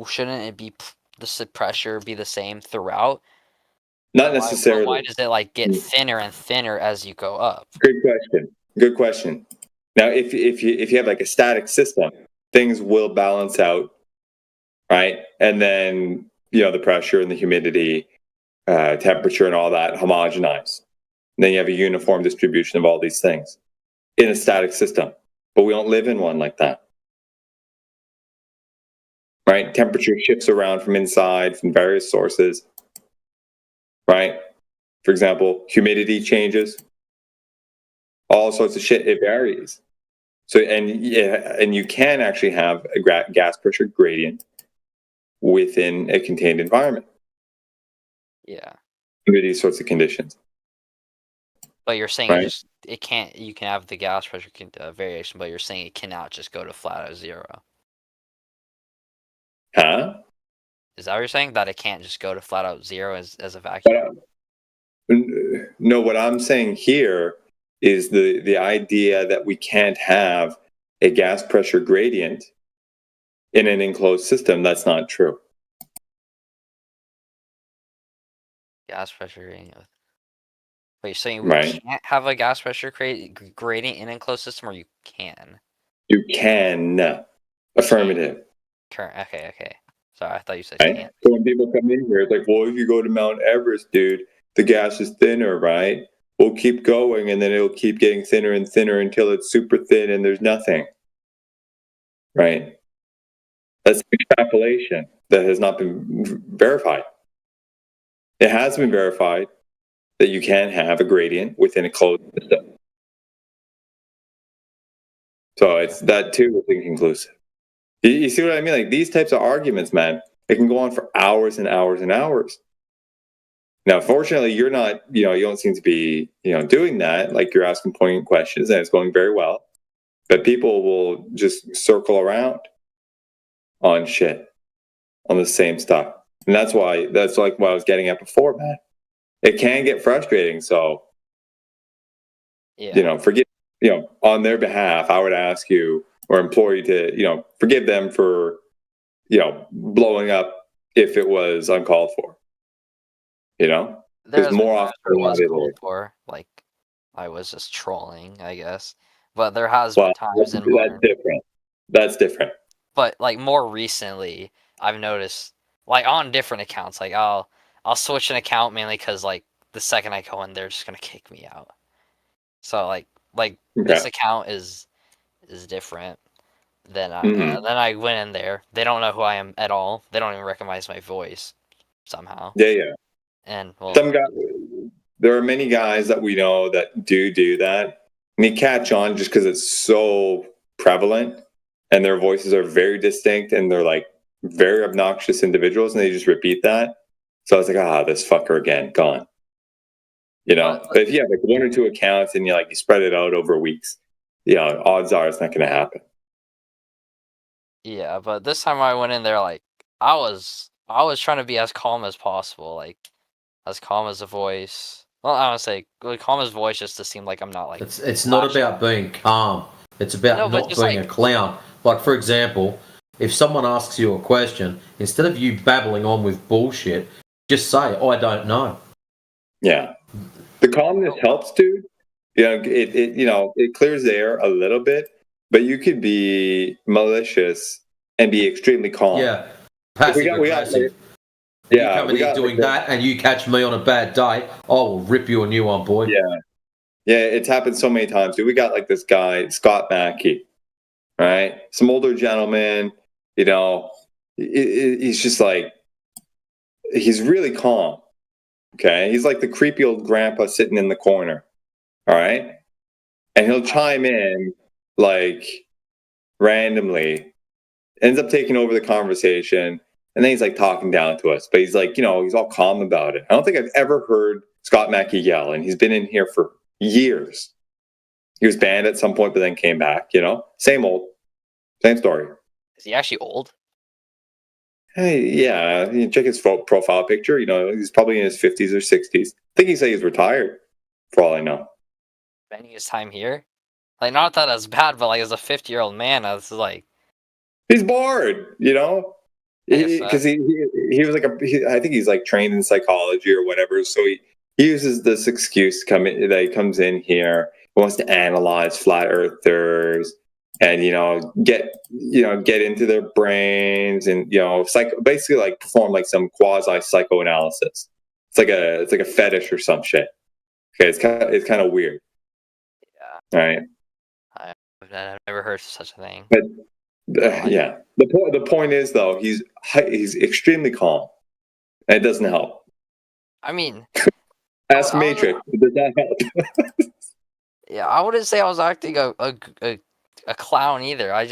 Shouldn't it be the pressure be the same throughout? Not necessarily. Why does it like get thinner and thinner as you go up? Good question. Now, if you have like a static system, things will balance out, right? And then the pressure and the humidity, temperature, and all that homogenize. And then you have a uniform distribution of all these things in a static system. But we don't live in one like that. Right? Temperature shifts around from inside, from various sources. Right? For example, humidity changes. All sorts of shit, it varies. So, and you can actually have a gas pressure gradient within a contained environment. Yeah. Under these sorts of conditions. But you're saying you can have the gas pressure variation, but you're saying it cannot just go to flat out zero. Huh? Is that what you're saying? That it can't just go to flat out zero as a vacuum? No, what I'm saying here is the idea that we can't have a gas pressure gradient in an enclosed system. That's not true. Gas pressure gradient. But you're saying we can't have a gas pressure gradient in an enclosed system, or you can? You can. Affirmative. Okay. Sorry, I thought you said can't. So when people come in here, it's like, well, if you go to Mount Everest, dude, the gas is thinner, right? We'll keep going, and then it'll keep getting thinner and thinner until it's super thin and there's nothing. Right? That's extrapolation that has not been verified. It has been verified that you can have a gradient within a closed system. So it's that too is inconclusive. You see what I mean? Like these types of arguments, man, it can go on for hours and hours and hours. Now, fortunately, you're not, you don't seem to be, doing that. Like you're asking poignant questions and it's going very well. But people will just circle around on shit, on the same stuff. And that's like what I was getting at before, man. It can get frustrating. So, forgive, on their behalf, I would ask you or implore you to, forgive them for, blowing up if it was uncalled for. There's more often than not called for. Like, I was just trolling, I guess. But there has been times in That's different. But like more recently, I've noticed, like on different accounts, like I'll switch an account mainly because like the second I go in, they're just gonna kick me out. So like this account is different. Then Mhm. I went in there. They don't know who I am at all. They don't even recognize my voice somehow. Yeah. And well, Some guy, there are many guys that we know that do that, and they catch on just because it's so prevalent, and their voices are very distinct, and they're like very obnoxious individuals, and they just repeat that. So I was like, this fucker again, gone. You know, but if you have like 1 or 2 accounts and you spread it out over weeks, odds are it's not going to happen. yeah, but this time I went in there like I was trying to be as calm as possible, like as calm as a voice. Well, I don't say calm as voice just to seem like I'm not like. It's not about being calm. It's about not being a clown. Like for example, if someone asks you a question, instead of you babbling on with bullshit, just say, "I don't know." Yeah, the calmness helps, dude. It clears the air a little bit, but you could be malicious and be extremely calm. Yeah, passive aggressive. You come in here doing that, and you catch me on a bad day, I will rip you a new one, boy. Yeah, it's happened so many times, dude. We got like this guy, Scott Mackey, right? Some older gentleman, he's just like, he's really calm. Okay, he's like the creepy old grandpa sitting in the corner. All right, and he'll chime in like randomly, ends up taking over the conversation, and then he's like talking down to us. But he's like, he's all calm about it. I don't think I've ever heard Scott Mackey yell, and he's been in here for years. He was banned at some point, but then came back. Same story. Is he actually old? Hey, yeah, you check his profile picture. He's probably in his 50s or 60s. I think he said he's retired, for all I know. Spending his time here, like not that that's bad, but like as a 50-year-old man, I was like, he's bored, because he was like I think he's like trained in psychology or whatever. So he uses this excuse to come in, that he comes in here, wants to analyze flat earthers, and get into their brains, and basically like perform like some quasi psychoanalysis. It's like a fetish or some shit. Okay, it's kind of weird. Yeah. Right. I've never heard of such a thing. But yeah, the point is though, he's extremely calm, and it doesn't help. I mean, ask Matrix. It does not help. Yeah, I wouldn't say I was acting a clown either. I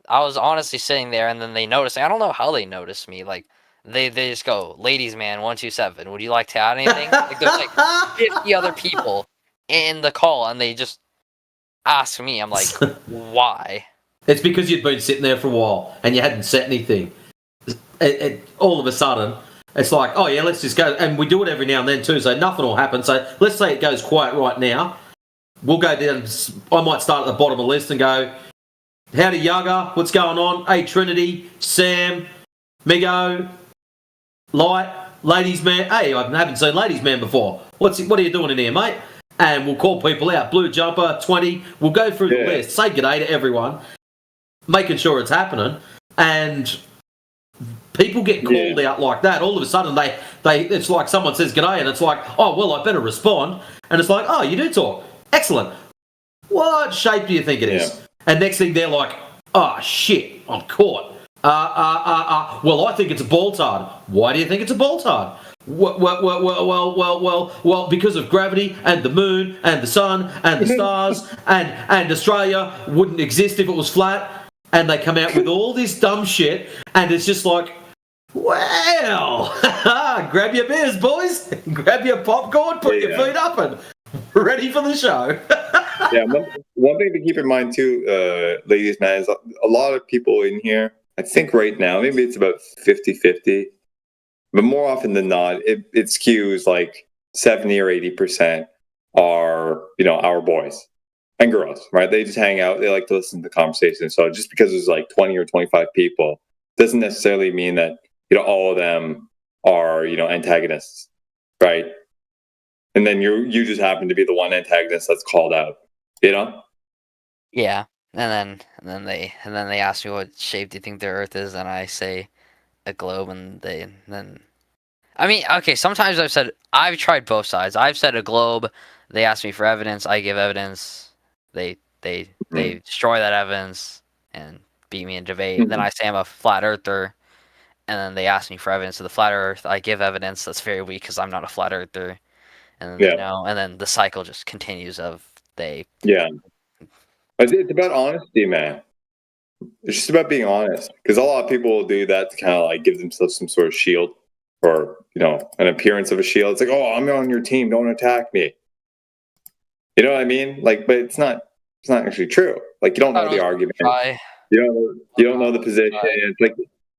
was honestly sitting there, and then they noticed. I don't know how they noticed me. Like they just go, "Ladies man 127, would you like to add anything?" Like there's like 50 other people in the call, and they just ask me. I'm like, why? It's because you'd been sitting there for a while and you hadn't said anything. All of a sudden, it's like, oh yeah, let's just go. And we do it every now and then too, so nothing will happen. So let's say it goes quiet right now. We'll go down. I might start at the bottom of the list and go, howdy Yaga, what's going on? Hey Trinity, Sam, Migo, Light, Ladies Man. Hey, I haven't seen Ladies Man before. What are you doing in here, mate? And we'll call people out. Blue Jumper, 20. We'll go through the list. Say g'day to everyone, making sure it's happening. And people get called out like that. All of a sudden, they it's like someone says g'day, and it's like, oh, well, I better respond. And it's like, oh, you do talk. Excellent. What shape do you think it is? And next thing, they're like, oh, shit, I'm caught. Well, I think it's a ball-tard. Why do you think it's a ball-tard? Well, because of gravity and the moon and the sun and the stars and Australia wouldn't exist if it was flat. And they come out with all this dumb shit, and it's just like, well, grab your beers, boys, grab your popcorn, put your feet up, and ready for the show. Yeah, one thing to keep in mind too, ladies, man, is a lot of people in here, I think right now, maybe it's about 50-50, but more often than not, it skews like 70 or 80% are, our boys and girls, right? They just hang out. They like to listen to the conversation. So just because there's like 20 or 25 people doesn't necessarily mean that, all of them are, antagonists, right? And then you just happen to be the one antagonist that's called out, Yeah. And then they ask me what shape do you think the Earth is, and I say a globe, and then I mean, okay, sometimes I've tried both sides. I've said a globe, they ask me for evidence, I give evidence, they destroy that evidence, and beat me in debate. Then I say I'm a flat earther, and then they ask me for evidence of the flat earth. I give evidence that's very weak because I'm not a flat earther, and then they know, and then the cycle just continues of they. Yeah. It's about honesty, man. It's just about being honest, because a lot of people will do that to kind of like give themselves some sort of shield, or an appearance of a shield. It's like, oh, I'm on your team, don't attack me. You know what I mean? Like, but it's not actually true. Like, you don't know the argument. You don't know the position. It's like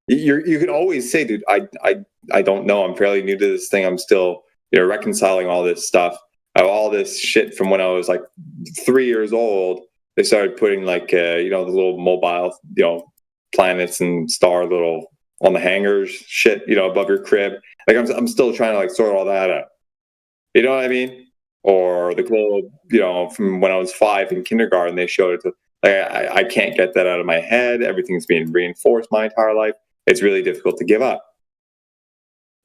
you can always say, dude, I don't know. I'm fairly new to this thing. I'm still reconciling all this stuff. I have all this shit from when I was like 3 years old. They started putting like the little mobile planets and star little on the hangers shit above your crib. Like I'm still trying to like sort all that out. You know what I mean? Or the globe, from when I was 5 in kindergarten, they showed it to. Like, I can't get that out of my head. Everything's being reinforced my entire life. It's really difficult to give up.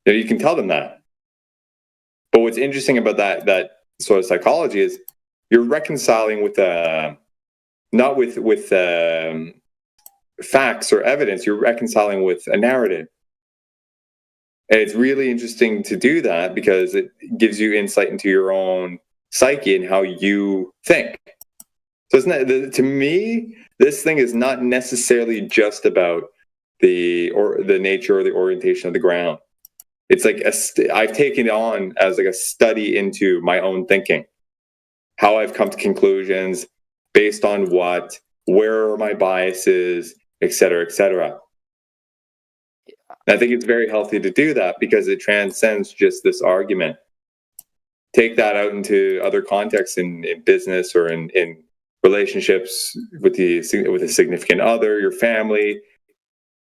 You can tell them that. But what's interesting about that sort of psychology is you're reconciling with not with facts or evidence. You're reconciling with a narrative. And it's really interesting to do that because it gives you insight into your own psyche and how you think. So it's not, to me, this thing is not necessarily just about the nature or the orientation of the ground. It's like I've taken it on as like a study into my own thinking, how I've come to conclusions based on what, where are my biases, et cetera, et cetera. I think it's very healthy to do that because it transcends just this argument. Take that out into other contexts in business or in relationships with a significant other, your family,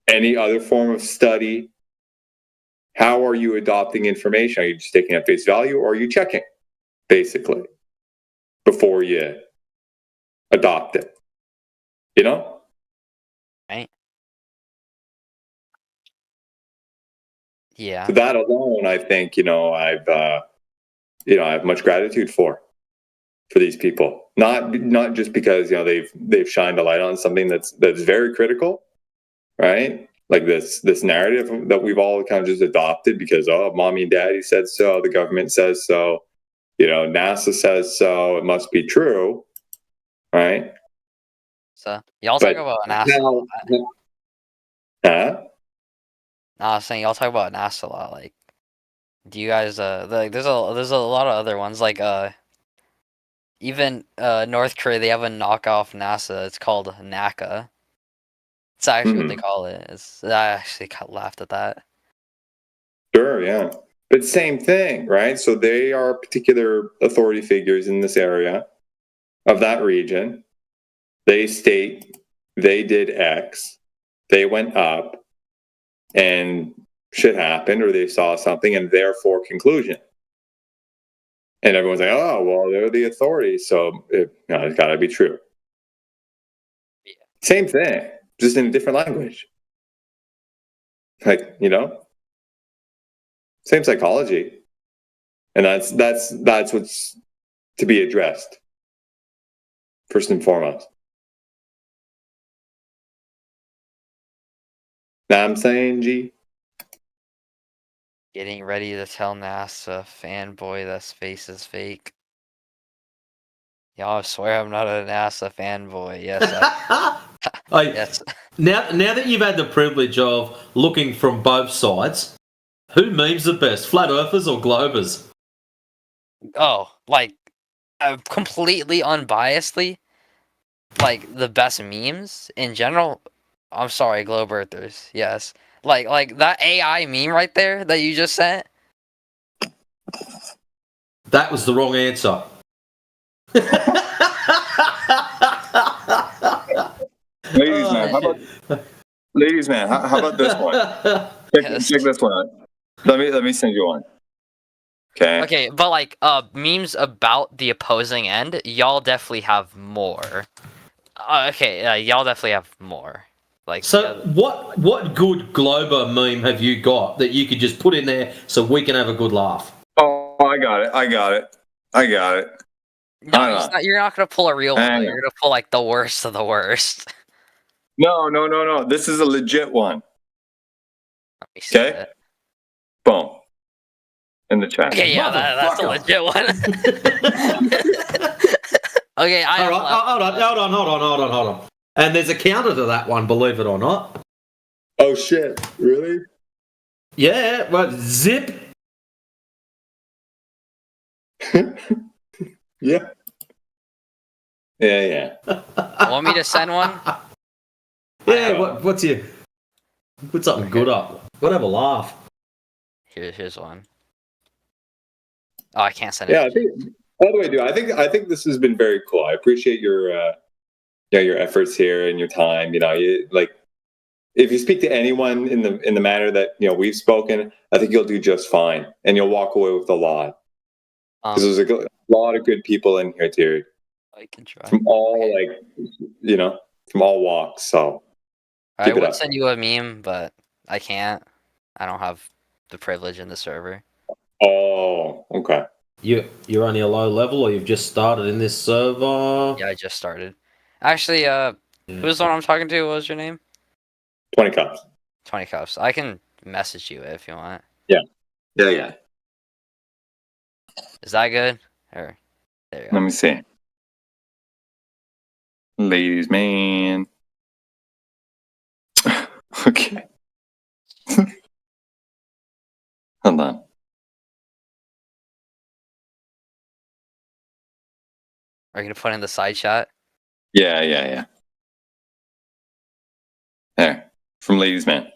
any other form of study. How are you adopting information? Are you just taking at face value, or are you checking, basically, before you adopt it? Right. Yeah. So that alone, I think, I have much gratitude for these people. Not just because they've shined a light on something that's very critical, right? Like this narrative that we've all kind of just adopted because mommy and daddy said so, the government says so, NASA says so, it must be true, right? So y'all talk about NASA. Huh? No, I was saying y'all talk about NASA a lot. Like, do you guys there's a lot of other ones like even North Korea, they have a knockoff NASA. It's called NACA. It's actually what they call it. I actually laughed at that. Sure, yeah. But same thing, right? So they are particular authority figures in this area of that region. They state they did X, they went up, and shit happened, or they saw something, and therefore conclusion. And everyone's like, oh, well, they're the authority, so it's got to be true. Yeah. Same thing, just in a different language. Like, same psychology. And that's what's to be addressed, first and foremost. Now I'm saying, G. Getting ready to tell NASA fanboy this face is fake. Y'all swear I'm not a NASA fanboy. Yes. Yes. Now that you've had the privilege of looking from both sides, who memes the best, flat earthers or globers? Oh, like completely unbiasedly, like the best memes in general. I'm sorry, globe earthers. Yes. Like that AI meme right there that you just sent. That was the wrong answer. Ladies, man, how about this one? Check this one out. Let me send you one. Okay, but like memes about the opposing end, y'all definitely have more. Y'all definitely have more. Like, so what good Glober meme have you got that you could just put in there so we can have a good laugh? Oh, I got it. No, you're not gonna pull a real one. You're gonna pull like the worst of the worst. No. This is a legit one. Okay. Boom. In the chat. Okay, yeah, that's a legit one. Okay, All right, hold on. And there's a counter to that one, believe it or not. Oh shit! Really? Yeah. What? Zip. Yeah. Yeah. Want me to send one? Yeah. What's your? Put something good up. We'll have a laugh. Here's one. Oh, I can't send it. Yeah. I think, by the way, dude, I think this has been very cool. I appreciate your your efforts here and your time. You know, if you speak to anyone in the manner that we've spoken, I think you'll do just fine, and you'll walk away with a lot. Because there's a lot of good people in here, too. I can try. From all from all walks. So I keep it would up. send you a meme, but I can't. I don't have the privilege in the server. Oh, okay. You're only a low level, or you've just started in this server? Yeah, I just started. Actually, who's the one I'm talking to? What was your name? 20 cups. 20 cups. I can message you if you want. Yeah. Is that good? Or there you go. Let me see. Ladies, man. Okay. Hold on. Are you gonna put in the side chat? Yeah. There. From Ladies Man.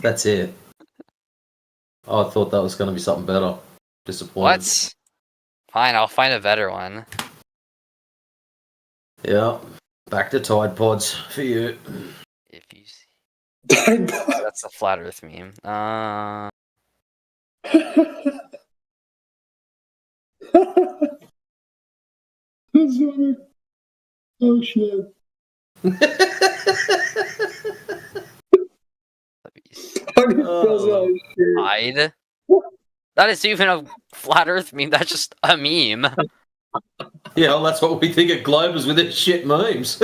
That's it. Oh, I thought that was going to be something better. Disappointed. What? Fine, I'll find a better one. Yeah. Back to Tide Pods for you. If you see. That's a flat Earth meme. Oh shit. Hide? That is even a flat Earth meme. That's just a meme. Yeah, well, that's what we think of Globers with its shit memes.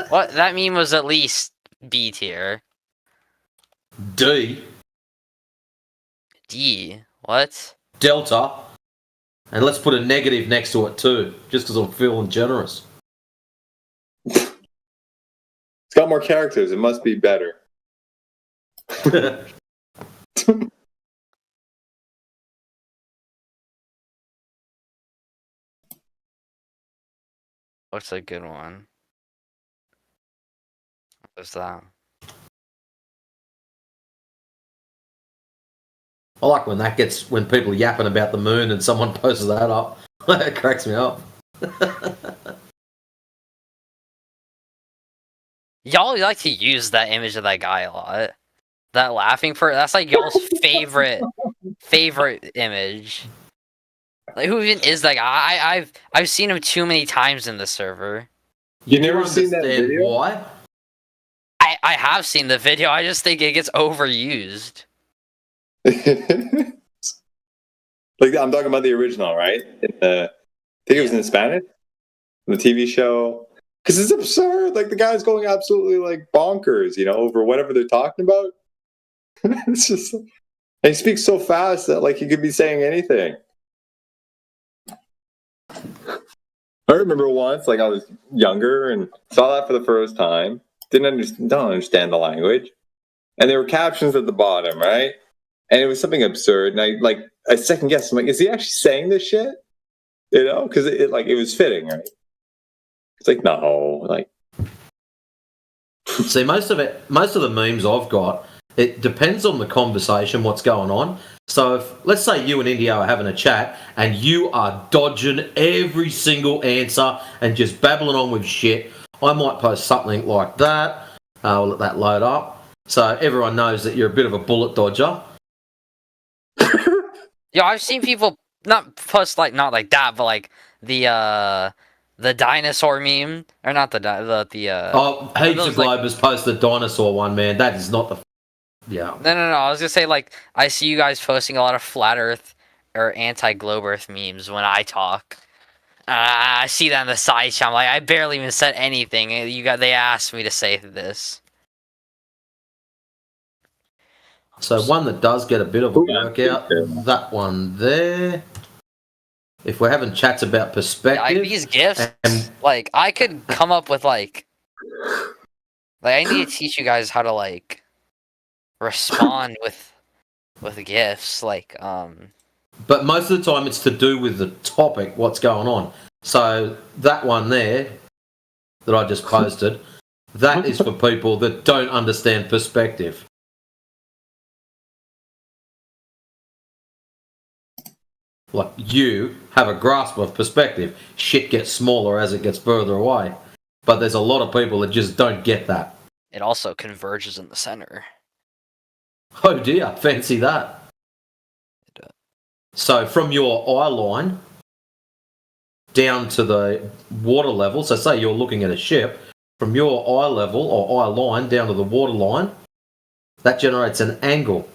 What? That meme was at least B tier. D. What? Delta. And let's put a negative next to it too, just because I'm feeling generous. It's got more characters. It must be better. What's a good one? What's that? I like when people are yapping about the moon and someone posts that up. It cracks me up. Y'all like to use that image of that guy a lot. That laughing for that's like y'all's favorite image. Like who even is that guy? I've seen him too many times in the server. You never seen that video? Why? I have seen the video. I just think it gets overused. Like I'm talking about the original, right? I think it was in Spanish. The TV show. Because it's absurd. Like the guy's going absolutely like bonkers, over whatever they're talking about. It's just, and he speaks so fast that like he could be saying anything. I remember once, like I was younger and saw that for the first time. Don't understand the language, and there were captions at the bottom, right? And it was something absurd, and I second guessed. I'm like, is he actually saying this shit? Because it was fitting, right? It's like no, like. See, most of the memes I've got, it depends on the conversation, what's going on. So if, let's say you and India are having a chat and you are dodging every single answer and just babbling on with shit, I might post something like that. I'll let that load up. So everyone knows that you're a bit of a bullet dodger. Yeah, I've seen people not post not like that, but like the dinosaur meme, or not Heaps of Globers post the dinosaur one, man. That is not the. Yeah. No. I was gonna say I see you guys posting a lot of flat Earth or anti-globe Earth memes when I talk. I see that on the side chat. I'm like, I barely even said anything. They asked me to say this. So one that does get a bit of a workout, that one there. If we're having chats about perspective, Like these gifts, like I could come up with like I need to teach you guys how to like respond with gifts, like But most of the time, it's to do with the topic, what's going on. So that one there that I just posted, that is for people that don't understand perspective. Like you have a grasp of perspective. Shit gets smaller as it gets further away. But there's a lot of people that just don't get that. it also converges in the center. Oh dear, fancy that. So from your eye line down to the water level, so say you're looking at a ship, from your eye level or eye line down to the water line, that generates an angle.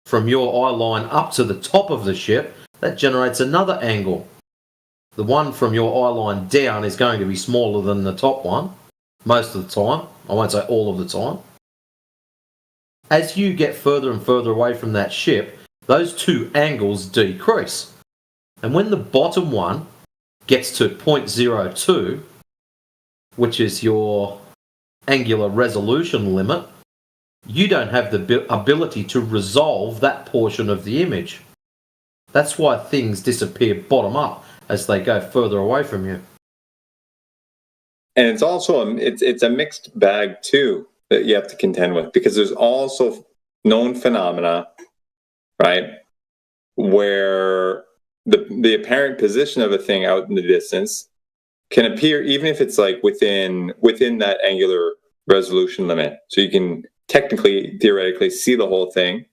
From your eye line up to the top of the ship, that generates another angle. The one from your eye line down is going to be smaller than the top one, most of the time. I won't say all of the time. As you get further and further away from that ship, those two angles decrease. And when the bottom one gets to 0.02, which is your angular resolution limit, you don't have the ability to resolve that portion of the image. That's why things disappear bottom up as they go further away from you. And it's also it's a mixed bag too that you have to contend with, because there's also known phenomena, right, where the apparent position of a thing out in the distance can appear even if it's like within that angular resolution limit. So you can technically, theoretically see the whole thing,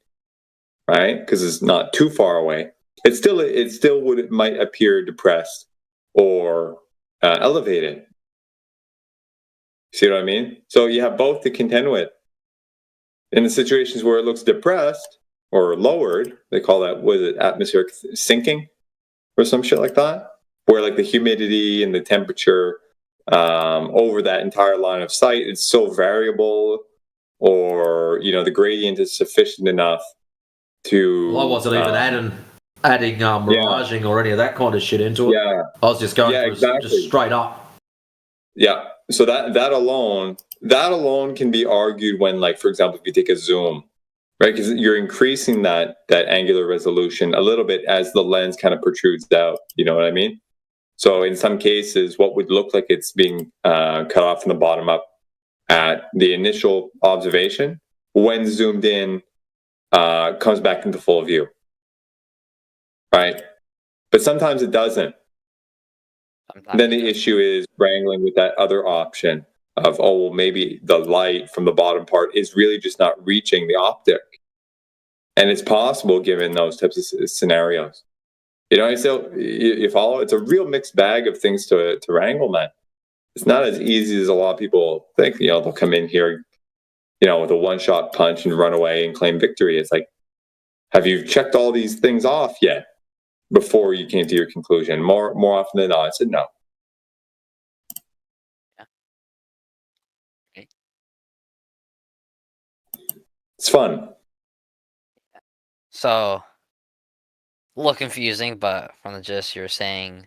right? Because it's not too far away. It still might appear depressed or elevated. See what I mean? So you have both to contend with. In the situations where it looks depressed or lowered, they call that, what is it, atmospheric sinking or some shit like that, where like the humidity and the temperature over that entire line of sight is so variable, or the gradient is sufficient enough to. Well, I wasn't even adding miraging or any of that kind of shit into it. Yeah, I was just going exactly. just straight up. Yeah. So that alone can be argued when, like, for example, if you take a zoom, right? Because you're increasing that angular resolution a little bit as the lens kind of protrudes out. You know what I mean? So in some cases, what would look like it's being cut off from the bottom up at the initial observation, when zoomed in, comes back into full view, right? But sometimes it doesn't. Then the issue is wrangling with that other option of, oh, well, maybe the light from the bottom part is really just not reaching the optic. And it's possible given those types of scenarios. So you follow? It's a real mixed bag of things to wrangle, man. It's not as easy as a lot of people think. They'll come in here, with a one-shot punch and run away and claim victory. It's like, have you checked all these things off yet before you came to your conclusion? More often than not, I said no. Yeah. Okay. It's fun. So, a little confusing, but from the gist, you're saying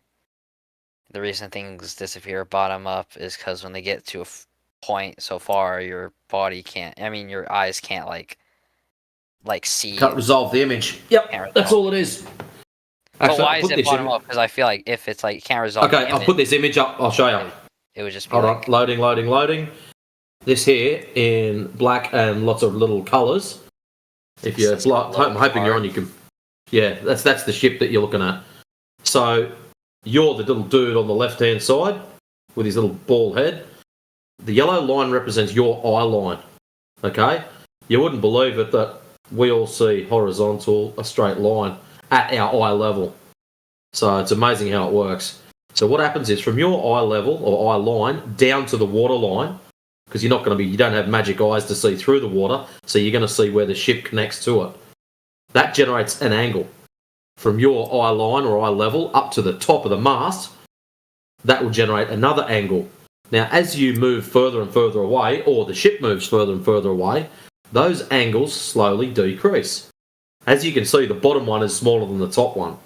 the reason things disappear bottom up is because when they get to a point so far, your body can't. Your eyes can't like see. Can't resolve the image. Yep, that's all it is. But why is it bottom up? Because I feel like if it's like you can't resolve. Okay, I'll put this image up. I'll show you. It would just be hold on. Loading. This here in black and lots of little colours. If you're, I'm hoping you're on. You can. Yeah, that's the ship that you're looking at. So you're the little dude on the left-hand side with his little ball head. The yellow line represents your eye line. Okay, you wouldn't believe it that we all see horizontal, a straight line at our eye level. So it's amazing how it works. So what happens is from your eye level or eye line down to the water line, because you don't have magic eyes to see through the water, so you're going to see where the ship connects to it. That generates an angle from your eye line or eye level up to the top of the mast. that will generate another angle. Now, as you move further and further away, or the ship moves further and further away, those angles slowly decrease. As you can see, the bottom one is smaller than the top one.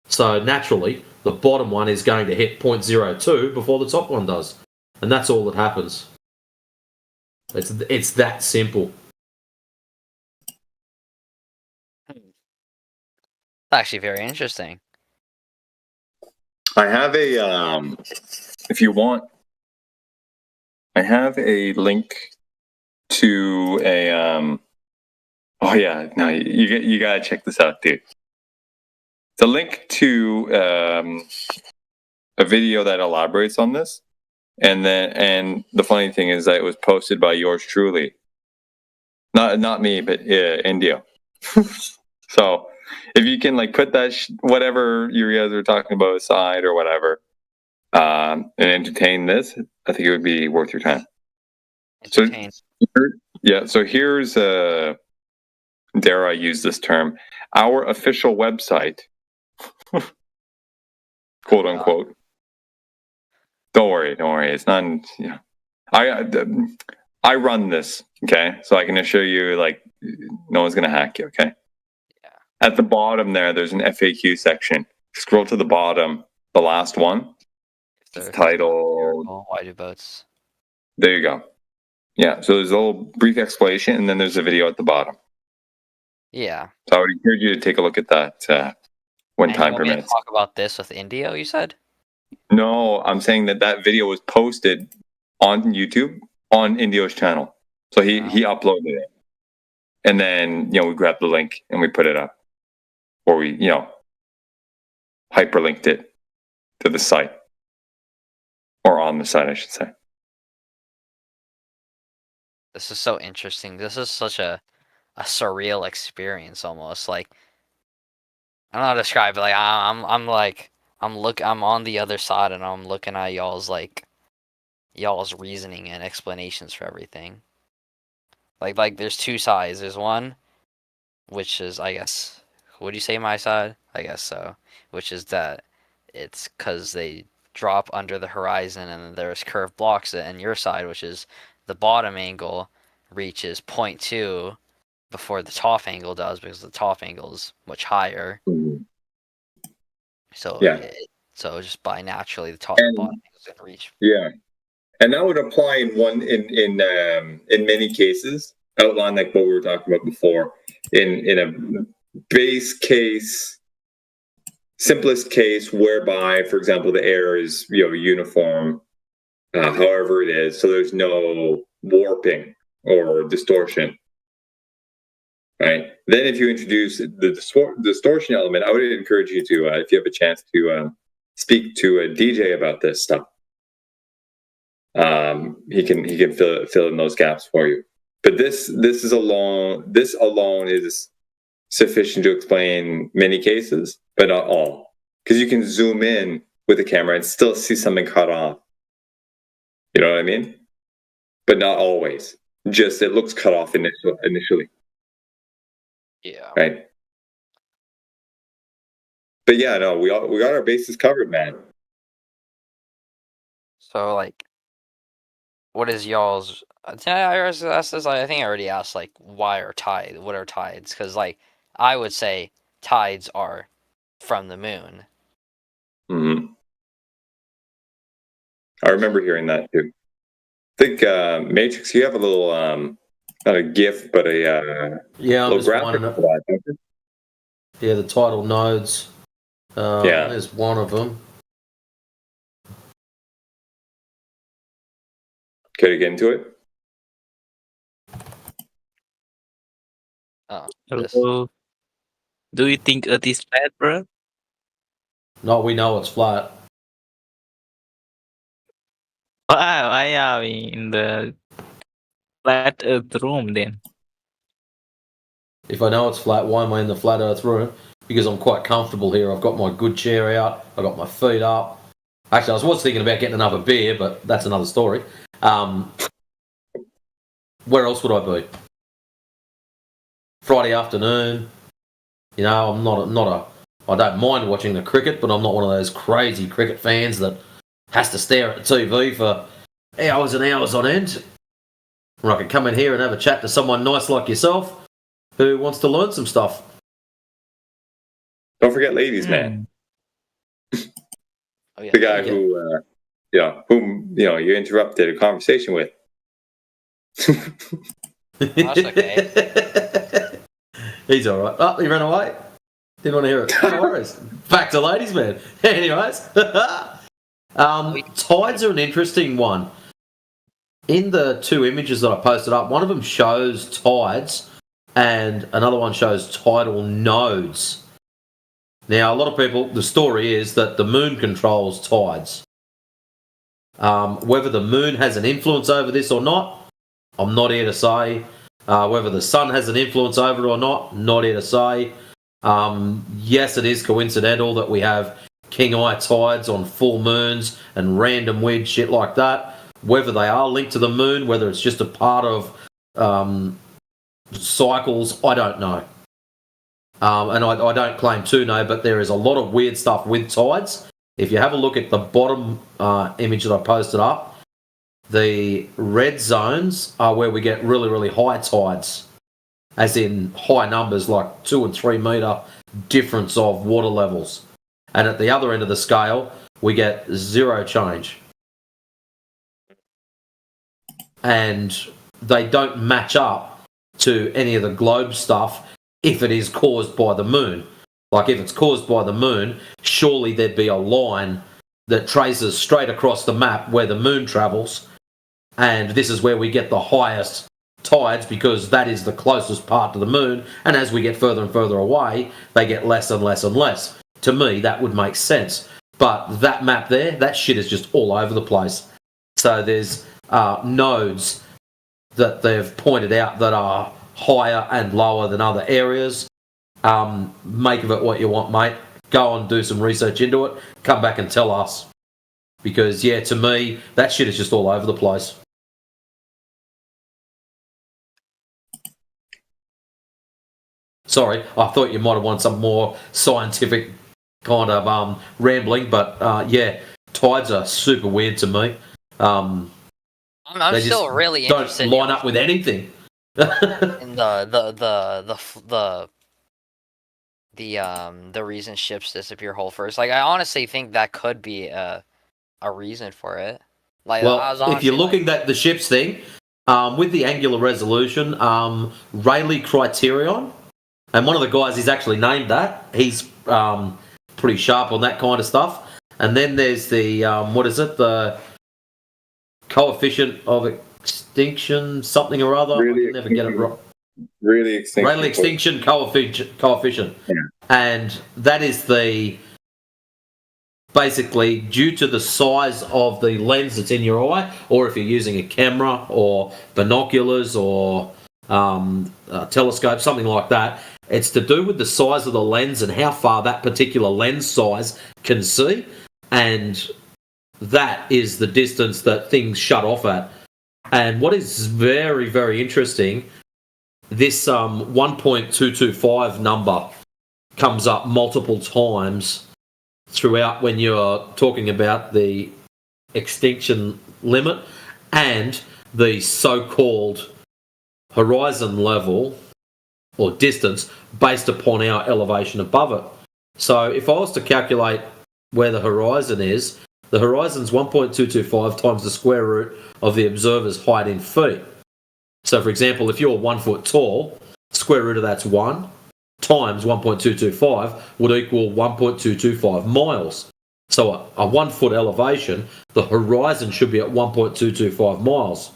So naturally, the bottom one is going to hit 0.02 before the top one does. And that's all that happens. It's that simple. Actually, very interesting. I have a, if you want, I have a link to a, oh yeah, no, you gotta check this out, dude. It's a link to a video that elaborates on this, and the funny thing is that it was posted by yours truly, not me, but Indio. So if you can like put that whatever you guys were talking about aside or whatever, and entertain this, I think it would be worth your time. Entertain. So, yeah. So here's dare I use this term? Our official website, quote unquote. Don't worry. It's not. Yeah, I run this. Okay, so I can assure you, like, no one's gonna hack you. Okay. Yeah. At the bottom there's an FAQ section. Scroll to the bottom, the last one. It's titled. Why do boats? There you go. Yeah. So there's a little brief explanation, and then there's a video at the bottom. Yeah. So I would encourage you to take a look at that when And time you want me to permits. talk about this with Indio, you said? No, I'm saying that video was posted on YouTube on Indio's channel. So he uploaded it. And then, we grabbed the link and we put it up. Or we, hyperlinked it to the site. Or on the site, I should say. This is so interesting. This is such a surreal experience almost. Like, I don't know how to describe it. Like, I'm on the other side and I'm looking at y'all's reasoning and explanations for everything. Like there's two sides. There's one, which is, I guess, would you say my side? I guess so. Which is that it's because they drop under the horizon and then there's curved blocks, and your side, which is the bottom angle, reaches 0.2 before the top angle does, because the top angle is much higher. So Yeah. so just by naturally the top and bottom angle is going to reach. Yeah. And that would apply in many cases, outline like what we were talking about before. In a base case, simplest case whereby, for example, the air is uniform, however it is, so there's no warping or distortion. Right. Then, if you introduce the distortion element, I would encourage you to, if you have a chance, to speak to a DJ about this stuff. He can fill in those gaps for you. But this alone is sufficient to explain many cases, but not all, because you can zoom in with the camera and still see something cut off. You know what I mean? But not always. Just it looks cut off initially. Yeah. Right. But yeah, no, we got our bases covered, man. So, like, what is y'all's? I think I already asked, like, what are tides? Because, like, I would say tides are from the moon. Mm-hmm. I remember hearing that too. I think Matrix, you have a little not a GIF, but a little graphic for that, don't you? Yeah, the tidal nodes. Yeah. There's one of them. Could I get into it? Oh. Hello. Do you think Earth is flat, bro? No, we know it's flat. Why are we in the flat Earth room then? If I know it's flat, why am I in the flat Earth room? Because I'm quite comfortable here. I've got my good chair out. I've got my feet up. Actually, I was thinking about getting another beer, but that's another story. Where else would I be? Friday afternoon. I'm not a. I don't mind watching the cricket, but I'm not one of those crazy cricket fans that has to stare at the TV for hours and hours on end. Or I can come in here and have a chat to someone nice like yourself who wants to learn some stuff. Don't forget ladies, man. Oh, yeah. The guy who, whom you interrupted a conversation with. That's okay. He's all right. Oh, he ran away. Didn't want to hear it. No worries. Back to ladies, man. Anyways, tides are an interesting one. In the two images that I posted up, one of them shows tides, and another one shows tidal nodes. Now, a lot of people, the story is that the moon controls tides. Whether the moon has an influence over this or not, I'm not here to say. Whether the sun has an influence over it or not here to say. Yes, it is coincidental that we have king eye tides on full moons and random weird shit like that. Whether they are linked to the moon, whether it's just a part of cycles, I don't know. And I don't claim to know, but there is a lot of weird stuff with tides. If you have a look at the bottom image that I posted up, the red zones are where we get really, really high tides, as in high numbers, like 2 and 3 metre difference of water levels. And at the other end of the scale, we get zero change. And they don't match up to any of the globe stuff if it is caused by the moon. Like if it's caused by the moon, surely there'd be a line that traces straight across the map where the moon travels, and this is where we get the highest tides because that is the closest part to the moon, and as we get further and further away, they get less and less and less. To me, that would make sense. But that map there, that shit is just all over the place. So there's nodes that they've pointed out that are higher and lower than other areas. Make of it what you want, mate. Go and do some research into it. Come back and tell us. Because, yeah, to me, that shit is just all over the place. Sorry, I thought you might have wanted some more scientific kind of rambling, but yeah, tides are super weird to me. I'm still really interested. Don't line up with anything. In the reason ships disappear whole first. Like, I honestly think that could be a reason for it. Like, well, if you're looking at the ships thing, with the angular resolution, Rayleigh criterion, and one of the guys is actually named that. He's pretty sharp on that kind of stuff. And then there's the the coefficient of extinction, something or other. I never get it right. Rayleigh extinction coefficient. Yeah. And that is basically due to the size of the lens that's in your eye, or if you're using a camera or binoculars or a telescope, something like that. It's to do with the size of the lens and how far that particular lens size can see, and that is the distance that things shut off at. And what is very, very interesting, this 1.225 number comes up multiple times throughout when you're talking about the extinction limit and the so-called horizon level or distance based upon our elevation above it. So if I was to calculate where the horizon is, the horizon's 1.225 times the square root of the observer's height in feet. So for example, if you're 1 foot tall, square root of that's 1 times 1.225 would equal 1.225 miles. So a 1 foot elevation, the horizon should be at 1.225 miles.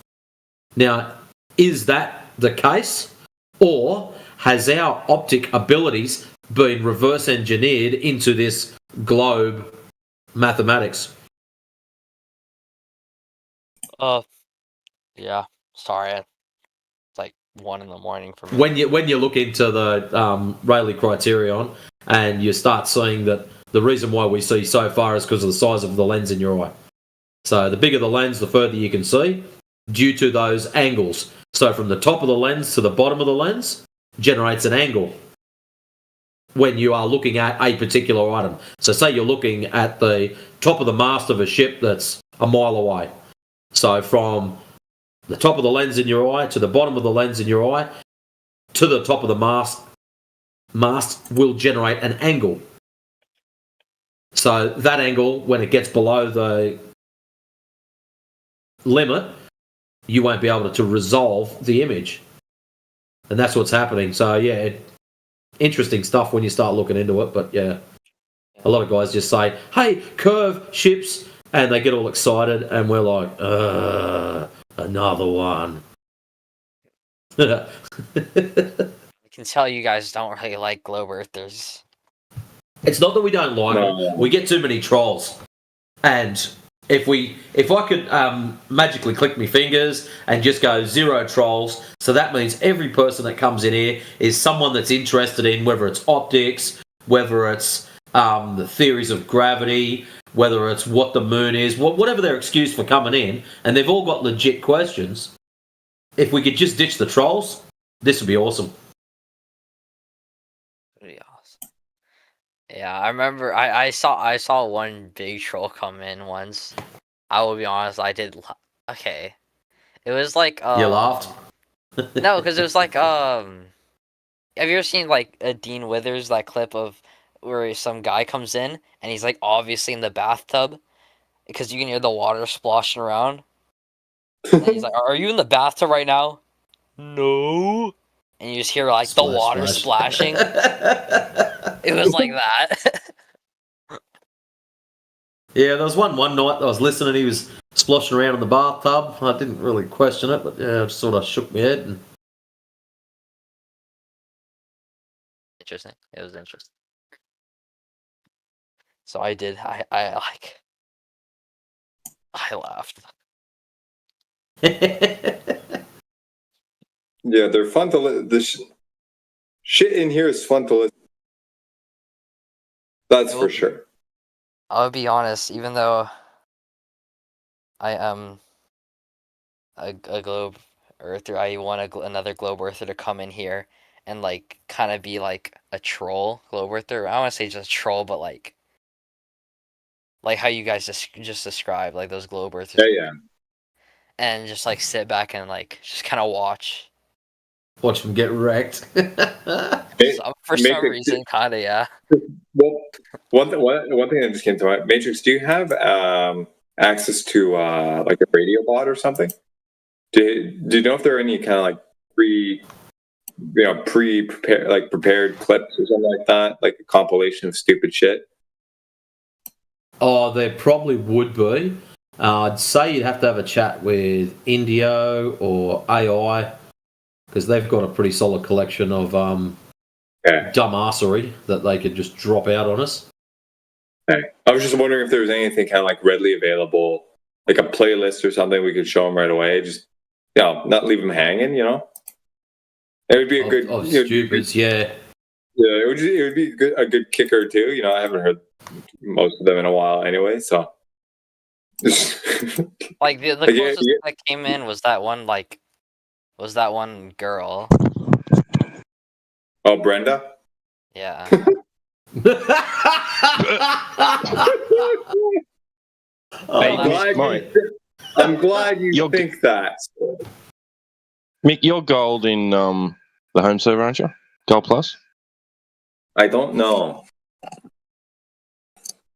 Now, is that the case? Or has our optic abilities been reverse engineered into this globe mathematics? Yeah. Sorry, it's like 1 in the morning for me. When you look into the Rayleigh criterion and you start seeing that the reason why we see so far is because of the size of the lens in your eye. So the bigger the lens, the further you can see due to those angles. So from the top of the lens to the bottom of the lens generates an angle. when you are looking at a particular item. So say you're looking at the top of the mast of a ship that's a mile away. So from the top of the lens in your eye to the bottom of the lens in your eye to the top of the mast will generate an angle. So that angle, when it gets below the limit, you won't be able to resolve the image. And that's what's happening. So yeah, interesting stuff when you start looking into it. But yeah, a lot of guys just say, hey, curve, ships, and they get all excited, and we're like, another one. I can tell you guys don't really like globe earthers. It's not that we don't like them. We get too many trolls. And if I could magically click my fingers and just go 0 trolls, so that means every person that comes in here is someone that's interested in whether it's optics, whether it's the theories of gravity, whether it's what the moon is, whatever their excuse for coming in, and they've all got legit questions. If we could just ditch the trolls, this would be awesome. Pretty awesome. Yeah, I remember I saw one big troll come in once. I will be honest, I did. Okay, it was like you laughed. No, because it was like Have you ever seen like a Dean Withers, that clip of where some guy comes in and he's like obviously in the bathtub because you can hear the water splashing around. And he's like, "Are you in the bathtub right now?" No. And you just hear like the water splashing. It was like that. Yeah, there was one night I was listening, he was splashing around in the bathtub. I didn't really question it, but yeah, I just sort of shook my head. And... Interesting. It was interesting. So I did. I laughed. Yeah, they're fun to listen. Shit in here is fun to listen. That's for sure. I'll be honest, even though I am a globe earther, I want another globe earther to come in here and like kind of be like a troll globe earther. I don't want to say just troll, but like how you guys just described, like those globe earthers. Yeah. and just like sit back and like just kind of watch. Watch them get wrecked. For some reason, kind of, yeah. Well, one thing that just came to mind, Matrix, do you have access to like a radio bot or something? Do you know if there are any kind of like prepared clips or something like that, like a compilation of stupid shit? Oh, there probably would be. I'd say you'd have to have a chat with Indio or AI, because they've got a pretty solid collection of dumbassery that they could just drop out on us. Okay. I was just wondering if there was anything kind of like readily available, like a playlist or something we could show them right away. Just, not leave them hanging, It would be a good... stupids, yeah. Yeah, it would be a good kicker too. I haven't heard most of them in a while anyway, so... Like, the closest that came in was that one girl. Oh, Brenda? Yeah. I'm glad you think that. Mick, you're gold in the home server, aren't you? Gold Plus? I don't know.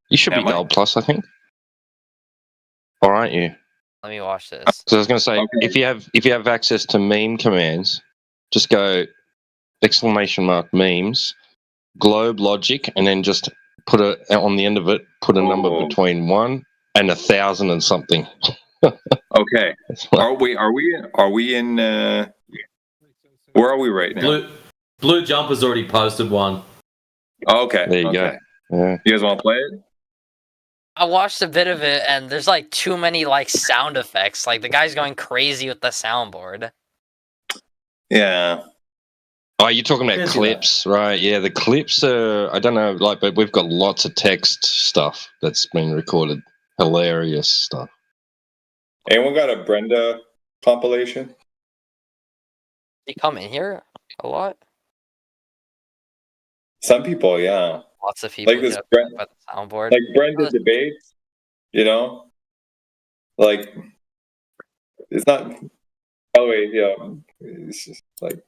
You should be Gold Plus, I think. Or aren't you? Let me watch this. So I was going to say, if you have access to meme commands, just go !memes, globe logic, and then just put on the end of it, put a number between 1 and 1,000 and something. Okay. Are we in? Where are we right now? Blue Jumper's already posted one. Oh, okay. There you go. Yeah. You guys want to play it? I watched a bit of it, and there's like too many like sound effects. Like the guy's going crazy with the soundboard. Yeah. Oh, you're talking about clips, right? Yeah, the clips are, I don't know, but we've got lots of text stuff that's been recorded. Hilarious stuff. Anyone got a Brenda compilation? He come in here a lot? Some people, yeah. Lots of people Like this get Brent, upset by the soundboard. like Brenda debates, you know, like it's not. By the way, it's just like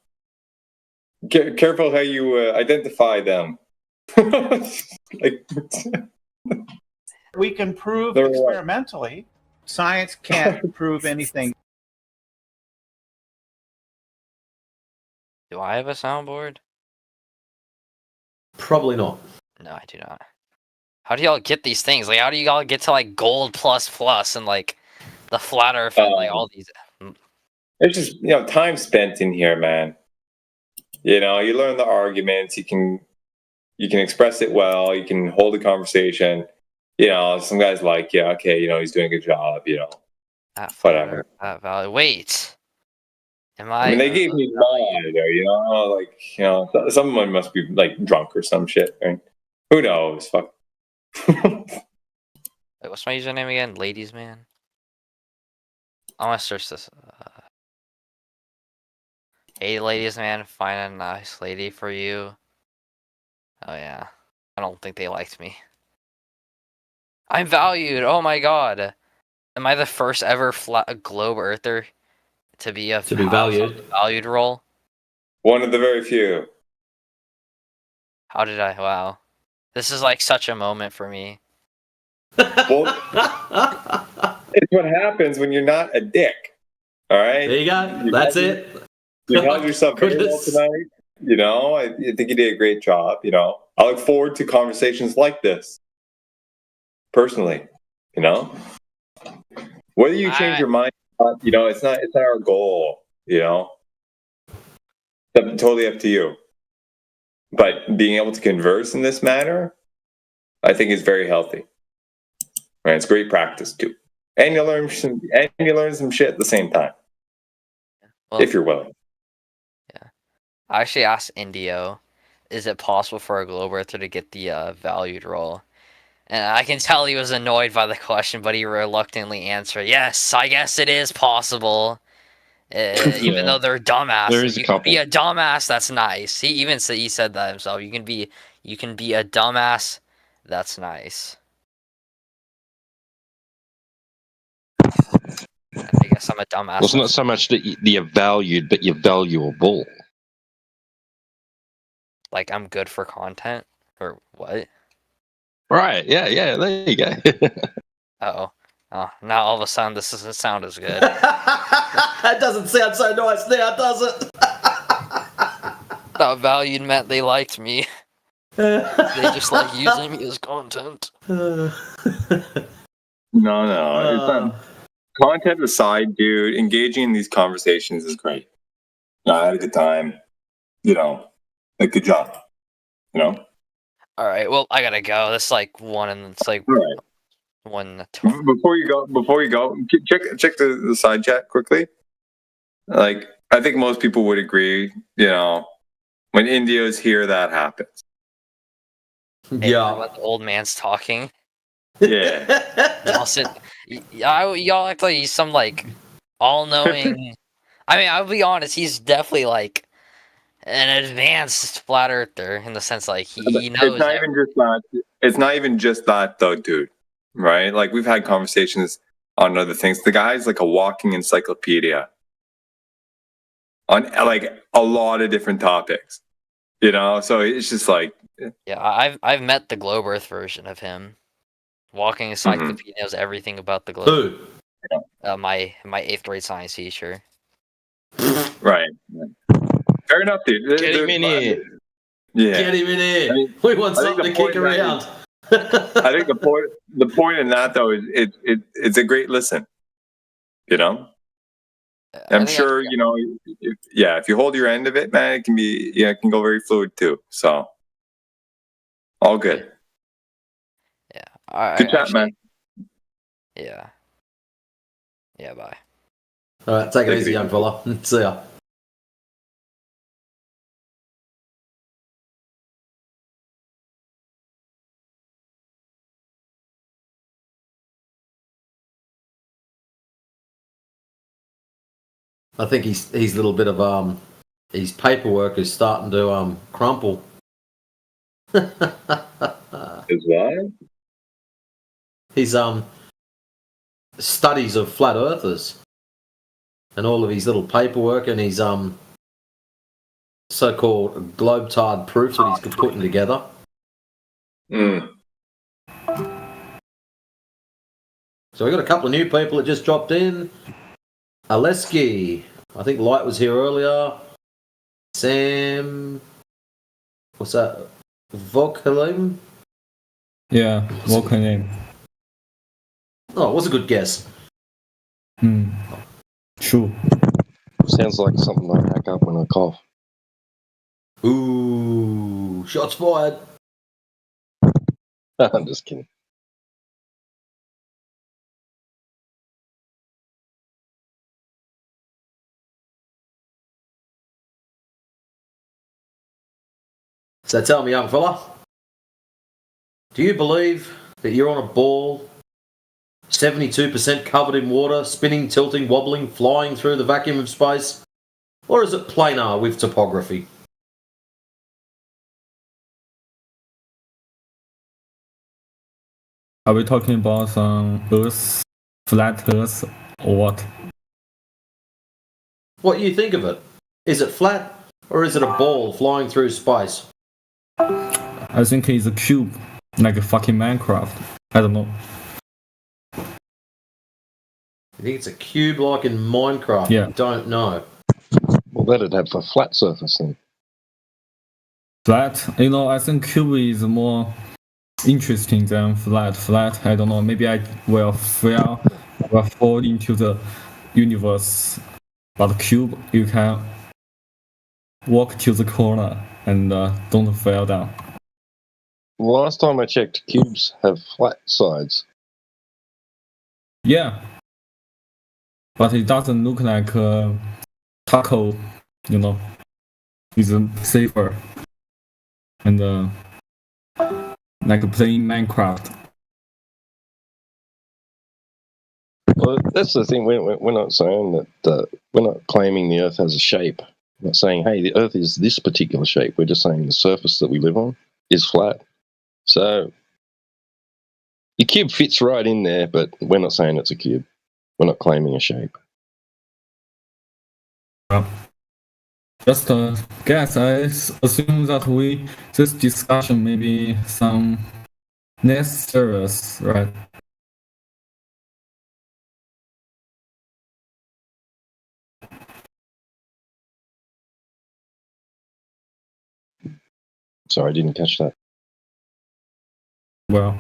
careful how you identify them. Like, We can prove They're right. experimentally. Science can't prove anything. Do I have a soundboard? Probably not. No, I do not. How do y'all get these things? Like, how do y'all get to like gold plus and like the flat earth and like all these? It's just time spent in here, man. You learn the arguments. You can express it well. You can hold a conversation. Some guys like, yeah, okay, he's doing a good job. Whatever. That value. Wait, am I mean, they gave me mine, someone must be like drunk or some shit. Right? Who knows? Fuck. Wait, what's my username again? Ladies man. I want to search this. Hey, ladies man, find a nice lady for you. Oh yeah, I don't think they liked me. I'm valued. Oh my god, am I the first ever flat globe earther to be valued role? One of the very few. How did I? Wow, this is like such a moment for me. Well, it's what happens when you're not a dick. All right. There you go. That's it. You held yourself very well tonight. I think you did a great job. I look forward to conversations like this. Personally, whether you change your mind, it's not our goal. It's totally up to you. But being able to converse in this manner, I think is very healthy. Right? It's great practice too, and you learn some shit at the same time, if you're willing. I actually asked Indio, is it possible for a globe earther to get the valued role? And I can tell he was annoyed by the question, but he reluctantly answered, yes, I guess it is possible. Even though they're dumbasses. There is a couple. Can be a dumbass, that's nice. He said that himself. You can be a dumbass, that's nice. I guess I'm a dumbass. Well, it's not so much that you're valued, but you're valuable. Like I'm good for content, or what? Right? Yeah. There you go. Oh, now all of a sudden this doesn't sound as good. That doesn't sound so nice now, does it? Not valued meant they liked me. They just like using me as content. No. It's not. Content aside, dude, engaging in these conversations is great. I had a good time. Good job. All right. Well, I gotta go. That's like one, and it's like right. 1. Before you go, check the side chat quickly. Like, I think most people would agree. When Indios here, that happens. Hey, when the old man's talking. Yeah. Y'all act like he's some like all-knowing. I mean, I'll be honest. He's definitely like an advanced flat earther in the sense like he knows. It's not even just that. It's not even just that though, dude. Right? Like we've had conversations on other things. The guy's like a walking encyclopedia on like a lot of different topics. So it's just like. Yeah, I've met the Globe Earth version of him. Walking encyclopedia knows everything about the globe. Who? My 8th grade science teacher. Right. Fair enough, dude. Get him in here. Yeah. Get him in here. We want something to kick around. I think the point in that though is it's a great listen. I'm sure if you hold your end of it, man, it can go very fluid too. So all good. Yeah. All right. Good chat, man. Yeah. Yeah. Bye. All right. Take it easy, young fella. See ya. I think his little bit of his paperwork is starting to crumple. Is what? His studies of flat earthers and all of his little paperwork and his so-called globetard proof that he's putting together. Mm. So we got a couple of new people that just dropped in. Aleski, I think Light was here earlier. Sam, what's that? Vokalim? Yeah, Vokalim. Oh, it was a good guess. True. Sounds like something I hack up when I cough. Ooh, shots fired. I'm just kidding. So tell me, young fella, do you believe that you're on a ball, 72% covered in water, spinning, tilting, wobbling, flying through the vacuum of space? Or is it planar with topography? Are we talking about Earth, flat Earth, or what? What do you think of it? Is it flat or is it a ball flying through space? I think it's a cube, like a fucking Minecraft. I don't know. You think it's a cube like in Minecraft? Yeah. I don't know. Well, that'd have a flat surface then. Flat, I think cube is more interesting than flat. Flat, I don't know. Maybe I will fall into the universe. But cube, you can walk to the corner and don't fall down. Last time I checked, cubes have flat sides. Yeah, but it doesn't look like a taco. It's safer and like playing Minecraft. Well, that's the thing. We're not saying that we're not claiming the Earth has a shape. We're not saying, hey, the Earth is this particular shape. We're just saying the surface that we live on is flat. So the cube fits right in there, but we're not saying it's a cube. We're not claiming a shape. Just guess. I assume that this discussion may be some less serious, right? Sorry, I didn't catch that. Well,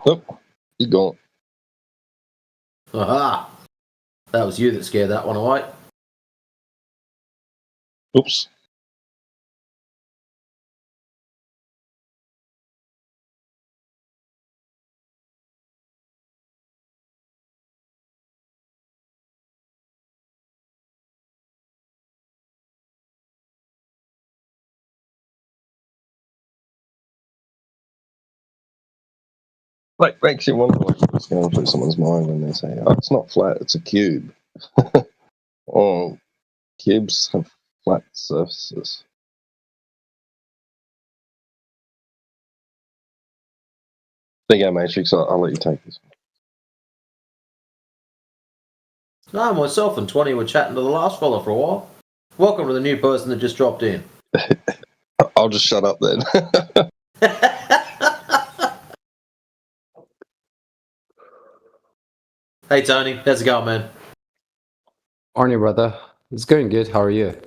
oh, he's gone. Aha! That was you that scared that one away. Oops. Like, makes you wonder what's going through someone's mind when they say, oh, it's not flat, it's a cube. Oh, cubes have flat surfaces. There you go, Matrix. I'll let you take this one. No, myself and 20 were chatting to the last fella for a while. Welcome to the new person that just dropped in. I'll just shut up then. Hey, Tony. How's it going, man? Morning, brother. It's going good. How are you?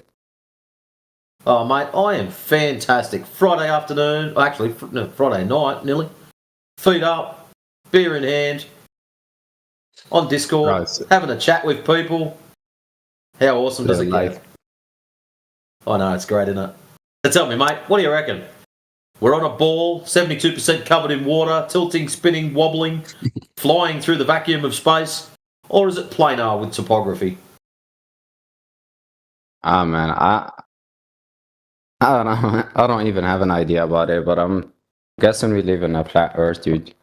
Oh, mate, I am fantastic. Friday afternoon, actually, no, Friday night, nearly. Feet up, beer in hand, on Discord, Right. having a chat with people. How awesome does it get? I know, it's great, isn't it? So tell me, mate, what do you reckon? We're on a ball, 72% covered in water, tilting, spinning, wobbling, flying through the vacuum of space, or is it planar with topography? Ah, man, I don't know. I don't even have an idea about it, but I'm guessing we live in a flat Earth, dude.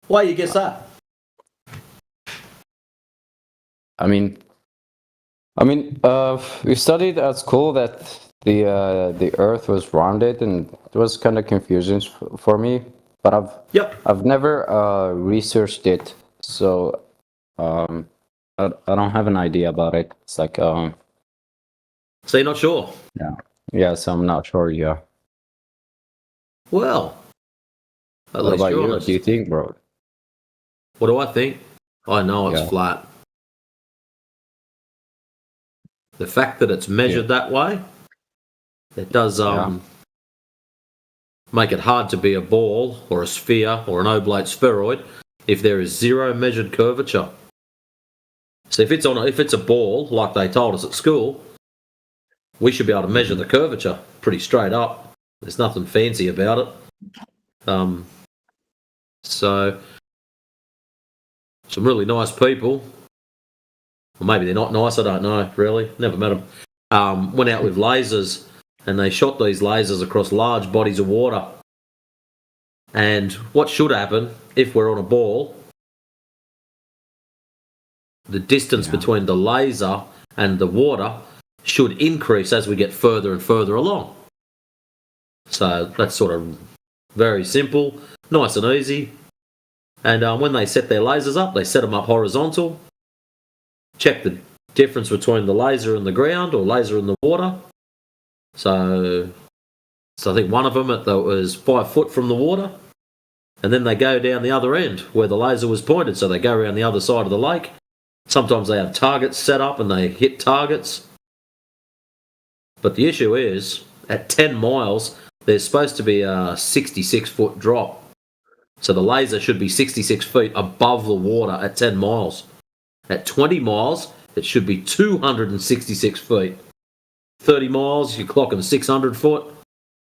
Why you guess that? I mean, I mean, we studied at school that the Earth was rounded, and it was kind of confusing for me. But I've never researched it, so I don't have an idea about it. It's like So you're not sure? Yeah. So I'm not sure. Yeah. Well, at What least about you're you? honest. Do you think, bro? What do I think? I know it's Yeah. flat. The fact that it's measured that way, it does make it hard to be a ball or a sphere or an oblate spheroid if there is zero measured curvature. So if it's a ball like they told us at school, we should be able to measure the curvature pretty straight up. There's nothing fancy about it. So some really nice people, or maybe they're not nice, I don't know, really. Never met them. Went out with lasers, and they shot these lasers across large bodies of water. And what should happen if we're on a ball, the distance between the laser and the water should increase as we get further and further along. So that's sort of very simple, nice and easy. And when they set their lasers up, they set them up horizontal, check the difference between the laser and the ground or laser and the water. So I think one of them was 5 foot from the water, and then they go down the other end where the laser was pointed. So they go around the other side of the lake. Sometimes they have targets set up and they hit targets. But the issue is, at 10 miles, there's supposed to be a 66-foot drop. So the laser should be 66 feet above the water at 10 miles. At 20 miles, it should be 266 feet. 30 miles, you're clocking 600 foot,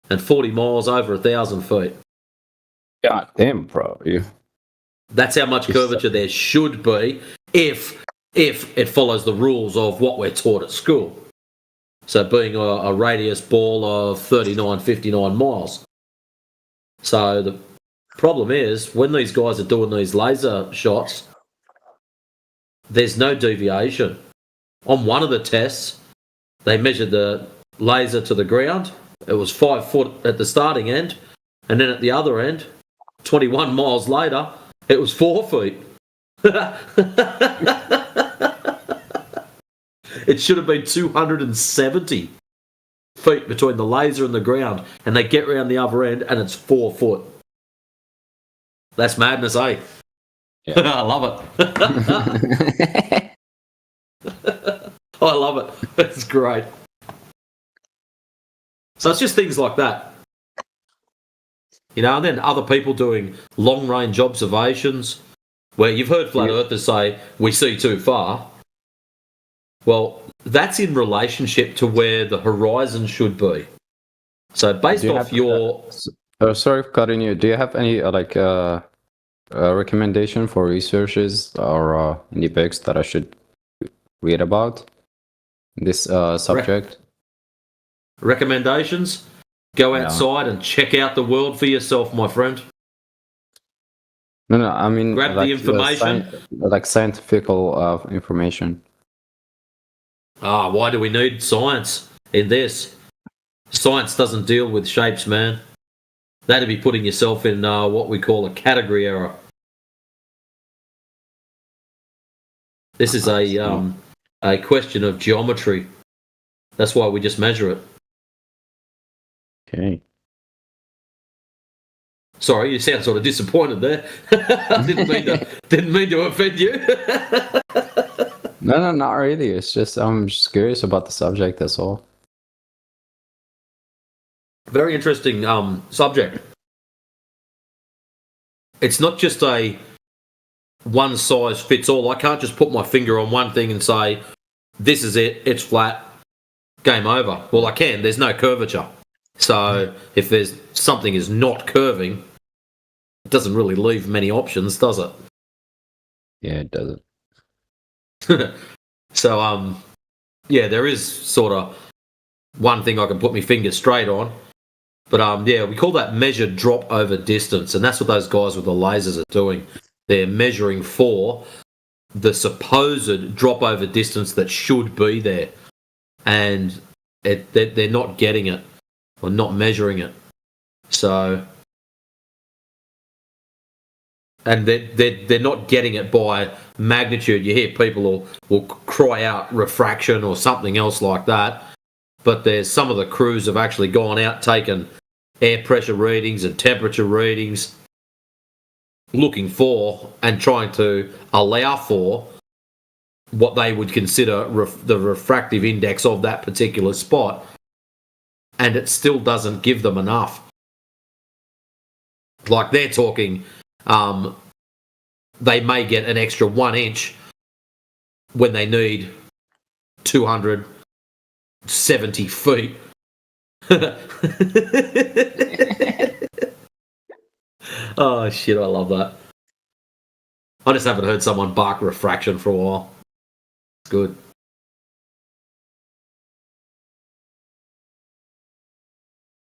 and 40 miles over 1,000 feet. God damn, bro. That's how much curvature there should be if it follows the rules of what we're taught at school. So being a radius ball of 39, 59 miles. So the problem is, when these guys are doing these laser shots, there's no deviation. On one of the tests, they measured the laser to the ground. It was 5 foot at the starting end, and then at the other end, 21 miles later, it was 4 feet. It should have been 270 feet between the laser and the ground, and they get round the other end, and it's 4 foot. That's madness, eh? Yeah. I love it. I love it. It's great. So it's just things like that. You know, and then other people doing long-range observations where you've heard flat earthers say, we see too far. Well, that's in relationship to where the horizon should be. So based off your... sorry for cutting you. Do you have any recommendation for researches or any books that I should read about this subject? Recommendations? Go outside and check out the world for yourself, my friend. No, I mean grab like the information. Like scientific information. Why do we need science in this? Science doesn't deal with shapes, man. That'd be putting yourself in what we call a category error. This is a question of geometry. That's why we just measure it. Okay. Sorry, you sound sort of disappointed there. I didn't mean to offend you. No, not really. It's just I'm just curious about the subject. That's all. Very interesting subject. It's not just a one size fits all. I can't just put my finger on one thing and say, this is it, it's flat, game over. Well, I can. There's no curvature. So if there's something is not curving, it doesn't really leave many options, does it? Yeah, it doesn't. So, yeah, there is sort of one thing I can put my finger straight on. But, yeah, we call that measured drop over distance. And that's what those guys with the lasers are doing. They're measuring for the supposed drop over distance that should be there, and they're not getting it or not measuring it. So, and they're not getting it by magnitude. You hear people will cry out refraction or something else like that, but there's some of the crews have actually gone out, taken air pressure readings and temperature readings, looking for and trying to allow for what they would consider the refractive index of that particular spot, and it still doesn't give them enough. Like they're talking, they may get an extra 1 inch when they need 270 feet. Oh shit, I love that. I just haven't heard someone bark refraction for a while. It's good.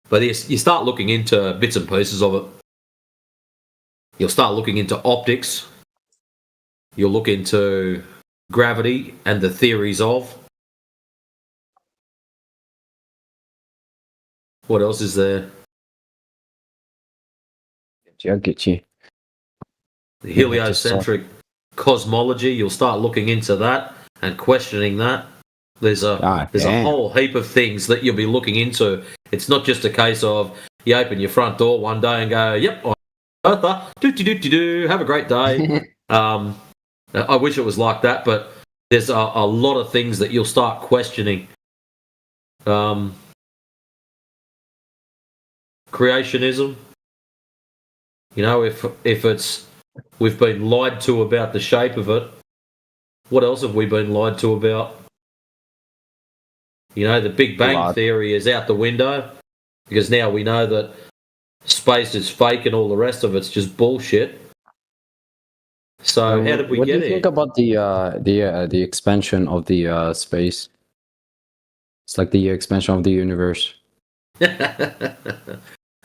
But you start looking into bits and pieces of it. You'll start looking into optics. You'll look into gravity and the theories of. What else is there? I'll get you. The heliocentric cosmology. You'll start looking into that and questioning that. There's a whole heap of things that you'll be looking into. It's not just a case of you open your front door one day and go, "Yep, I'm Earther. Do. Have a great day." I wish it was like that, but there's a lot of things that you'll start questioning. Creationism. You know, if it's we've been lied to about the shape of it, what else have we been lied to about? You know, the Big Bang Theory is out the window because now we know that space is fake and all the rest of it's just bullshit. So how did we what get do you here? think about the expansion of the space? It's like the expansion of the universe.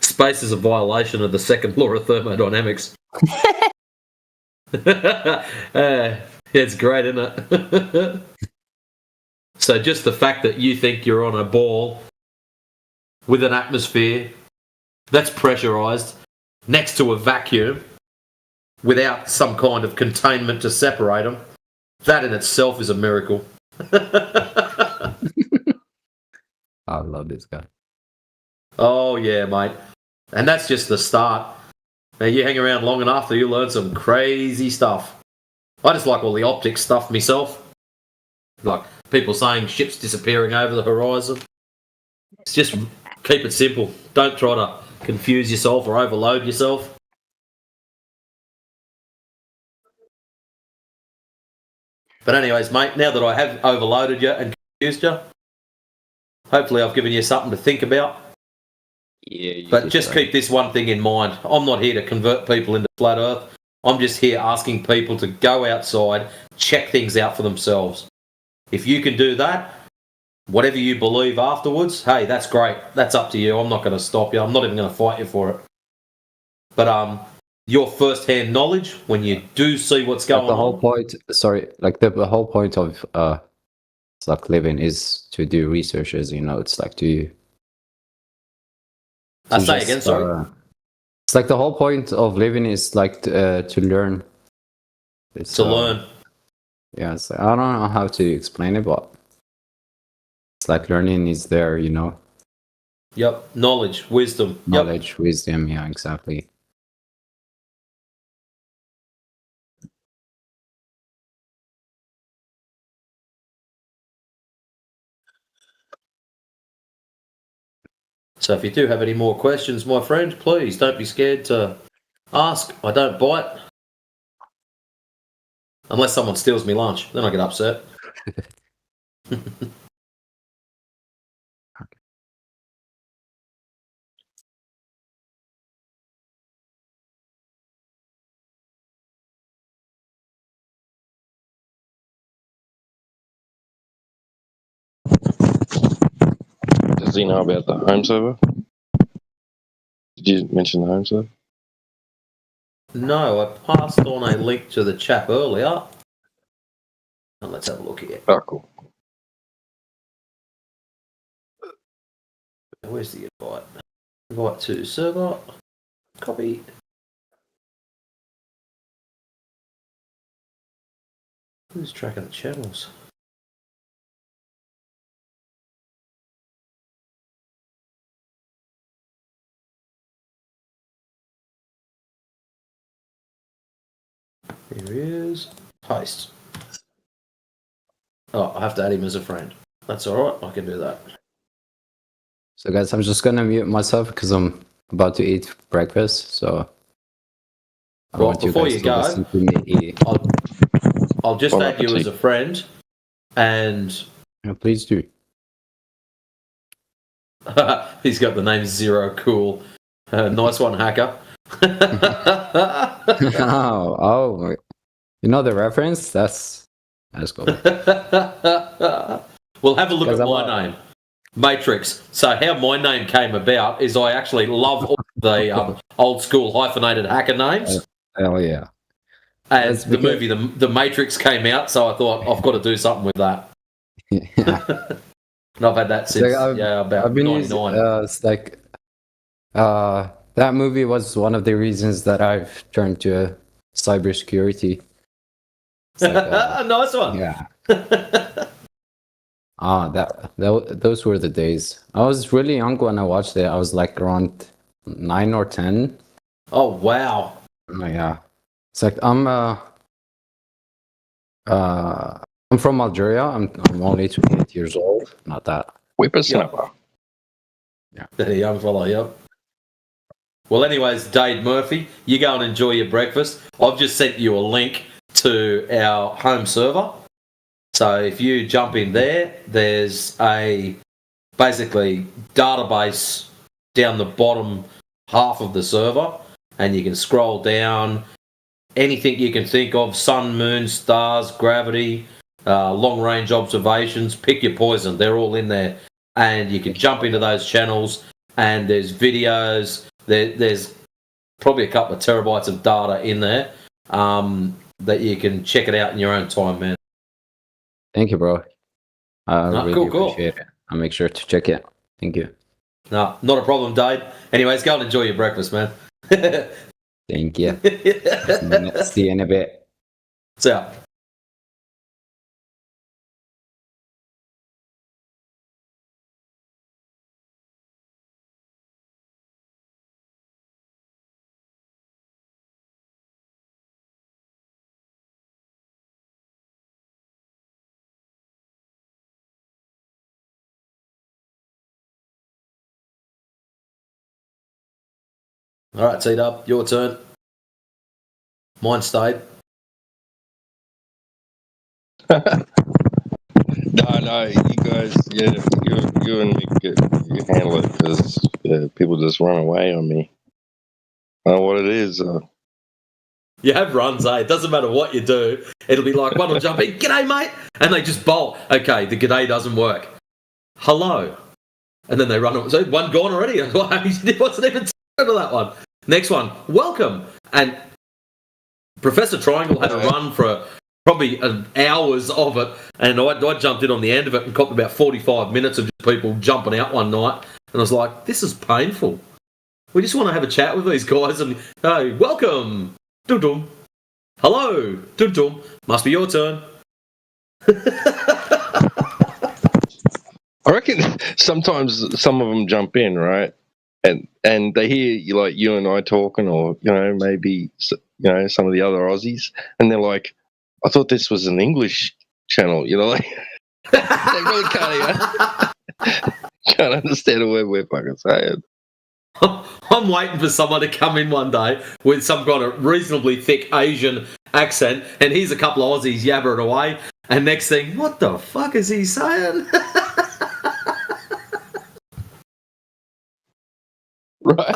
Space is a violation of the second law of thermodynamics. It's great, isn't it? So just the fact that you think you're on a ball with an atmosphere that's pressurized next to a vacuum without some kind of containment to separate them, that in itself is a miracle. I love this guy. Oh, yeah, mate. And that's just the start. Now, you hang around long enough, you learn some crazy stuff. I just like all the optics stuff myself. Like people saying ships disappearing over the horizon. It's just keep it simple. Don't try to confuse yourself or overload yourself. But anyways, mate, now that I have overloaded you and confused you, hopefully I've given you something to think about. Yeah, but just keep this one thing in mind. I'm not here to convert people into flat earth. I'm just here asking people to go outside, check things out for themselves. If you can do that, whatever you believe afterwards, hey, that's great. That's up to you. I'm not going to stop you. I'm not even going to fight you for it. But your first-hand knowledge, when you do see what's going the whole on... point, sorry, like the whole point of it's like living is to do researches, you know, it's like to say again, sorry. It's like the whole point of living is like to learn. It's, to learn. Yeah, it's like, I don't know how to explain it, but it's like learning is there, you know. Yep, knowledge, wisdom. Knowledge, wisdom, yeah, exactly. So if you do have any more questions, my friend, please don't be scared to ask. I don't bite. Unless someone steals me lunch, then I get upset. Does he know about the home server? Did you mention the home server? No, I passed on a link to the chap earlier. Let's have a look here. Oh, cool. Where's the invite? Invite to server. Copy. Who's tracking the channels? Here he is. Paste. Oh, I have to add him as a friend. That's alright, I can do that. So guys, I'm just gonna mute myself because I'm about to eat breakfast. So I Well, want you before guys you to go, listen to me eat. I'll just Bon add you as appetit. a friend, and Yeah, please do. he's got the name Zero Cool. Nice one, hacker. oh, you know the reference? That's cool. Well, have a look Guys, at I'm my name, Matrix. So how my name came about is I actually love all the old school hyphenated hacker names. Hell yeah. And That's the because- movie, the Matrix came out, so I thought I've got to do something with that. And I've had that since about I've been 99. using, it's like that movie was one of the reasons that I've turned to cybersecurity. It's like, Nice one. Yeah. Those were the days. I was really young when I watched it. I was like around 9 or 10. Oh wow. Oh, yeah. It's like I'm from Algeria. I'm only 28 years old. Not that. Whippersnapper. Yeah. The young fella, yep. Well, anyways, Dade Murphy, you go and enjoy your breakfast. I've just sent you a link to our home server. So if you jump in there, there's a basically database down the bottom half of the server, and you can scroll down anything you can think of: sun, moon, stars, gravity, long range observations. Pick your poison, they're all in there, and you can jump into those channels, and there's videos, there's probably a couple of terabytes of data in there that you can check it out in your own time, man. Thank you, bro. I No, really cool. appreciate it. I'll make sure to check it. Thank you. No, not a problem, Dade. Anyways, go and enjoy your breakfast, man. Thank you. See you in a bit. See ya. All right, T-Dub, your turn. Mine stayed. No, you guys, you and me, you handle it because people just run away on me. I don't know what it is. You have runs, eh? It doesn't matter what you do. It'll be like one will jump in, "G'day, mate," and they just bolt. Okay, the g'day doesn't work. Hello, and then they run away. So one gone already. He wasn't even to that one. Next one, welcome. And Professor Triangle had a run for probably hours of it, and I jumped in on the end of it and copped about 45 minutes of just people jumping out one night, and I was like, this is painful. We just want to have a chat with these guys and, hey, welcome. Dum-dum. Hello. Dum-dum. Must be your turn. I reckon sometimes some of them jump in, right? And they hear you and I talking, or maybe some of the other Aussies, and they're like, "I thought this was an English channel," like they really can't understand a word we're fucking saying. I'm waiting for someone to come in one day with some kind of reasonably thick Asian accent, and here's a couple of Aussies yabbering away, and next thing, what the fuck is he saying? Right.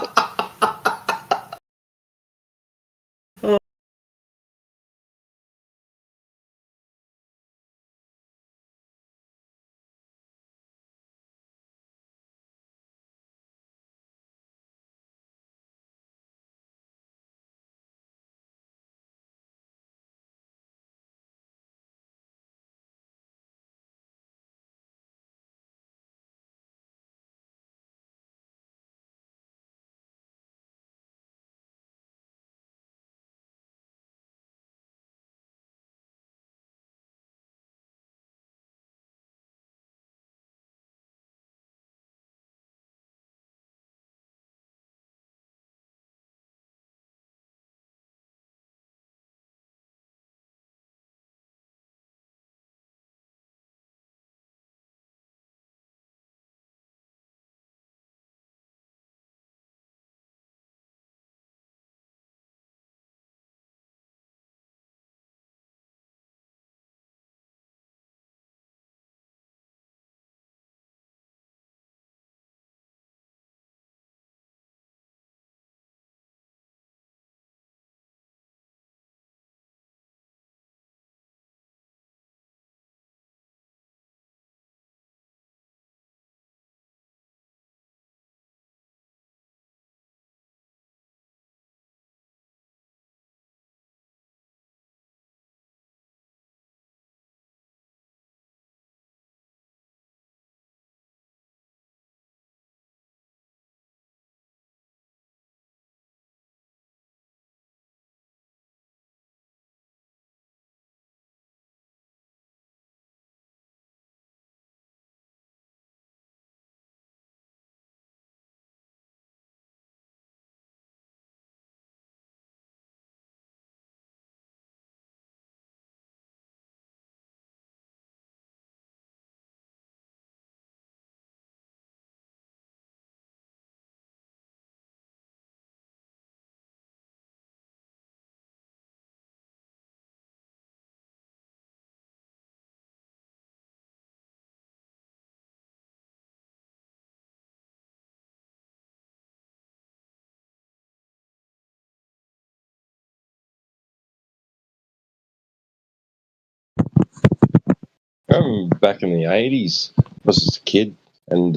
I remember back in the 80s, I was just a kid, and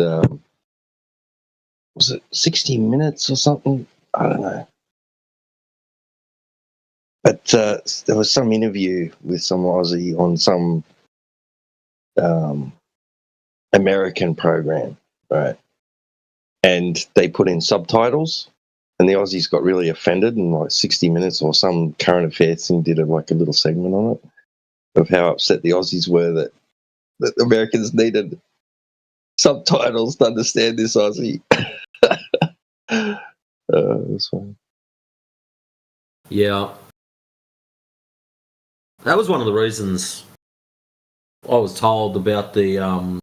was it 60 Minutes or something? I don't know. But there was some interview with some Aussie on some American program, right? And they put in subtitles, and the Aussies got really offended, and like 60 Minutes or some current affairs thing did a little segment on it of how upset the Aussies were that the Americans needed subtitles to understand this Aussie. That's fine. Yeah. That was one of the reasons I was told about the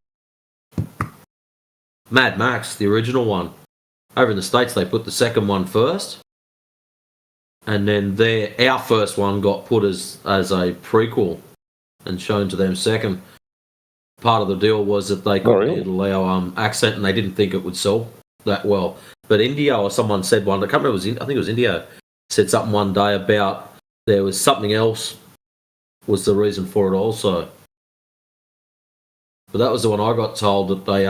Mad Max, the original one. Over in the States, they put the second one first. And then our first one got put as a prequel and shown to them second. Part of the deal was that they couldn't allow accent, and they didn't think it would sell that well. But India or someone said one, I can't remember, I think it was India, said something one day about there was something else was the reason for it also. But that was the one I got told that they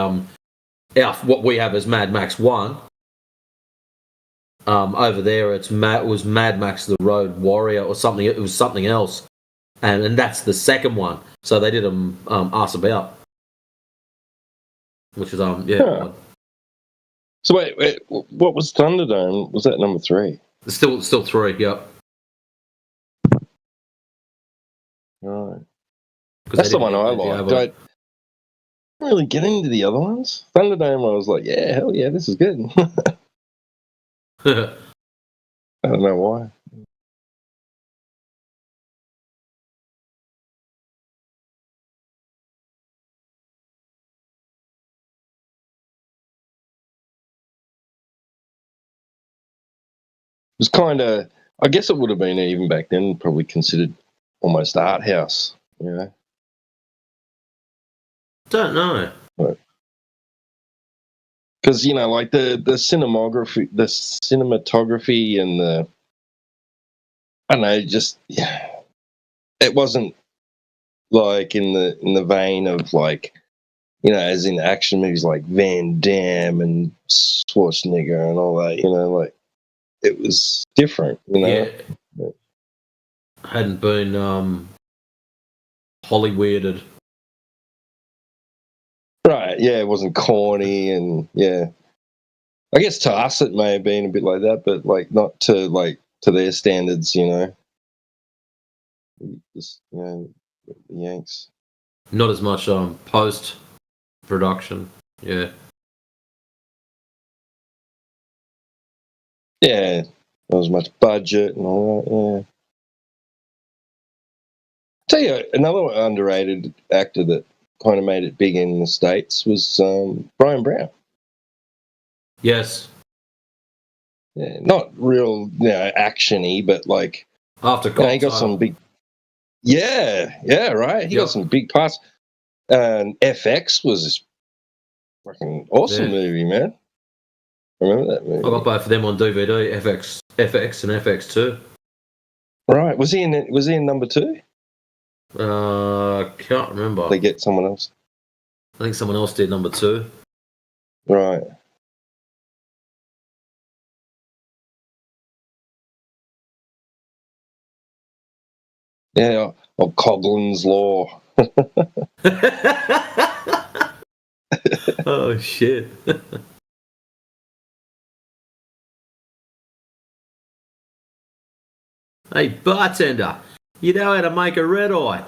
what we have as Mad Max 1. Over there, it was Mad Max: The Road Warrior or something. It was something else, and that's the second one. So they did ask about, which is Huh. So wait, what was Thunderdome? Was that number 3? It's still 3. Yep. Right. That's the one I liked. I didn't really get into the other ones. Thunderdome, I was like, yeah, hell yeah, this is good. I don't know why. It was kind of, I guess it would have been even back then probably considered almost art house, you know. Don't know. Because like the cinematography, and the, I don't know, just it wasn't like in the vein of like, as in action movies like Van Damme and Schwarzenegger and all that, like it was different, Yeah. Hadn't been Hollywooded. Right, yeah, it wasn't corny, and yeah, I guess to us it may have been a bit like that, but like not to their standards, just the Yanks. Not as much post production. Yeah. Yeah, not as much budget and all that. Yeah. Tell you another underrated actor that kind of made it big in the States was Brian Brown. Yes. Yeah, not real, action-y, but like after he got some big. Yeah, right. He got some big parts. And FX was a fucking awesome movie, man. Remember that movie? I got both of them on DVD, FX and FX2. Right. Was he in number 2? Can't remember. They get someone else. I think someone else did number 2. Right. Yeah, of Coughlin's Law. Oh shit. Hey bartender, you know how to make a red eye?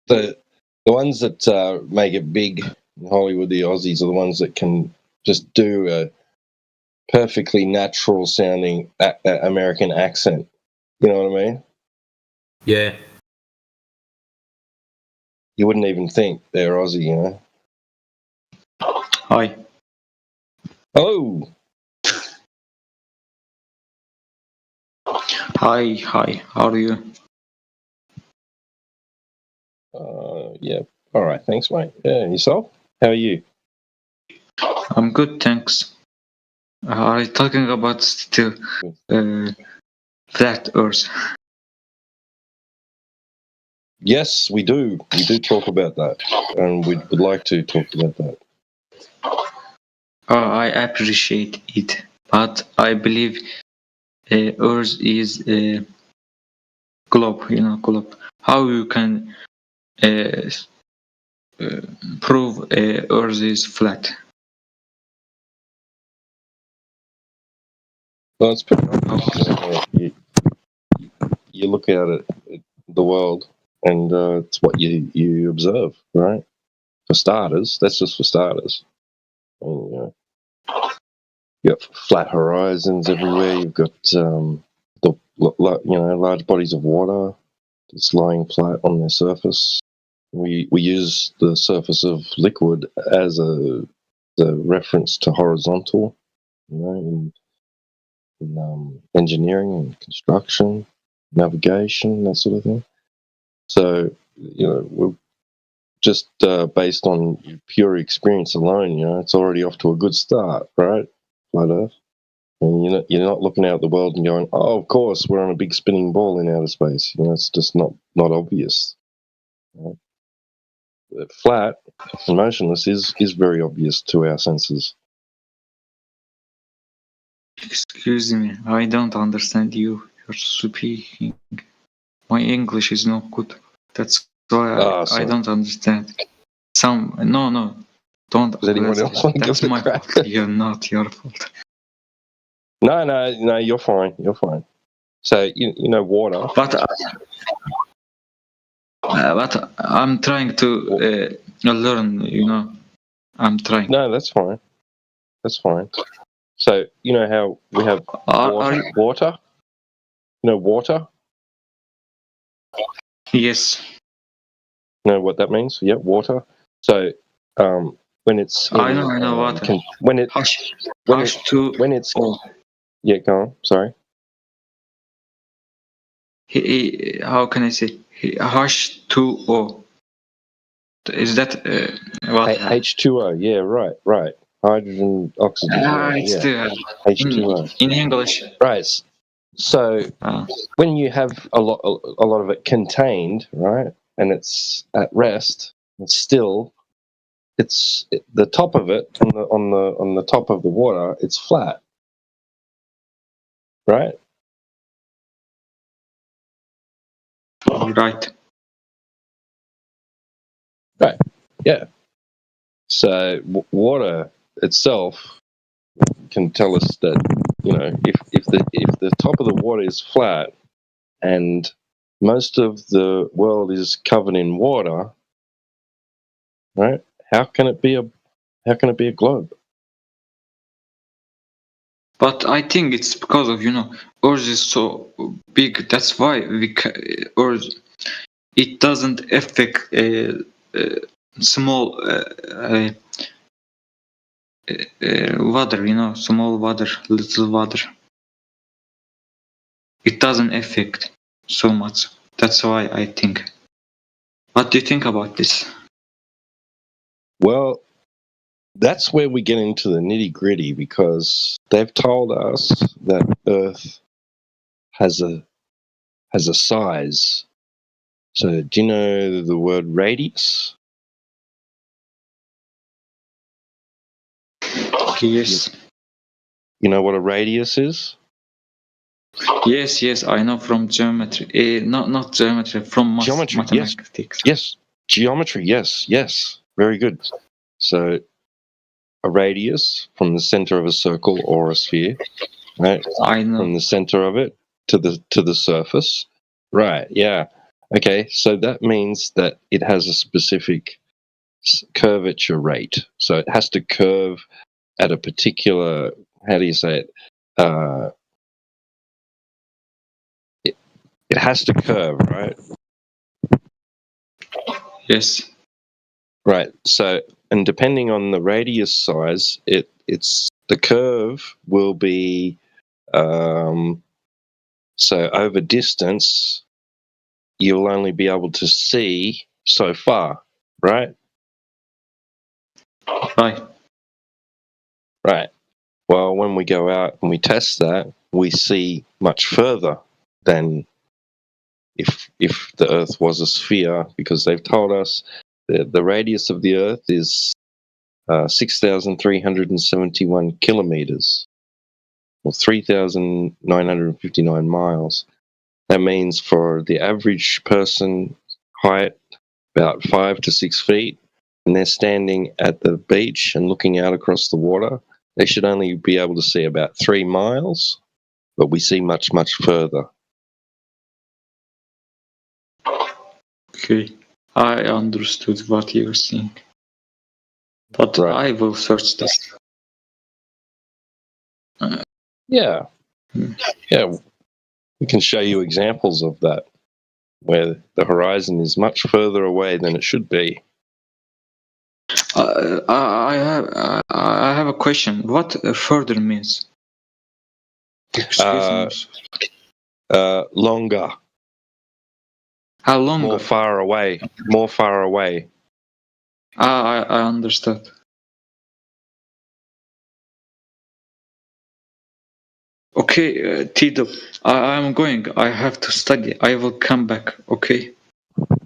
The ones that make it big in Hollywood, the Aussies, are the ones that can just do a perfectly natural sounding American accent. You know what I mean? Yeah. You wouldn't even think they're Aussie, Hi. Oh. Hi, how are you? Yeah. All right. Thanks, mate. Yeah. Yourself? How are you? I'm good, thanks. Are you talking about still flat Earth? Yes, we do. We do talk about that, and we would like to talk about that. I appreciate it, but I believe Earth is a globe, globe. How you can prove Earth is flat? Well, it's pretty obvious. You look at it, the world, and it's what you observe, right? For starters, that's just for starters. And, you've got flat horizons everywhere. You've got large bodies of water just lying flat on their surface. We use the surface of liquid as the reference to horizontal, in engineering and construction, navigation, that sort of thing. So, we're just based on pure experience alone, it's already off to a good start, right? Flat Earth. And you're not looking out at the world and going, oh, of course, we're on a big spinning ball in outer space. It's just not obvious. Right? Flat and motionless is very obvious to our senses. Excuse me, I don't understand you. You're speaking. My English is not good. That's why I don't understand. No, don't. Does anyone else want to That's give it a my crack? fault. You're not your fault. No, you're fine. You're fine. So water. But I'm trying to learn. I'm trying. No, that's fine. That's fine. So how we have water. Water. Yes. You know what that means? Yeah, water. So when it's I know water. When it's yeah, go on. Sorry. How can I say? H2O. Is that what? H2O. Yeah, right. Hydrogen, oxygen. It's H2O. in English. Right. So when you have a lot of it contained, right, and it's at rest, it's still, the top of it on the top of the water, it's flat, right? Right. Right. Yeah. So water itself can tell us that if the top of the water is flat and most of the world is covered in water, right? How can it be a globe? But I think it's because of Earth is so big. That's why Earth it doesn't affect small water. Small water, little water. It doesn't affect so much. That's why I think. What do you think about this? Well, that's where we get into the nitty-gritty, because they've told us that Earth has a size. So do you know the word radius? Yes. You know what a radius is? Yes, I know from geometry. Not geometry, from Geometry, mathematics. Yes, geometry, yes. Very good. So a radius from the center of a circle or a sphere, right? I know. From the center of it to the surface. Right, yeah. Okay, so that means that it has a specific curvature rate. So it has to curve at a particular, how do you say it? It has to curve, right? Yes. Right. So, and depending on the radius size, it's the curve will be So over distance, you'll only be able to see so far, right? Right. Right. Well, when we go out and we test that, we see much further than if the Earth was a sphere, because they've told us that the radius of the Earth is 6,371 kilometers, or 3,959 miles. That means for the average person, height about 5 to 6 feet, and they're standing at the beach and looking out across the water, they should only be able to see about 3 miles, but we see much, much further. Okay, I understood what you're saying. But I will search this. Yeah. Yeah. We can show you examples of that, where the horizon is much further away than it should be. I have a question. What further means? Longer. How long? More far away. More far away. I understood. Okay, Tito, I'm going. I have to study. I will come back. Okay.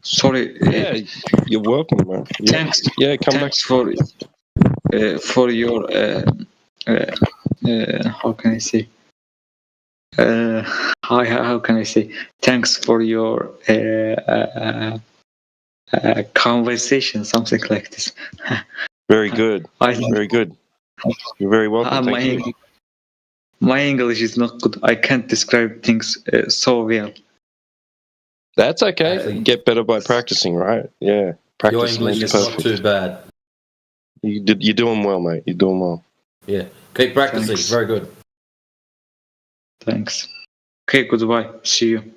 Sorry. Yeah, you're welcome, man. Thanks. Yeah, come thanks for your how can I say? How can I say? Thanks for your conversation, something like this. Very good. Very good. You're very welcome. Thank you. My English is not good. I can't describe things so well. That's okay. You get better by practicing, right? Yeah. Practice Your English makes is perfect. not too bad. You're doing well, mate. You're doing well. Yeah. Keep practicing. Thanks. Very good. Thanks. Okay, goodbye. See you.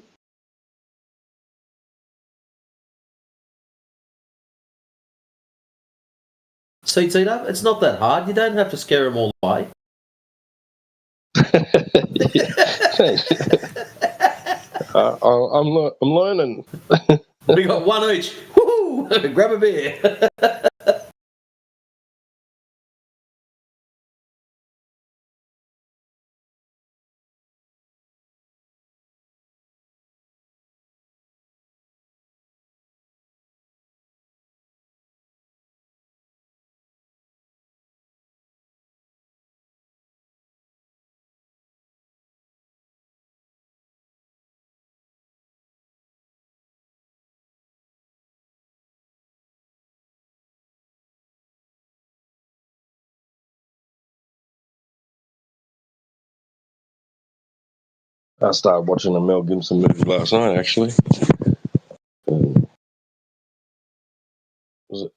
See, Tito, it's not that hard. You don't have to scare them all away. I'm learning. We got one each. Woo! Grab a beer. I started watching a Mel Gibson movie last night, actually. Was it?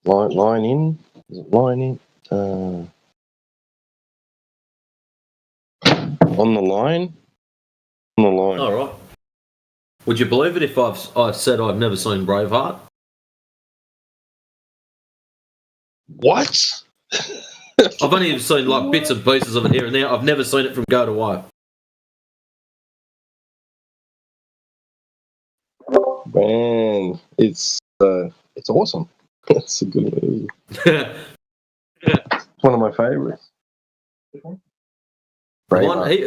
Line in? Is it Line in? On the line? On the line. All right. Would you believe it if I said I've never seen Braveheart? What? I've only ever seen like bits and pieces of it here and there. I've never seen it from go to whoa. Man, it's awesome. It's a good movie. It's one of my favorites. It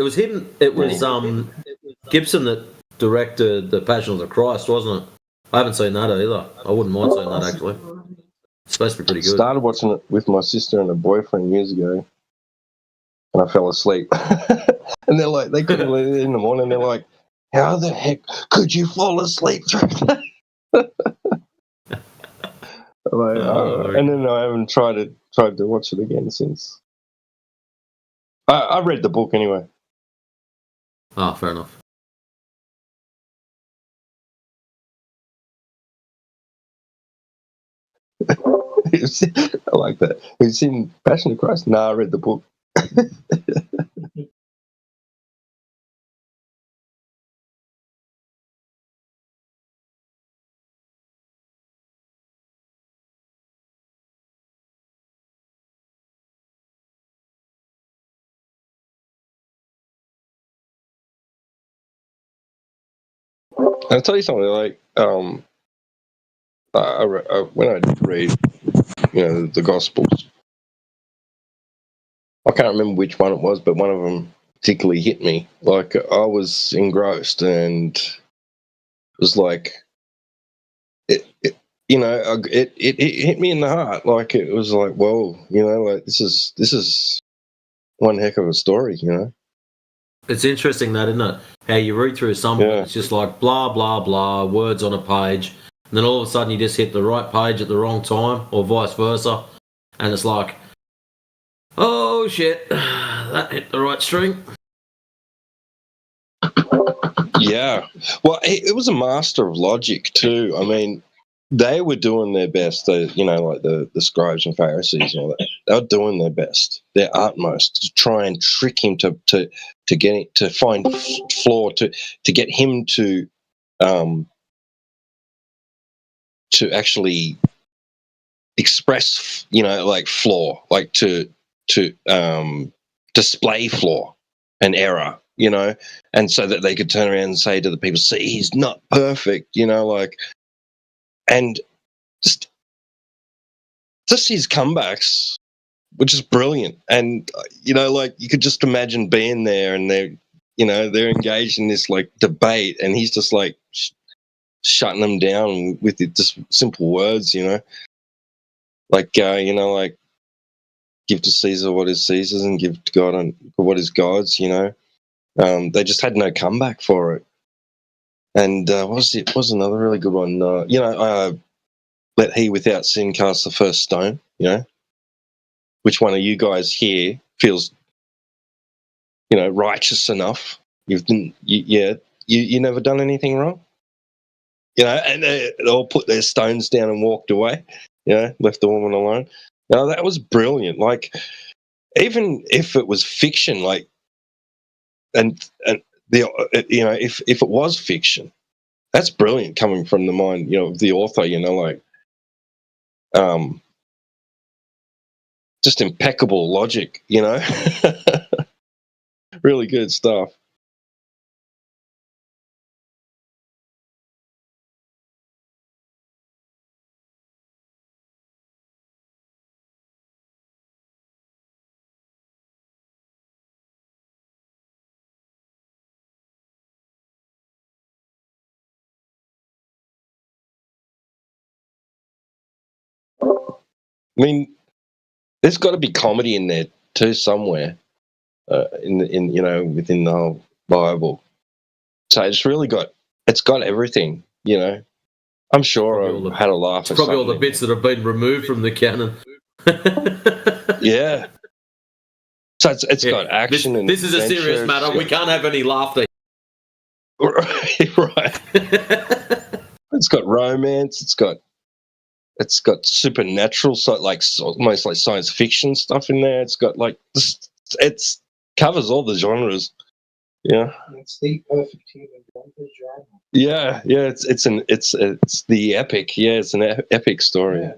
was him. It was Gibson that directed The Passion of the Christ, wasn't it? I haven't seen that either. I wouldn't mind seeing that actually. It's supposed to be pretty good. Started watching it with my sister and her boyfriend years ago, and I fell asleep. And they're like, they couldn't let it in the morning. They're like, "How the heck could you fall asleep through that?" Like, and then I haven't tried to watch it again since. I read the book anyway. Oh, fair enough. I like that. Have you seen Passion of Christ? No, I read the book. I'll tell you something. Like, when I read, the Gospels, I can't remember which one it was, but one of them particularly hit me. Like, I was engrossed, and it was like, it hit me in the heart. Like, it was like, whoa, like this is one heck of a story, It's interesting that, isn't it? How you read through some of it, it's just like blah, blah, blah, words on a page. And then all of a sudden you just hit the right page at the wrong time, or vice versa. And it's like, oh shit, that hit the right string. Yeah. Well, it was a master of logic too. I mean, they were doing their best. Like the scribes and Pharisees, they were doing their best, their utmost to try and trick him to get it, to find flaw, to get him to actually express, like flaw, like to display flaw and error, and so that they could turn around and say to the people, see, he's not perfect, and just his comebacks were just brilliant. And, like you could just imagine being there, and they're engaged in this like debate, and he's just like shutting them down with just simple words, like, like, give to Caesar what is Caesar's and give to God what is God's, they just had no comeback for it. And what was another really good one? Let he without sin cast the first stone. Which one of you guys here feels, righteous enough? You never done anything wrong. And they all put their stones down and walked away. Left the woman alone. That was brilliant. Like, even if it was fiction, like, and the if it was fiction, that's brilliant coming from the mind, of the author. Like, just impeccable logic. Really good stuff. I mean, there's got to be comedy in there too somewhere, within the whole Bible. So it's got everything. I'm sure I had a laugh. It's probably all the bits that have been removed from the canon. Yeah. So it's got action and this is a serious adventure. matter. We can't have any laughter. Right. It's got romance. It's got supernatural, so like almost like science fiction stuff in there. It's got like it's covers all the genres. Yeah. It's the perfect human genre. Yeah. It's the epic. Yeah, it's an epic story. Yeah.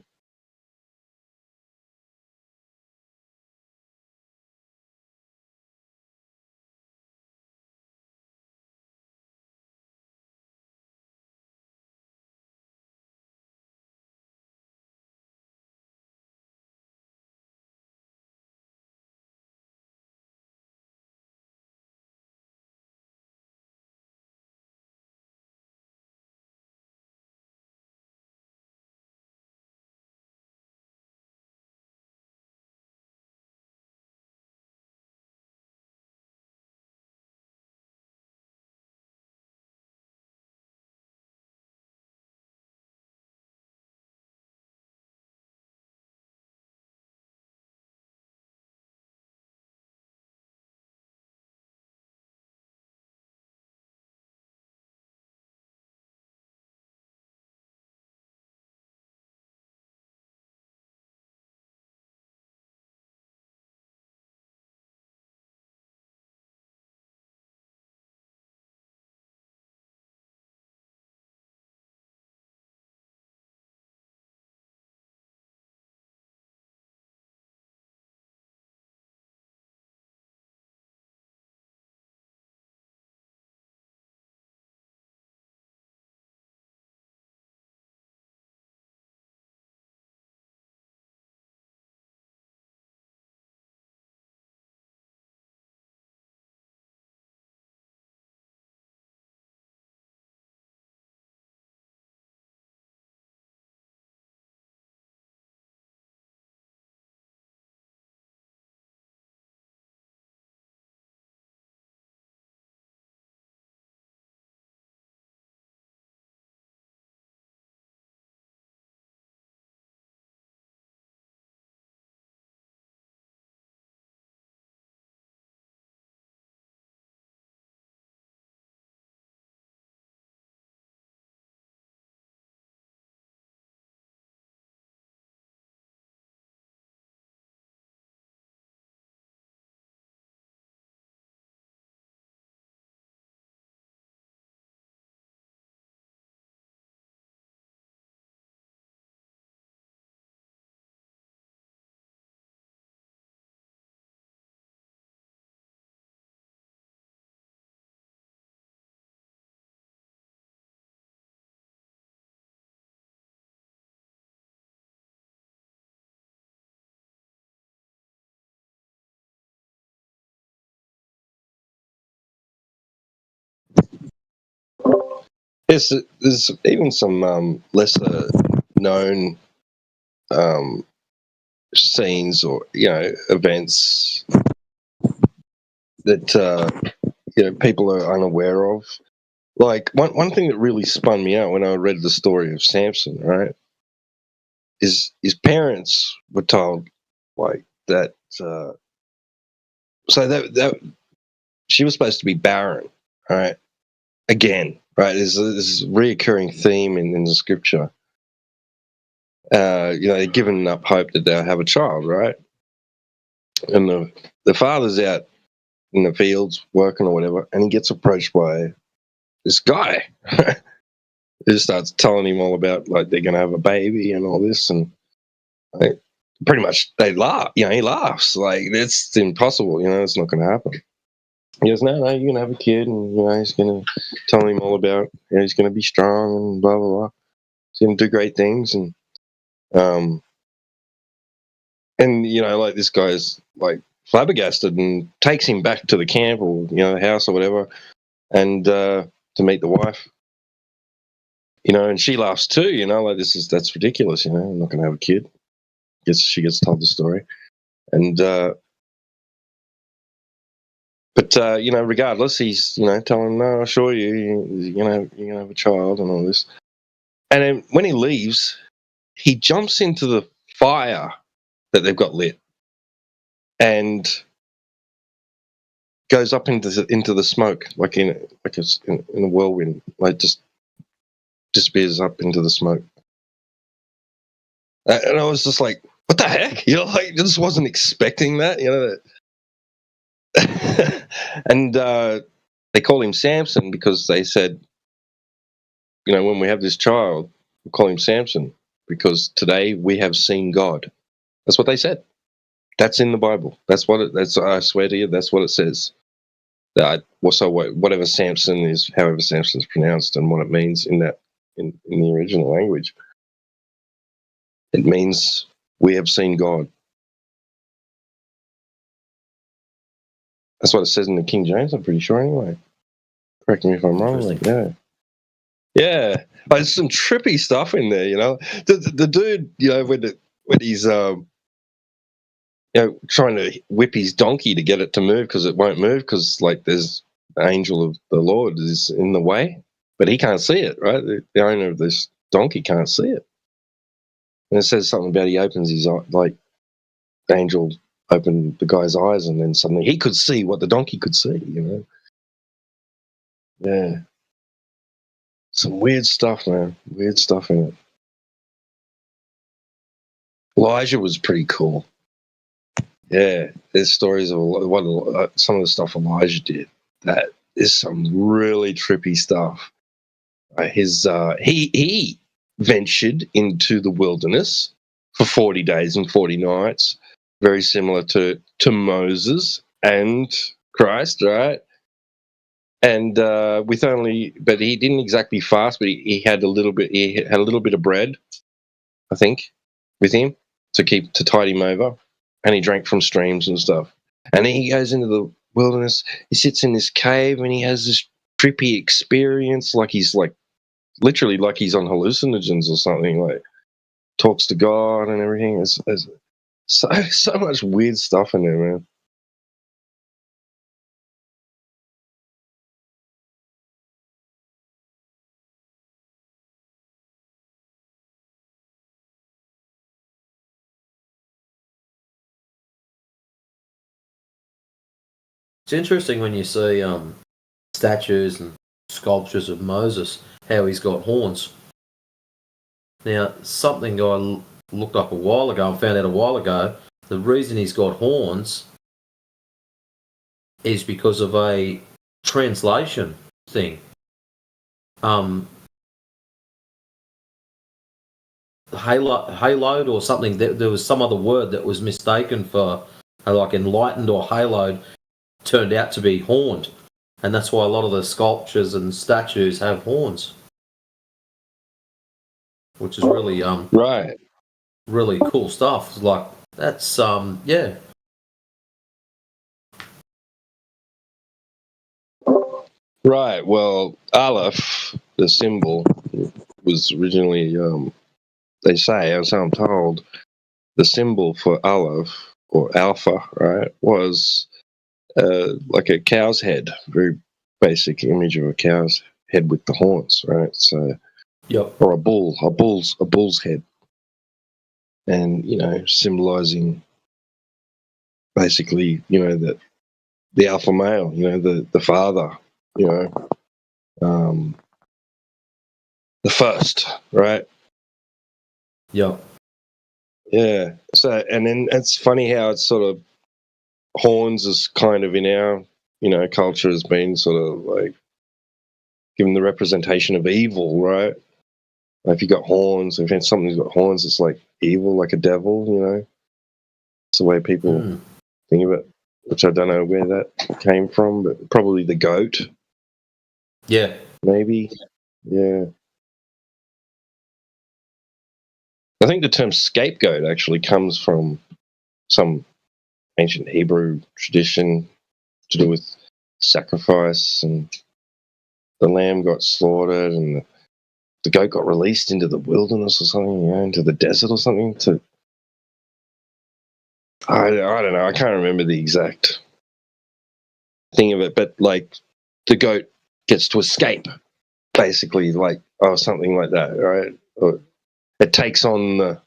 there's even some lesser known scenes or events that people are unaware of. Like one thing that really spun me out when I read the story of Samson, right, is his parents were told like that. So that she was supposed to be barren, right? Again, right? There's this reoccurring theme in the scripture. They're giving up hope that they'll have a child, right? And the father's out in the fields working or whatever, and he gets approached by this guy who starts telling him all about like they're going to have a baby and all this, and like, pretty much they laugh. He laughs like it's impossible. It's not going to happen. He goes, no, you're going to have a kid, and he's going to tell him all about. He's going to be strong and blah blah blah. He's going to do great things, and like this guy's like flabbergasted and takes him back to the camp or the house or whatever, and to meet the wife. And she laughs too. Like that's ridiculous. I'm not going to have a kid. She gets told the story, and but regardless, he's telling him, no, I assure you, you're gonna have a child and all this. And then when he leaves, he jumps into the fire that they've got lit, and goes up into the smoke, like in a whirlwind, like just disappears up into the smoke. And I was just like, what the heck? Like just wasn't expecting that, And they call him Samson because they said, when we have this child, we'll call him Samson because today we have seen God. That's what they said. That's in the Bible. I swear to you, that's what it says. Whatever Samson is, however Samson is pronounced, and what it means in the original language, it means we have seen God. That's what it says in the King James, I'm pretty sure anyway. Correct me if I'm wrong. Like, yeah. But there's some trippy stuff in there, The dude, when he's trying to whip his donkey to get it to move because it won't move because like there's the angel of the Lord is in the way, but he can't see it, right? The owner of this donkey can't see it. And it says something about he opens his eye, like the angel opened the guy's eyes, and then suddenly he could see what the donkey could see, Yeah. Some weird stuff, man. Weird stuff in it. Elijah was pretty cool. Yeah, there's stories of some of the stuff Elijah did. That is some really trippy stuff. He ventured into the wilderness for 40 days and 40 nights, very similar to Moses and Christ, right? And but he didn't exactly fast, but he had a little bit. He had a little bit of bread, I think, with him to tide him over, and he drank from streams and stuff. And then he goes into the wilderness. He sits in this cave, and he has this trippy experience, like he's literally like he's on hallucinogens or something. Like talks to God and everything. There's so much weird stuff in there, man. It's interesting when you see statues and sculptures of Moses, how he's got horns. Now, something I looked up a while ago and found out a while ago, the reason he's got horns is because of a translation thing. Haloed or something, there was some other word that was mistaken for like enlightened or haloed, turned out to be horned, and that's why a lot of the sculptures and statues have horns, which is really right, really cool stuff. Like that's yeah. Right. Well, Aleph the symbol was originally, they say, as I'm told, the symbol for Aleph or Alpha, right, was like a cow's head, very basic image of a cow's head with the horns, right? So, or a bull's head, and symbolizing basically, that the alpha male, the father, the first, right? Yeah. Yeah. So, and then it's funny how it's sort of horns is kind of in our, culture has been sort of like given the representation of evil, right? Like if you got horns, if something's got horns, it's like evil, like a devil, It's the way people think of it, which I don't know where that came from, but probably the goat. Yeah. Maybe. Yeah. I think the term scapegoat actually comes from some ancient Hebrew tradition to do with sacrifice, and the lamb got slaughtered and the goat got released into the wilderness or something, into the desert or something. I don't know. I can't remember the exact thing of it, but like the goat gets to escape, basically, like something like that, right? Or it takes on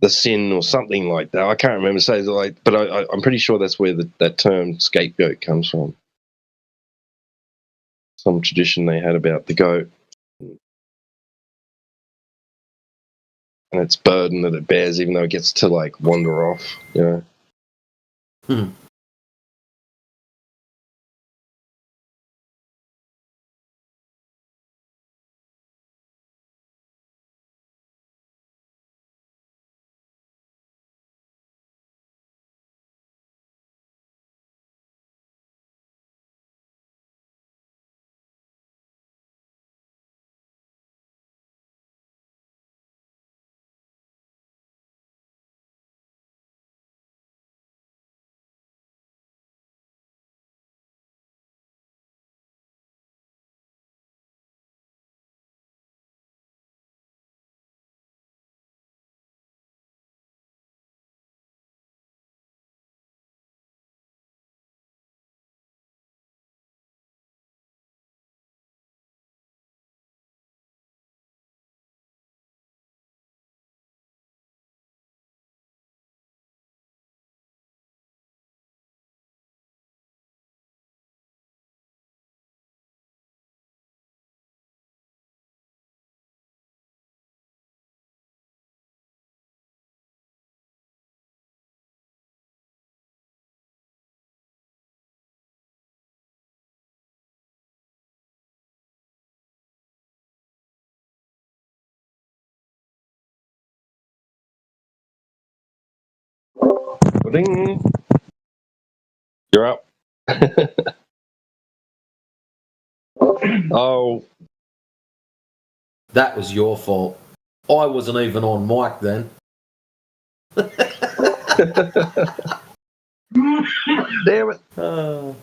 the sin or something like that. I can't remember. So like, but I'm pretty sure that's where that term scapegoat comes from. Some tradition they had about the goat and its burden that it bears, even though it gets to like wander off, Ding. You're up. Oh. That was your fault. I wasn't even on mic then. Damn it. That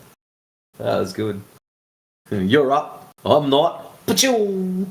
was good. You're up. I'm not. Pachoo!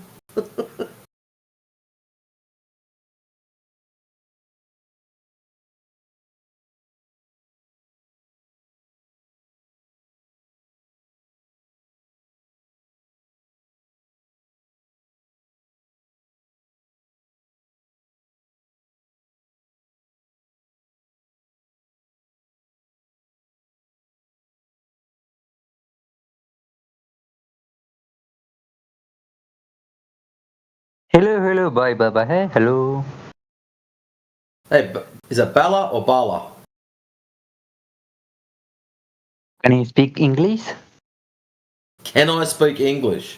Hello, bye, hey, hello. Hey, is it Bella or Bala? Can you speak English? Can I speak English?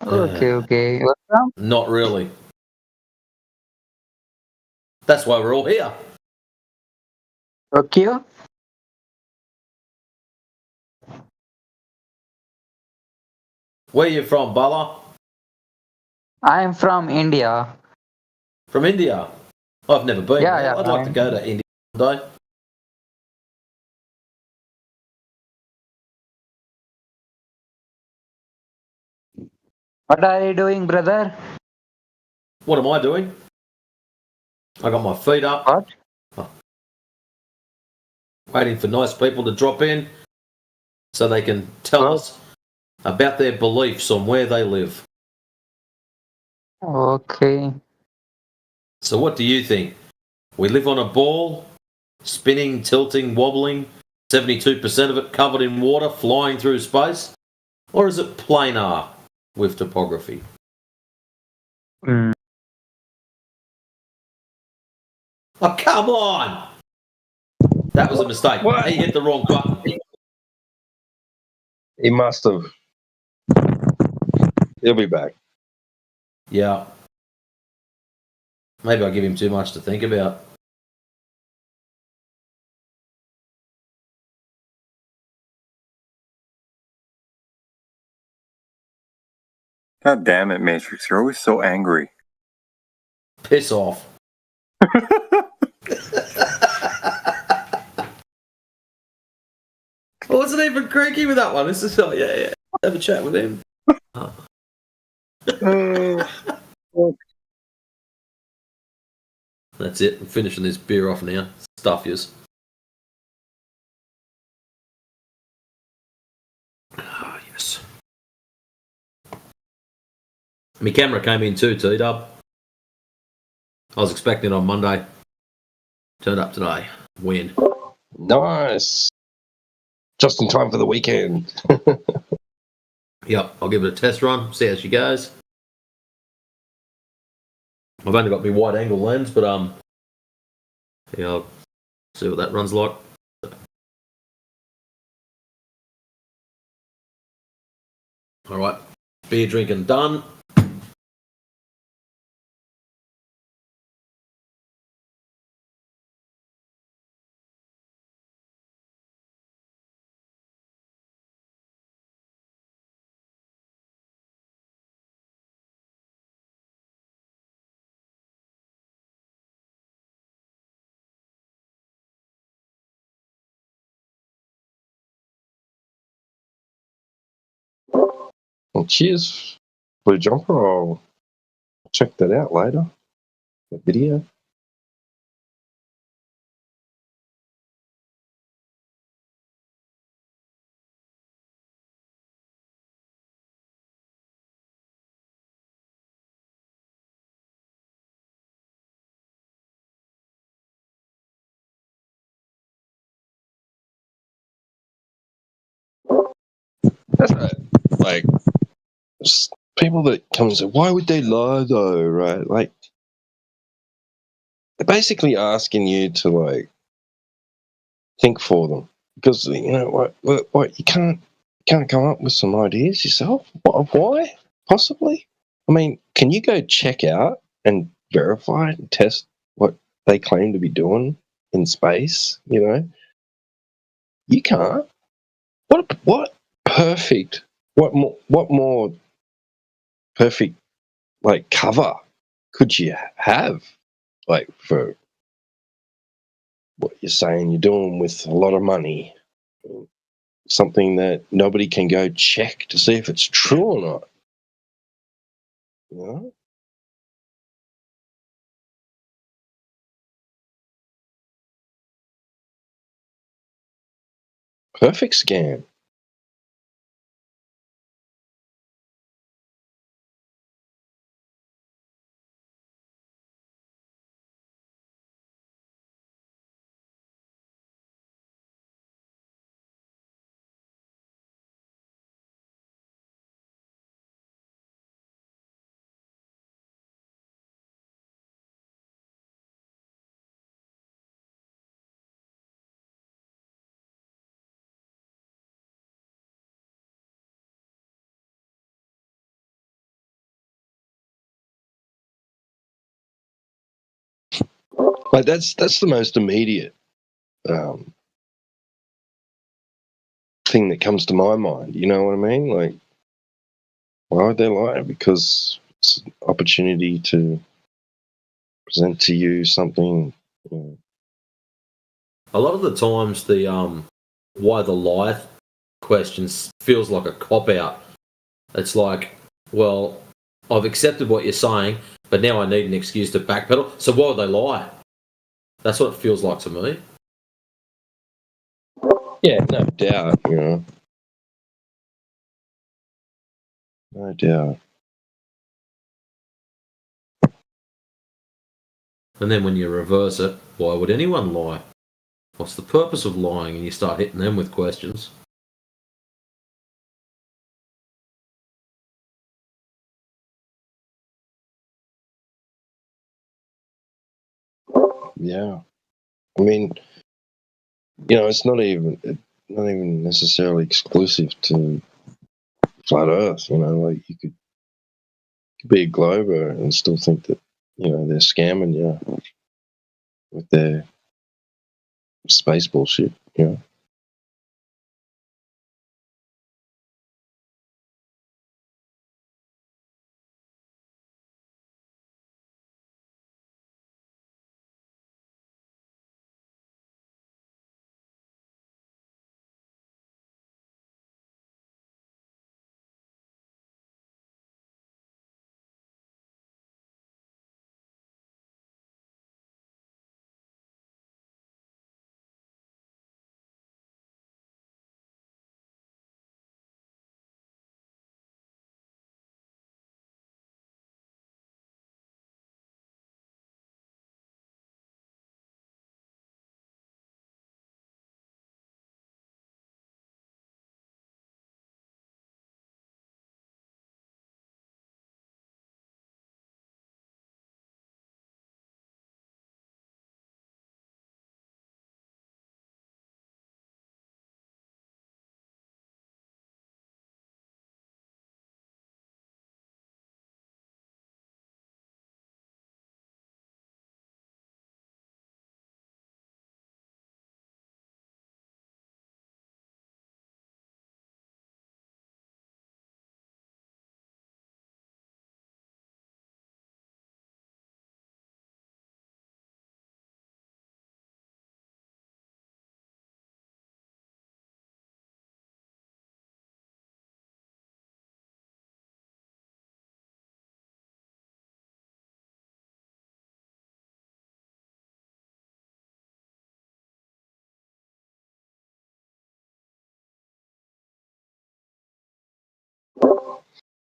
Okay. What's wrong? Not really. That's why we're all here. Okay. Where you from, Bala? I'm from India. From India? I've never been there. Yeah, I'd like to go to India one day. What are you doing, brother? What am I doing? I got my feet up. What? Oh. Waiting for nice people to drop in so they can tell us about their beliefs on where they live. Okay. So what do you think? We live on a ball, spinning, tilting, wobbling, 72% of it covered in water, flying through space? Or is it planar with topography? Mm. Oh, come on! That was a mistake. What? He hit the wrong button. He must have. He'll be back. Yeah. Maybe I give him too much to think about. God damn it, Matrix. You're always so angry. Piss off. I wasn't even cranky with that one. This is yeah. Have a chat with him. That's it. I'm finishing this beer off now. Stuff yous. Ah, yes. My camera came in too, T-Dub. I was expecting it on Monday. Turned up today. Win. Nice. Just in time for the weekend. Yep, I'll give it a test run, see how she goes. I've only got my wide angle lens, but yeah, I'll see what that runs like. Alright, beer drinking done. Well, cheers, Blue Jumper. I'll check that out later. The video. That's right. Like, people that come and say, why would they lie though, right? Like, they're basically asking you to, like, think for them. Because, you know, what you can't come up with some ideas yourself? Why? Possibly? I mean, can you go check out and verify and test what they claim to be doing in space, you know? You can't. What perfect, what more perfect, like, cover could you have, like, for what you're saying you're doing with a lot of money? Something that nobody can go check to see if it's true or not. You know? Perfect scam. Like, that's the most immediate thing that comes to my mind. You know what I mean? Like, why would they lie? Because it's an opportunity to present to you something. You know. A lot of the times, the why the lie questions feels like a cop out. It's like, well, I've accepted what you're saying, but now I need an excuse to backpedal. So why would they lie? That's what it feels like to me. Yeah, no doubt, you know. No doubt. And then when you reverse it, why would anyone lie? What's the purpose of lying? And you start hitting them with questions. Yeah. I mean, you know, it's not even necessarily exclusive to flat Earth. You know, like you could be a glober and still think that, you know, they're scamming you with their space bullshit. You know.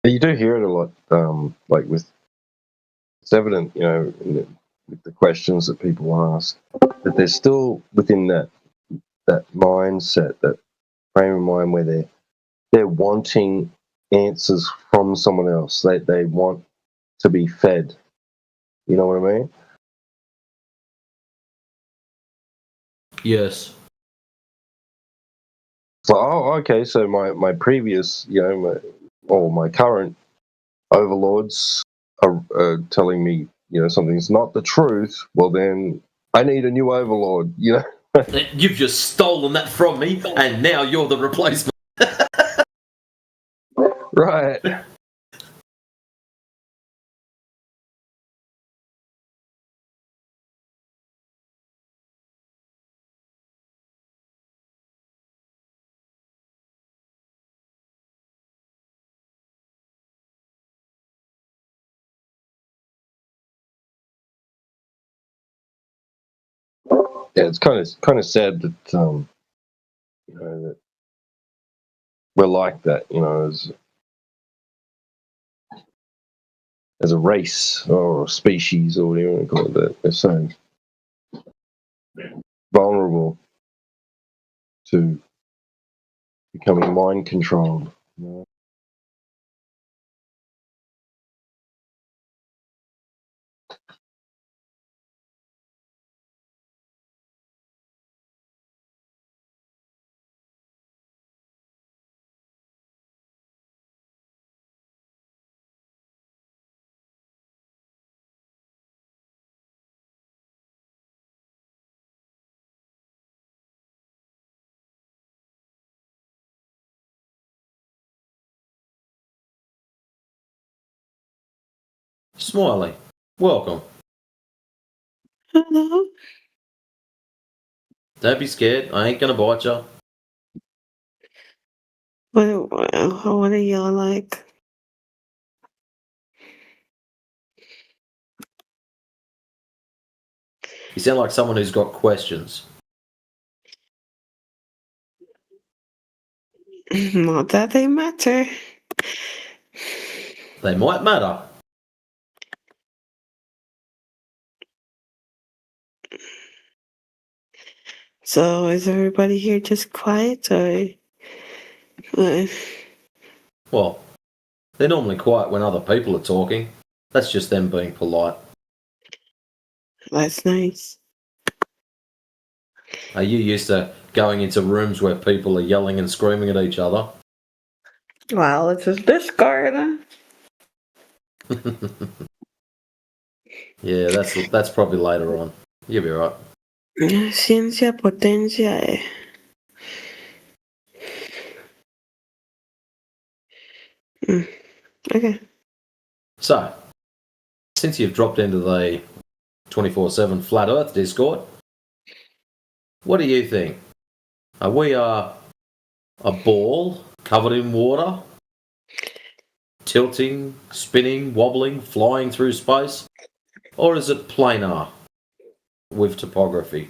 You do hear it a lot, like it's evident, you know, with the questions that people ask, that they're still within that mindset, that frame of mind where they're wanting answers from someone else. They want to be fed. You know what I mean? Yes. So, oh, okay. So my previous, you know, my current overlords are telling me, you know, something's not the truth. Well, then I need a new overlord. You know. You've just stolen that from me, and now you're the replacement. Right. Yeah, it's kind of sad that you know, that we're like that. You know, as a race or a species or whatever you want to call it, that they're so vulnerable to becoming mind controlled. You know? Smiley, welcome. Hello. Don't be scared. I ain't gonna bite you. What are y'all like? You sound like someone who's got questions. Not that they matter. They might matter. So is everybody here just quiet or what? Well, they're normally quiet when other people are talking. That's just them being polite. That's nice. Are you used to going into rooms where people are yelling and screaming at each other? Well, it's just Discord. Yeah, that's probably later on. You'll be right. Ciencia potencia. Okay. So, since you've dropped into the 24/7 Flat Earth Discord, what do you think? Are we a ball covered in water? Tilting, spinning, wobbling, flying through space? Or is it planar with topography?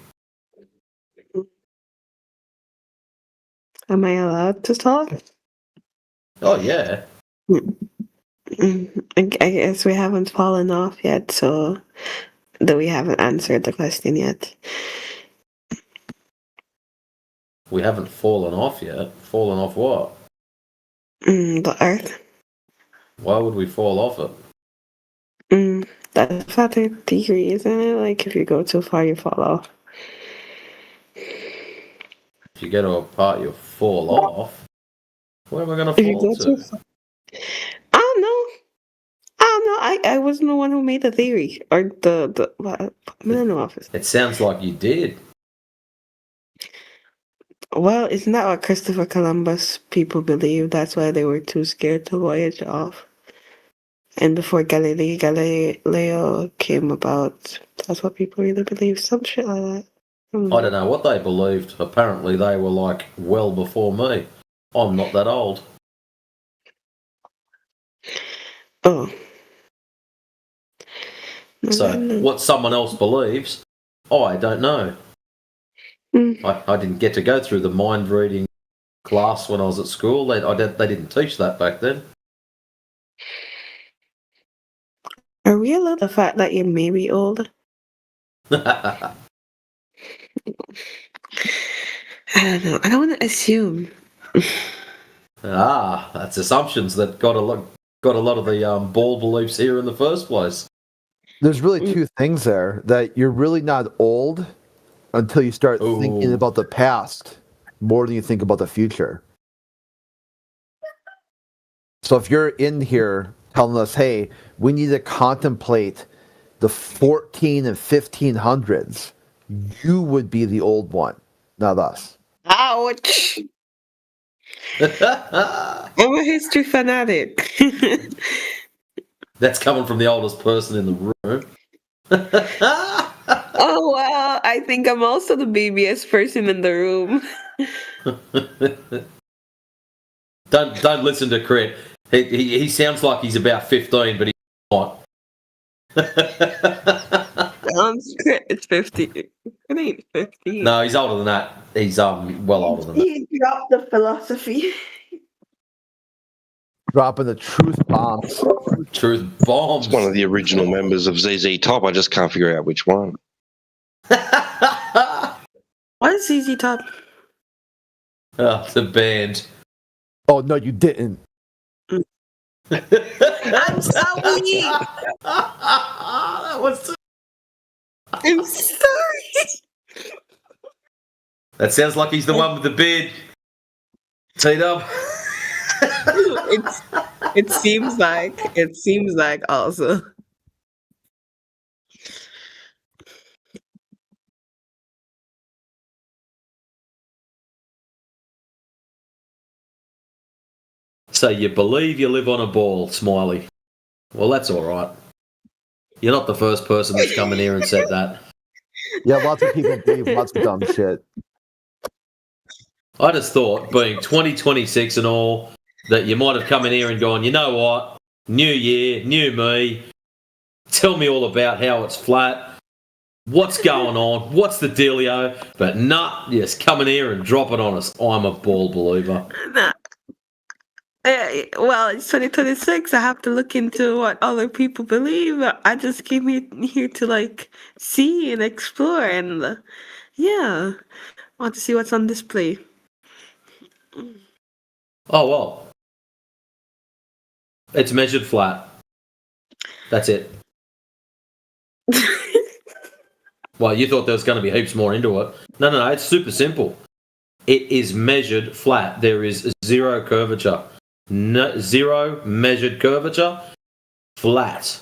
Am I allowed to talk? Oh, yeah. I guess we haven't fallen off yet, so that we haven't answered the question yet. We haven't fallen off yet. Fallen off what? The Earth. Why would we fall off it? That's a flatter theory, isn't it? Like, if you go too far, you fall off. If you get to a part, you'll fall off. Where am I going to If you fall go too to? far. I don't know. I wasn't the one who made the theory. Or I'm in the office. It sounds like you did. Well, isn't that what Christopher Columbus people believe? That's why they were too scared to voyage off. And before Galileo came about, that's what people really believe. Some shit like that. I don't know what they believed. Apparently they were like well before me. I'm not that old. Oh. So what someone else believes, I don't know. I didn't get to go through the mind reading class when I was at school. They didn't teach that back then. Are we allowed the fact that you may be old? I don't know. I don't want to assume. That's assumptions that got a lot of the ball beliefs here in the first place. There's really two things there, that you're really not old until you start thinking about the past more than you think about the future. So if you're in here telling us, hey, we need to contemplate the 14 and 1500s, you would be the old one, not us. Ouch! I'm a history fanatic. That's coming from the oldest person in the room. Oh, well, I think I'm also the babyest person in the room. Don't listen to Crit. He sounds like he's about 15, but he's not. It's 50. It ain't 50. No, he's older than that. He's well older than that. He dropped the philosophy. Dropping the truth bombs. Truth bombs. It's one of the original members of ZZ Top. I just can't figure out which one. What is ZZ Top? The band. Oh, no, you didn't. I'm sorry. That was. I'm sorry. That sounds like he's the one with the beard. T-Dub. It seems like also. So you believe you live on a ball, Smiley. Well, that's all right. You're not the first person that's come in here and said that. Yeah, lots of people believe lots of dumb shit. I just thought, being 2026 and all, that you might have come in here and gone, you know what? New year, new me. Tell me all about how it's flat. What's going on? What's the dealio? But nah, yes, come in here and drop it on us. I'm a ball believer. Nah. Well, it's 2026. I have to look into what other people believe. I just came here to like see and explore, and yeah, I want to see what's on display. Oh, well. It's measured flat. That's it. Well, you thought there was going to be heaps more into it. No, it's super simple. It is measured flat. There is zero curvature. No, zero measured curvature. Flat.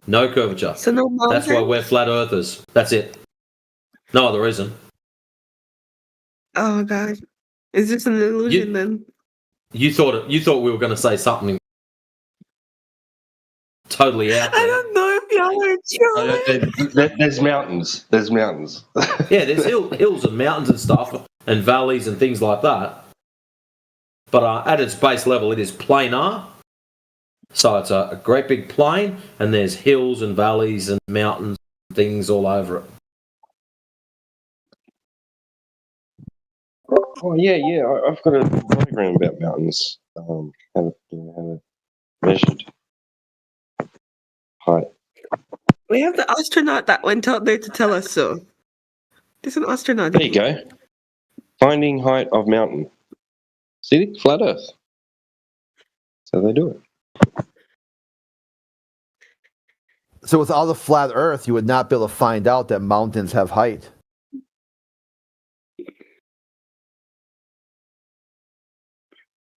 No curvature. So no mountains? That's why we're flat earthers. That's it. No other reason. Oh god, is this an illusion then? You thought we were going to say something totally out there. I don't know if y'all are trolling. There's mountains. There's mountains. Yeah, there's hills and mountains and stuff, and valleys and things like that. But at its base level, it is planar. So it's a great big plain, and there's hills and valleys and mountains and things all over it. Oh yeah. I've got a diagram about mountains. Have it measured height. We have the astronaut that went out there to tell us so. There's an astronaut. There you go. Finding height of mountain. See, flat Earth. So they do it. So without a flat Earth, you would not be able to find out that mountains have height.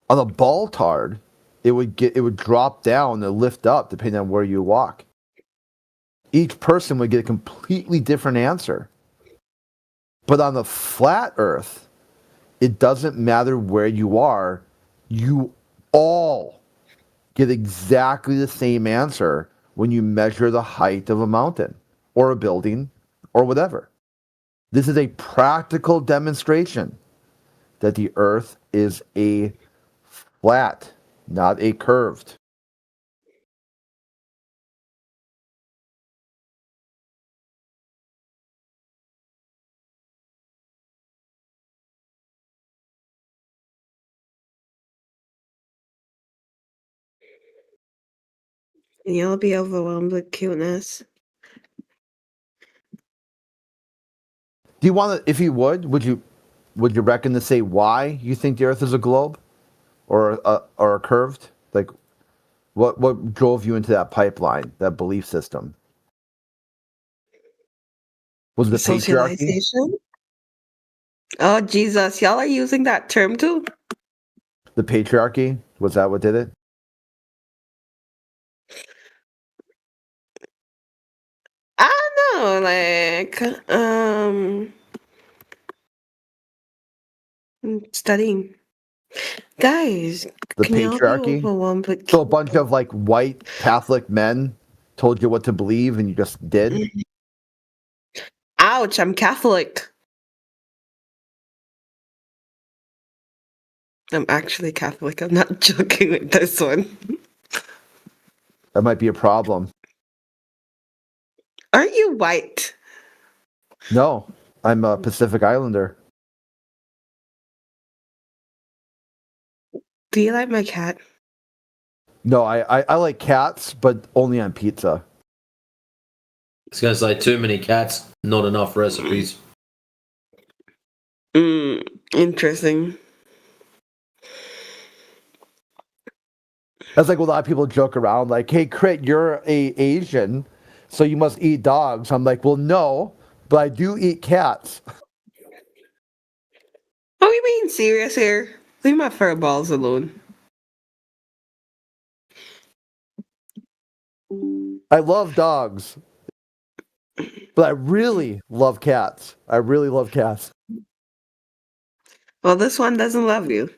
On a ball tard, it would drop down and lift up depending on where you walk. Each person would get a completely different answer. But on the flat Earth, it doesn't matter where you are, you all get exactly the same answer when you measure the height of a mountain or a building or whatever. This is a practical demonstration that the Earth is a flat, not a curved. And you'll be overwhelmed with cuteness. Do you want to, if you would you reckon to say why you think the Earth is a globe or a curved? Like, what drove you into that pipeline, that belief system? Was it the patriarchy? Socialization? Oh Jesus, y'all are using that term too? The patriarchy? Was that what did it? I don't know, like I'm studying. Guys, The can y'all be patriarchy? overwhelmed with So a bunch of like white Catholic men told you what to believe and you just did? Ouch, I'm Catholic. I'm actually Catholic. I'm not joking with this one. That might be a problem. Aren't you white? No, I'm a Pacific Islander. Do you like my cat? No, I like cats, but only on pizza. I was going to say, too many cats, not enough recipes. Interesting. That's like what a lot of people joke around, like, hey, Crit, you're a Asian, so you must eat dogs. I'm like, well, no, but I do eat cats. Are we being serious here? Leave my fur balls alone. I love dogs, but I really love cats. I really love cats. Well, this one doesn't love you.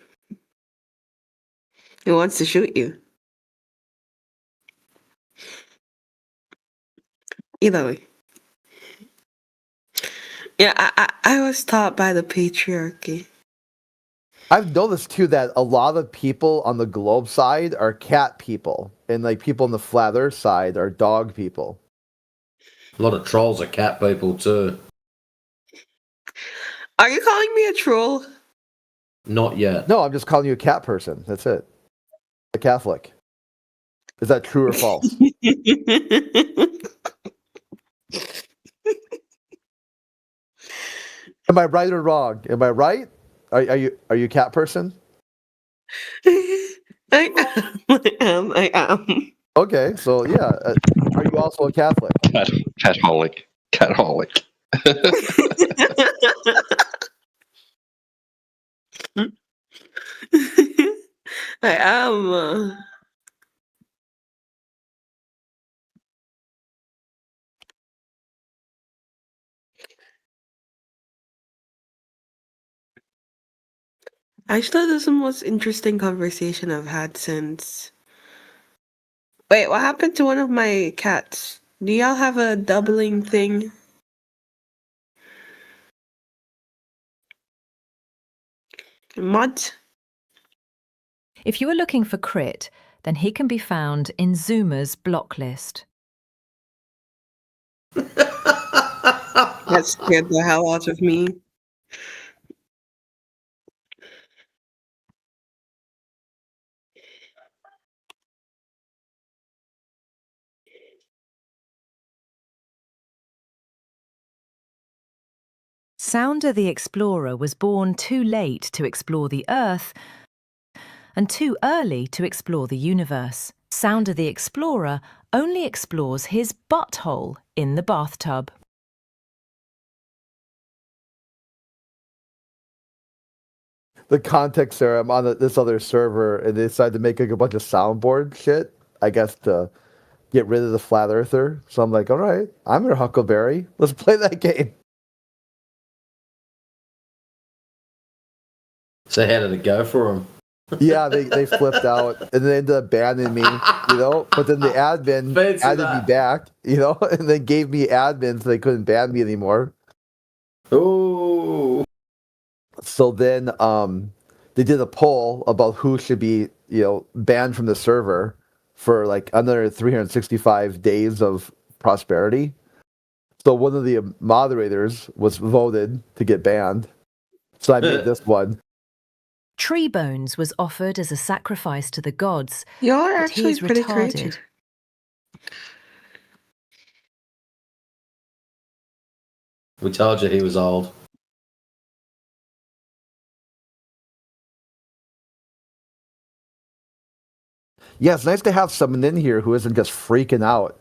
He wants to shoot you. Either way. Yeah, I was taught by the patriarchy. I've noticed too that a lot of people on the globe side are cat people, and like people on the flat earth side are dog people. A lot of trolls are cat people too. Are you calling me a troll? Not yet. No, I'm just calling you a cat person. That's it. A Catholic. Is that true or false? Am I right or wrong? Am I right? Are you a cat person? I am. Okay, so yeah, are you also a Catholic? Catholic. Catholic. I am. Actually, this is the most interesting conversation I've had since. Wait, what happened to one of my cats? Do y'all have a doubling thing? Mod? If you are looking for Crit, then he can be found in Zoomer's block list. That scared the hell out of me. Sounder the Explorer was born too late to explore the Earth and too early to explore the universe. Sounder the Explorer only explores his butthole in the bathtub. The context there, I'm on this other server, and they decided to make like a bunch of soundboard shit, I guess, to get rid of the flat earther. So I'm like, all right, I'm your Huckleberry. Let's play that game. So how did it go for him? Yeah, they flipped out, and they ended up banning me, But then the admin added me back, and then gave me admin so they couldn't ban me anymore. Ooh. So then they did a poll about who should be, banned from the server for like another 365 days of prosperity. So one of the moderators was voted to get banned. So I made this one. Tree bones was offered as a sacrifice to the gods. You're but actually he's pretty retarded. creative. We told you he was old. Yeah, it's nice to have someone in here who isn't just freaking out.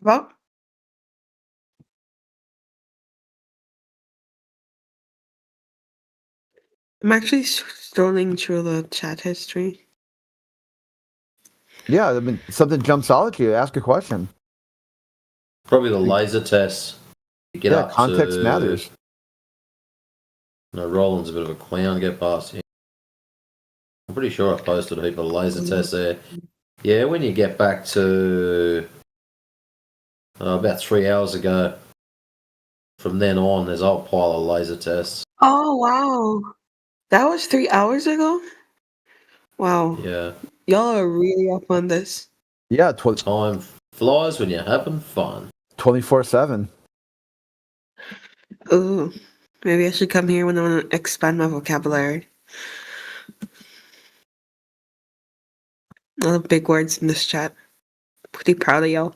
Well, I'm actually scrolling through the chat history. Yeah, I mean, something jumps out at you. Ask a question. Probably the laser test. To get up context to... matters. No, Roland's a bit of a clown to get past him. I'm pretty sure I posted a heap of laser tests there. Yeah, when you get back to about 3 hours ago, from then on, there's a whole pile of laser tests. Oh, wow. That was 3 hours ago? Wow. Yeah. Y'all are really up on this. Yeah, time flies when you're having fun. 24/7. Ooh. Maybe I should come here when I want to expand my vocabulary. A lot of big words in this chat. Pretty proud of y'all.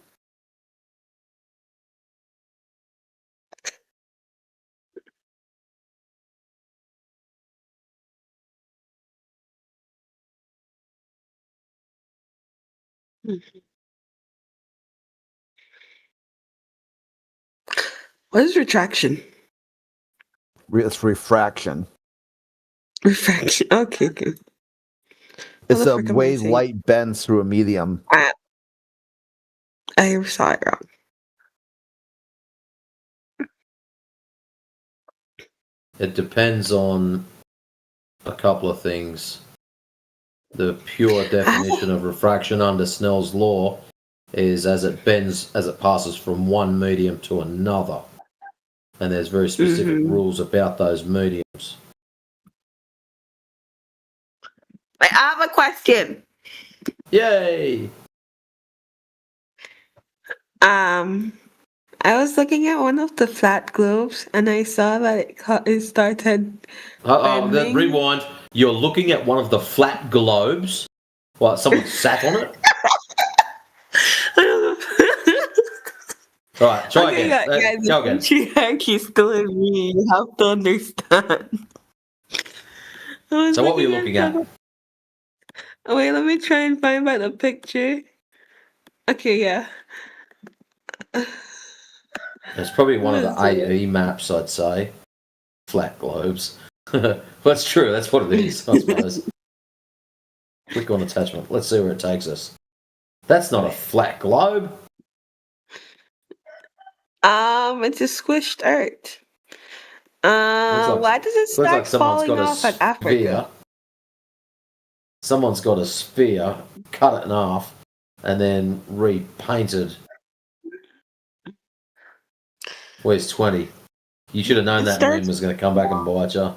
What is retraction? It's refraction. Refraction. Okay, good. It's What the a frick am I way saying? light bends through a medium. I saw it wrong. It depends on a couple of things. The pure definition of refraction under Snell's law is as it bends, as it passes from one medium to another. And there's very specific rules about those mediums. I have a question. Yay! I was looking at one of the flat globes and I saw that it started Then bending. rewind. You're looking at one of the flat globes. What? Someone sat on it. All right, try Okay, again. guys, Go again. Patriarchy's still in me. You have to understand. So what were you looking at? Wait, let me try and find by the picture. Okay, yeah. It's probably one of the What is it? AE maps, I'd say. Flat globes. That's true. That's what it is, I suppose. Click on attachment. Let's see where it takes us. That's not a flat globe. It's a squished earth. Why does it start falling off at Africa? Someone's got a sphere, cut it in half, and then repainted. Where's 20? You should have known that meme was going to come back and bite you.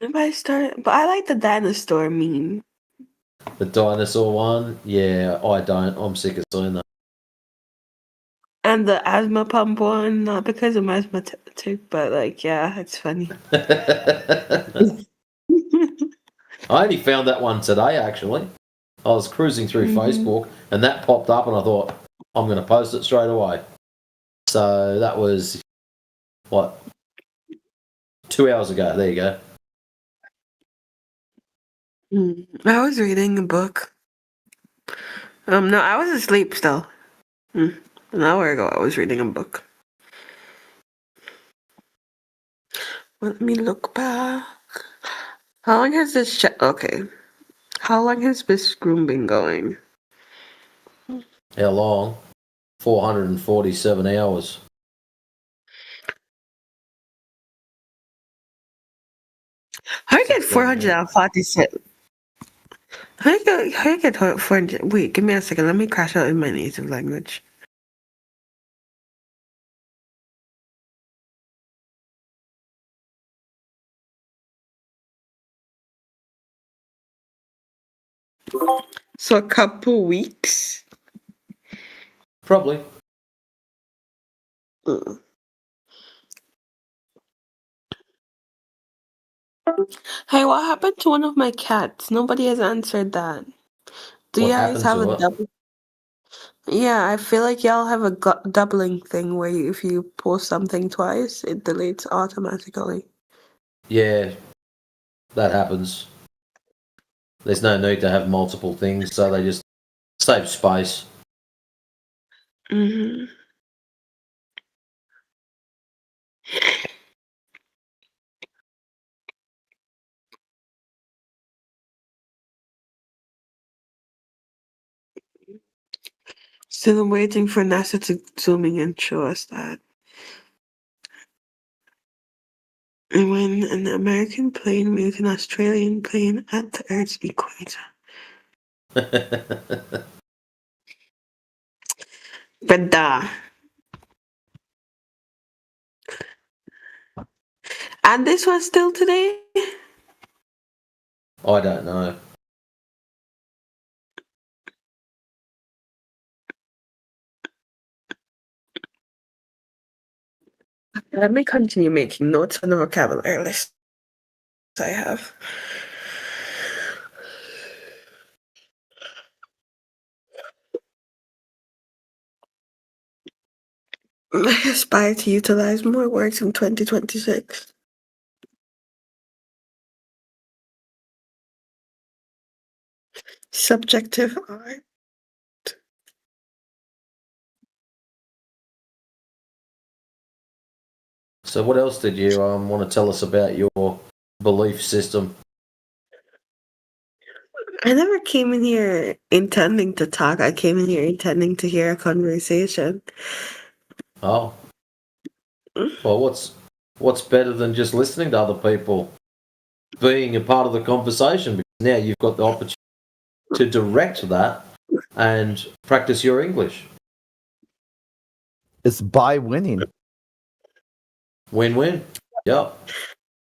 But I like the dinosaur meme. The dinosaur one? Yeah, I don't. I'm sick of seeing that. And the asthma pump one, not because I'm asthmatic, but like, yeah, it's funny. I only found that one today, actually. I was cruising through Facebook, and that popped up, and I thought, I'm going to post it straight away. So that was, what, 2 hours ago. There you go. I was reading a book. No, I was asleep still. An hour ago, I was reading a book. Let me look back. How long has this okay. How long has this room been going? How long? 447 hours. How you get 447? How you get 400? Wait, give me a second. Let me crash out in my native language. So a couple weeks? Probably. Hey, what happened to one of my cats? Nobody has answered that. Do What you guys happened have to a it? double? Yeah, I feel like y'all have a doubling thing where if you post something twice, it deletes automatically. Yeah, that happens. There's no need to have multiple things, so they just save space. Mm-hmm. Still waiting for NASA to zooming and show us that. And when an American plane meets an Australian plane at the Earth's equator. But and this was still today? I don't know. Let me continue making notes on the vocabulary list I have. I aspire to utilize more words in 2026. Subjective art. So what else did you want to tell us about your belief system? I never came in here intending to talk. I came in here intending to hear a conversation. Oh. Well, what's better than just listening to other people? Being a part of the conversation, because now you've got the opportunity to direct that and practice your English. It's by winning. Win-win. Yep.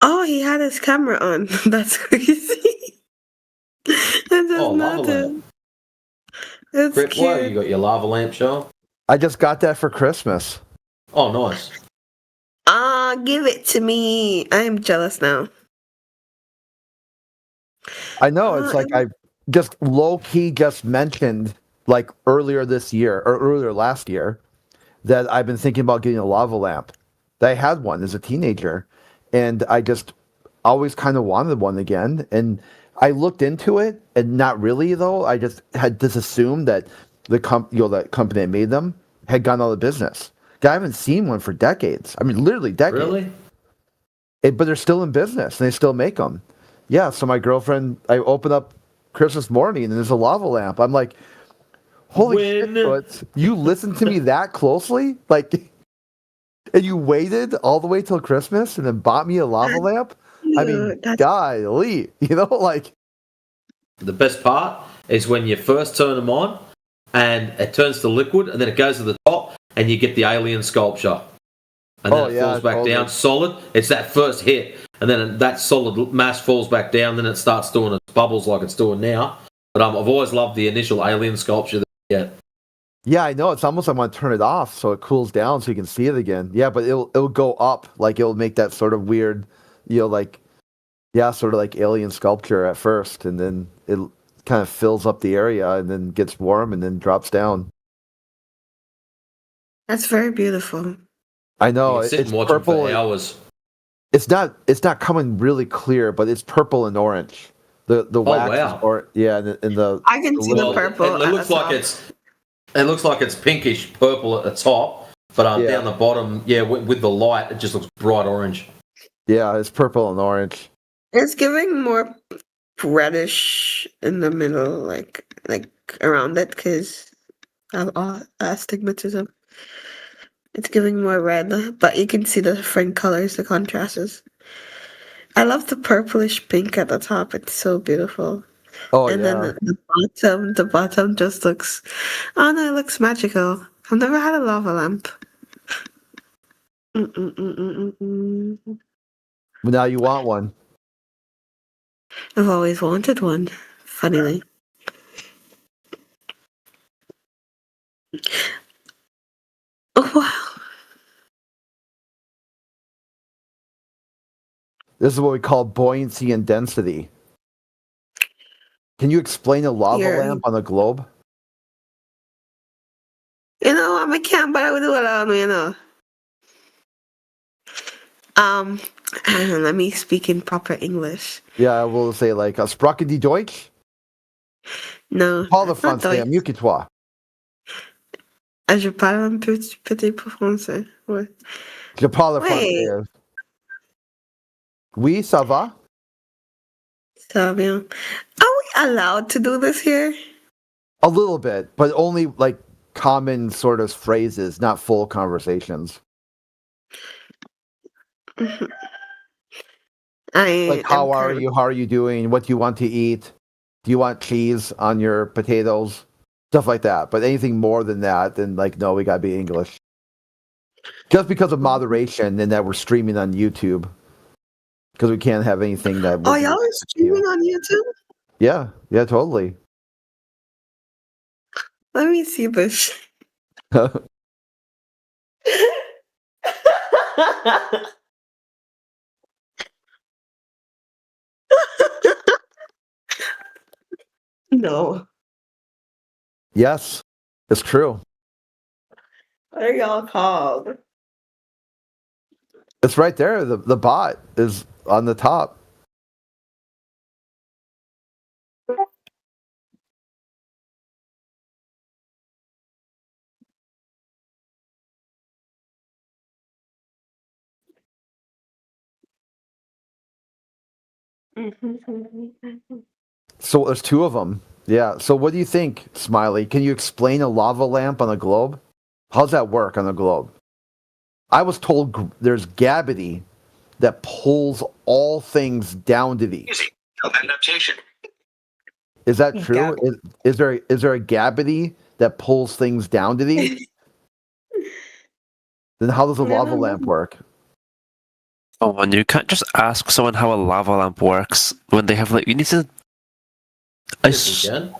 Oh, he had his camera on. That's crazy. That's does Oh, lava matter. lamp. It's Crip, cute. what? You got your lava lamp, Sean? I just got that for Christmas. Oh, nice. Ah, give it to me. I am jealous now. I know. It's like I just low key just mentioned like earlier this year or earlier last year that I've been thinking about getting a lava lamp. That I had one as a teenager, and I just always kind of wanted one again. And I looked into it, and not really though. I just had just assumed that the that company that made them had gone out of business. I haven't seen one for decades. I mean, literally decades. Really? But they're still in business, and they still make them. Yeah. So my girlfriend, I open up Christmas morning, and there's a lava lamp. I'm like, holy shit! Toots, you listened to me that closely, like, and you waited all the way till Christmas, and then bought me a lava lamp. I mean, golly, you know, like. The best part is when you first turn them on, and it turns to liquid, and then it goes to the top, and you get the alien sculpture. And then it falls back down solid. It's that first hit, and then that solid mass falls back down, then it starts doing its bubbles like it's doing now. But I've always loved the initial alien sculpture that you get. Yeah, I know. It's almost I want to turn it off so it cools down so you can see it again. Yeah, but it'll go up, like it'll make that sort of weird, like, yeah, sort of like alien sculpture at first, and then it kind of fills up the area and then gets warm and then drops down. That's very beautiful. I know. You can sit It's and watch purple. them for hours. It's not coming really clear, but it's purple and orange. The wax wow. is or yeah, and the I can see the purple. It looks like it's pinkish purple at the top, but down the bottom, with the light, it just looks bright orange. Yeah, it's purple and orange. It's giving more reddish in the middle, like around it, because of astigmatism. It's giving more red, but you can see the different colors, the contrasts. I love the purplish pink at the top. It's so beautiful. Oh, and yeah. then the bottom just looks, oh no, it looks magical. I've never had a lava lamp. But now you want one. I've always wanted one, funnily. Oh, wow. This is what we call buoyancy and density. Can you explain a lava lamp on a globe? You know, I can't, but I will do it on, you know. Let me speak in proper English. Yeah, I will say like, sprachen die Deutsch? No. Parle français, mieux que toi. Je parle un petit peu français. Ouais. Je parle français. Oui, ça va? Ça va bien. Are we allowed to do this here? A little bit, but only like common sort of phrases, not full conversations. Like, how are you? How are you doing? What do you want to eat? Do you want cheese on your potatoes? Stuff like that. But anything more than that, then like, no, we gotta be English. Just because of moderation and that we're streaming on YouTube. Because we can't have anything that... Oh, y'all are streaming on YouTube? Yeah, totally. Let me see this. No. Yes, it's true. What are y'all called? It's right there. The bot is on the top. So there's two of them. Yeah. So what do you think, Smiley? Can you explain a lava lamp on a globe? How's that work on a globe? I was told there's gravity that pulls all things down to thee. Adaptation. Is that true? Is there a gravity that pulls things down to thee? Then how does a lava lamp work? Oh, and you can't just ask someone how a lava lamp works when they have like, you need to Yes, you can.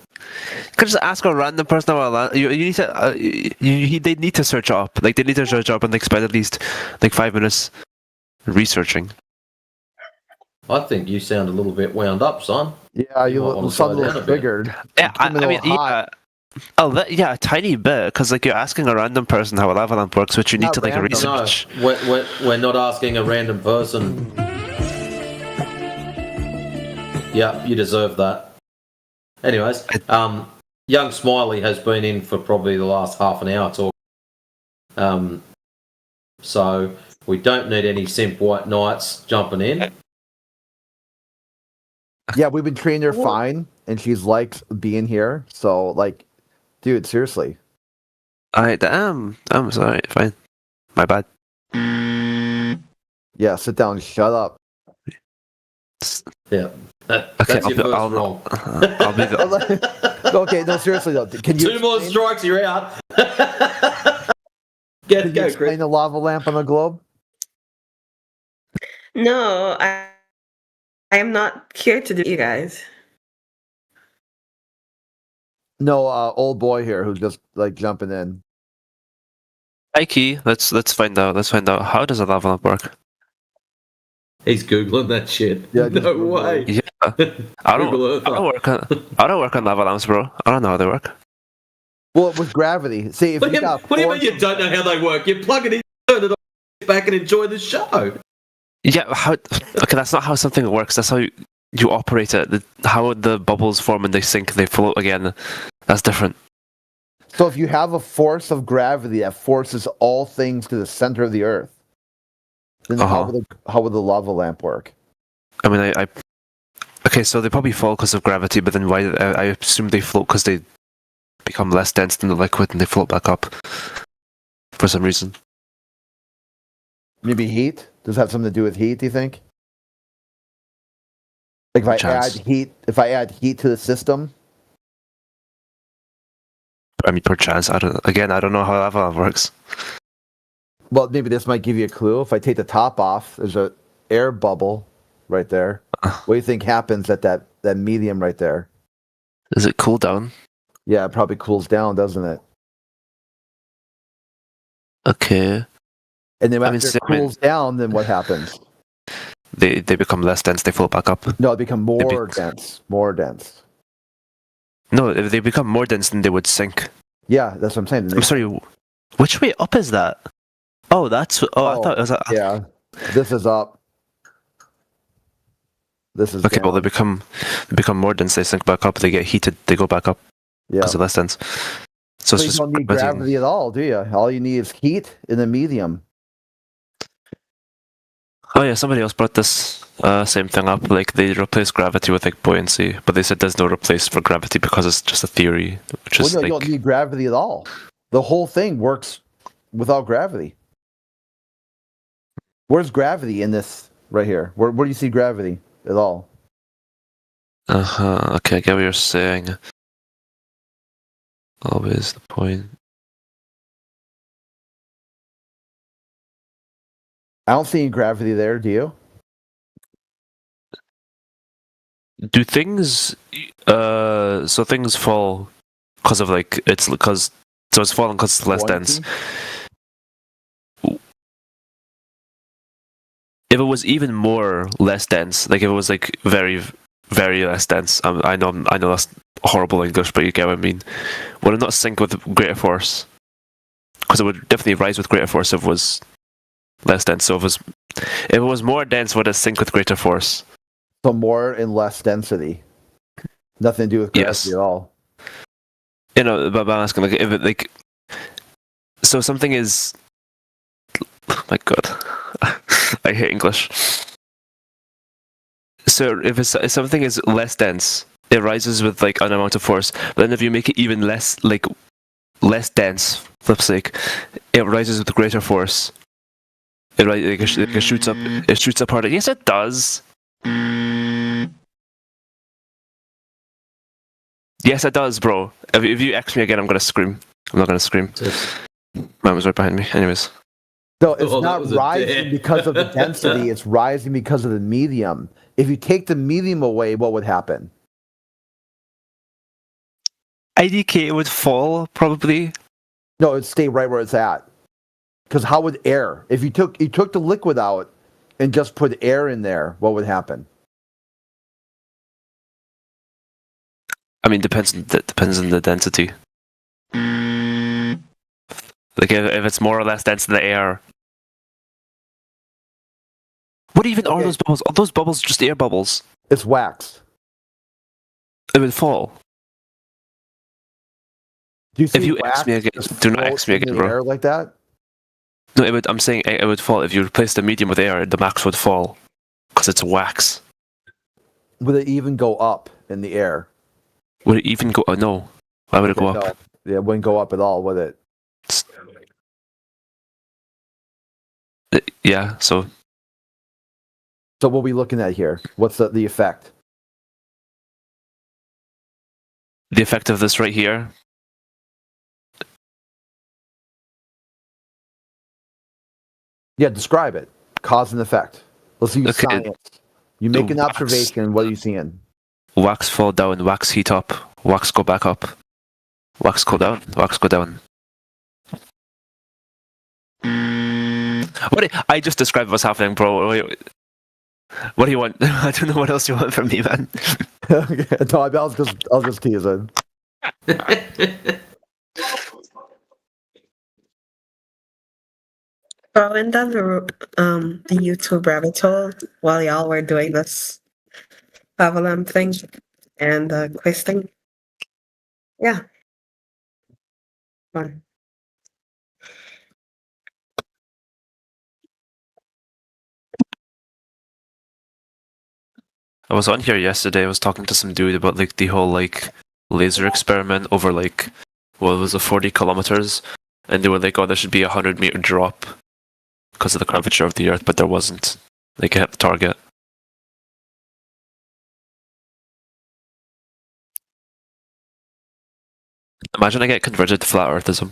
Could just ask a random person about land. You need to. They need to search up. Like they need to search up and like spend at least like 5 minutes researching. I think you sound a little bit wound up, son. Yeah, you might wanna sound a slow down little a bit. triggered. Yeah, I mean, yeah. Yeah, a tiny bit, because like you're asking a random person how a lava lamp works, which you need Not to like random. research. No, we're not asking a random person. Yeah, you deserve that. Anyways, young Smiley has been in for probably the last half an hour talking. So we don't need any simp white knights jumping in. Yeah, we've been treating her fine, and she's liked being here. So, like, dude, seriously. I'm sorry. Fine. My bad. Yeah, sit down. Shut up. Yeah. Okay, That's your first wrong. I'll be the. Okay, no, seriously though. Can you Two more strikes, you're out. Can you explain the lava lamp on the globe? No, I am not here to do you guys. No, old boy here who's just like jumping in. Mikey, let's find out. Let's find out how does a lava lamp work. He's googling that shit. Yeah, no way. Yeah, I don't work on lava lamps, bro. I don't know how they work. Well, with gravity. See, if What you do got you mean you don't know how they work? You plug it in, turn it on, sit back and enjoy the show. Yeah, how? Okay, that's not how something works. That's how you operate it. How the bubbles form and they sink, they float again. That's different. So if you have a force of gravity that forces all things to the center of the Earth, then how would the lava lamp work? I mean, okay, so they probably fall because of gravity, but then why? I assume they float because they become less dense than the liquid and they float back up for some reason. Maybe heat? Does that have something to do with heat, do you think? Like if I add heat to the system? I mean, perchance. I don't know how lava lamp works. Well, maybe this might give you a clue. If I take the top off, there's an air bubble right there. What do you think happens at that medium right there? Does it cool down? Yeah, it probably cools down, doesn't it? Okay. And then after it cools down, then what happens? They become less dense, they float back up. No, they become more dense. More dense. No, if they become more dense, then they would sink. Yeah, that's what I'm saying. I'm sorry, which way up is that? Oh, that's... Oh, I thought it was... Yeah, this is up. This is okay, down. well, they become more dense, they sink back up, they get heated, they go back up. Yeah. Because of less dense. So it's you just don't need gravity at all, do you? All you need is heat in the medium. Oh yeah, somebody else brought this same thing up. Like they replace gravity with like buoyancy, but they said there's no replace for gravity because it's just a theory. Which is You don't need gravity at all. The whole thing works without gravity. Where's gravity in this right here? Where do you see gravity at all? Okay, I get what you're saying. Always the point. I don't see any gravity there, do you? Do things so things fall because of like it's falling because it's less dense. If it was even more less dense, like if it was like very, very less dense, I know that's horrible English, but you get what I mean. Would it not sink with greater force? Because it would definitely rise with greater force if it was less dense. So if it was more dense, would it sink with greater force? So more and less density. Nothing to do with gravity at all. You know, but I'm asking like if it like. So something is. My God, I hate English. So if something is less dense, it rises with like an amount of force. But then if you make it even less dense, flip's sake, it rises with greater force. It shoots up. It shoots up harder. Yes, it does. Yes, it does, bro. If you ask me again, I'm gonna scream. I'm not gonna scream. Mine was right behind me. Anyways. So it's not rising because of the density. It's rising because of the medium. If you take the medium away, what would happen? IDK would fall probably. No, it'd stay right where it's at. Because how would air? If you took the liquid out and just put air in there, what would happen? I mean, depends on the density. Like if it's more or less dense than the air. What even are those bubbles? Are those bubbles just air bubbles? It's wax. It would fall. Do you see if you wax X me again, do not X me in again, the bro. air like that? No, I'm saying it would fall. If you replace the medium with air, the max would fall. Because it's wax. Would it even go up in the air? Would it even go... no. Why would it go up? No. Yeah, it wouldn't go up at all, would it? Yeah, so... So what are we looking at here? What's the effect? The effect of this right here... Yeah, describe it. Cause and effect. Let's use science. You make an wax. observation, what are you seeing? Wax fall down, wax heat up, wax go back up. Wax go down, wax go down. I just described what's happening, bro. What do you want? I don't know what else you want from me, man. No, I was just teasing. I went down the YouTube rabbit hole while y'all were doing this Avalon thing and quiz thing. Yeah. Fun. I was on here yesterday. I was talking to some dude about like the whole like laser experiment over like what was it, 40 kilometers, and they were like, oh, there should be a 100-meter drop because of the curvature of the Earth, but there wasn't. Like, it hit the target. Imagine I get converted to flat earthism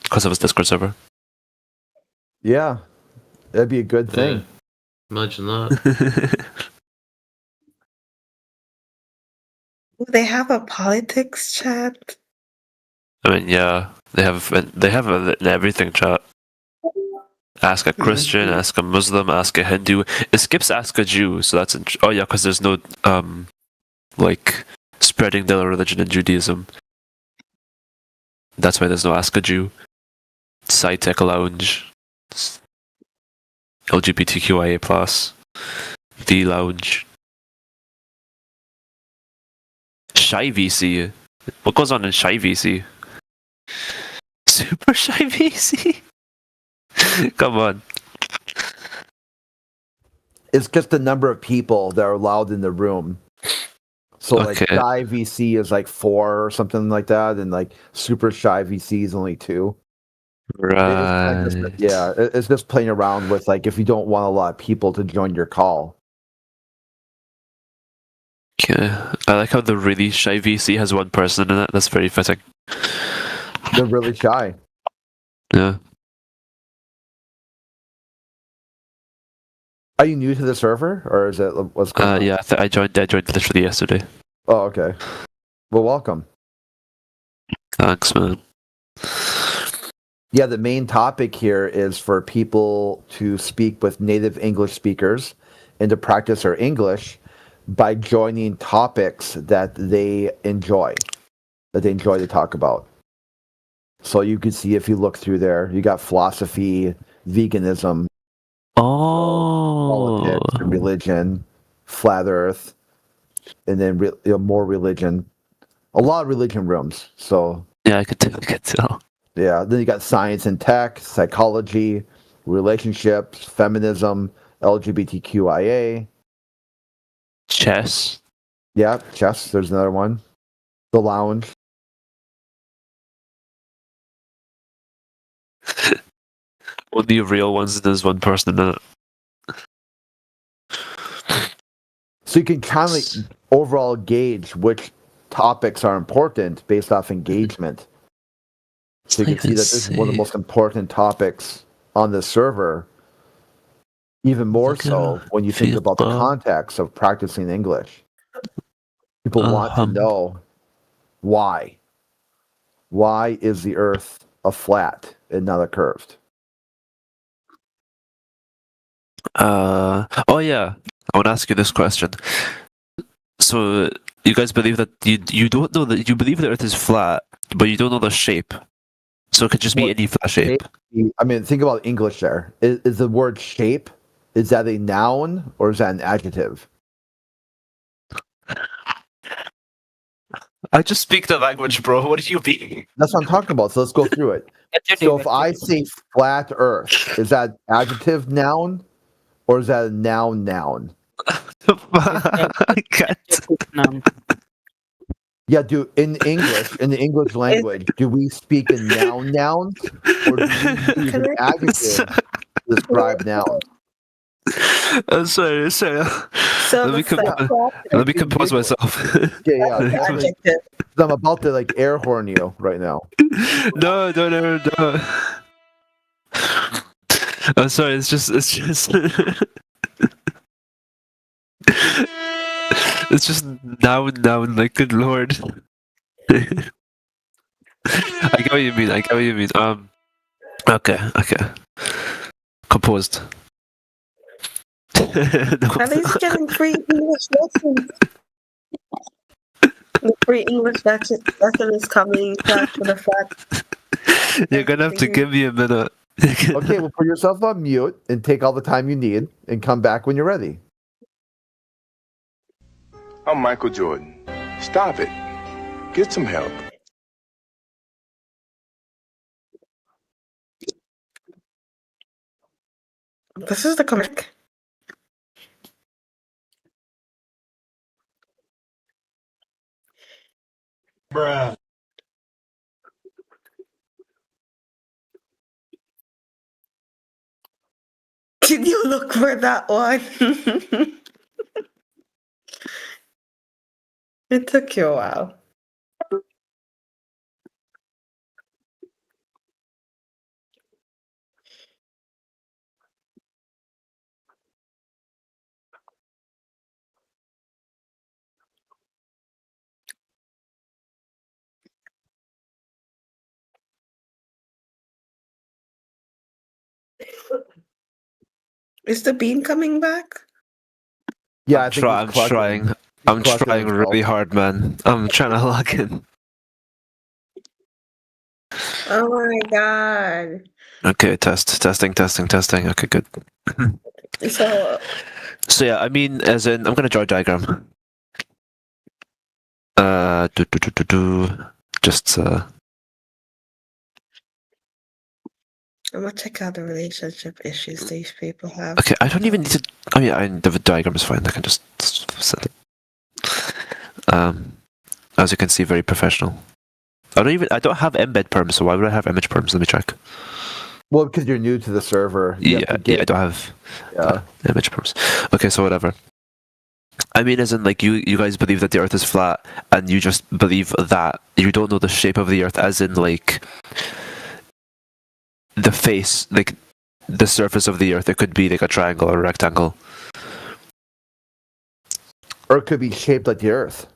because of his Discord server. Yeah, that'd be a good thing. Imagine that. They have a politics chat. I mean, yeah, they have in everything chat. Ask a Christian, ask a Muslim, ask a Hindu. It skips ask a Jew, so that's oh yeah, because there's no like spreading the religion in Judaism. That's why there's no ask a Jew. SciTech Lounge, LGBTQIA+, The Lounge, Shy VC. What goes on in Shy VC? Super Shy VC. Come on. It's just the number of people that are allowed in the room. So like Shy VC is like 4 or something like that, and like Super Shy VC is only 2. Right. It's just playing around with like if you don't want a lot of people to join your call. Yeah, I like how the really shy VC has 1 person in it. That's very fitting. They're really shy. Yeah. Are you new to the server, or is it what's going on? Yeah, I joined literally yesterday. Oh, okay. Well, welcome. Thanks, man. Yeah, the main topic here is for people to speak with native English speakers and to practice their English by joining topics that they enjoy to talk about. So you can see if you look through there, you got philosophy, veganism, politics, and religion, flat Earth, and then more religion. A lot of religion rooms. So yeah, I could tell. Yeah, then you got science and tech, psychology, relationships, feminism, LGBTQIA. Chess. Yeah, chess. There's another one. The lounge. Only real ones, there's 1 person in it. So you can kind of overall gauge which topics are important based off engagement. So you can see that this is one of the most important topics on the server. Even more so when you think about the context of practicing English. People want to know Why? Why is the Earth a flat and not a curved? Oh yeah, I want to ask you this question. So you guys believe that you don't know that you believe the Earth is flat, but you don't know the shape. So it could just be any flat shape. I mean, think about English there. Is the word shape, is that a noun or is that an adjective? I just speak the language, bro. What do you mean? That's what I'm talking about. So let's go through it. So if I say flat Earth, is that adjective noun or is that a noun? I can't. Yeah, dude, in the English language, do we speak in nouns or do we use an adjective to describe nouns? I'm sorry. Let me compose myself. Yeah. I'm about to like air horn you right now. No. I'm sorry. It's just. It's just noun. Like, good lord. I get what you mean. Okay. Composed. At least getting free English lessons. The free English lesson is coming after the fact. You're gonna have to give me a minute. Okay, well, put yourself on mute and take all the time you need and come back when you're ready. I'm Michael Jordan. Stop it. Get some help. This is the comic. Bruh. Did you look for that one? It took you a while. Is the bean coming back? Yeah, I'm trying. I'm trying really hard, man. I'm trying to log in. Oh my god. Okay, testing. Okay, good. So yeah, I mean, as in, I'm gonna draw a diagram. Just I'm gonna check out the relationship issues these people have. Okay, I don't even need to. I mean, the diagram is fine. I can just set it. As you can see, very professional. I don't have embed perms, so why would I have image perms? Let me check. Well, because you're new to the server. Yeah, I don't have image perms. Okay, so whatever. I mean, as in, like, you guys believe that the Earth is flat, and you just believe that you don't know the shape of the Earth, as in, like, the face, like, the surface of the Earth. It could be like a triangle or a rectangle. Or it could be shaped like the Earth.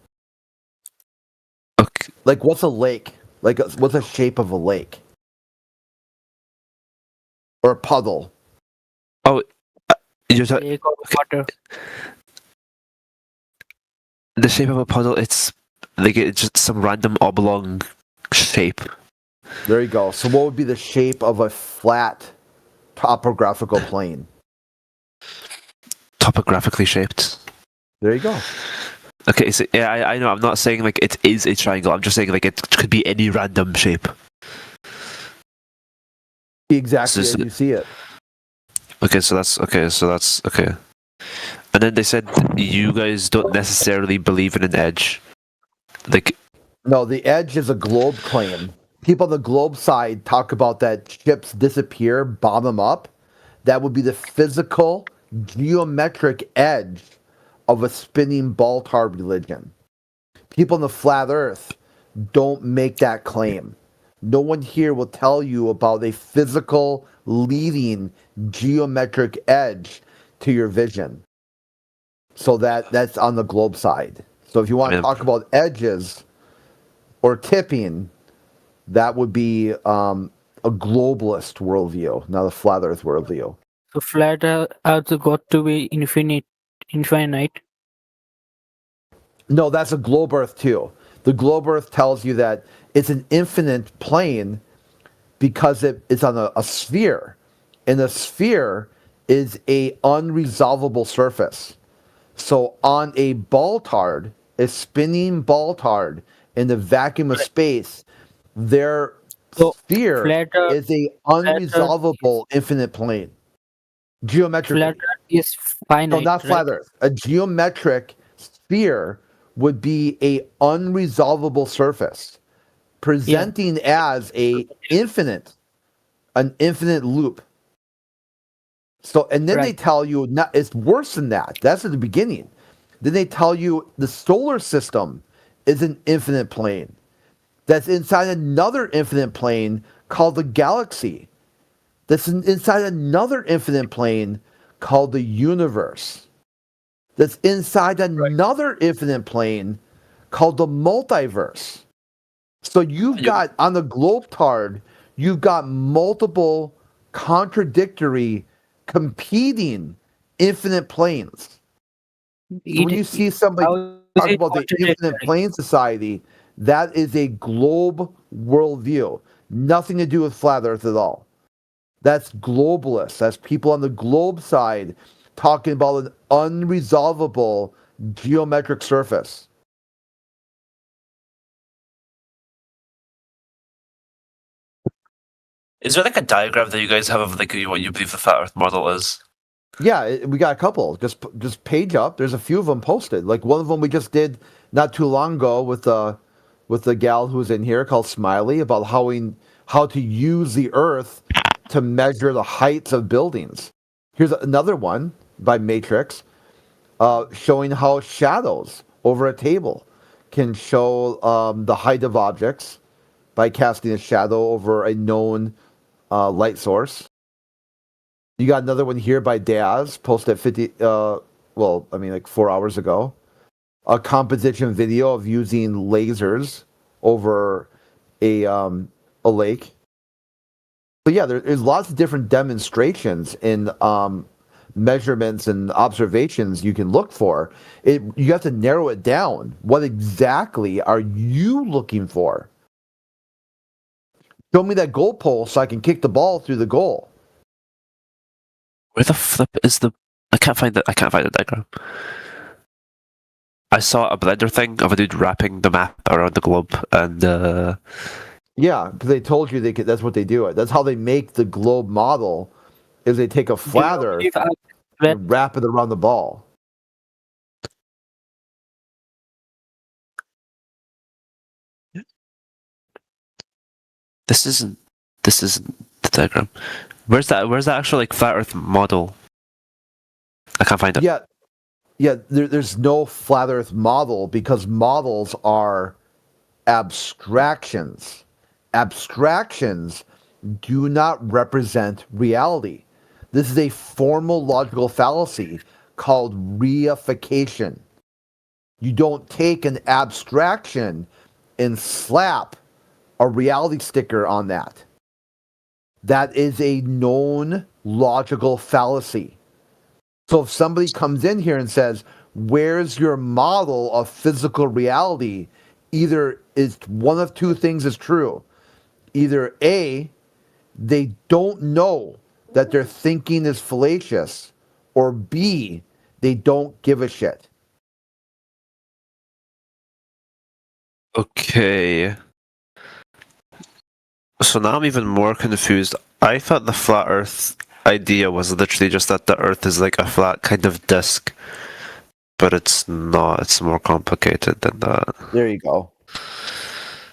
Okay. Like, what's a lake? Like, what's the shape of a lake? Or a puddle? Oh, you're talking. Okay. The shape of a puddle, it's like it's just some random oblong shape. There you go. So what would be the shape of a flat topographical plane? Topographically shaped. There you go. Okay, so yeah, I know. I'm not saying like it is a triangle. I'm just saying like it could be any random shape. Exactly as you see it. Okay, so that's okay. And then they said you guys don't necessarily believe in an edge. Like, no, the edge is a globe claim. People on the globe side talk about that ships disappear bottom up. That would be the physical, geometric edge of a spinning ball-tard religion. People on the flat Earth don't make that claim. No one here will tell you about a physical, leading, geometric edge to your vision. So that's on the globe side. So if you want to talk about edges, or tipping, that would be a globalist worldview, not a flat Earth worldview. So flat Earth got to be infinite. No, that's a globe Earth too. The globe Earth tells you that it's an infinite plane because it's on a sphere, and a sphere is a unresolvable surface. So on a ball-tard, a spinning ball-tard in the vacuum of space, their sphere is a unresolvable infinite plane. Geometrically. Flat Earth is finite. No, not flat right? Earth. A geometric sphere would be a unresolvable surface, presenting as an infinite loop. So, and then they tell you it's worse than that. That's at the beginning. Then they tell you the solar system is an infinite plane that's inside another infinite plane called the galaxy. That's inside another infinite plane called the universe. That's inside another infinite plane called the multiverse. So you've got, on the Globetard, you've got multiple contradictory, competing infinite planes. So when you see somebody talk about the infinite plane society, that is a globe worldview. Nothing to do with flat Earth at all. That's globalists. That's people on the globe side talking about an unresolvable geometric surface. Is there like a diagram that you guys have of like what you believe the flat Earth model is? Yeah, we got a couple. Just page up. There's a few of them posted. Like one of them we just did not too long ago with the gal who's in here called Smiley about how to use the Earth to measure the heights of buildings. Here's another one by Matrix showing how shadows over a table can show the height of objects by casting a shadow over a known light source. You got another one here by Daz, posted at 4 hours ago. A composition video of using lasers over a lake. So yeah, there's lots of different demonstrations in measurements and observations you can look for. You have to narrow it down. What exactly are you looking for? Show me that goal pole so I can kick the ball through the goal. Where the flip is the? I can't find the diagram. I saw a Blender thing of a dude wrapping the map around the globe, and yeah, because they told you they could. That's what they do. That's how they make the globe model. Is they take a flat Earth and wrap it around the ball. This isn't the diagram. Where's that actual like flat Earth model? I can't find it. Yeah. There's no flat Earth model because models are abstractions. Abstractions do not represent reality. This is a formal logical fallacy called reification. You don't take an abstraction and slap a reality sticker on that. That is a known logical fallacy. So if somebody comes in here and says, where's your model of physical reality? Either is one of two things is true. Either A, they don't know that their thinking is fallacious, or B, they don't give a shit. Okay. So now I'm even more confused. I thought the flat Earth idea was literally just that the Earth is like a flat kind of disk, but it's not. It's more complicated than that. There you go.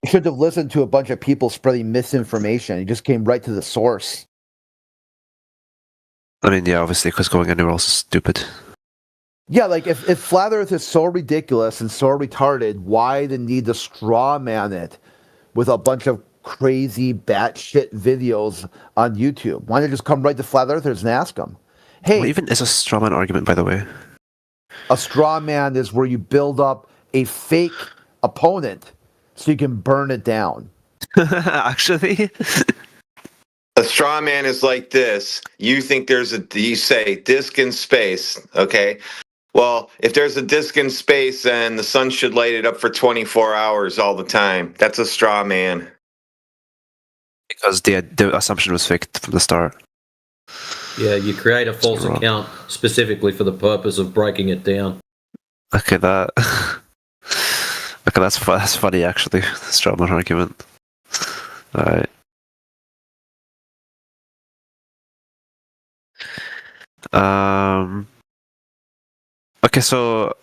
You should have listened to a bunch of people spreading misinformation. You just came right to the source. I mean, yeah, obviously, because going anywhere else is stupid. Yeah, like if flat Earth is so ridiculous and so retarded, why the need to straw man it with a bunch of crazy batshit videos on YouTube? Why not just come right to flat earthers and ask them? Hey, what even is a straw man argument, by the way? A straw man is where you build up a fake opponent so you can burn it down. Actually, A straw man is like this. You think you say disk in space, okay? Well, if there's a disk in space, then the sun should light it up for 24 hours all the time. That's a straw man. because the assumption was fake from the start. Yeah, you create a false account specifically for the purpose of breaking it down. Okay, that. Okay, that's funny actually. Straw man argument. All right. Okay, so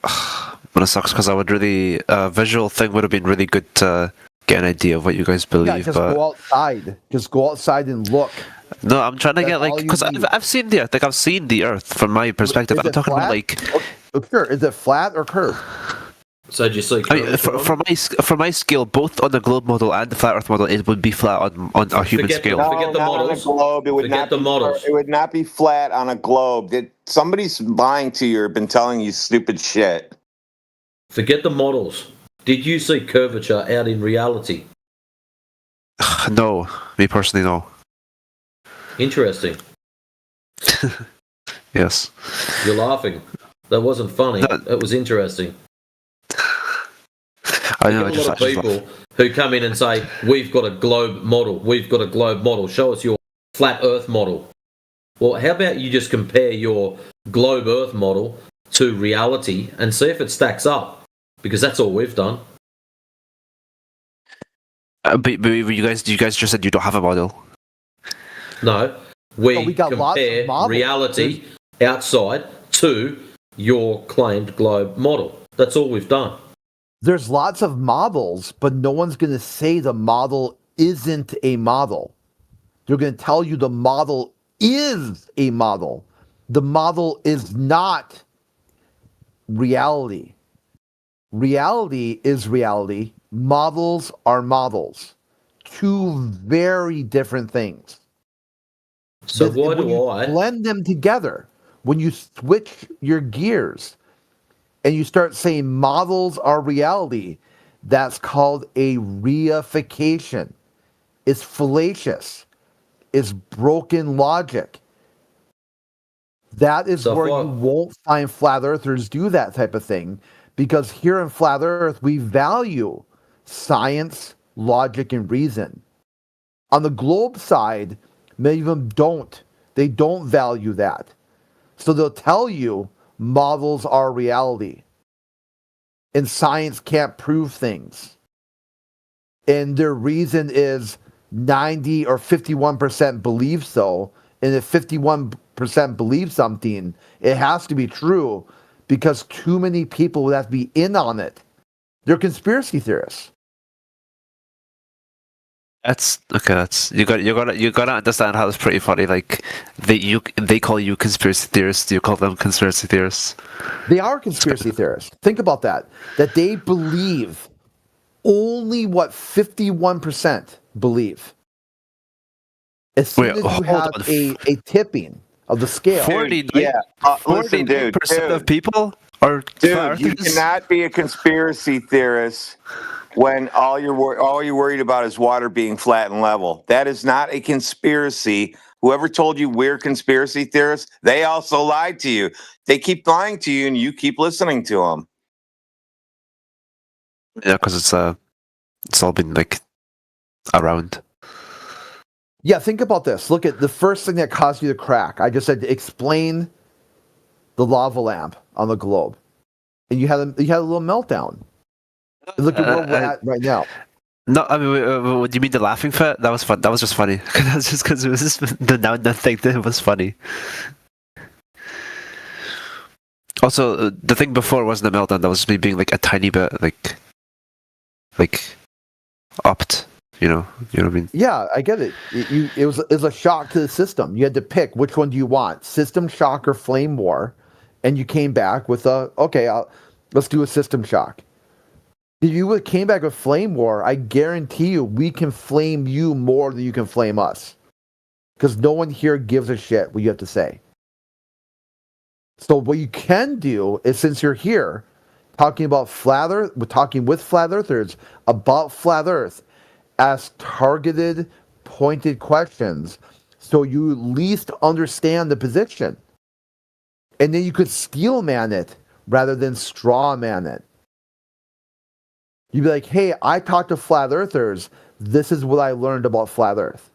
but it sucks because I would really visual thing would have been really good to get an idea of what you guys believe. Yeah, just but go outside. Just go outside and look. no, I'm trying to That's get like all you because need. I've seen the Earth, like I've seen the Earth from my perspective. Is I'm it talking about flat? like Sure. Is it flat or curved? So do you see? I mean, for my scale, both on the globe model and the flat Earth model, it would be flat on a human Forget scale. Forget the not models. on a globe. It would Forget not the be, models. It would not be flat on a globe. Somebody's lying to you or been telling you stupid shit. Forget the models. Did you see curvature out in reality? No, me personally, no. Interesting. Yes. You're laughing. That wasn't funny. It was interesting. I know. A lot of people who come in and say, "We've got a globe model. We've got a globe model. Show us your flat Earth model." Well, how about you just compare your globe Earth model to reality and see if it stacks up? Because that's all we've done. But you guys just said you don't have a model. No, we got lots of compare models. reality outside to your claimed globe model. That's all we've done. There's lots of models, but no one's going to say the model isn't a model. They're going to tell you the model is a model. The model is not reality. Reality is reality. Models are models. Two very different things. So When you blend them together, when you switch your gears and you start saying models are reality, that's called a reification. It's fallacious. It's broken logic. That is where you won't find flat earthers do that type of thing, because here in flat earth, we value science, logic, and reason. On the globe side, many of them don't. They don't value that. So they'll tell you models are reality. And science can't prove things. And their reason is 90 or 51% believe so. And if 51% believe something, it has to be true because too many people would have to be in on it. They're conspiracy theorists. That's okay. That's you gotta understand how it's pretty funny. Like they call you conspiracy theorists. You call them conspiracy theorists. They are conspiracy theorists. Think about that. That they believe only what 51% believe. As soon as you have a tipping of the scale. 40, Yeah. Listen, dude. of people are Dude, you cannot be a conspiracy theorist when all you're worried about is water being flat and level. That is not a conspiracy. Whoever told you we're conspiracy theorists, they also lied to you. They keep lying to you, and you keep listening to them. Yeah, because it's all been like around. Yeah, think about this. Look at the first thing that caused you to crack. I just said to explain the lava lamp on the globe, and you had a little meltdown. Look at where we're at right now. No, I mean, what do you mean the laughing fit? That was fun. That was just funny. That's just because it was just the now that thing that was funny. Also, the thing before wasn't a meltdown. That was just me being like a tiny bit like upped. You know what I mean? Yeah, I get it. It was a shock to the system. You had to pick which one do you want, system shock or flame war, and you came back with let's do a system shock. If you came back with flame war, I guarantee you we can flame you more than you can flame us, because no one here gives a shit what you have to say. So what you can do is, since you're here, talking about flat Earth, we're talking with flat earthers about flat Earth, ask targeted, pointed questions so you at least understand the position. And then you could steel man it rather than straw man it. You'd be like, hey, I talked to flat earthers. This is what I learned about flat Earth.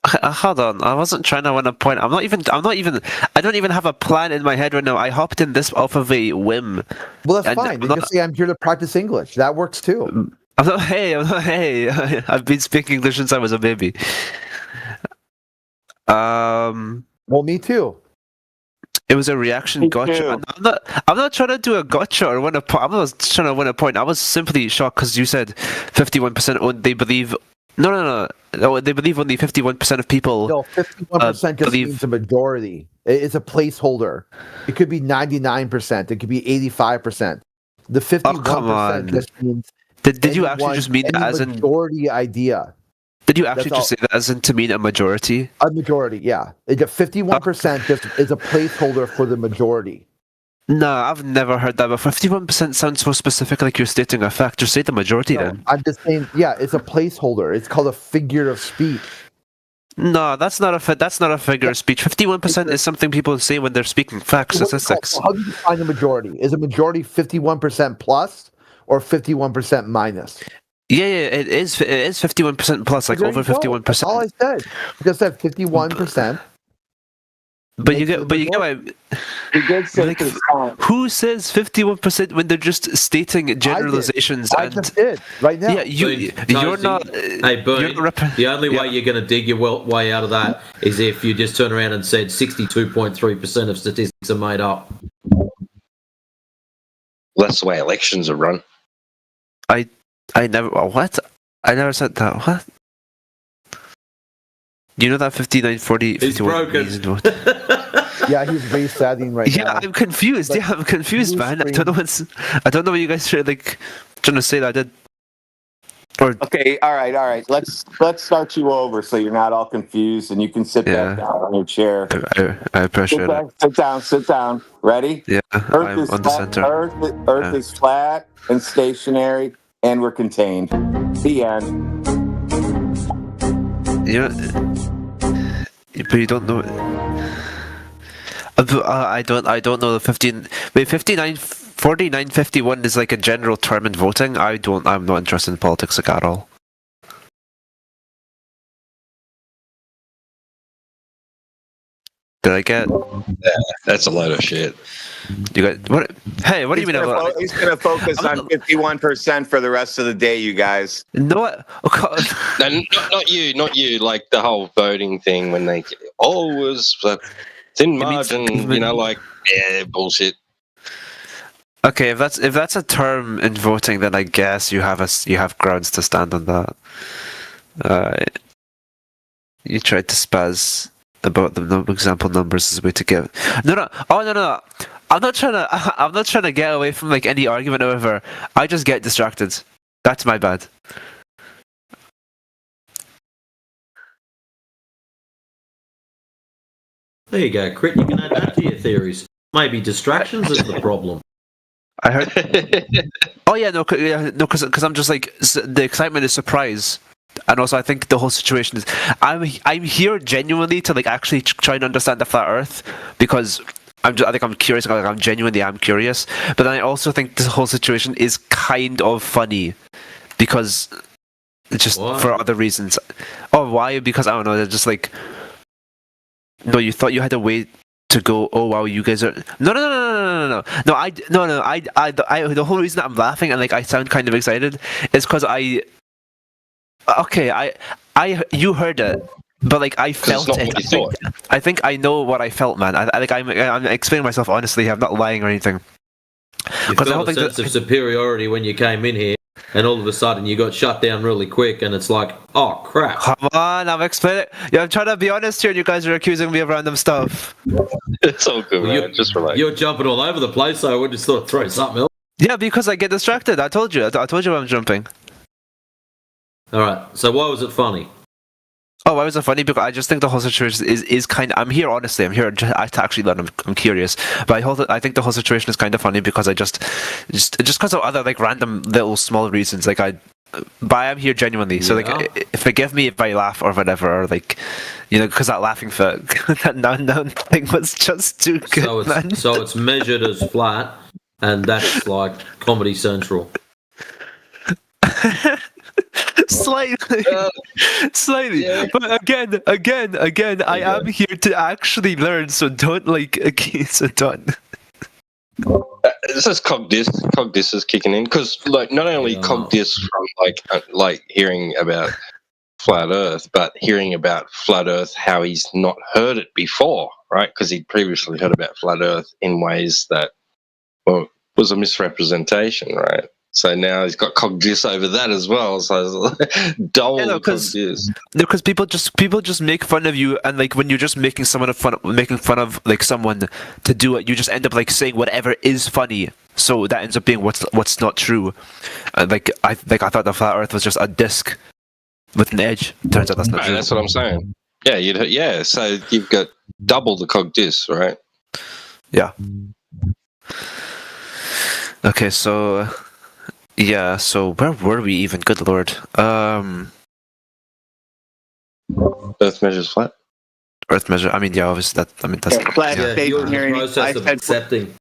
Hold on, I wasn't trying to win a point. I don't even have a plan in my head right now. I hopped in this off of a whim. Well, that's fine. You just say I'm here to practice English. That works too. Hey. I've been speaking English since I was a baby. Well, me too. It was a reaction gotcha. I'm not trying to do a gotcha or win a point. I'm not trying to win a point. I was simply shocked because you said 51% they believe. No. They believe only 51% of people. No, 51% just means a majority. It's a placeholder. It could be 99%. It could be 85%. The 51% just means. Did you actually just mean that as in majority idea? Did you actually just say that as in to mean a majority? A majority, yeah. 51% just is a placeholder for the majority. No, I've never heard that, but 51% sounds so specific, like you're stating a fact. Just say the majority then. I'm just saying, yeah, it's a placeholder. It's called a figure of speech. No, that's not a figure of speech. 51% is something people say when they're speaking facts, statistics. How do you define a majority? Is a majority 51% plus or 51% minus? Yeah, it is 51% plus, like over 51%. That's all I said. I just said 51%. But you get what like, who says 51% when they're just stating generalizations? I just did right now. Yeah, you're not. Hey, Boone, the only way you're going to dig your way out of that is if you just turn around and said 62.3% of statistics are made up. Well, that's the way elections are run. I never. What? I never said that. What? You know that 59, 40, 51 Yeah, he's resetting right now. Yeah, I'm confused. But I'm confused, man. I don't know what you guys are like trying to say that I did. Okay, all right. Let's start you over so you're not all confused and you can sit back down on your chair. I appreciate it. Sit down. Ready? Yeah, I'm on the center. Earth is flat and stationary, and we're contained. The end. Yeah, but you don't know. I don't know the 15. Wait, 59, 49, 51 is like a general term in voting. I'm not interested in politics like at all. Did I get? Yeah, that's a load of shit. You got what? Hey, what do you mean? He's going to focus on 51% for the rest of the day, you guys. No, no, not you. Like the whole voting thing when they was thin margin. Bullshit. Okay, if that's a term in voting, then I guess you have grounds to stand on that. You tried to spaz about the example numbers as a way to give. No. Oh no. I'm not trying to get away from like any argument. However, I just get distracted. That's my bad. There you go, Crit. You can add that to your theories. Maybe distractions is the problem. I heard. Oh yeah, no, because I'm just like the excitement is surprise. And also, I think the whole situation is I'm here genuinely to like actually try and understand the flat Earth because I think I'm curious. Like, I'm genuinely curious. But then I also think this whole situation is kind of funny because it's just for other reasons. Oh, why? Because I don't know. They're just like no. You thought you had a way to go. Oh wow, you guys are no. I the whole reason I'm laughing and like I sound kind of excited is because you heard it, but like I felt it. I think I know what I felt, man. I'm explaining myself honestly. I'm not lying or anything. You felt a sense of superiority when you came in here, and all of a sudden you got shut down really quick, and it's like, oh crap! Come on, I'm explaining. Yeah, I'm trying to be honest here, and you guys are accusing me of random stuff. It's all good, man. Just relax. You're jumping all over the place, so I would just thought throw something else. Yeah, because I get distracted. I told you I'm jumping. All right. So why was it funny? Oh, why was it funny? Because I just think the whole situation is kind of... I'm here, honestly. I'm here to actually learn. I'm curious. But I think the whole situation is kind of funny because I just because of other, like, random little small reasons. Like, but I am here genuinely. So, like, forgive me if I laugh or whatever. Or, like, you know, because that laughing fit, that noun thing was just too good, So it's measured as flat, and that's, like, Comedy Central. Slightly, yeah. But again, I am here to actually learn. So don't so don't. This is Cogdis is kicking in because, like, not only Cogdis from like hearing about flat Earth, but hearing about flat Earth how he's not heard it before, right? Because he'd previously heard about flat Earth in ways that was a misrepresentation, right? So now he's got Cogdis over that as well. So double Cogdis. Because people just make fun of you, and like when you're just making fun of like someone to do it, you just end up like saying whatever is funny. So that ends up being what's not true. I thought the flat Earth was just a disc with an edge. Turns out that's not true. That's what I'm saying. Yeah, So you've got double the Cogdis, right? Yeah. Okay, so. Yeah, so where were we even? Good lord. Earth measures flat. Earth measure. I mean, yeah, obviously that's flat stationary. Process of accepting.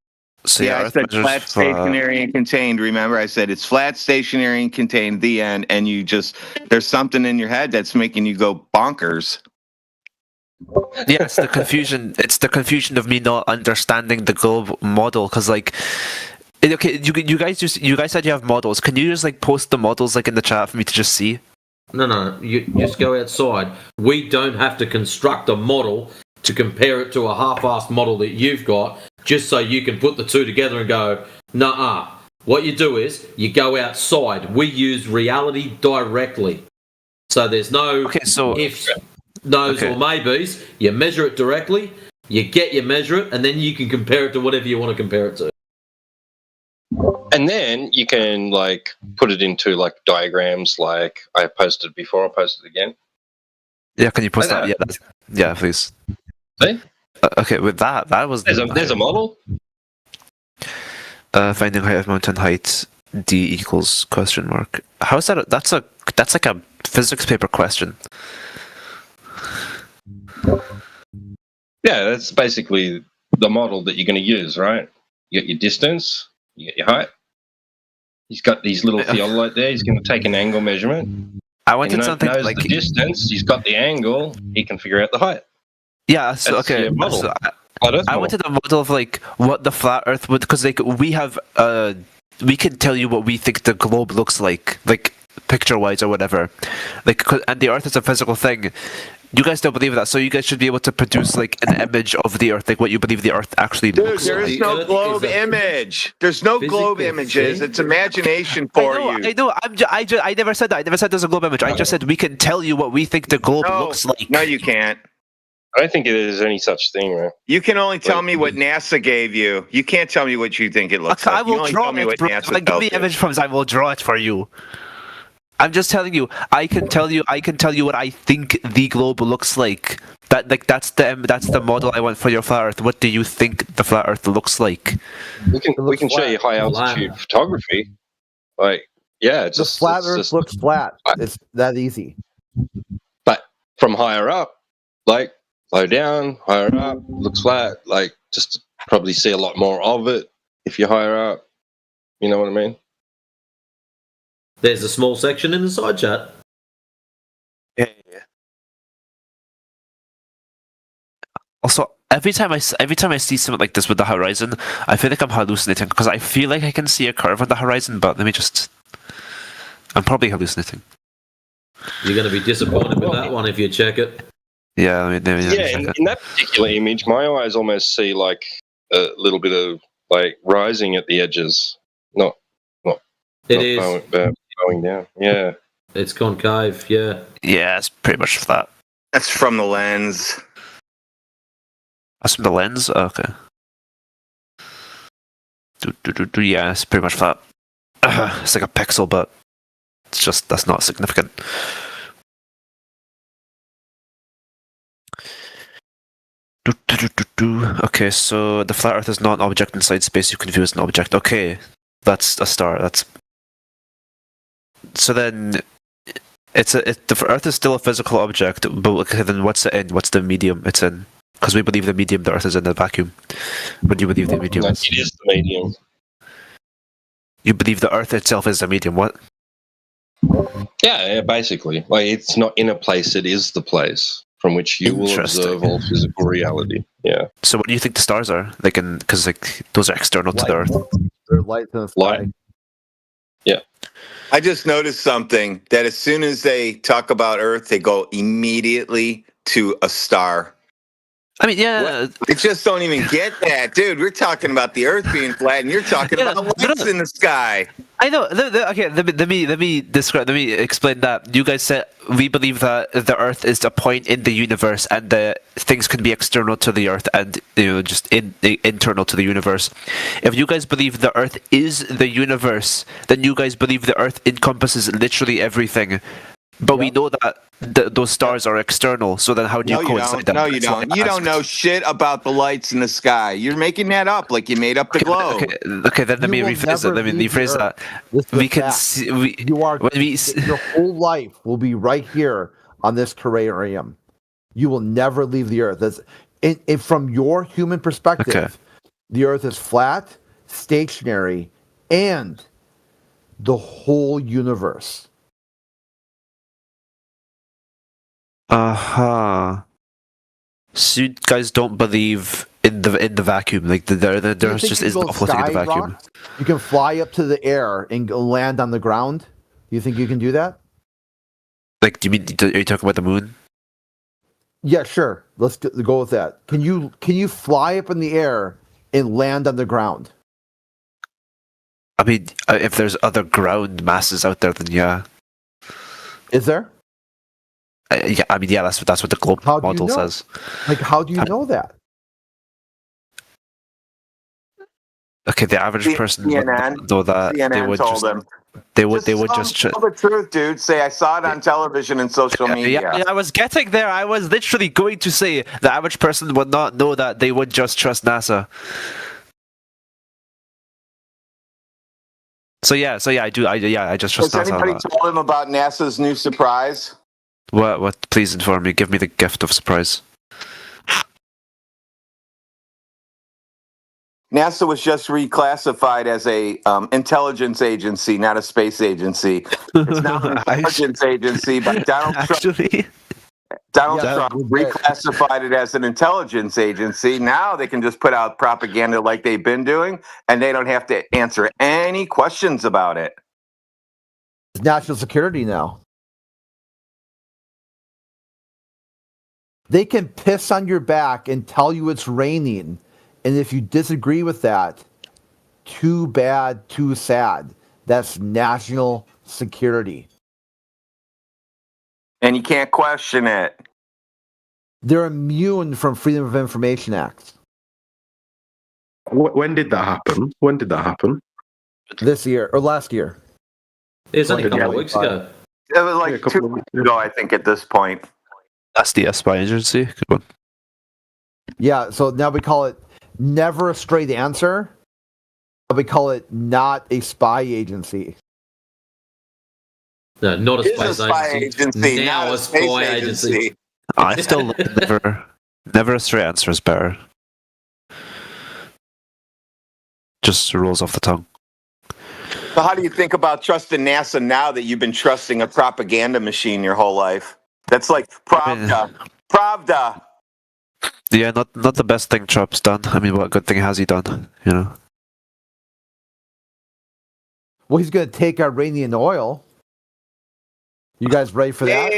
So I said flat, stationary, and contained. Remember, I said it's flat, stationary, and contained. The end. And there's something in your head that's making you go bonkers. Yeah, it's the confusion. It's the confusion of me not understanding the globe model, because like. Okay, you guys said you have models. Can you just like post the models like in the chat for me to just see? No. You just go outside. We don't have to construct a model to compare it to a half-assed model that you've got, just so you can put the two together and go, nah. What you do is you go outside. We use reality directly. So there's no ifs, no's, or maybes. You measure it directly. You measure it, and then you can compare it to whatever you want to compare it to. And then you can like put it into like diagrams, like I posted before. I'll post it again. Yeah, can you post that? Yeah, please. See? Okay, with that was. There's a model. Finding height of mountain height d equals question mark. How is that? That's like a physics paper question. Yeah, that's basically the model that you're going to use, right? You got your distance. You get your height. He's got these little theodolite there. He's going to take an angle measurement. I wanted something knows like the distance. He's got the angle. He can figure out the height. Yeah. So, okay. So I wanted a model of like what the flat Earth would, because like we have we can tell you what we think the globe looks like picture-wise or whatever. And the Earth is a physical thing. You guys don't believe that, so you guys should be able to produce like an image of the Earth, like what you believe the Earth actually looks like. There is no globe image. There's no globe images. It's imagination for you. I know. I never said that. I never said there's a globe image. I just said we can tell you what we think the globe looks like. No, you can't. I don't think there's any such thing, man. You can only tell me what NASA gave you. You can't tell me what you think it looks like. I will draw it. Give me image prompts. I will draw it for you. I'm just telling you. I can tell you what I think the globe looks like. That's the model I want for your flat Earth. What do you think the flat Earth looks like? We can show you high altitude photography. The flat Earth looks flat. It's that easy. But from higher up, like low down, higher up, looks flat. Like just probably see a lot more of it if you're higher up. You know what I mean? There's a small section in the side chat. Yeah. Also, every time I see something like this with the horizon, I feel like I'm hallucinating because I feel like I can see a curve on the horizon. But I'm probably hallucinating. You're going to be disappointed with that one if you check it. Yeah, I mean, in that particular image, my eyes almost see like a little bit of like rising at the edges, not going down. Yeah, it's concave. Yeah, it's pretty much flat. That's from the lens. That's from the lens. Oh, okay. Yeah, it's pretty much flat. It's like a pixel, but that's not significant. Okay, so the flat Earth is not an object inside space. You can view as an object. Okay, that's a star. That's so then. The Earth is still a physical object, but okay, then what's it in? What's the medium it's in? Because we believe the medium the Earth is in a vacuum. What do you believe the medium is? It is the medium. You believe the Earth itself is a medium. What? Yeah, basically. Like, it's not in a place, it is the place from which you will observe all physical reality. Yeah. So what do you think the stars are? Because those are external to the Earth. They're lights in the sky. Yeah. I just noticed something that as soon as they talk about Earth, they go immediately to a star. I mean, yeah. I just don't even get that, dude. We're talking about the Earth being flat, and you're talking about lights in the sky. I know. Okay, let me describe. Let me explain that. You guys said we believe that the Earth is a point in the universe, and the things can be external to the Earth, and just internal to the universe. If you guys believe the Earth is the universe, then you guys believe the Earth encompasses literally everything. But we know that those stars are external. So then, how do you coincide that? No, you don't. You don't know shit about the lights in the sky. You're making that up, like you made up the globe. Okay, then let me rephrase it. Let me rephrase that. We can see. Your whole life will be right here on this terrarium. You will never leave the Earth. From your human perspective, the Earth is flat, stationary, and the whole universe. So you guys don't believe in the vacuum, like there's just is not floating in the vacuum. Rock? You can fly up to the air and land on the ground. Do you think you can do that? Like, do you mean are you talking about the moon? Yeah, sure. Let's go with that. Can you fly up in the air and land on the ground? I mean, if there's other ground masses out there, then yeah. Is there? Yeah, I mean, yeah, that's what the globe model says. Like, how do you know that? Okay, the average person would know that. CNN they would just tell the truth, dude. Say I saw it on television and social media. Yeah, I was getting there. I was literally going to say the average person would not know that. They would just trust NASA. So yeah, I do. I just trust NASA. Has anybody told him about NASA's new surprise? What? Please inform me. Give me the gift of surprise. NASA was just reclassified as a intelligence agency, not a space agency. It's now an intelligence agency, but Donald Trump reclassified it as an intelligence agency. Now they can just put out propaganda like they've been doing, and they don't have to answer any questions about it. It's national security now. They can piss on your back and tell you it's raining. And if you disagree with that, too bad, too sad. That's national security. And you can't question it. They're immune from Freedom of Information Act. When did that happen? This year, or last year. It was only a couple of weeks ago. It was like 2 weeks ago, I think, at this point. That's the spy agency. Good one. Yeah, so now we call it never a straight answer. We call it not a spy agency. No, not a It's spy agency. Now a spy agency. I still never a straight answer is better. Just rolls off the tongue. So how do you think about trusting NASA now that you've been trusting a propaganda machine your whole life? That's like Pravda. Pravda. Yeah, not the best thing Trump's done. I mean, what good thing has he done? You know. Well, he's going to take Iranian oil. You guys ready for that?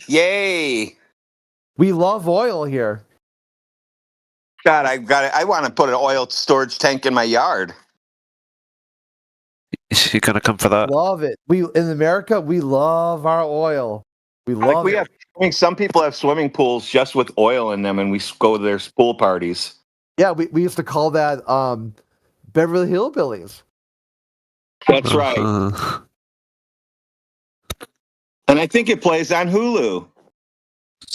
Yay! We love oil here. God, I want to put an oil storage tank in my yard. You gonna come for that? Love it. In America, we love our oil. We love it. Some people have swimming pools just with oil in them, and we go to their pool parties. Yeah, we used to call that Beverly Hillbillies. That's right. And I think it plays on Hulu.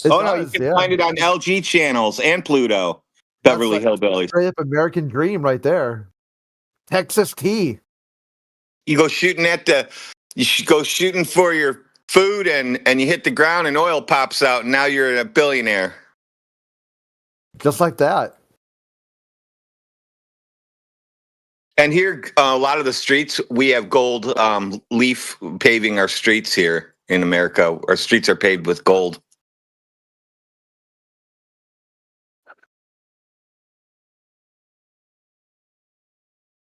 Oh no, you can find it on LG channels and Pluto. Beverly Hillbillies. Straight up American dream right there. Texas tea. You go shooting you should go shooting for your food and you hit the ground and oil pops out and now you're a billionaire. Just like that. And here, a lot of the streets, we have gold leaf paving our streets here in America. Our streets are paved with gold.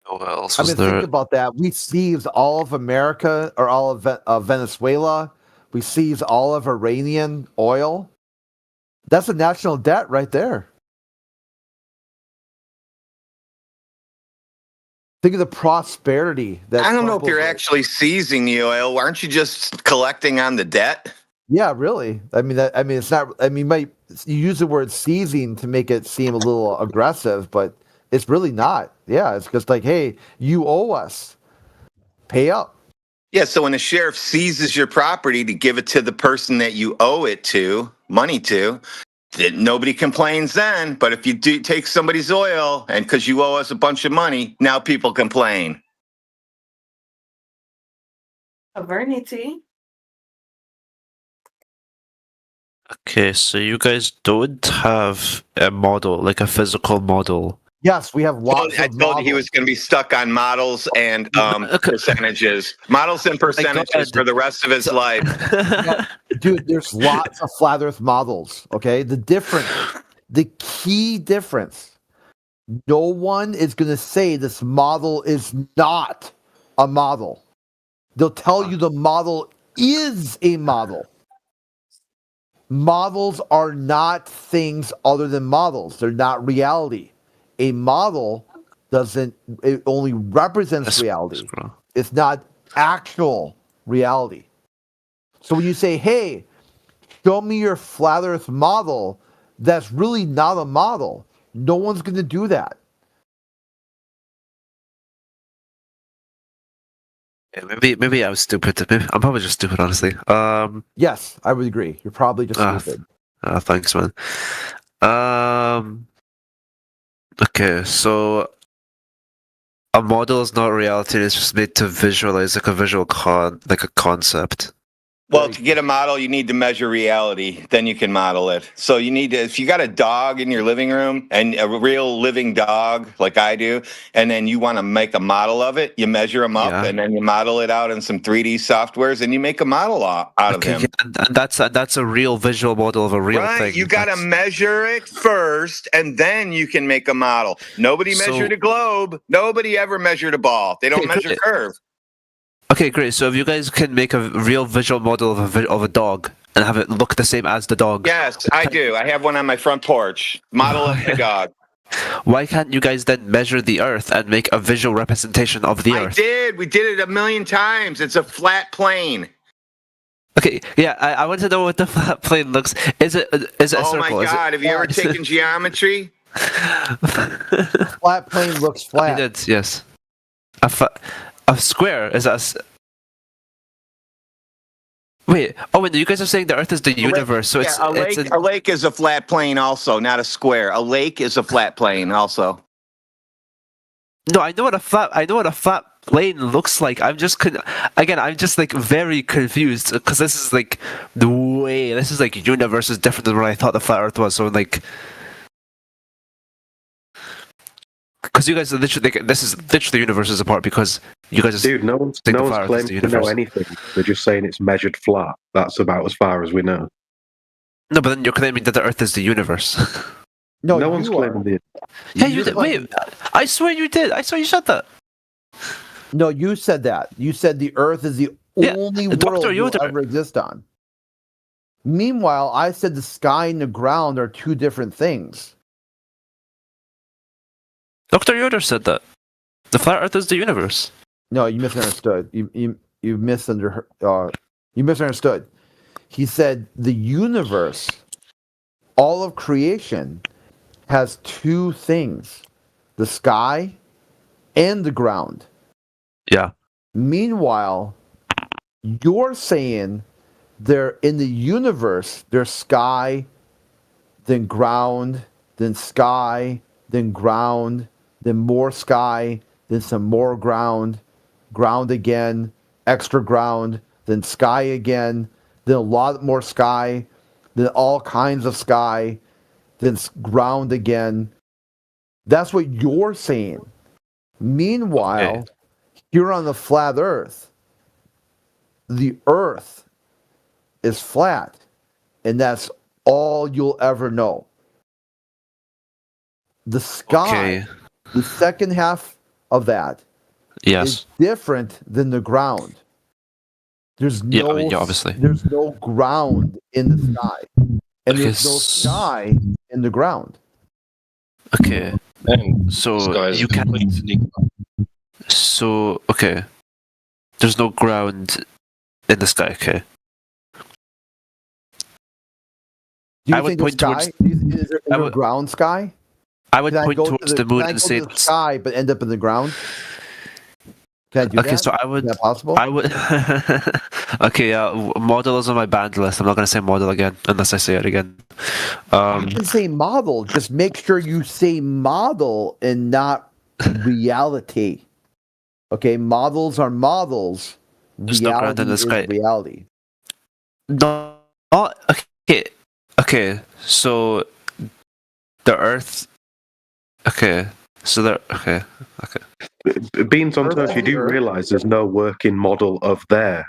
What else I was mean, there? think about that. We seized all of America or all of Venezuela. We seized all of Iranian oil. That's a national debt right there. Think of the prosperity that I don't know if Trump you're will- actually seizing the oil. Aren't you just collecting on the debt? Yeah, really. I mean, it's not. I mean, you use the word seizing to make it seem a little aggressive, but it's really not. Yeah, it's just like, hey, you owe us. Pay up. Yeah, so when the sheriff seizes your property to give it to the person that you owe it to, money to, nobody complains then. But if you do take somebody's oil and because you owe us a bunch of money, now people complain. Sovereignty. Okay, so you guys don't have a model, like a physical model. Yes, we have lots I of told you he was going to be stuck on models and percentages. Models and percentages for the rest of his life. Dude, there's lots of flat earth models, okay? The key difference, no one is going to say this model is not a model. They'll tell you the model is a model. Models are not things other than models. They're not reality. A model it only represents reality. It's not actual reality. So when you say, hey, show me your flat earth model, that's really not a model. No one's going to do that. Yeah, maybe I was stupid. I'm probably just stupid, honestly. Yes, I would agree. You're probably just stupid. Thanks, man. Okay, so a model is not reality. It's just made to visualize, like a visual like a concept. Well, to get a model, you need to measure reality. Then you can model it. So you need to, if you got a dog in your living room and a real living dog like I do, and then you want to make a model of it, you measure them up and then you model it out in some 3D softwares and you make a model out of him. Yeah, and that's a real visual model of a real thing. Right, you got to measure it first and then you can make a model. Nobody measured a globe. Nobody ever measured a ball. They don't measure curve. Okay, great. So if you guys can make a real visual model of a dog and have it look the same as the dog. Yes, I do. I have one on my front porch. Model of the dog. Why can't you guys then measure the Earth and make a visual representation of the Earth? I did. We did it a million times. It's a flat plane. Okay, yeah, I want to know what the flat plane looks. Is it a circle? Oh my God! Have you ever taken geometry? Flat plane looks flat. I did, yes. A square is Wait. Oh, wait. You guys are saying the Earth is the universe, so it's a lake is a flat plane, also, not a square. A lake is a flat plane, also. No, I know what a flat plane looks like. I'm just like very confused because this is like universe is different than what I thought the flat Earth was. So like. Because you guys are literally, this is literally universes apart because you guys are... Dude, no one's claiming to know anything. They're just saying it's measured flat. That's about as far as we know. No, but then you're claiming that the Earth is the universe. No one's claiming it. Yeah, you did. Wait, I swear you did. I swear you said that. No, you said that. You said the Earth is the only world you'll ever exist on. Meanwhile, I said the sky and the ground are two different things. Dr. Yoder said that. The flat Earth is the universe. No, you misunderstood. You misunderstood. He said the universe, all of creation, has two things: the sky and the ground. Yeah. Meanwhile, you're saying They're in the universe. There's sky, then ground, then sky, then ground, then more sky, then some more ground, ground again, extra ground, then sky again, then a lot more sky, then all kinds of sky, then ground again. That's what you're saying. Meanwhile, here on the flat Earth, the Earth is flat, and that's all you'll ever know. The sky, the second half of that, is different than the ground. There's no, obviously. There's no ground in the sky, and there's no sky in the ground. Okay, so you can't. So there's no ground in the sky. Okay. Do you think the sky is there a ground sky? I would point towards the moon and say the sky, but end up in the ground. Can I do that? So I would. Is that possible? I would. Model is on my banned list. I'm not going to say model again unless I say it again. You can say model. Just make sure you say model and not reality. Okay, models are models. There's no ground in the sky. Is reality. No. Okay. So the Earth. Okay. So there. Okay. Beings on Earth, you do realise there's no working model of their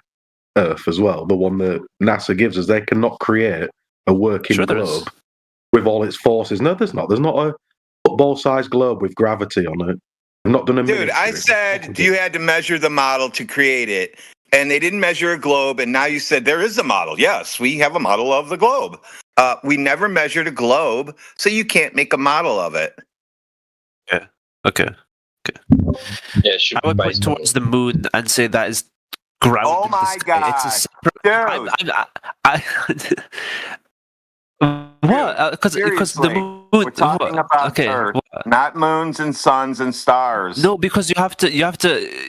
Earth as well. The one that NASA gives us, they cannot create a working globe with all its forces. No, there's not. There's not a football-sized globe with gravity on it. I've not done a Dude, I said you had to measure the model to create it, and they didn't measure a globe, and now you said there is a model. Yes, we have a model of the globe. We never measured a globe, so you can't make a model of it. Okay. Yeah, I would point towards the moon and say that is ground. Oh my god! It's a separate. What? Because the moon. We're talking about Earth, not moons and suns and stars. No, because you have to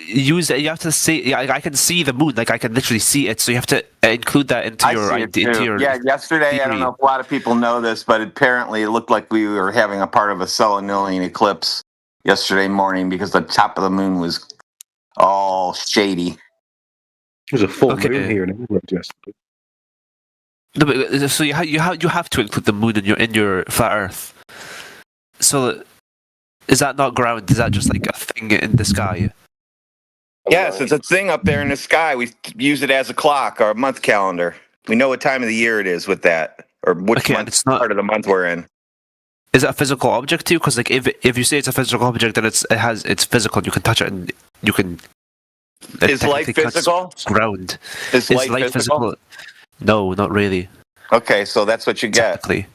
use it. You have to see. I can see the moon. Like I can literally see it. So you have to include that into your idea. Yeah, yesterday theory. I don't know if a lot of people know this, but apparently it looked like we were having a part of a Selenilian eclipse yesterday morning because the top of the moon was all shady. There's a full moon here in England yesterday. No, but, so you have to include the moon in your flat Earth. So is that not ground? Is that just like a thing in the sky? Yes, it's a thing up there in the sky. We use it as a clock or a month calendar. We know what time of the year it is with that, or which part of the month we're in. Is it a physical object too? Because like if you say it's a physical object, then it's physical. You can touch it and you can. Is light physical? Ground. Is light physical? No, not really. Okay, so that's what you get. Technically.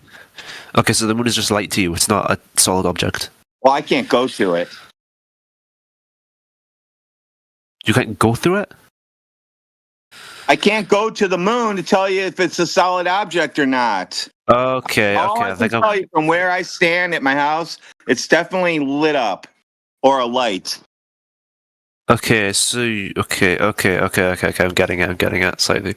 Okay, so the moon is just light to you. It's not a solid object. Well, I can't go to it. You can't go through it? I can't go to the moon to tell you if it's a solid object or not. Okay. I can tell you from where I stand at my house, it's definitely lit up or a light. Okay, so okay. I'm getting it slightly.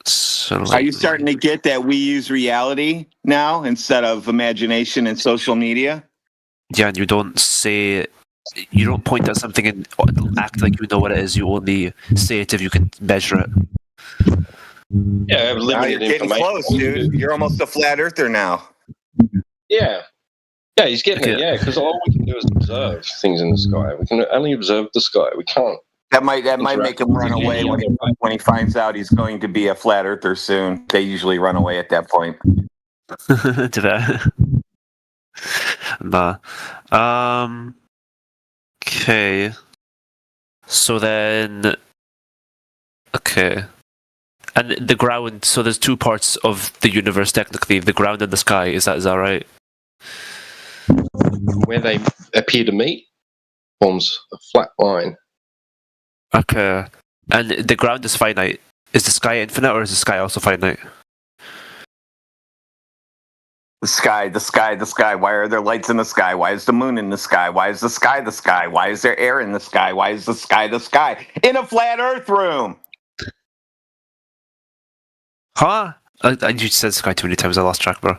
So, are you starting to get that we use reality now instead of imagination and social media? Yeah, and you don't point at something and act like you know what it is. You only say it if you can measure it. Yeah, now you're getting close, dude. You're almost a flat earther now. Yeah, he's getting it. Yeah, because all we can do is observe things in the sky. We can only observe the sky. We can't. That might make him run away when he finds out he's going to be a flat earther soon. They usually run away at that point. To that. Nah. Okay. So then. Okay. And the ground. So there's two parts of the universe technically: the ground and the sky. Is that right? Where they appear to meet forms a flat line. Okay. And the ground is finite. Is the sky infinite or is the sky also finite? The sky. Why are there lights in the sky? Why is the moon in the sky? Why is the sky the sky? Why is there air in the sky? Why is the sky in a flat earth room? Huh? You said sky too many times. I lost track, bro.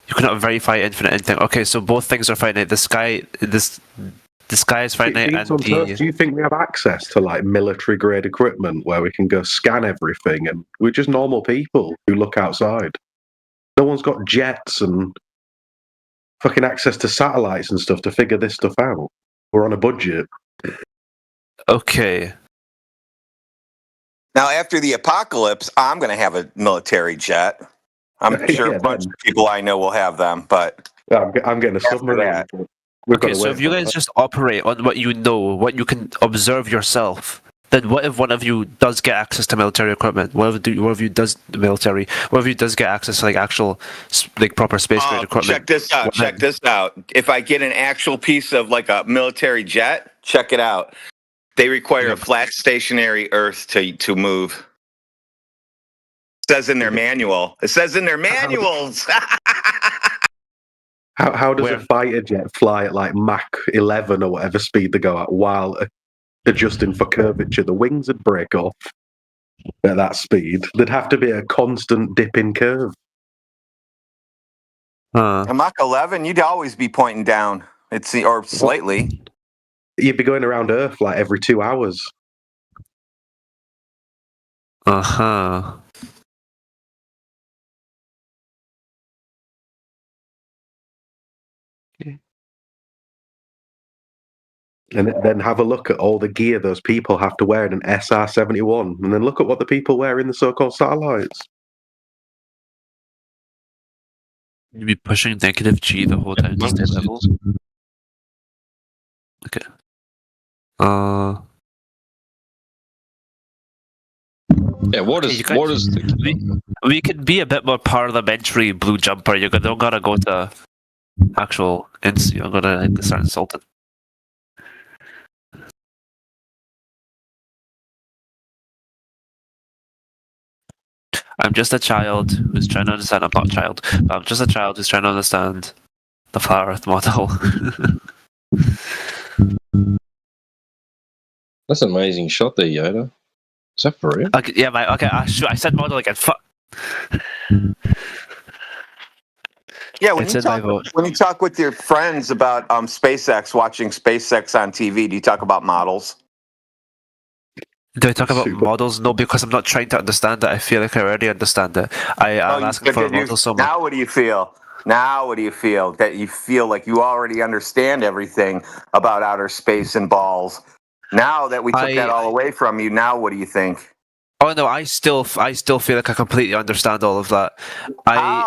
You cannot verify infinite anything. Okay, so both things are finite. The sky is finite, and do you think we have access to like military grade equipment where we can go scan everything, and we're just normal people who look outside? No one's got jets and fucking access to satellites and stuff to figure this stuff out. We're on a budget. Okay. Now, after the apocalypse, I'm going to have a military jet. I'm sure a bunch of people I know will have them, but I'm getting a submarine. Okay, so if you guys just operate on what you know, what you can observe yourself, then what if one of you does get access to military equipment? What if you does get access to like actual, like proper space grade equipment? Check this out. Check this out. If I get an actual piece of like a military jet, check it out. They require a flat stationary Earth to move. It says in their manual. It says in their manuals. How does a fighter jet fly at like Mach 11 or whatever speed they go at while adjusting for curvature? The wings would break off at that speed. There'd have to be a constant dipping curve. At Mach 11, you'd always be pointing down. Or slightly. You'd be going around Earth like every 2 hours. Uh-huh. And then have a look at all the gear those people have to wear in an SR-71, and then look at what the people wear in the so-called satellites. You'd be pushing negative G the whole time to stay level. Okay. Yeah, what is the... We could be a bit more parliamentary, Blue Jumper. You don't gotta go to actual you don't gotta start insulting. I'm just a child who's trying to understand. I'm not a child, but I'm just a child who's trying to understand the flat Earth model. That's an amazing shot there, Yoda. Is that for real? Okay, yeah, mate. Okay, I said model again. Fuck. Yeah, when you talk with your friends about SpaceX, watching SpaceX on TV, do you talk about models? Do I talk about models? No, because I'm not trying to understand it. I feel like I already understand it. I'm asking for a model so much. Now what do you feel? That you feel like you already understand everything about outer space and balls. Now that we took that all away from you, now what do you think? Oh no, I still feel like I completely understand all of that.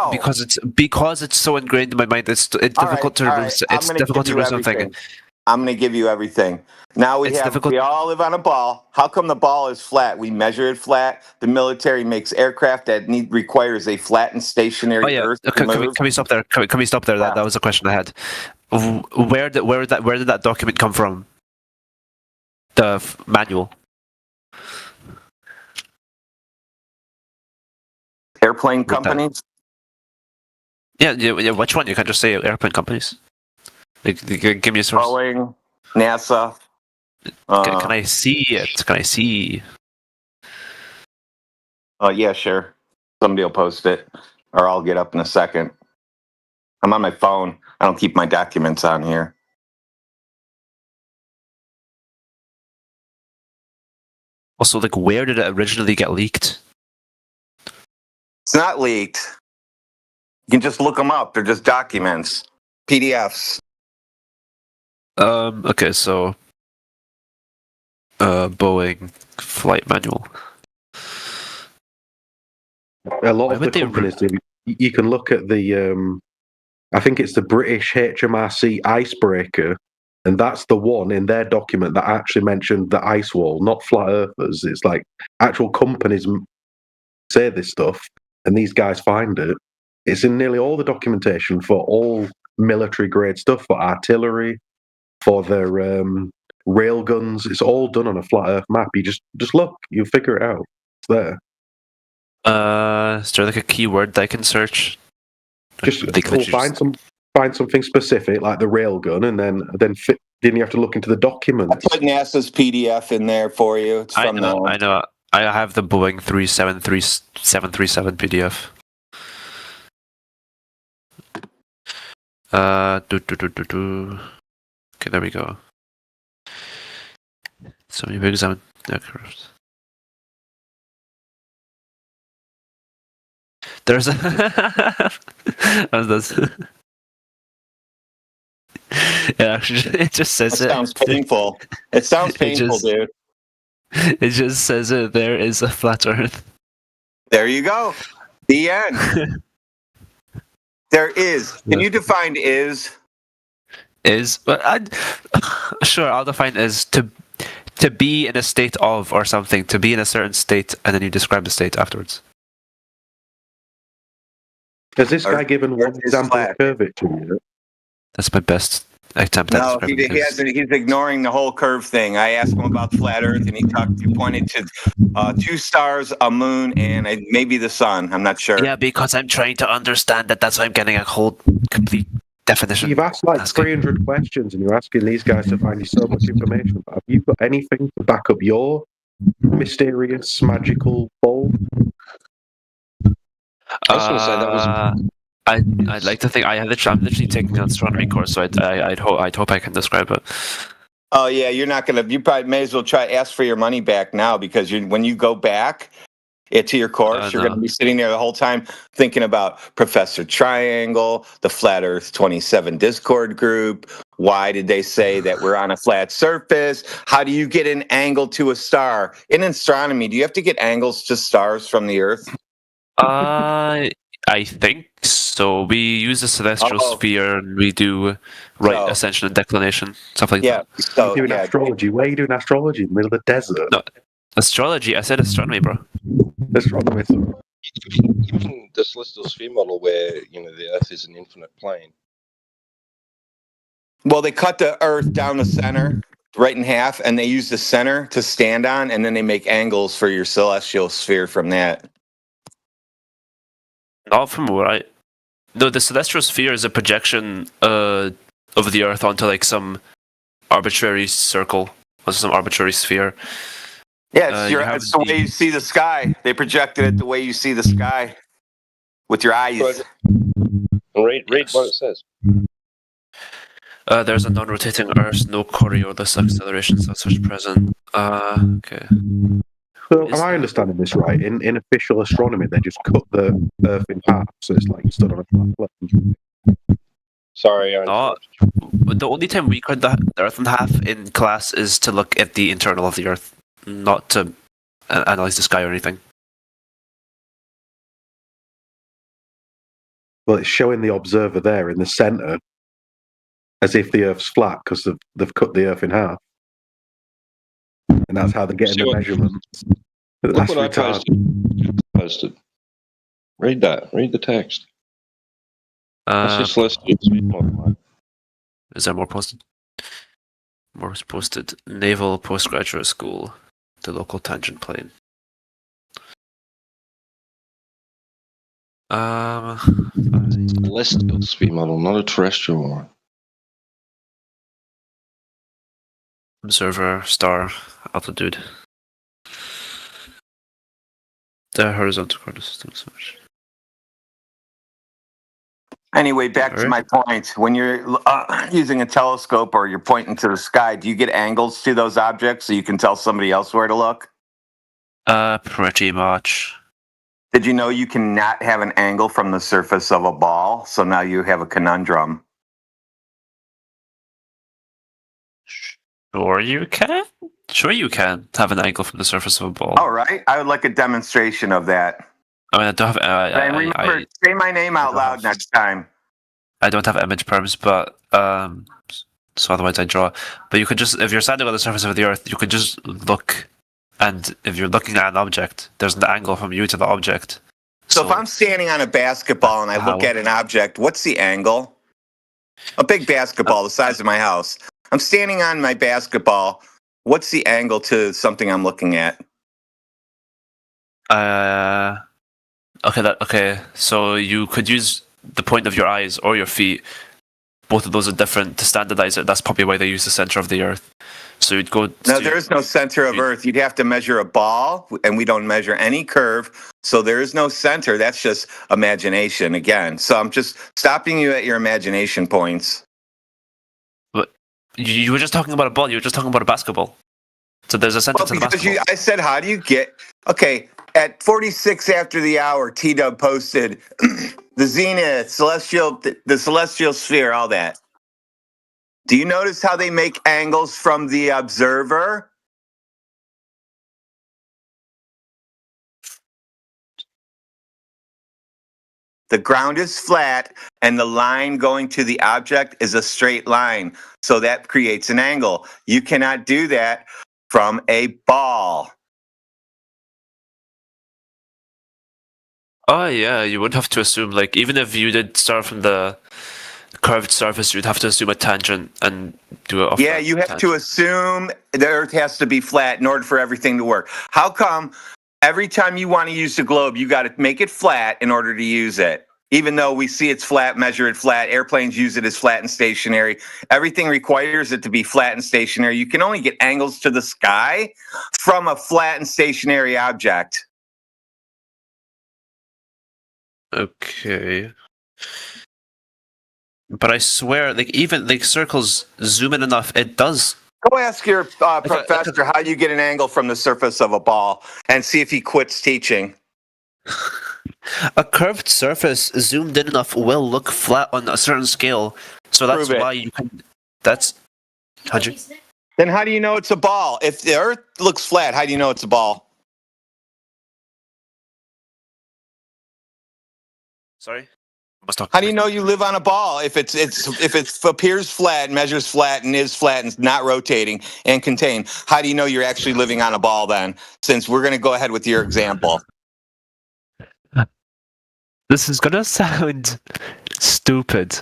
Because it's so ingrained in my mind. It's difficult to remove. It's difficult to remove something. I'm going to give you everything. Now we all live on a ball. How come the ball is flat? We measure it flat. The military makes aircraft that requires a flat and stationary Earth. Can we stop there? Can we stop there? That was a question I had. Where did that document come from? The manual. Airplane companies. Yeah. Which one? You can't just say airplane companies. Give me a source. Boeing, NASA. Can I see it? Can I see? Oh, yeah, sure. Somebody will post it, or I'll get up in a second. I'm on my phone. I don't keep my documents on here. Also, where did it originally get leaked? It's not leaked. You can just look them up. They're just documents, PDFs. Okay, so Boeing flight manual. A lot of the companies do. You can look at the I think it's the British HMRC icebreaker, and that's the one in their document that actually mentioned the ice wall, not flat earthers. It's like actual companies say this stuff, and these guys find it. It's in nearly all the documentation for all military grade stuff, for artillery, for their rail guns. It's all done on a flat Earth map. You just look, you'll figure it out. It's there. Is there a keyword that I can search? Find something specific like the rail gun, and then you have to look into the document. I put NASA's PDF in there for you. It's from I I have the Boeing 737 PDF. Okay, there we go. So we examine the curves. There's a it just says that sounds painful. It sounds painful, dude. It just says there is a flat Earth. There you go. The end. There is. Can you define is? Is, but sure, I'll define is to be in a state of or something, to be in a certain state, and then you describe the state afterwards. Has this guy given one example of curvature? That's my best attempt. No, he hasn't. He's ignoring the whole curve thing. I asked him about flat Earth, and he pointed to 2 stars, a moon, and maybe the sun. I'm not sure. Yeah, because I'm trying to understand that. That's why I'm getting a whole complete definition. You've asked like 300 questions, and you're asking these guys to find you so much information. But have you got anything to back up your mysterious, magical ball? I was going to say that was. I'd like to think I'm literally taking an astronomy course, so I'd hope I can describe it. Oh yeah, you're not gonna. You probably may as well try ask for your money back now, because when you go back to your course, you're gonna be sitting there the whole time thinking about Professor Triangle, the Flat Earth 27 Discord group. Why did they say that we're on a flat surface? How do you get an angle to a star in astronomy? Do you have to get angles to stars from the Earth? I think so. We use the celestial sphere, and we do ascension and declination, stuff like that. So you're doing astrology. Where are you doing astrology? In the middle of the desert? No, astrology. I said astronomy, bro. Astronomy. Even the celestial sphere model, where the Earth is an infinite plane. Well, they cut the Earth down the center, right in half, and they use the center to stand on, and then they make angles for your celestial sphere from that. Not from what No, the celestial sphere is a projection of the Earth onto like some arbitrary circle, or some arbitrary sphere. Yeah, it's the way you see the sky. They projected it the way you see the sky with your eyes. Read what it says. There's a non-rotating Earth, no Coriolis accelerations as such present. Okay. So, am I understanding this right? In official astronomy, they just cut the Earth in half, so it's like stood on a flat plane. Sorry, the only time we cut the Earth in half in class is to look at the internal of the Earth, not to analyze the sky or anything. Well, it's showing the observer there in the center, as if the Earth's flat, because they've cut the Earth in half. And that's how they're getting the measurements. Look what I posted. Read that. Read the text. That's just celestial sphere model. Is there more posted? More was posted. Naval Postgraduate School, the local tangent plane. Celestial sphere model, not a terrestrial one. Observer, star, altitude. The horizontal coordinate system so much. Anyway, back to my point. When you're using a telescope or you're pointing to the sky, do you get angles to those objects so you can tell somebody else where to look? Pretty much. Did you know you cannot have an angle from the surface of a ball? So now you have a conundrum. Sure you can. Sure you can have an angle from the surface of a ball. All right. I would like a demonstration of that. I mean, I don't have. And remember, say my name out loud next time. I don't have image perms, but so otherwise I draw. But you could just, if you're standing on the surface of the Earth, you could just look, and if you're looking at an object, there's an angle from you to the object. So if I'm standing on a basketball and I look at an object, what's the angle? A big basketball the size of my house. I'm standing on my basketball. What's the angle to something I'm looking at? Okay. So you could use the point of your eyes or your feet. Both of those are different to standardize it. That's probably why they use the center of the Earth. So you'd go. No, there is no center of Earth. You'd have to measure a ball, and we don't measure any curve. So there is no center. That's just imagination again. So I'm just stopping you at your imagination points. But you were just talking about a ball. You were just talking about a basketball. So there's a center to the basketball. I said, how do you get... Okay, at 46 after the hour, T-Dub posted the zenith, the celestial sphere, all that. Do you notice how they make angles from the observer? The ground is flat, and the line going to the object is a straight line. So that creates an angle. You cannot do that from a ball. Oh yeah, you would have to assume, like, even if you did start from the curved surface, you'd have to assume a tangent and do it off. Yeah, you have to assume the Earth has to be flat in order for everything to work. How come every time you want to use the globe, you got to make it flat in order to use it? Even though we see it's flat, measure it flat, airplanes use it as flat and stationary. Everything requires it to be flat and stationary. You can only get angles to the sky from a flat and stationary object. Okay. But I swear, like, even like circles zoom in enough, it does. Go ask your professor how you get an angle from the surface of a ball and see if he quits teaching. A curved surface zoomed in enough will look flat on a certain scale. So that's Prove it. why you can. That's. How'd you? Then how do you know it's a ball? If the Earth looks flat, how do you know it's a ball? Sorry? How do you know you live on a ball if it appears flat, measures flat, and is flat and not rotating and contained? How do you know you're actually living on a ball then? Since we're going to go ahead with your example. This is gonna sound stupid,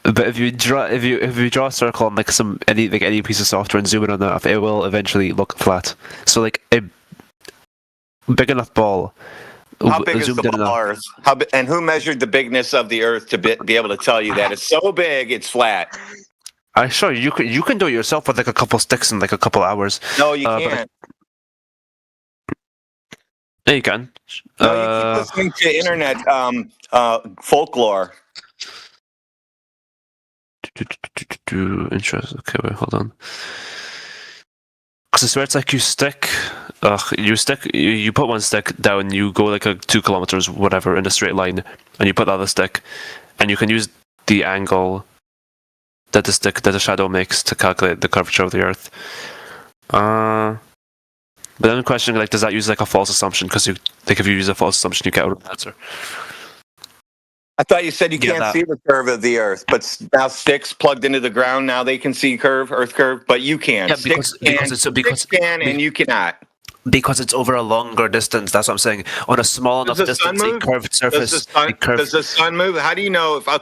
but if you draw a circle on like any piece of software and zoom in on that, it will eventually look flat. So like a big enough ball. How big is the ball Earth? And who measured the bigness of the Earth to be able to tell you that it's so big it's flat? I sure you can do it yourself with like a couple sticks in like a couple hours. No, you can't. Yeah, you can. No, you keep listening to internet folklore. Interesting. Okay, wait, hold on. Because I swear it's like you put one stick down, you go like 2 kilometers, whatever, in a straight line, and you put the other stick, and you can use the angle that the shadow makes to calculate the curvature of the Earth. But then the question, like, does that use like a false assumption? Because if you use a false assumption, you get out of the answer. I thought you said you can't see the curve of the Earth, but now sticks plugged into the ground, now they can see Earth curve, but you can. Yeah, Sticks can, and you cannot. Because it's over a longer distance. That's what I'm saying. On a small enough distance, a curved surface. Does the sun move? How do you know if I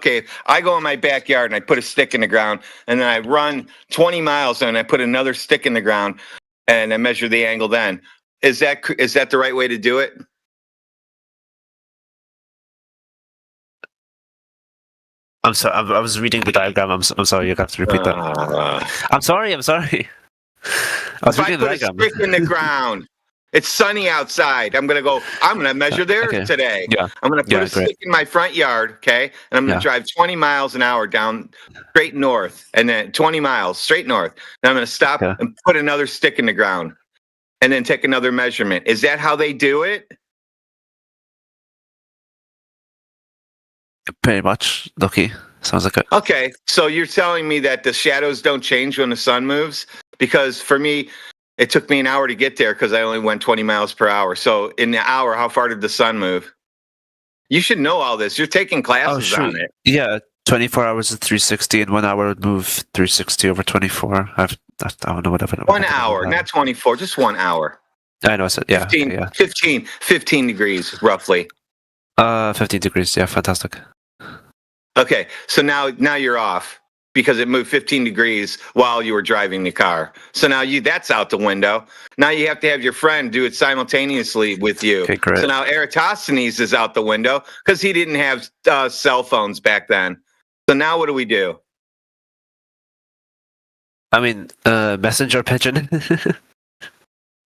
go in my backyard and I put a stick in the ground, and then I run 20 miles and I put another stick in the ground, and I measure the angle then. Is that the right way to do it? I'm sorry. I was reading the diagram. I'm sorry. You have to repeat that. I'm sorry. I was reading the diagram. Stick in the ground. It's sunny outside. I'm going to measure the Earth today. Yeah. I'm going to put a stick in my front yard, okay? And I'm going to drive 20 miles an hour down straight north, and then 20 miles straight north. Then I'm going to stop and put another stick in the ground, and then take another measurement. Is that how they do it? Pretty much. Okay. Sounds like it. Okay. So you're telling me that the shadows don't change when the sun moves? Because for me, it took me an hour to get there because I only went 20 miles per hour. So in the hour, how far did the sun move? You should know all this. You're taking classes on it. Yeah, 24 hours is 360, and 1 hour would move 360 over 24. I don't know whatever. 1 hour, not 24, just 1 hour. I know. I said 15 degrees roughly. 15 degrees. Yeah, fantastic. Okay, so now you're off because it moved 15 degrees while you were driving the car. So now that's out the window. Now you have to have your friend do it simultaneously with you. Okay, great. So now Eratosthenes is out the window because he didn't have cell phones back then. So now what do we do? I mean, messenger pigeon.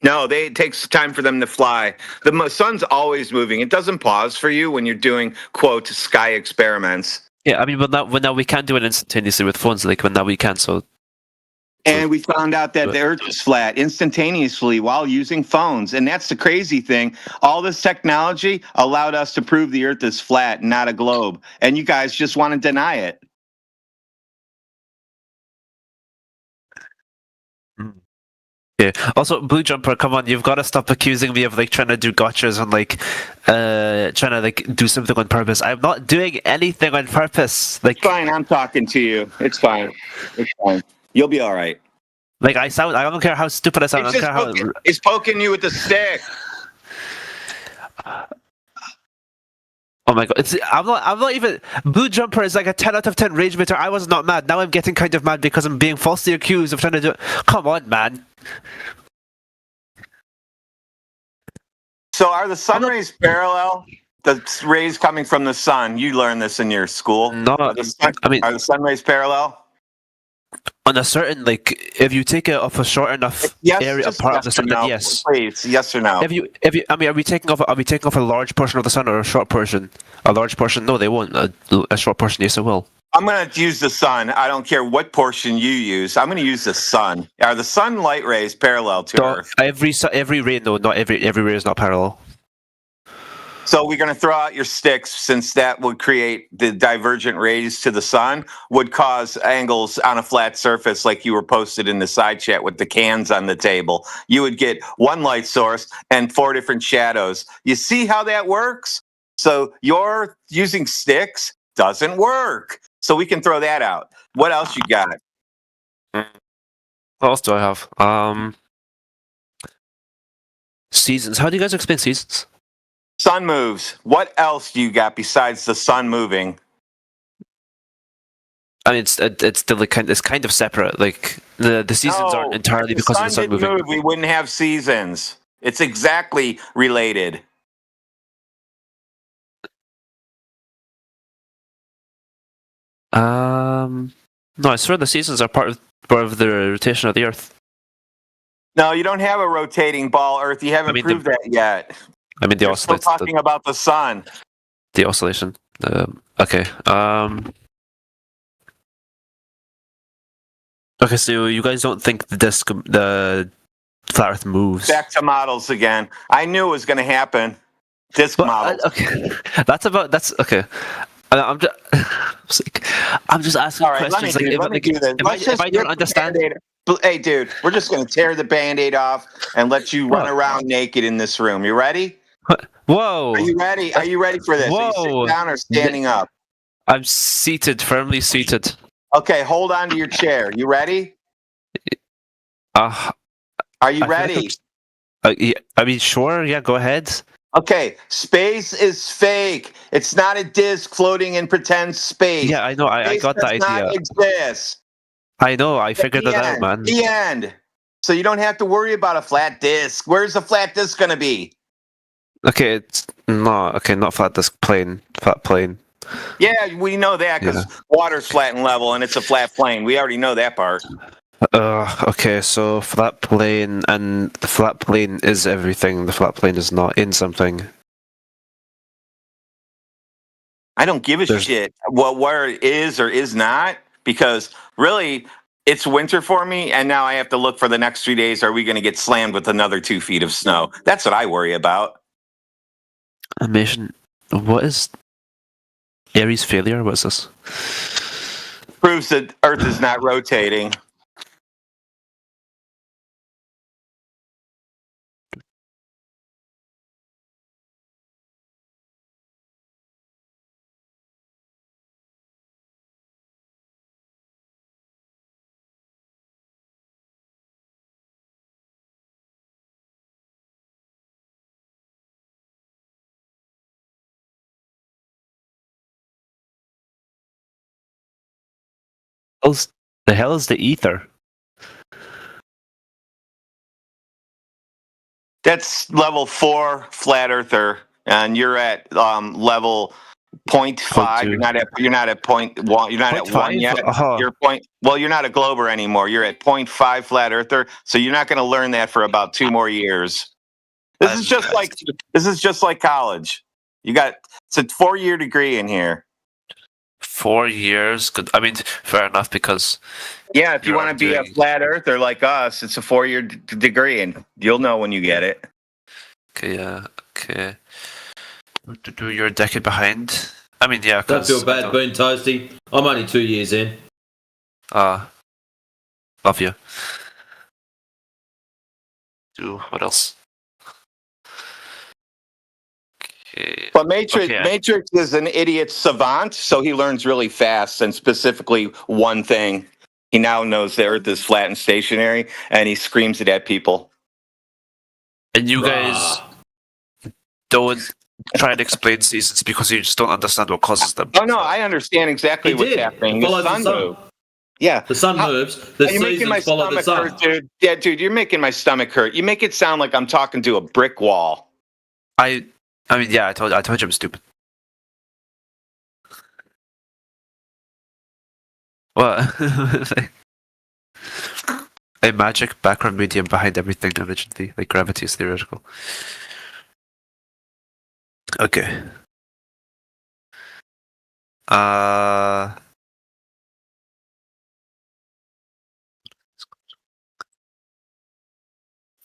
No, it takes time for them to fly. The sun's always moving. It doesn't pause for you when you're doing, quote, sky experiments. Yeah, I mean, but now we can't do it instantaneously with phones. Like, when now we can, so... And we found out that the Earth is flat instantaneously while using phones. And that's the crazy thing. All this technology allowed us to prove the Earth is flat, not a globe. And you guys just want to deny it. Yeah. Also, Blue Jumper, come on, you've got to stop accusing me of like trying to do gotchas and like trying to like do something on purpose. I'm not doing anything on purpose. Like, fine, I'm talking to you. It's fine. It's fine. You'll be all right. Like, I don't care how stupid I sound. I don't care how. He's poking you with the stick. Oh my god! I'm not even. Blue Jumper is like a 10 out of 10 rage meter. I was not mad. Now I'm getting kind of mad because I'm being falsely accused of trying to do it. Come on, man. So are the sun rays parallel? The rays coming from the sun. You learned this in your school. No, are the sun rays parallel? On a certain, like, if you take it off a short enough area, part of the sun, then yes. Please, yes or no? If you, I mean, are we taking off a large portion of the sun or a short portion? A large portion? No, they won't. A short portion, yes, it will. I'm going to use the sun. I don't care what portion you use. I'm going to use the sun. Are the sunlight rays parallel to Earth? Every ray, no, not every ray is not parallel. So we're going to throw out your sticks, since that would create the divergent rays to the sun, would cause angles on a flat surface like you were posted in the side chat with the cans on the table. You would get one light source and 4 different shadows. You see how that works? So your using sticks doesn't work. So we can throw that out. What else you got? What else do I have? Seasons. How do you guys explain seasons? Sun moves. What else do you got besides the sun moving? I mean, it's still like it's kind of separate. Like the seasons aren't entirely because of the sun moving. Move, we wouldn't have seasons. It's exactly related. No, I swear the seasons are part of the rotation of the Earth. No, you don't have a rotating ball, Earth. You haven't proved that yet. I mean, You're still talking about the sun. The oscillation. Okay. Okay, so you guys don't think the flat Earth moves? Back to models again. I knew it was going to happen. Disk models. Okay, that's okay. I'm just asking questions. If I don't understand. Hey, dude, we're just going to tear the Band-Aid off and let you run around naked in this room. You ready? Whoa! Are you ready? Are you ready for this? Whoa! Are you sitting down or standing up? I'm seated, firmly seated. Okay, hold on to your chair. You ready? Are you ready? Yeah, I mean, sure. Yeah, go ahead. Okay, space is fake. It's not a disk floating in pretend space. Yeah, I know. I got that idea. Not exist. I know. I figured that out, man. The end. So you don't have to worry about a flat disk. Where's the flat disk going to be? Okay, it's not flat disk, plane. Flat plane. Yeah, we know that because water's flat and level, and it's a flat plane. We already know that part. Okay, so flat plane, and the flat plane is everything. The flat plane is not in something. I don't give a shit where it is or is not, because really, it's winter for me, and now I have to look for the next 3 days. Are we going to get slammed with another 2 feet of snow? That's what I worry about. Animation. What is Aries failure? What's this? Proves that Earth is not rotating. The hell is the ether? That's level 4 flat earther, and you're at level 0.5. You're not at point one. You're not at 1 yet. You're you're not a glober anymore. You're at 0.5 flat earther. So you're not going to learn that for about 2 more years. This is just like college. It's a 4-year degree in here. 4 years? Good. I mean, fair enough because. Yeah, if you want to be a flat earther like us, it's a 4-year degree, and you'll know when you get it. Okay, yeah, okay. You're a decade behind. I mean, yeah. Don't feel bad being toasty. I'm only 2 years in. Love you. What else? Okay. But Matrix is an idiot savant, so he learns really fast, and specifically one thing. He now knows the Earth is flat and stationary, and he screams it at people. And you guys don't try and explain seasons because you just don't understand what causes them. Oh no, I understand exactly what's happening. The sun moves. Yeah, the sun moves. The seasons follow the sun. Dude. Yeah, dude, you're making my stomach hurt. You make it sound like I'm talking to a brick wall. I mean, yeah, I told you I'm stupid. What? A magic background medium behind everything originally, like gravity is theoretical. Okay.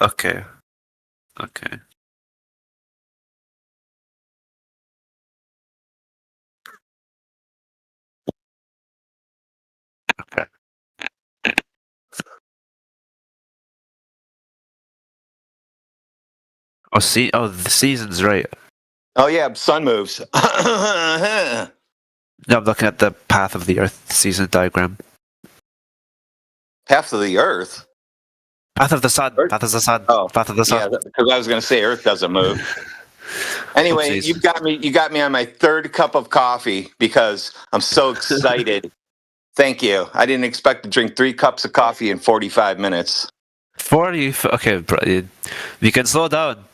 Okay. Okay. Okay. The season's right. Oh yeah, sun moves. No, I'm looking at the path of the Earth season diagram. Path of the Earth? Path of the sun. Path of the sun. Oh, path of the sun. Yeah, because I was going to say Earth doesn't move. Anyway, you got me on my 3rd cup of coffee because I'm so excited. Thank you. I didn't expect to drink 3 cups of coffee in 45 minutes. 40? Okay, bro. You can slow down.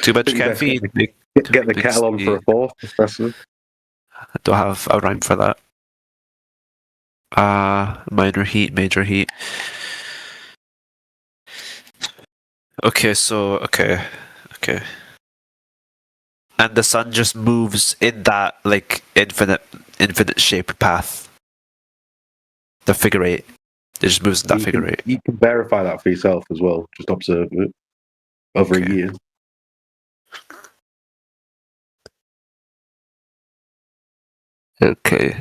Too much caffeine. Get the kettle on for a 4th espresso. I don't have a rhyme for that. Minor heat, major heat. Okay, okay. And the sun just moves in that like infinite shape path. The figure 8. It just moves in that figure 8. You can verify that for yourself as well. Just observe it over a year. Okay.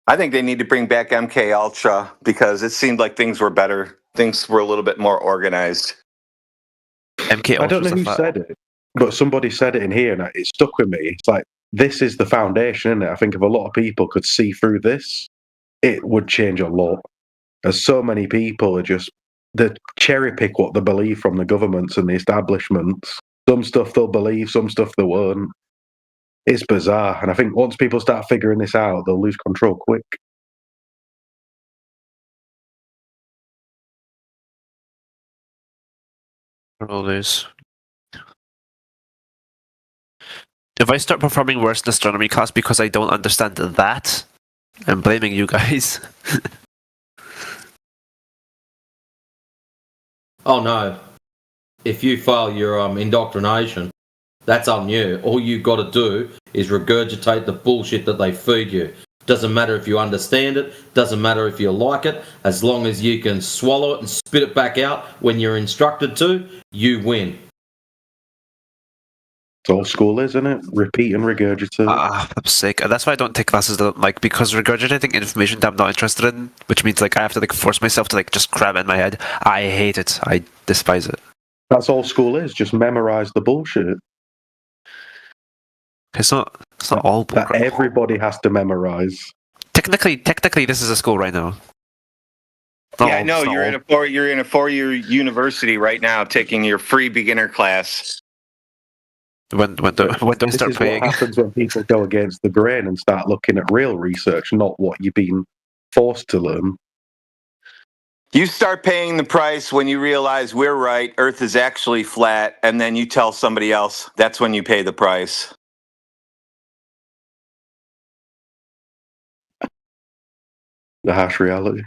I think they need to bring back MK Ultra because it seemed like things were better. Things were a little bit more organized. MK Ultra. I don't know who said it, but somebody said it in here, and it stuck with me. It's like, this is the foundation, isn't it? I think if a lot of people could see through this, it would change a lot. As so many people are they cherry pick what they believe from the governments and the establishments. Some stuff they'll believe, some stuff they won't. It's bizarre, and I think once people start figuring this out, they'll lose control quick. All this. If I start performing worse in astronomy class because I don't understand that, I'm blaming you guys. Oh no. If you fail your indoctrination, that's on you. All you got to do is regurgitate the bullshit that they feed you. Doesn't matter if you understand it, doesn't matter if you like it, as long as you can swallow it and spit it back out when you're instructed to, you win. It's all school, isn't it? Repeat and regurgitate. I'm sick. That's why I don't take classes that because regurgitating information that I'm not interested in, which means like I have to like force myself to like just cram it in my head. I hate it. I despise it. That's all school is. Just memorize the bullshit. It's not all bullshit. That everybody has to memorize. Technically, this is a school right now. Yeah, I know. You're in a 4-year university right now, taking your free beginner class. when they This start is playing. what happens when people go against the grain and start looking at real research, not what you've been forced to learn. You start paying the price when you realize we're right, Earth is actually flat, and then you tell somebody else. That's when you pay the price. The harsh reality.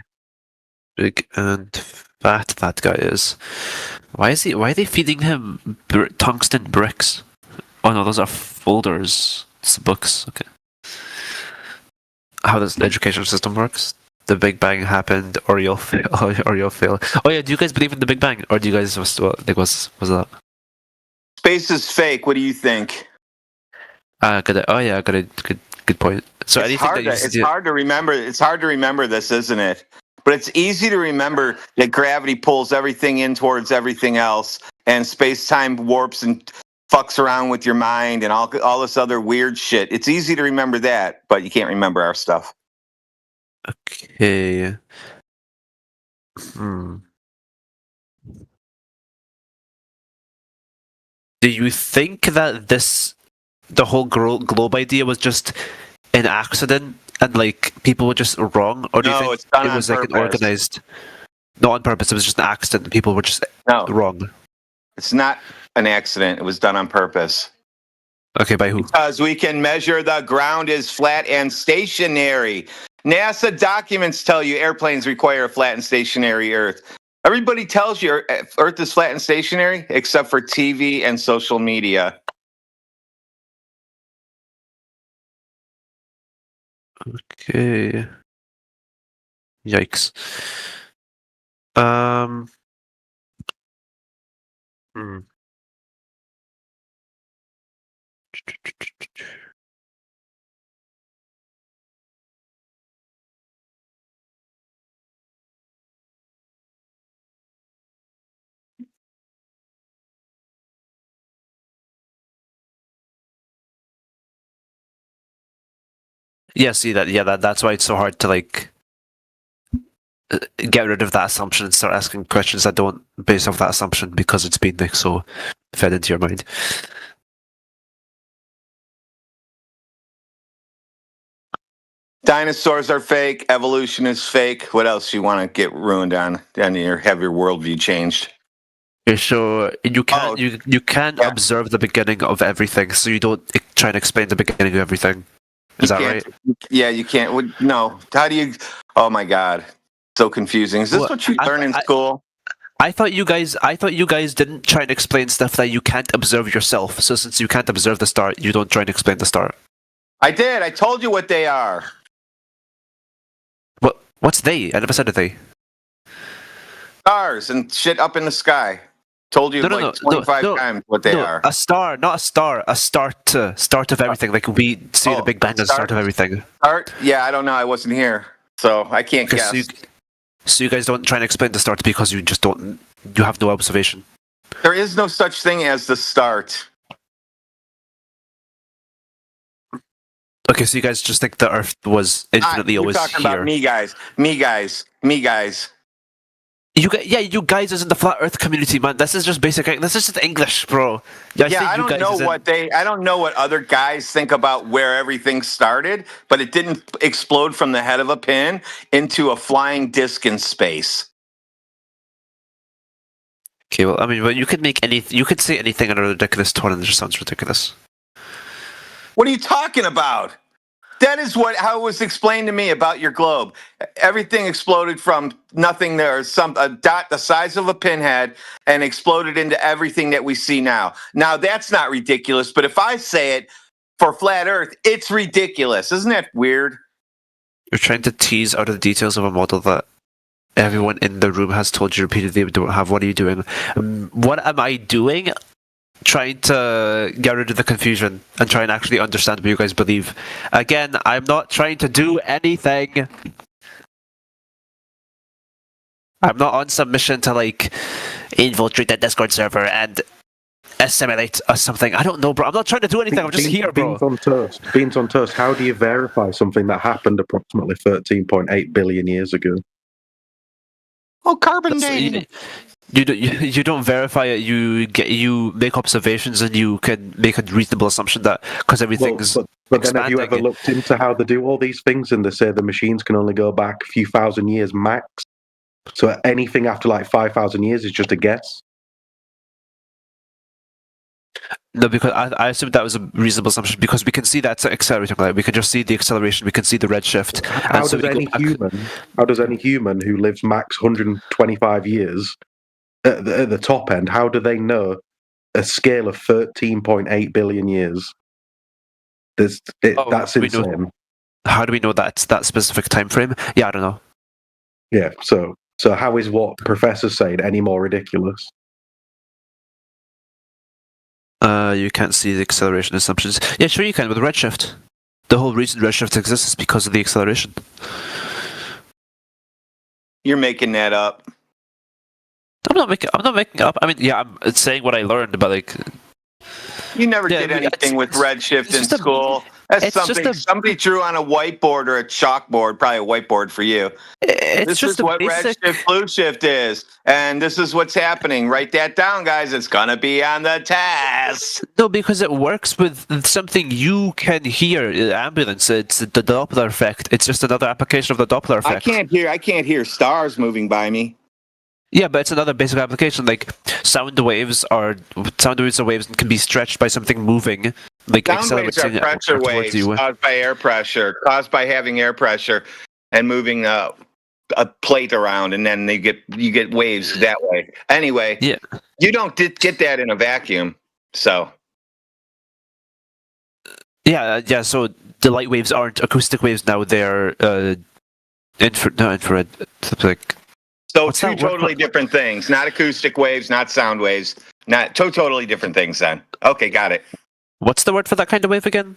Big and fat that guy is. Why are they feeding him tungsten bricks? Oh no, those are folders. It's books. Okay. How does the education system works? The Big Bang happened, or you'll fail. Or you'll fail. Oh yeah, do you guys believe in the Big Bang, or do you guys was that? Space is fake. What do you think? Good point. So It's hard to remember. It's hard to remember this, isn't it? But it's easy to remember that gravity pulls everything in towards everything else, and space-time warps and fucks around with your mind and all this other weird shit. It's easy to remember that, but you can't remember our stuff. Okay. Do you think that the whole globe idea was just an accident and like people were just wrong, or do you No, think it's done it on was like an purpose. organized, not on purpose? It was just an accident. And people were just wrong. It's not an accident. It was done on purpose. Okay, by who? Because we can measure the ground is flat and stationary. NASA documents tell you airplanes require a flat and stationary Earth. Everybody tells you Earth is flat and stationary, except for TV and social media. Okay. Yikes. Yeah, see that. Yeah, that's why it's so hard to like get rid of that assumption and start asking questions that don't base off that assumption because it's been like so fed into your mind. Dinosaurs are fake. Evolution is fake. What else you want to get ruined on? And have your worldview changed? Okay, so you can't you can't observe the beginning of everything, so you don't try and explain the beginning of everything. Is that right? Yeah, you can't. No. How do you? Oh my God, so confusing. Is this what you learn in school? I thought you guys didn't try and explain stuff that you can't observe yourself. So since you can't observe the star, you don't try and explain the star. I did. I told you what they are. What's they? I never said a they. Stars and shit up in the sky. Told you 25 times what they are. A star, not a star. A start of everything. Like we see the Big Bang as the start of everything. Start? Yeah, I don't know. I wasn't here, so I can't guess. So you guys don't try and explain the start because you just don't. You have no observation. There is no such thing as the start. Okay, so you guys just think the Earth was infinitely always talking here. About me guys. You guys isn't the flat Earth community, man. This is just basic. This is just English, bro. I don't know what other guys think about where everything started, but it didn't explode from the head of a pin into a flying disc in space. Okay, well, I mean, you could say anything in a ridiculous tone, and it just sounds ridiculous. What are you talking about? That is how it was explained to me about your globe. Everything exploded from nothing there, a dot the size of a pinhead, and exploded into everything that we see now. Now, that's not ridiculous, but if I say it for flat Earth, it's ridiculous. Isn't that weird? You're trying to tease out of the details of a model that everyone in the room has told you repeatedly they don't have. What are you doing? What am I doing? Trying to get rid of the confusion and try and actually understand what you guys believe. Again, I'm not trying to do anything. I'm not on some mission to like infiltrate the Discord server and assimilate or something. I don't know, bro. I'm not trying to do anything. I'm just here, bro. Beans on toast. How do you verify something that happened approximately 13.8 billion years ago? Oh, carbon dating. You don't verify it. You make observations and you can make a reasonable assumption that because everything's but then have you ever looked into how they do all these things? And they say the machines can only go back a few thousand years max. So anything after like 5,000 years is just a guess. No, because I assumed that was a reasonable assumption because we can see that accelerating. Like we can just see the acceleration. We can see the redshift. How does any human who lives max 125 years at the top end? How do they know a scale of 13.8 billion years? That's insane. How do we know that specific time frame? Yeah, I don't know. Yeah. So how is what professors saying any more ridiculous? You can't see the acceleration assumptions. Yeah, sure you can with redshift. The whole reason redshift exists is because of the acceleration. You're making that up. I'm not making up. I mean, yeah, I'm saying what I learned, but like. You never did anything with redshift in school. That's something somebody drew on a whiteboard or a chalkboard, probably a whiteboard for you. This is what redshift, blue shift is, and this is what's happening. Write that down, guys. It's gonna be on the test. No, because it works with something you can hear. Ambulance. It's the Doppler effect. It's just another application of the Doppler effect. I can't hear stars moving by me. Yeah, but it's another basic application. Like sound waves are waves and can be stretched by something moving. Like sound waves are pressure waves caused by air pressure, caused by having air pressure and moving a plate around, and then you get waves that way. Anyway, yeah, you don't get that in a vacuum. So yeah. So the light waves aren't acoustic waves now; they're infrared. Like. So two totally different things. Not acoustic waves, not sound waves. Not totally different things then. Okay, got it. What's the word for that kind of wave again?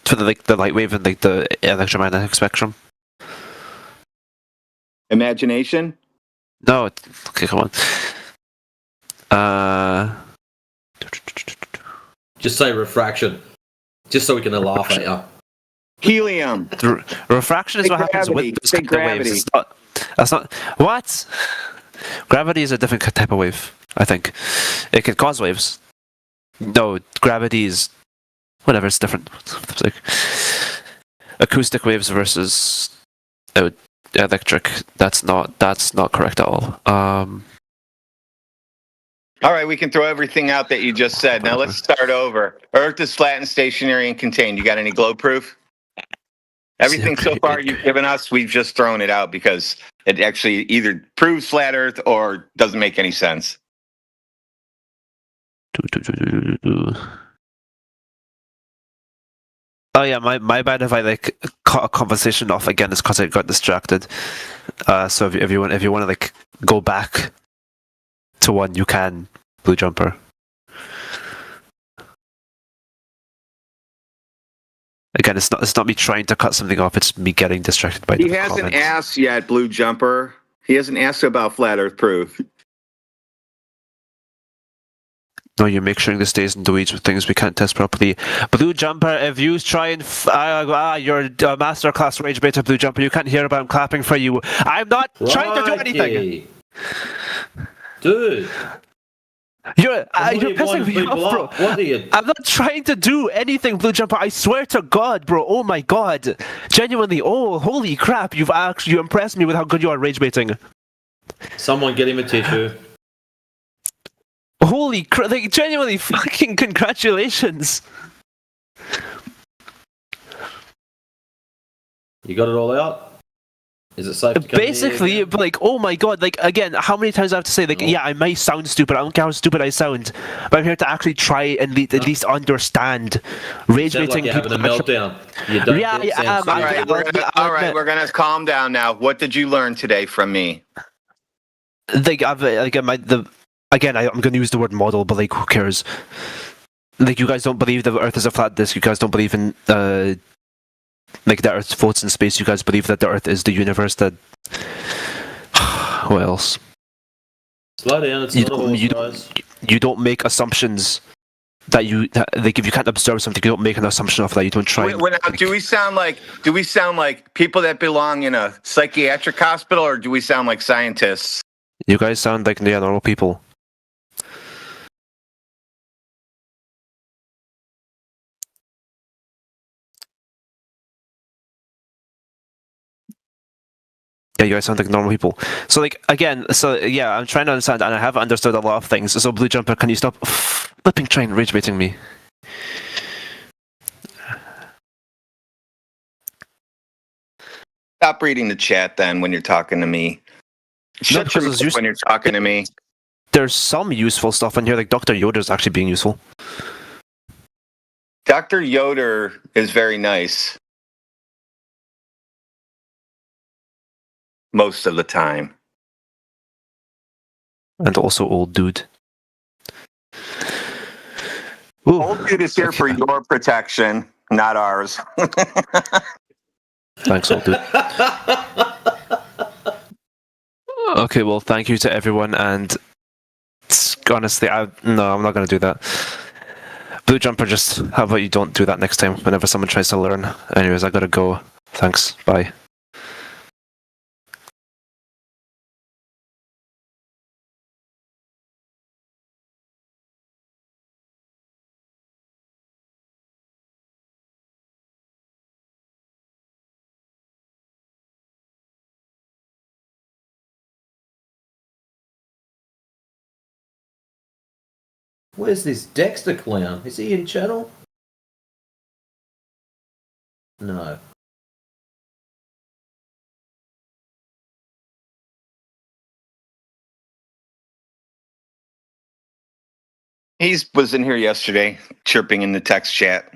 For the light wave and like the electromagnetic spectrum? Imagination? No, okay, come on. Just say refraction. Just so we can laugh at you. Helium. Refraction is what happens with those kind of waves. That's not what? Gravity is a different type of wave. I think it can cause waves. No, gravity is whatever. It's different. It's like acoustic waves versus electric. That's not correct at all. All right, we can throw everything out that you just said. Now let's start over. Earth is flat and stationary and contained. You got any globe proof? Everything so far you've given us, we've just thrown it out because it actually either proves flat Earth or doesn't make any sense. Oh yeah, my bad if I like cut a conversation off again. It's because I got distracted. So if you want to like go back to one, you can. Blue Jumper. Again, it's not me trying to cut something off. It's me getting distracted by. He hasn't asked yet, Blue Jumper. He hasn't asked about flat Earth proof. No, you're mixing the stays and the weeds with things we can't test properly. Blue Jumper, if you try and you're a masterclass rage beta, Blue Jumper. You can't hear about I'm clapping for you. I'm not trying to do anything, dude. You're pissing me off, bro. What are you? I'm not trying to do anything, Blue Jumper. I swear to God, bro. Oh my God, genuinely. Oh, holy crap! You impressed me with how good you are rage baiting. Someone get him a tissue. Holy crap! Like genuinely, fucking congratulations. You got it all out? Is it safe to come Basically, but like, oh my God, like, again, how many times I have to say, like, yeah, I might sound stupid, I don't care how stupid I sound, but I'm here to actually try and at least understand. Rage baiting. Like you're having a meltdown. You don't all right, we're gonna calm down now. What did you learn today from me? Like, I'm going to use the word model, but like, who cares? Like, you guys don't believe the Earth is a flat disk, you guys don't believe in, like the Earth floats in space, you guys believe that the Earth is the universe that... What else? Slow down, it's not all guys. You don't make assumptions that like if you can't observe something, you don't make an assumption of that, you don't try... Do we sound like people that belong in a psychiatric hospital, or do we sound like scientists? You guys sound like normal people. Yeah, you guys sound like normal people. So, like, again, so yeah, I'm trying to understand, and I have understood a lot of things. So, Blue Jumper, can you stop flipping trying rage baiting me? Stop reading the chat then when you're talking to me. Shut your mouth when you're talking to me. There's some useful stuff in here, like Dr. Yoda's actually being useful. Dr. Yoder is very nice. Most of the time. And also old dude. Old dude is here for your protection, not ours. Thanks, old dude. Okay, well, thank you to everyone, and honestly, I'm not going to do that. Blue Jumper, just how about you don't do that next time whenever someone tries to learn. Anyways, I gotta go. Thanks. Bye. Where's this Dexter clown? Is he in channel? No. He was in here yesterday, chirping in the text chat.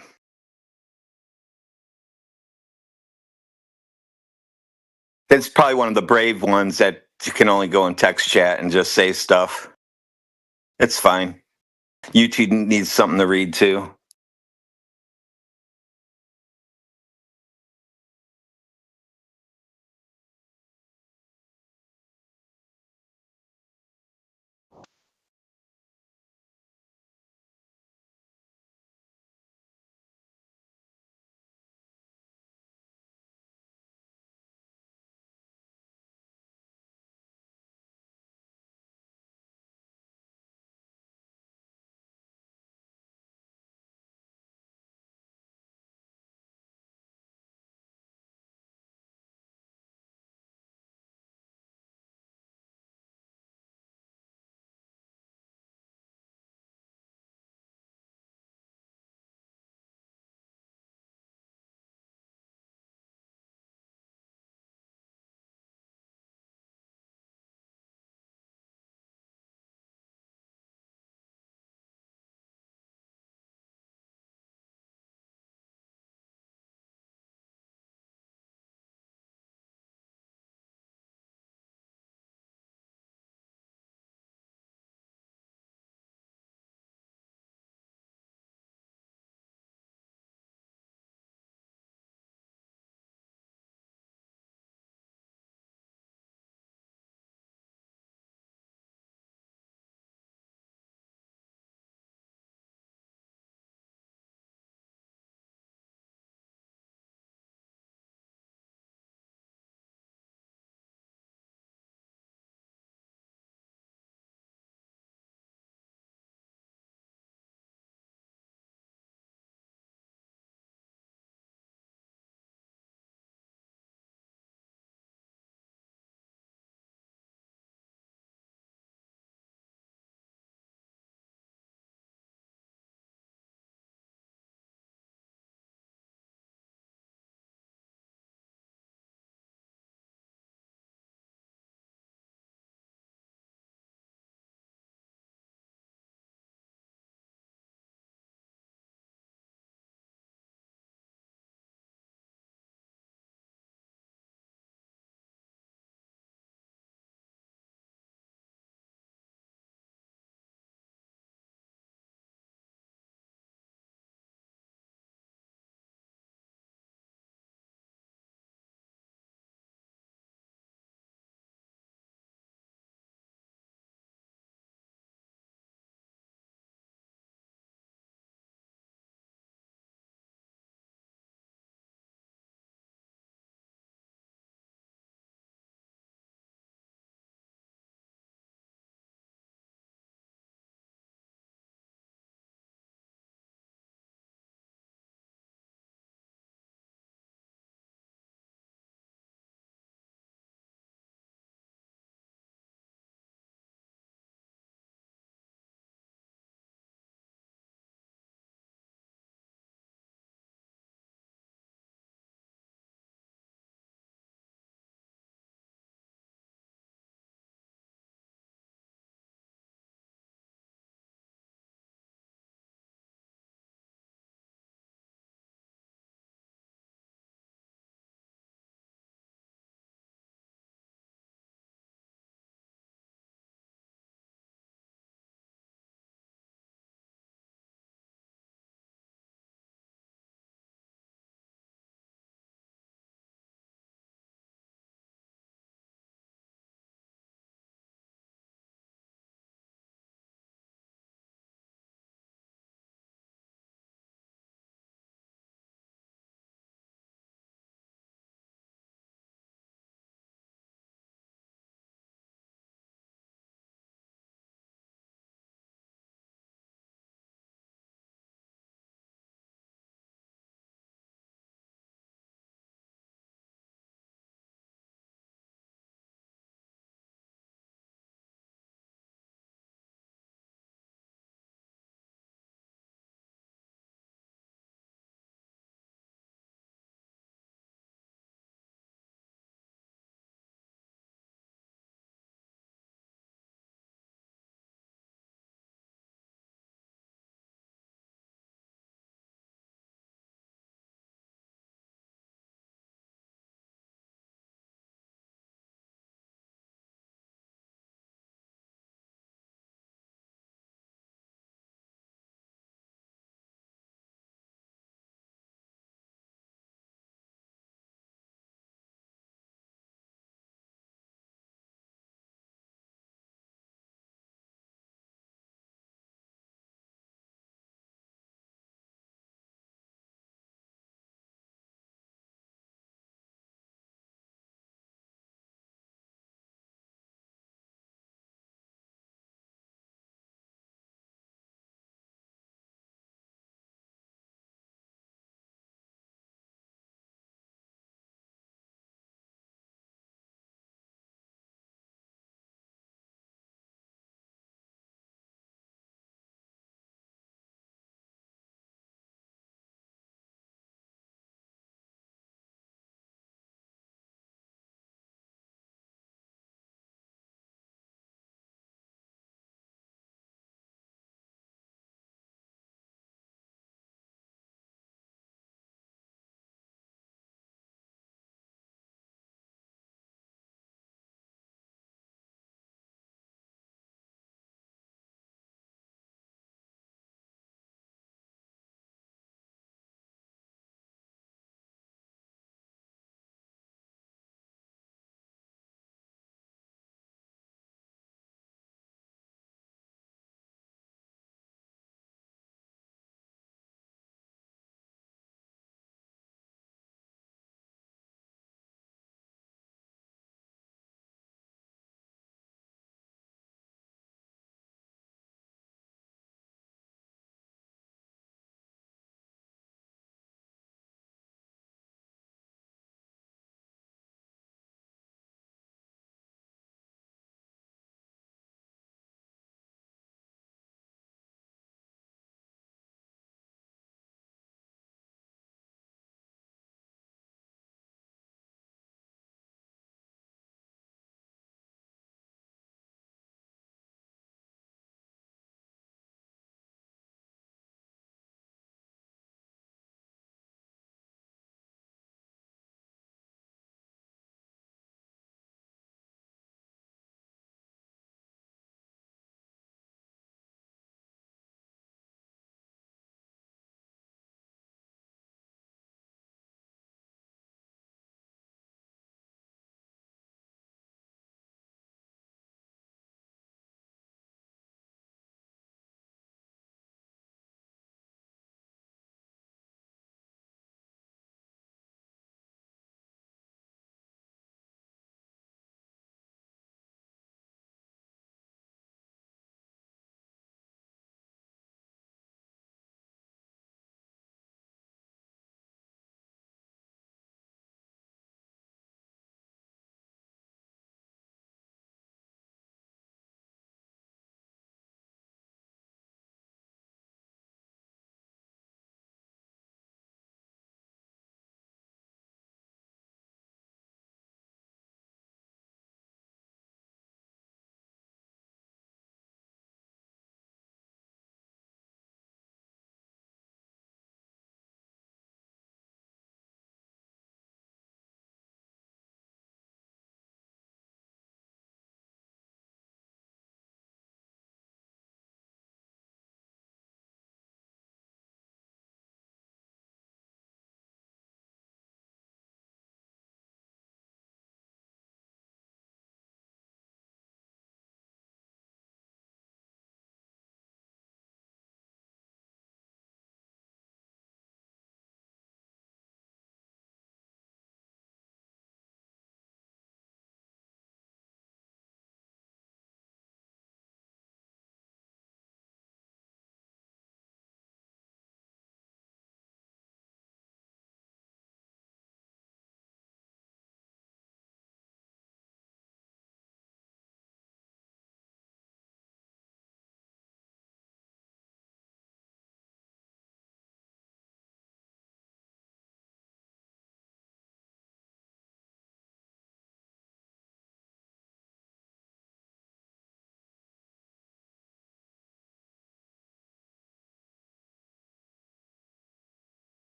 It's probably one of the brave ones that can only go in text chat and just say stuff. It's fine. YouTube needs something to read too.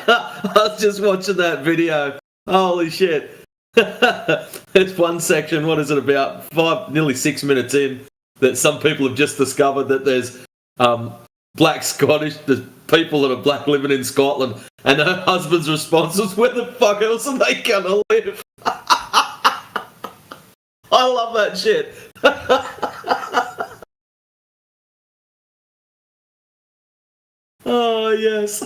I was just watching that video. Holy shit. There's one section, what is it, about nearly 6 minutes in, that some people have just discovered that there's black Scottish, there's people that are black living in Scotland, and her husband's response was, where the fuck else are they gonna live? I love that shit. Oh, yes.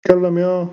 تكلم يا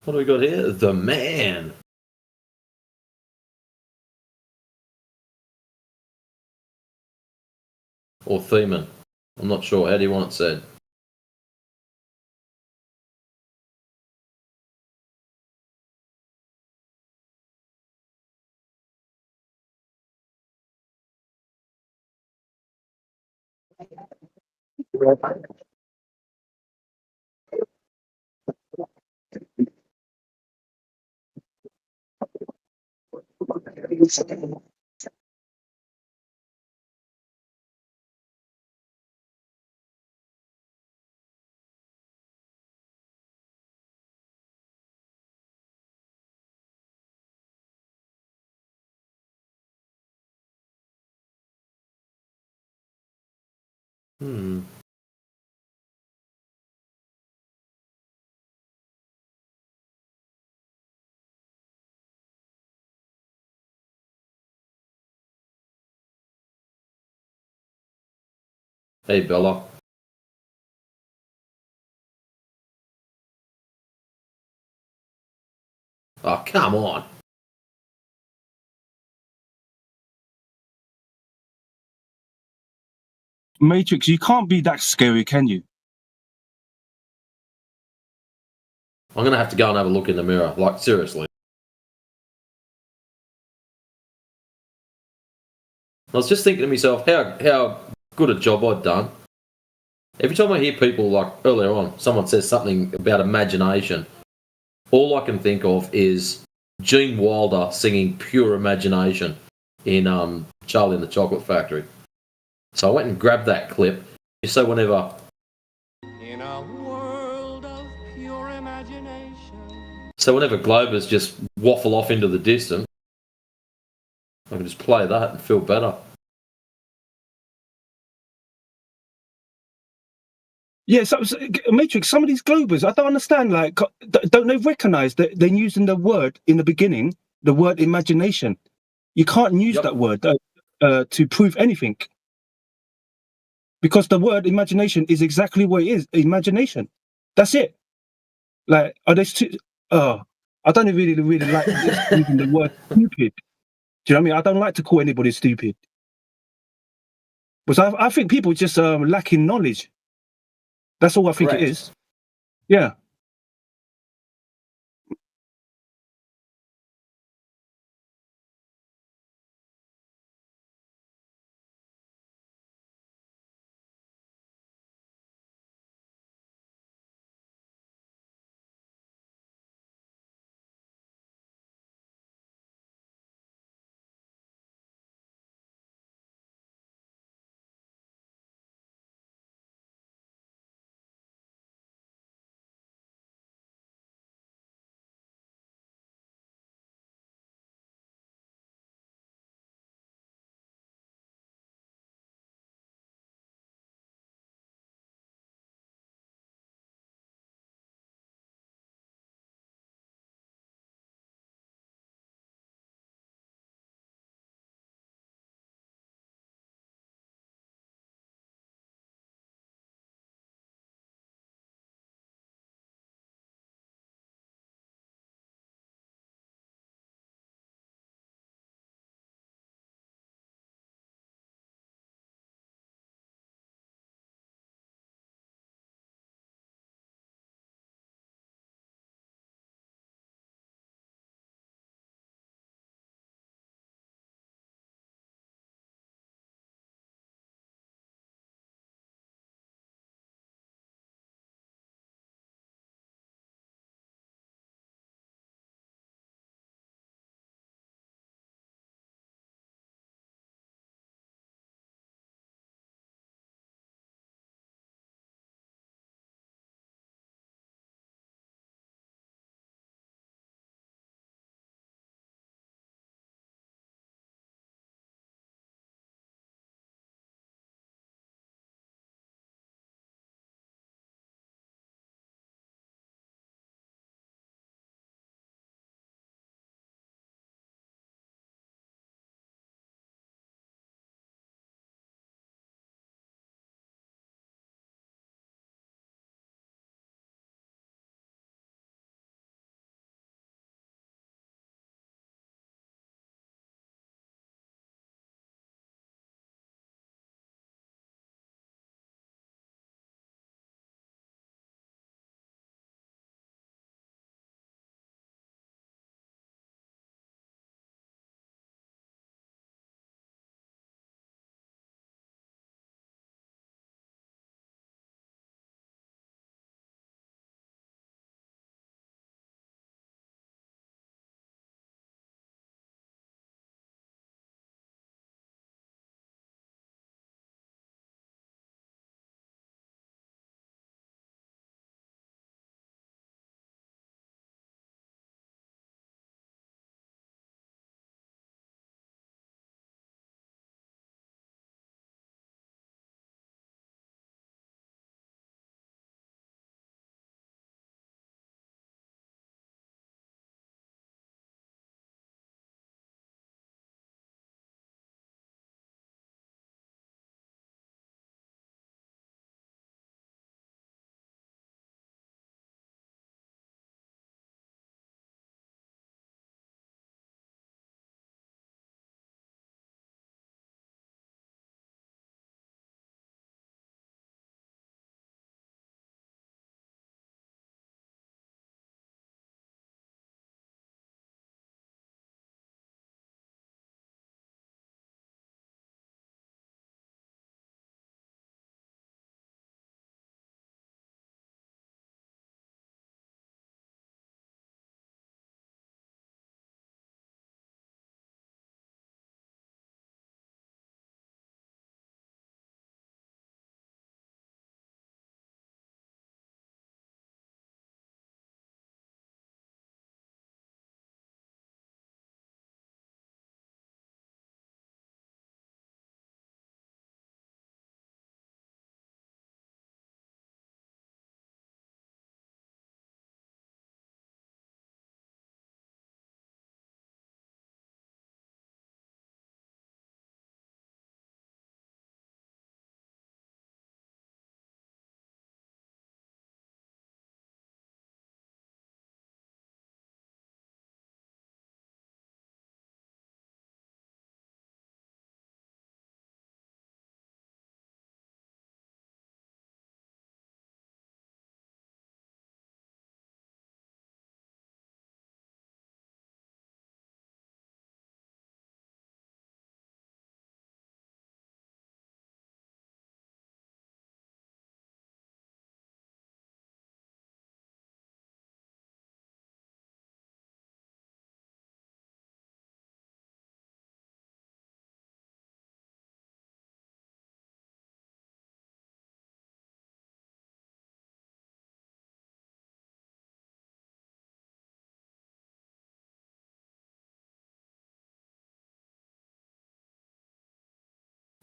What do we got here? The man. Or Theman. I'm not sure. How do you want it said? Hmm. Hey, Bella. Oh, come on. Matrix, you can't be that scary, can you? I'm going to have to go and have a look in the mirror. Like, seriously. I was just thinking to myself how good a job I'd done. Every time I hear people, like earlier on, someone says something about imagination, all I can think of is Gene Wilder singing Pure Imagination in Charlie and the Chocolate Factory. So I went and grabbed that clip, so whenever... In a world of pure imagination. So whenever Globers just waffle off into the distance, I can just play that and feel better. Yeah, Matrix, some of these Globers, I don't understand, like, don't they recognize that they're using the word in the beginning, the word imagination? You can't use that word to prove anything. Because the word imagination is exactly what it is, imagination. That's it. Like, are they I don't really like using the word stupid. Do you know what I mean? I don't like to call anybody stupid. Because I think people just lacking knowledge. That's all I think it is. Yeah.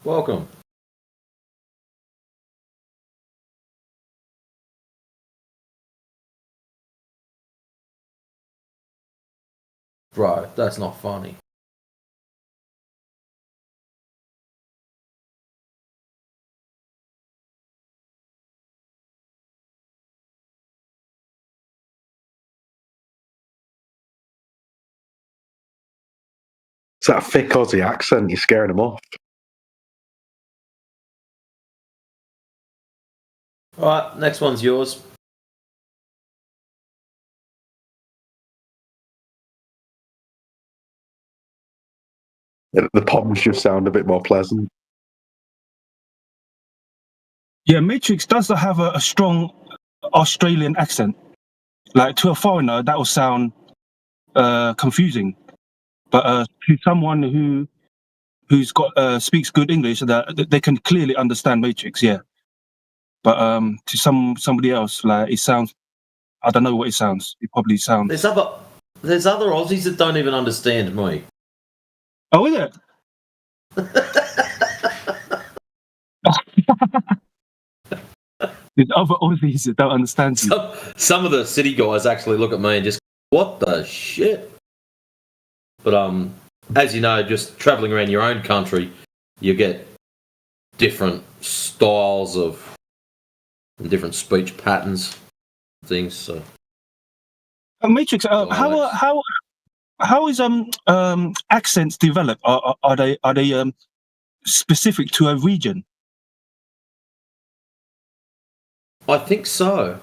Welcome. Bro, that's not funny. It's that thick Aussie accent. You're scaring them off. All right, next one's yours. The poms just sound a bit more pleasant. Yeah, Matrix does have a strong Australian accent. Like to a foreigner, that will sound confusing, but to someone who's got speaks good English, that they can clearly understand Matrix. Yeah, but to somebody else, like it sounds, I don't know what it sounds. It probably sounds. There's other Aussies that don't even understand me. Oh, is it? There's other Aussies that don't understand you. Some of the city guys actually look at me and just, what the shit? But as you know, just travelling around your own country, you get different styles of and different speech patterns, things. So, Matrix, how is accents developed? Are they specific to a region? I think so.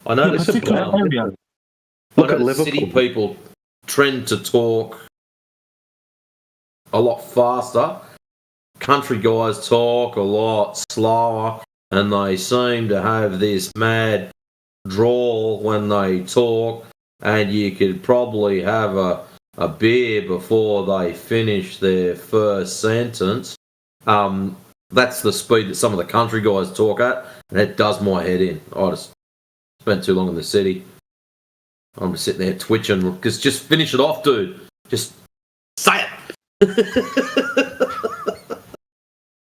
I noticed area. Look at Liverpool. City people trend to talk a lot faster. Country guys talk a lot slower, and they seem to have this mad drawl when they talk. And you could probably have a beer before they finish their first sentence. That's the speed that some of the country guys talk at, and it does my head in. I just spent too long in the city. I'm just sitting there twitching, because just finish it off, dude. Just say it.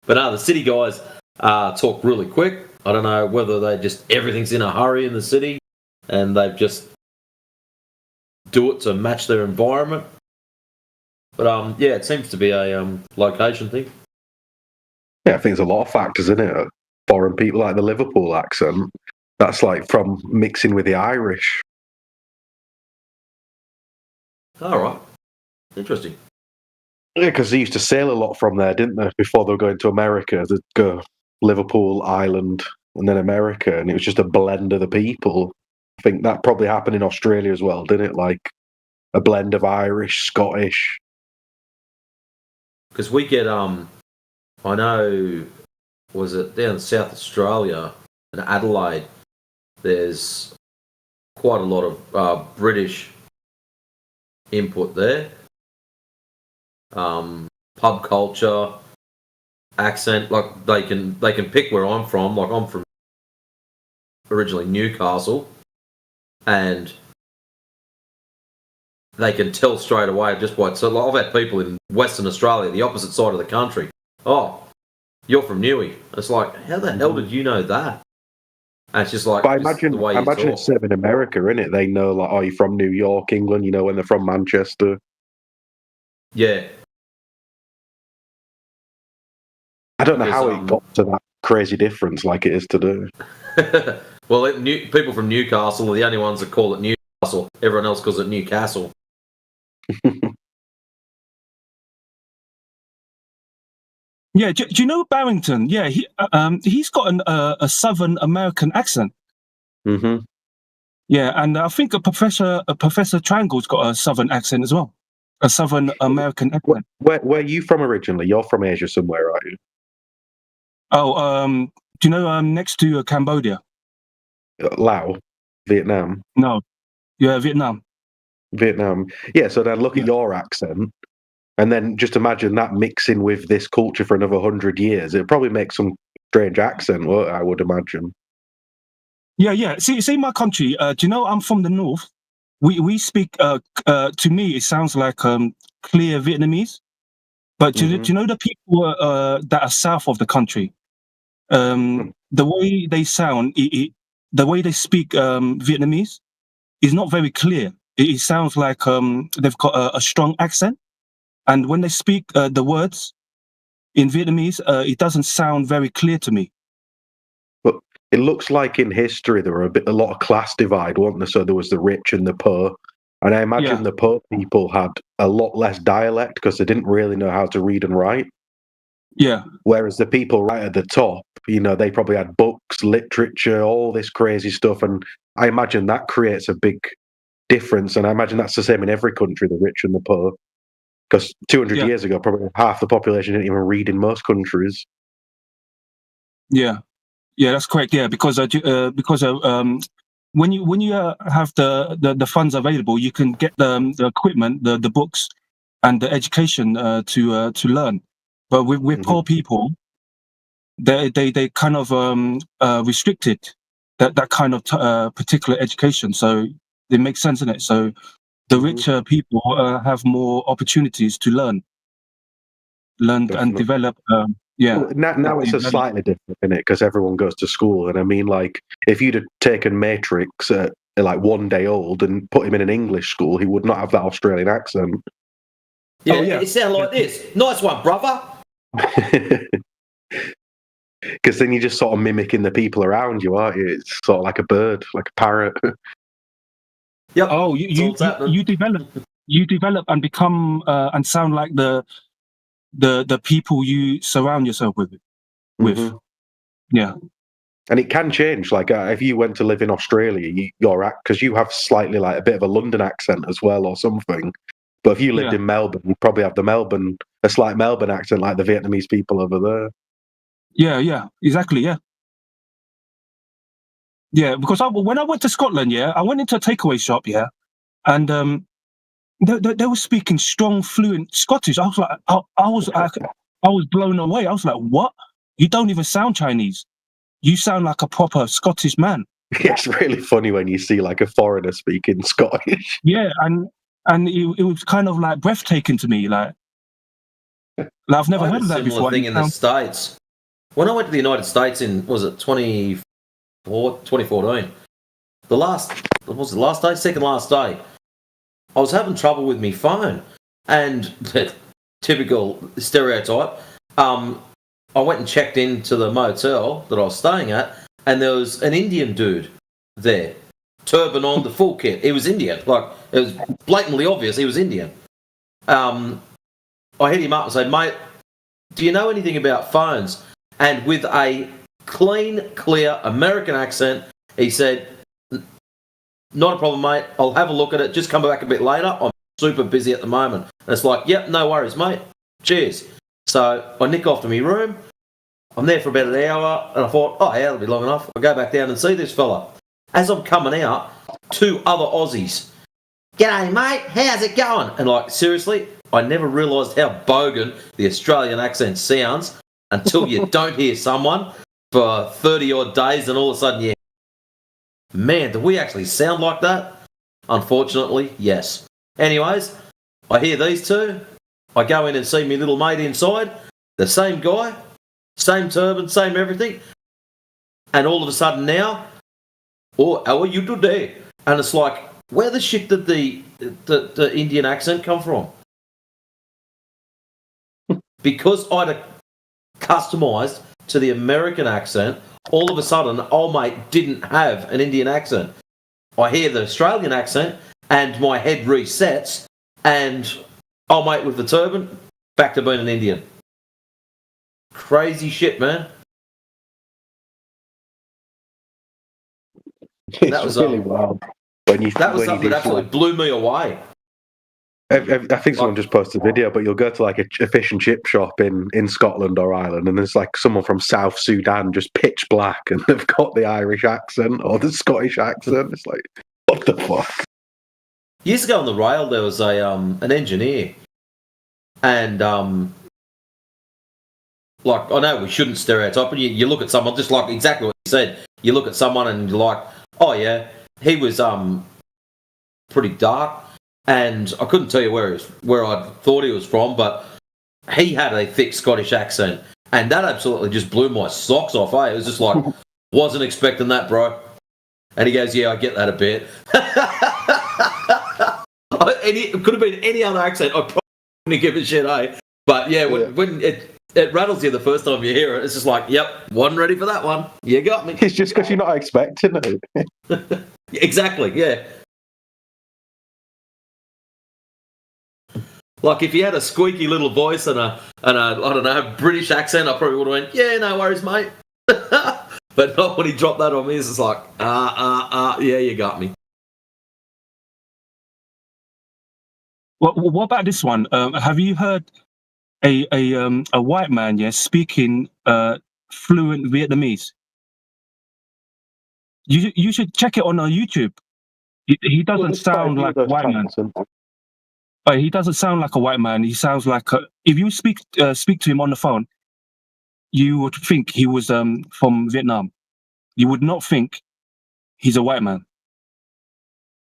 But no, the city guys talk really quick. I don't know whether everything's in a hurry in the city, and they've just do it to match their environment. But yeah, it seems to be a location thing. Yeah, I think there's a lot of factors in it. Foreign people, like the Liverpool accent, that's like from mixing with the Irish. All right. Interesting. Yeah, because they used to sail a lot from there, didn't they? Before they were going to America, they'd go Liverpool, Ireland, and then America, and it was just a blend of the people. I think that probably happened in Australia as well, didn't it? Like a blend of Irish, Scottish. Because we get, I know, was it down in South Australia, in Adelaide, there's quite a lot of British input there. Pub culture, accent, like they can pick where I'm from. Like I'm from originally Newcastle, and they can tell straight away just by. So like, I've had people in Western Australia, the opposite side of the country. Oh, you're from Newey. It's like, how the hell did you know that? And it's just like, but I imagine it's same in America, innit? They know, like, oh, you're from New York, England, you know, when they're from Manchester. Yeah. I don't know how it got to that crazy difference like it is today. Well, people from Newcastle are the only ones that call it Newcastle. Everyone else calls it Newcastle. Yeah, do you know Barrington? Yeah, he's got a Southern American accent. Mm-hmm. Yeah, and I think Professor Triangle's got a Southern accent as well, a Southern American accent. Where are you from originally? You're from Asia somewhere, are you? Oh, do you know next to Cambodia? Laos, Vietnam. No, yeah, Vietnam. Yeah, so then look at your accent. And then just imagine that mixing with this culture for another 100 years. It'd probably make some strange accent, I would imagine. Yeah. See, my country. Do you know I'm from the north? We speak. To me, it sounds like clear Vietnamese. But do you know the people that are south of the country? The way they sound, the way they speak Vietnamese is not very clear. It sounds like they've got a strong accent, and when they speak the words in Vietnamese, it doesn't sound very clear to me. But it looks like in history there were a lot of class divide, wasn't there? So there was the rich and the poor. And I imagine the poor people had a lot less dialect because they didn't really know how to read and write. Yeah. Whereas the people right at the top, they probably had books, literature, all this crazy stuff. And I imagine that creates a big difference. And I imagine that's the same in every country, the rich and the poor. Because 200 years ago, probably half the population didn't even read in most countries. Yeah, that's correct. Yeah, because when you have the funds available, you can get the equipment, the books, and the education to learn. But with poor people, they kind of restricted that kind of particular education. So it makes sense, isn't it? So the richer people have more opportunities to learn and develop. Well, now it's a slightly different, isn't it? Because everyone goes to school, and I mean, like, if you'd have taken Matrix at like 1 day old and put him in an English school, he would not have that Australian accent. Yeah, it sounds like this. Nice one, brother. Because then you're just sort of mimicking the people around you, aren't you? It's sort of like a bird, like a parrot. Yep. Oh, you develop and become and sound like the people you surround yourself with. Yeah. And it can change. Like if you went to live in Australia, because you have slightly like a bit of a London accent as well, or something. But if you lived in Melbourne, you'd probably have a slight Melbourne accent, like the Vietnamese people over there. Yeah, exactly. Yeah, because when I went to Scotland, I went into a takeaway shop, and they were speaking strong, fluent Scottish. I was like, I was blown away. I was like, what? You don't even sound Chinese. You sound like a proper Scottish man. It's really funny when you see like a foreigner speaking Scottish. Yeah, and it was kind of like breathtaking to me. Like I've never heard of that before. Similar thing in the States. When I went to the United States in 2014, the last day, second last day, I was having trouble with my phone, and typical stereotype. I went and checked into the motel that I was staying at, and there was an Indian dude there, turban on, the full kit. He was Indian, like it was blatantly obvious he was Indian. I hit him up and said, "Mate, do you know anything about phones?" And with a clean, clear American accent, he said, "Not a problem, mate. I'll have a look at it. Just come back a bit later. I'm super busy at the moment." And it's like, "Yep, no worries, mate. Cheers." So I nick off to my room. I'm there for about an hour, and I thought, oh, yeah, that'll be long enough. I'll go back down and see this fella. As I'm coming out, 2 other Aussies. "G'day, mate. How's it going?" And like, seriously, I never realised how bogan the Australian accent sounds until you don't hear someone for 30-odd days, and all of a sudden, man, do we actually sound like that? Unfortunately, yes. Anyways, I hear these 2. I go in and see my little mate inside, the same guy, same turban, same everything. And all of a sudden now, "Oh, how are you today?" And it's like, where the shit did the Indian accent come from? Because I'd customised to the American accent, all of a sudden, old mate didn't have an Indian accent. I hear the Australian accent, and my head resets, and old mate with the turban, back to being an Indian. Crazy shit, man. That was really wild. That was something that absolutely blew me away. I think someone just posted a video, but you'll go to like a fish and chip shop in Scotland or Ireland, and there's like someone from South Sudan, just pitch black, and they've got the Irish accent or the Scottish accent. It's like, what the fuck? Years ago on the rail, there was an engineer, and like, I know we shouldn't stereotype, but you look at someone, just like exactly what you said. You look at someone and you're like, oh yeah, he was pretty dark. And I couldn't tell you where I thought he was from, but he had a thick Scottish accent, and that absolutely just blew my socks off. It was just like, wasn't expecting that, bro. And he goes, yeah, I get that a bit. It could have been any other accent. I probably wouldn't give a shit, But yeah, when it rattles you the first time you hear it, it's just like, yep, wasn't ready for that one. You got me. It's just because you're not expecting it. Exactly, yeah. Like if you had a squeaky little voice and a I don't know, British accent, I probably would have went, yeah, no worries, mate. But not when he dropped that on me. It's just like, yeah, you got me. What about this one? Have you heard a white man, speaking fluent Vietnamese? You should check it on YouTube. He doesn't sound like a white man. He doesn't sound like a white man. He sounds like if you speak to him on the phone, you would think he was from Vietnam. You would not think he's a white man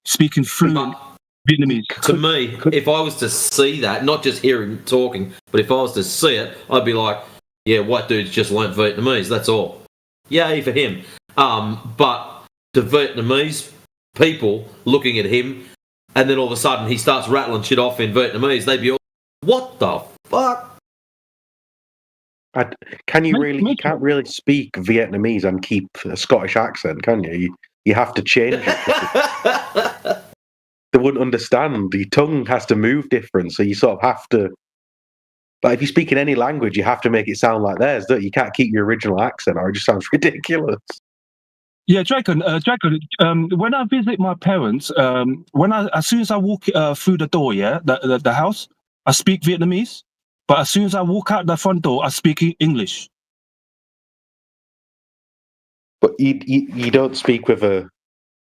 speaking fluent Vietnamese. To me, if I was to see that, not just hear him talking, but if I was to see it, I'd be like, yeah, white dude's just learnt Vietnamese, that's all. Yay for him. But the Vietnamese people looking at him, and then all of a sudden he starts rattling shit off in Vietnamese, they'd be all, what the fuck? You can't really speak Vietnamese and keep a Scottish accent, can you? You have to change it. They wouldn't understand. The tongue has to move different, so you sort of have to. Like if you speak in any language, you have to make it sound like theirs. You can't keep your original accent, or it just sounds ridiculous. Yeah, Dragon. When I visit my parents, as soon as I walk through the door, the house, I speak Vietnamese. But as soon as I walk out the front door, I speak English. But you don't speak with an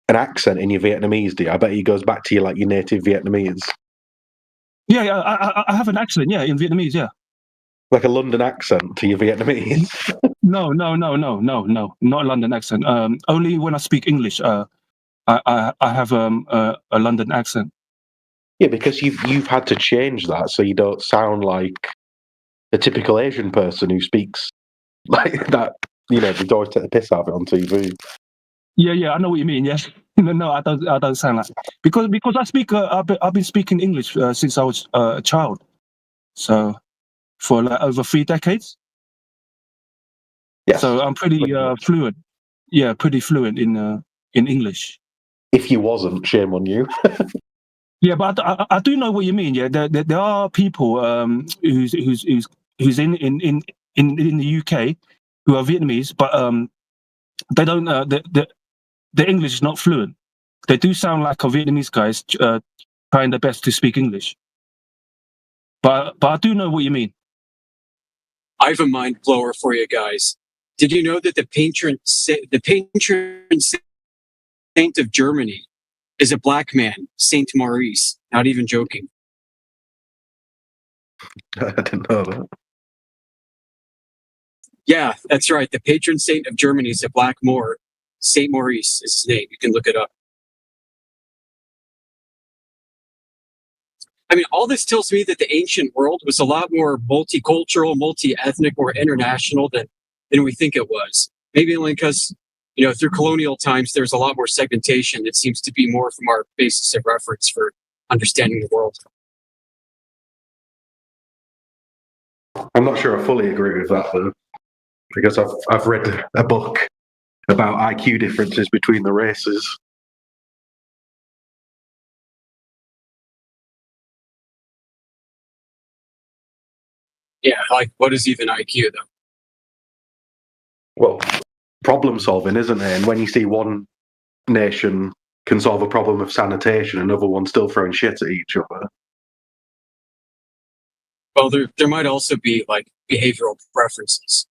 accent in your Vietnamese, do you? I bet he goes back to your native Vietnamese. Yeah, I have an accent, in Vietnamese, yeah. Like a London accent to your Vietnamese? No, not a London accent. Only when I speak English, I have a London accent. Yeah, because you've had to change that so you don't sound like a typical Asian person who speaks like that. They always take the piss out of it on TV. Yeah, I know what you mean. Yes, no, I don't sound like because I speak. I've been speaking English since I was a child, so for over 3 decades. Yeah. So I'm pretty fluent. Yeah, pretty fluent in English. If you wasn't, shame on you. Yeah, but I do know what you mean. Yeah, there are people who's in the UK who are Vietnamese, but they don't. The English is not fluent. They do sound like a Vietnamese guys trying their best to speak English. But I do know what you mean. I have a mind blower for you guys. Did you know that the patron saint of Germany is a black man, Saint Maurice? Not even joking. I didn't know that. Yeah, that's right. The patron saint of Germany is a black Moor. Saint Maurice is his name. You can look it up. I mean, all this tells me that the ancient world was a lot more multicultural, multi-ethnic, or international than we think it was. Maybe only because, through colonial times, there's a lot more segmentation. It seems to be more from our basis of reference for understanding the world. I'm not sure I fully agree with that, though, because I've read a book about IQ differences between the races. Yeah, like what is even IQ, though? Well, problem solving, isn't it? And when you see one nation can solve a problem of sanitation, another one still throwing shit at each other. Well, there might also be like behavioral preferences.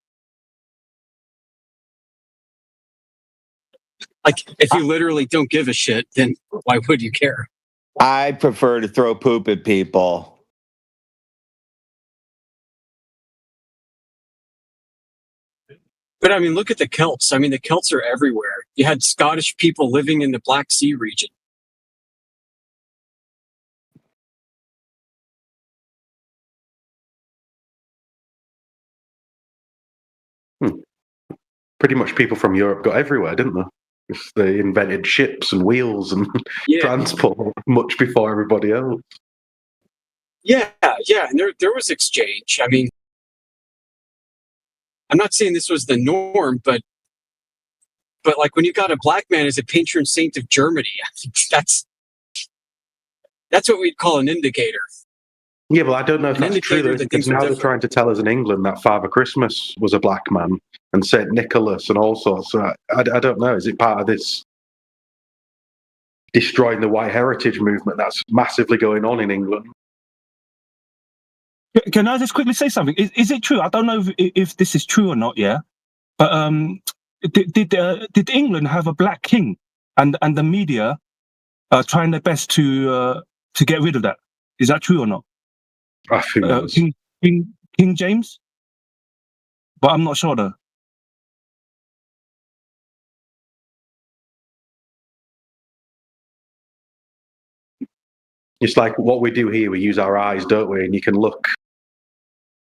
Like, if you literally don't give a shit, then why would you care? I prefer to throw poop at people. But I mean, look at the Celts. I mean, the Celts are everywhere. You had Scottish people living in the Black Sea region. pretty much people from Europe got everywhere, didn't they? They invented ships and wheels and transport much before everybody else. Yeah, and there was exchange. I mean, I'm not saying this was the norm, but like when you got a black man as a patron saint of Germany, I think that's what we'd call an indicator. Yeah, well, I don't know if that's true, because now they're trying to tell us in England that Father Christmas was a black man and St. Nicholas and all sorts. So I don't know. Is it part of this destroying the white heritage movement that's massively going on in England? Can I just quickly say something? Is it true? I don't know if this is true or not, yeah? But did England have a black king? And the media are trying their best to get rid of that. Is that true or not? I think King James? But I'm not sure though. It's like what we do here, we use our eyes, don't we? And you can look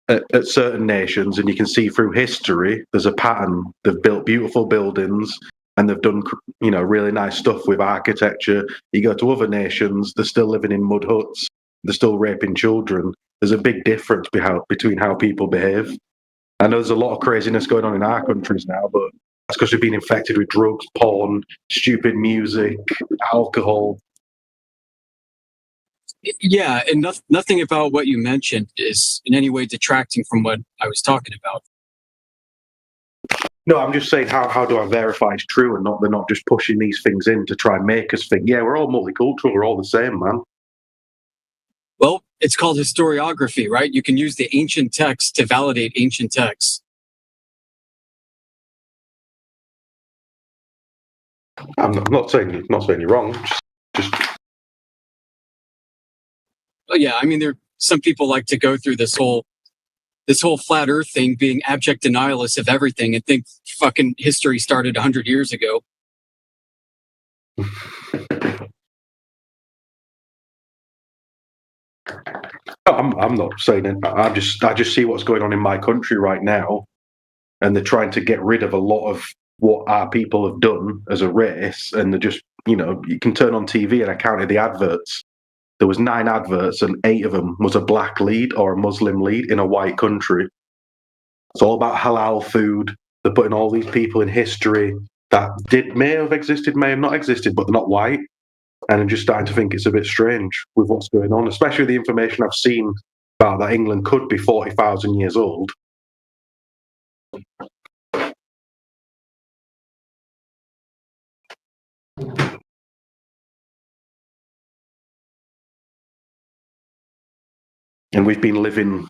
at certain nations and you can see through history there's a pattern. They've built beautiful buildings and they've done, really nice stuff with architecture. You go to other nations, they're still living in mud huts, they're still raping children. There's a big difference between how people behave. I know there's a lot of craziness going on in our countries now, but that's because we've been infected with drugs, porn, stupid music, alcohol. Yeah, and nothing about what you mentioned is in any way detracting from what I was talking about. No, I'm just saying, how do I verify it's true and they're not just pushing these things in to try and make us think, yeah, we're all multicultural, we're all the same, man. Well, it's called historiography, right? You can use the ancient texts to validate ancient texts. I'm not saying you're wrong. Just. Oh, yeah, I mean, some people like to go through this whole flat Earth thing, being abject denialists of everything, and think fucking history started 100 years ago. I'm not saying it. I just see what's going on in my country right now, and they're trying to get rid of a lot of what our people have done as a race, and they're just, you can turn on TV and I counted the adverts. There was 9 adverts and 8 of them was a black lead or a Muslim lead in a white country. It's all about halal food. They're putting all these people in history that may have existed, may have not existed, but they're not white. And I'm just starting to think it's a bit strange with what's going on, especially the information I've seen about that England could be 40,000 years old. And we've been living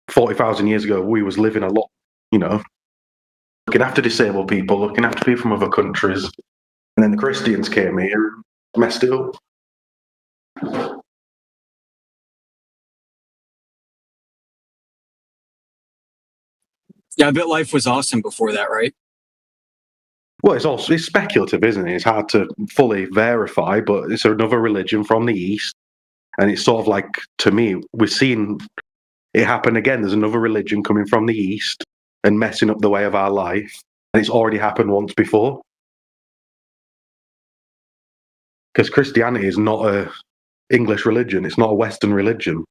40,000 years ago. We was living a lot, looking after disabled people, looking after people from other countries. And then the Christians came here and messed it up. Yeah, I bet life was awesome before that, right? Well, it's speculative, isn't it? It's hard to fully verify, but it's another religion from the East. And it's sort of like, to me, we're seeing it happen again. There's another religion coming from the East and messing up the way of our life. And it's already happened once before. Because Christianity is not a English religion. It's not a Western religion.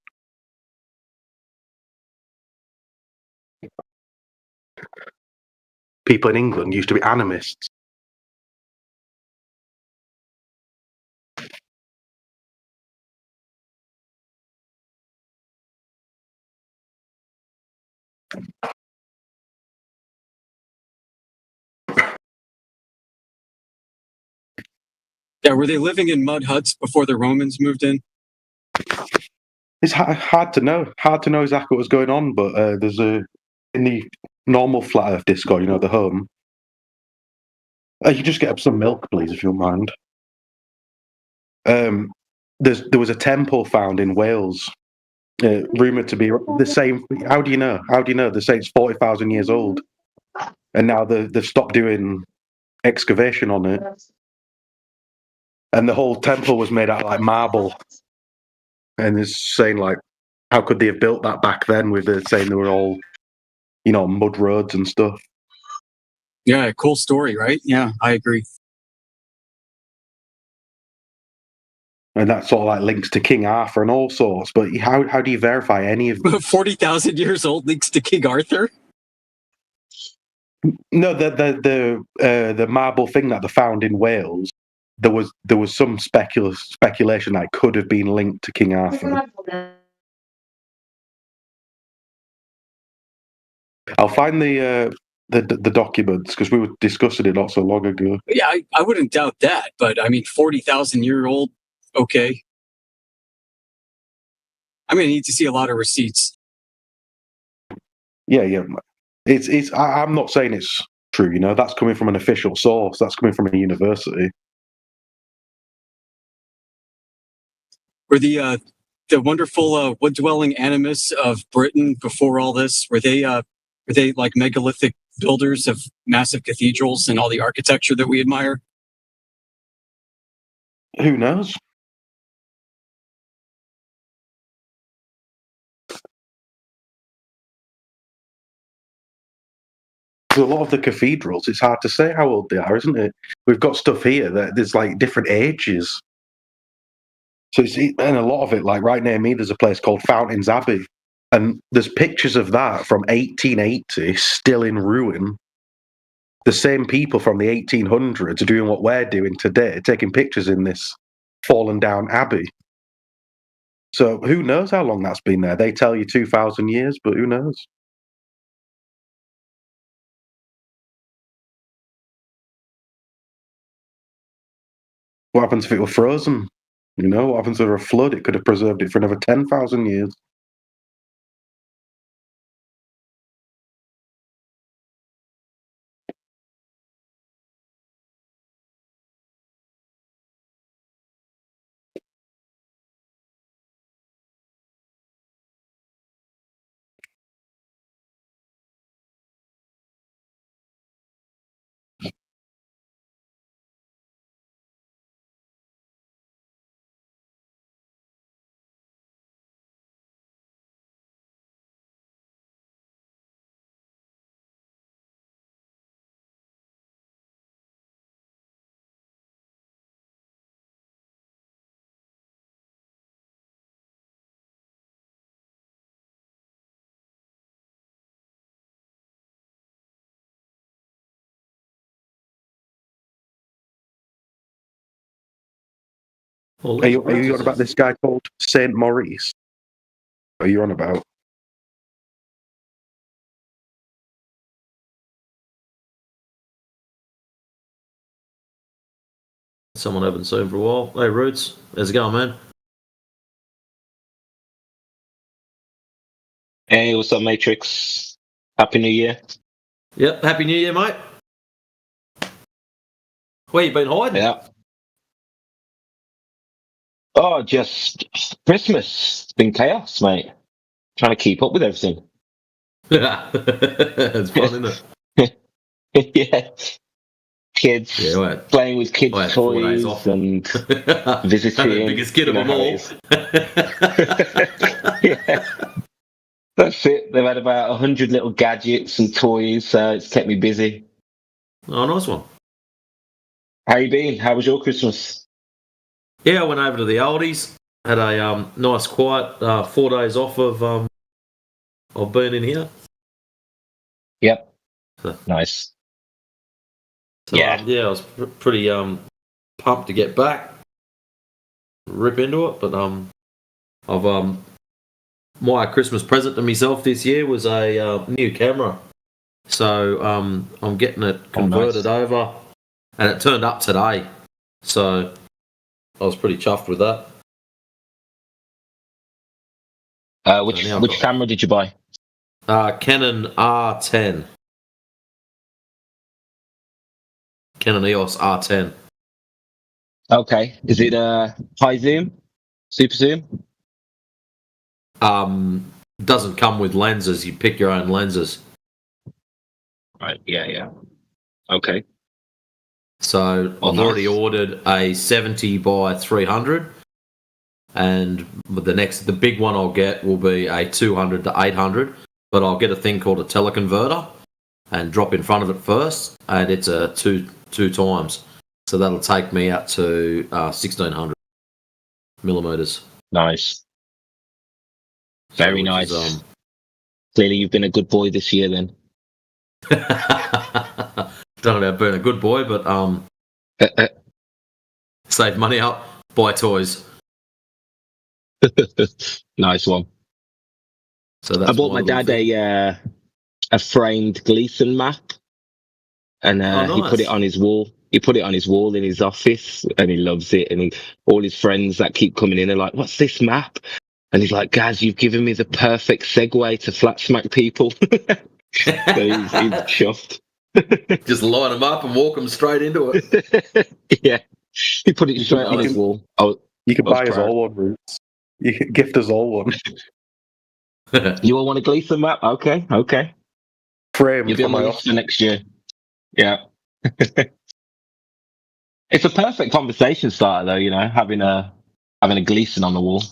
People in England used to be animists. Yeah, were they living in mud huts before the Romans moved in? It's hard to know. Hard to know exactly what was going on, but there's in the normal Flat Earth Discord, the home. You just get up some milk, please, if you don't mind. There was a temple found in Wales, rumored to be the same. How do you know? They say it's 40,000 years old, and now they've stopped doing excavation on it. And the whole temple was made out of marble. And it's saying how could they have built that back then? With saying they were all, mud roads and stuff. Yeah, cool story, right? Yeah, I agree. And that sort of like links to King Arthur and all sorts. But how do you verify any of 40,000 years old links to King Arthur? No, the marble thing that they found in Wales, there was some speculation that it could have been linked to King Arthur. I'll find the documents because we were discussing it not so long ago. Yeah, I wouldn't doubt that, but I mean, 40,000-year-old, okay. I'm going to need to see a lot of receipts. Yeah. I'm not saying it's true. You know, that's coming from an official source. That's coming from a university. Were the wonderful wood-dwelling animists of Britain before all this, were they like megalithic builders of massive cathedrals and all the architecture that we admire? Who knows? A lot of the cathedrals, it's hard to say how old they are, isn't it? We've got stuff here that there's like different ages. So and a lot of it, like right near me, there's a place called Fountains Abbey, and there's pictures of that from 1880 still in ruin. The same people from the 1800s are doing what we're doing today, taking pictures in this fallen down abbey. So who knows how long that's been there? They tell you 2,000 years, but who knows? What happens if it were frozen? You know, what happens if there were a flood? It could have preserved it for another 10,000 years. Are you on about this guy called Saint Maurice? Are you on about? Someone I haven't seen for a while. Hey, Roots, how's it going, man? Hey, what's up, Matrix? Happy New Year. Yep, Happy New Year, mate. Where you been hiding? Yeah. Oh, just Christmas. It's been chaos, mate. Trying to keep up with everything. It's fun, isn't it? Yeah. Kids playing with kids' toys and visiting. The biggest kid of them all. Yeah. That's it. They've had about 100 little gadgets and toys, so it's kept me busy. Oh, nice one. How you been? How was your Christmas? Yeah, I went over to the Aldi's. Had a nice, quiet 4 days off of being in here. Yep. Nice. So, I was pretty pumped to get back, rip into it. But I've my Christmas present to myself this year was a new camera. So I'm getting it converted over, and it turned up today. So I was pretty chuffed with that. Which camera did you buy? Canon R10. Canon EOS R10. Okay. Is it high zoom? Super zoom? Doesn't come with lenses. You pick your own lenses. Right. Yeah. Okay. So I've already ordered a 70 by 300, and the big one I'll get will be a 200 to 800. But I'll get a thing called a teleconverter, and drop in front of it first, and it's a two times. So that'll take me up to 1600 millimeters. Nice. Very nice. Clearly, you've been a good boy this year, then. Don't know about being a good boy, but save money up, buy toys. Nice one. So that's I bought my dad a framed Gleason map, and he put it on his wall. He put it on his wall in his office, and he loves it. And all his friends that keep coming in are like, "What's this map?" And he's like, "Gaz, you've given me the perfect segue to flat smack people." So he's chuffed. Just line them up and walk them straight into it. Yeah, he put it straight on his wall. You can buy us all one, Roots. You can gift us all one. You all want a Gleason map? Okay. Frame You'll be on my list for next year. Yeah. It's a perfect conversation starter, though. Having a Gleason on the wall.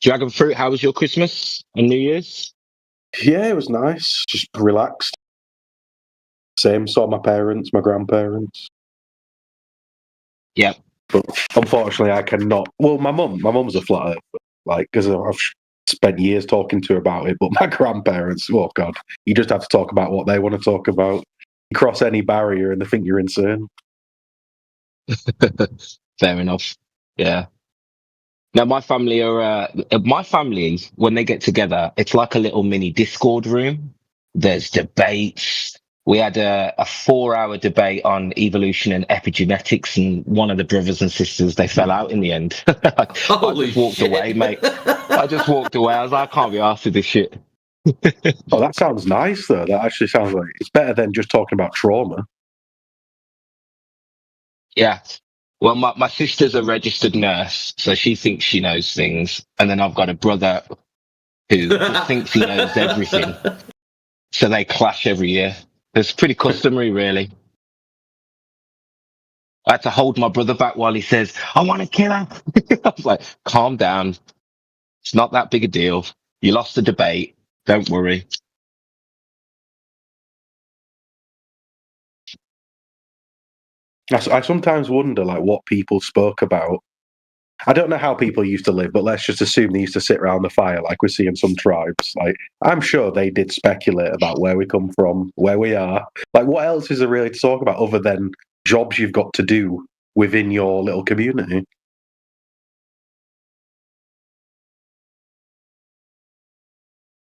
Dragon Fruit, how was your Christmas and New Year's? Yeah, it was nice. Just relaxed. Same. Saw my parents, my grandparents. Yeah. But unfortunately, I cannot. Well, my mum's a flat earther, because I've spent years talking to her about it. But my grandparents, oh God, you just have to talk about what they want to talk about. You cross any barrier and they think you're insane. Fair enough. Yeah. Now, my family, when they get together, it's like a little mini Discord room. There's debates. We had a 4-hour debate on evolution and epigenetics, and one of the brothers and sisters, they fell out in the end. I just walked away, mate. I just walked away. I was like, I can't be arsed with this shit. Oh, that sounds nice, though. That actually sounds like it's better than just talking about trauma. Yeah. Well, my sister's a registered nurse, so she thinks she knows things. And then I've got a brother who thinks he knows everything. So they clash every year. It's pretty customary, really. I had to hold my brother back while he says, "I want to kill her." I was like, calm down. It's not that big a deal. You lost the debate. Don't worry. I sometimes wonder, what people spoke about. I don't know how people used to live, but let's just assume they used to sit around the fire like we see in some tribes. I'm sure they did speculate about where we come from, where we are. What else is there really to talk about other than jobs you've got to do within your little community?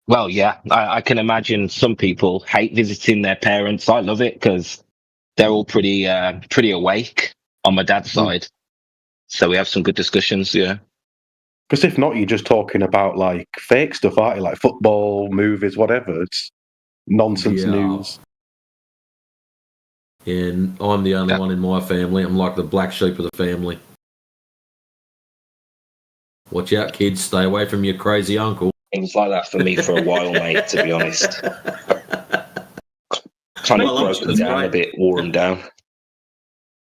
Well, yeah, I can imagine some people hate visiting their parents. I love it because they're all pretty awake on my dad's side. So we have some good discussions, yeah. Because if not, you're just talking about fake stuff, aren't you? Like football, movies, whatever. It's nonsense news. And I'm the only one in my family. I'm like the black sheep of the family. Watch out, kids. Stay away from your crazy uncle. It was like that for me for a while, mate, to be honest. Kind of broke them down a bit, wore them down.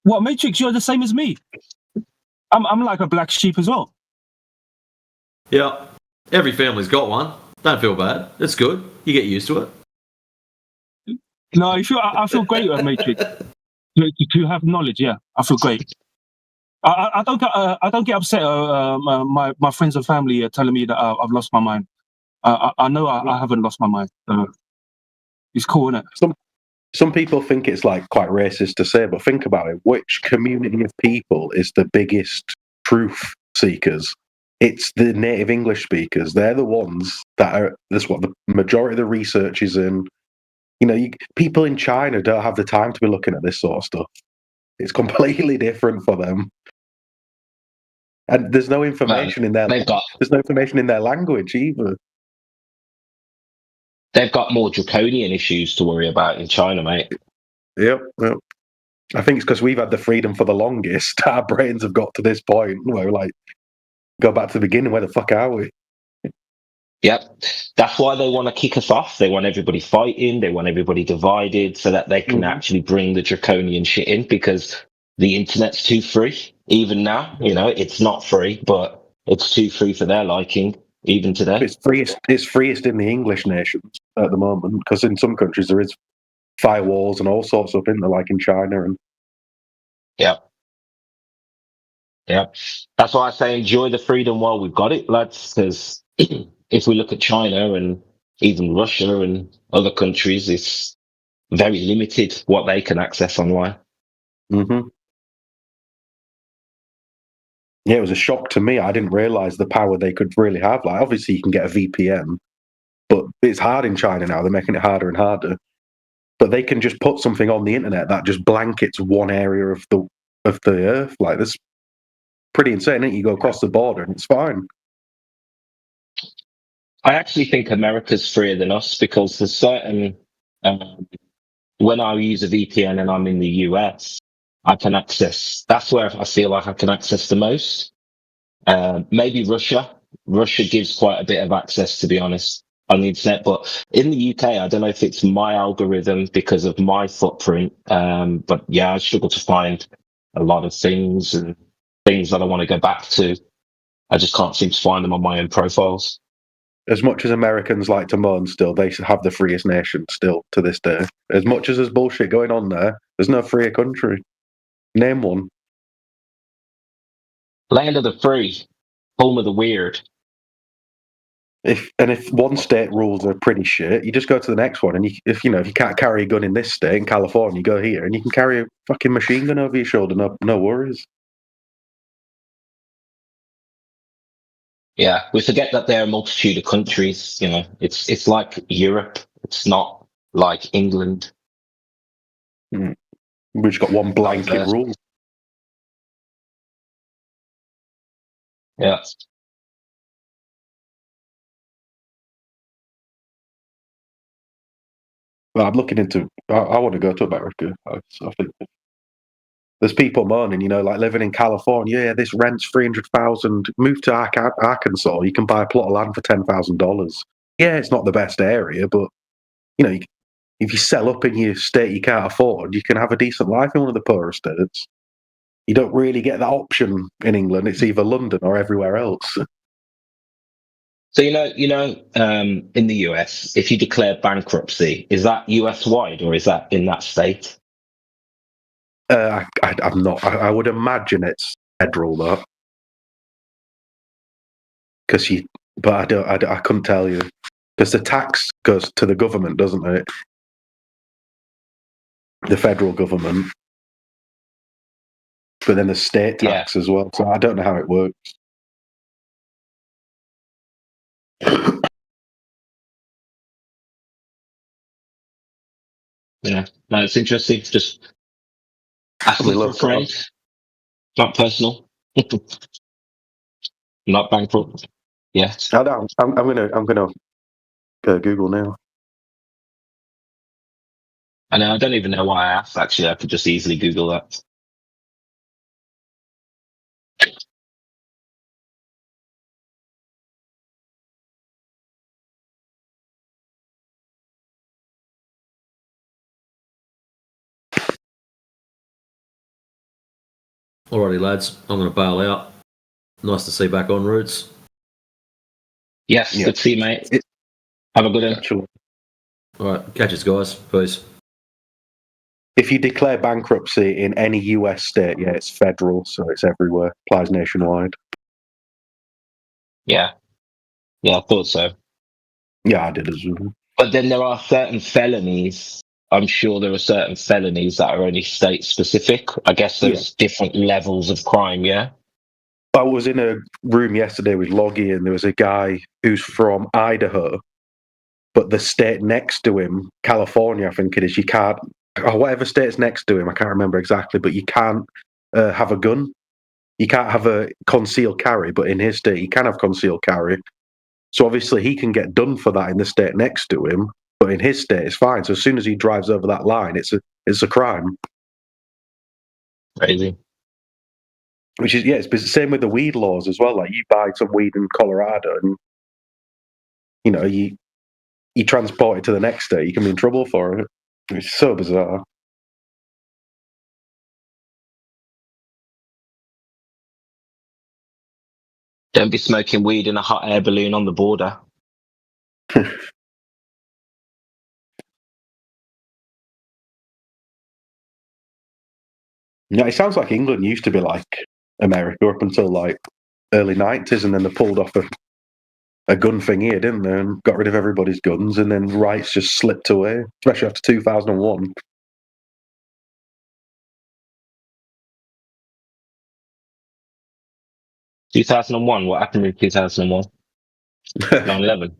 What, Matrix? You're the same as me. I'm like a black sheep as well. Yeah. Every family's got one. Don't feel bad. It's good. You get used to it. No, I feel great with Matrix. To have knowledge, yeah, I feel great. I don't get upset. My friends and family are telling me that I've lost my mind. I know I haven't lost my mind. It's cool, isn't it? Some people think it's quite racist to say, but think about it. Which community of people is the biggest truth seekers? It's the native English speakers. They're the ones that are. That's what the majority of the research is in. People in China don't have the time to be looking at this sort of stuff. It's completely different for them, and there's no information in their. There's no information in their language either. They've got more draconian issues to worry about in China, mate. Yep. I think it's because we've had the freedom for the longest. Our brains have got to this point where go back to the beginning. Where the fuck are we? Yep. That's why they want to kick us off. They want everybody fighting. They want everybody divided so that they can actually bring the draconian shit in, because the internet's too free. Even now, it's not free, but it's too free for their liking, even today. It's freest in the English nations at the moment, because in some countries there is firewalls and all sorts of things, like in China. And Yep. That's why I say enjoy the freedom while we've got it, lads, because if we look at China and even Russia and other countries, it's very limited what they can access online. Yeah, it was a shock to me. I didn't realize the power they could really have. Like, obviously, you can get a VPN, but it's hard in China now. They're making it harder and harder. But they can just put something on the internet that just blankets one area of the earth. Like, that's pretty insane. Isn't it? You go across the border and it's fine. I actually think America's freer than us, because there's certain when I use a VPN and I'm in the US, I can access. That's where I feel like I can access the most. Maybe Russia. Russia gives quite a bit of access, to be honest, on the internet. But in the UK, I don't know if it's my algorithm because of my footprint. But yeah, I struggle to find a lot of things and things that I want to go back to. I just can't seem to find them on my own profiles. As much as Americans like to moan still, they have the freest nation still to this day. As much as there's bullshit going on there's no freer country. Name one. Land of the free, home of the weird. If one state rules are pretty shit, you just go to the next one. And if you can't carry a gun in this state, in California, you go here and you can carry a fucking machine gun over your shoulder. No worries. Yeah, we forget that there are a multitude of countries. It's like Europe. It's not like England. We've just got one blanket rule. Yeah. Well, I'm looking into. I want to go to America. I think there's people moaning, like living in California. Yeah, this rent's $300,000. Move to Arkansas, you can buy a plot of land for $10,000. Yeah, it's not the best area, but if you sell up in your state you can't afford, you can have a decent life in one of the poorer states. You don't really get that option in England. It's either London or everywhere else. So in the US, if you declare bankruptcy, is that US wide or is that in that state? I'm not. I would imagine it's federal though, but I couldn't tell you, because the tax goes to the government, doesn't it? The federal government, but then the state tax as well. So I don't know how it works. Yeah, no, it's interesting. Just asking for a friend, not personal, not bankrupt. Yeah, I'm gonna Google now. I know. I don't even know why I asked. Actually, I could just easily Google that. Alrighty, lads, I'm going to bail out. Nice to see you back on Roots. Yes, good to see you, mate. Have a good one. All right, catch us, guys. Peace. If you declare bankruptcy in any US state, it's federal, so it's everywhere. Applies nationwide. Yeah, I thought so. Yeah, I did as well. But then there are certain felonies. I'm sure there are certain felonies that are only state specific. I guess there's different levels of crime, yeah? I was in a room yesterday with Loggy, and there was a guy who's from Idaho, but the state next to him, California, I think it is, you can't, or whatever state's next to him, I can't remember exactly, but you can't have a gun. You can't have a concealed carry, but in his state, you can have concealed carry. So obviously he can get done for that in the state next to him, but in his state it's fine. So as soon as he drives over that line, it's a crime. Crazy. Which is it's the same with the weed laws as well. Like, you buy some weed in Colorado and you transport it to the next state, you can be in trouble for it. It's so bizarre. Don't be smoking weed in a hot air balloon on the border. Yeah, it sounds like England used to be like America up until like early 90s, and then they pulled off a gun thing here, didn't they? And got rid of everybody's guns, and then rights just slipped away, especially after 2001. What happened in 2001? 9/11.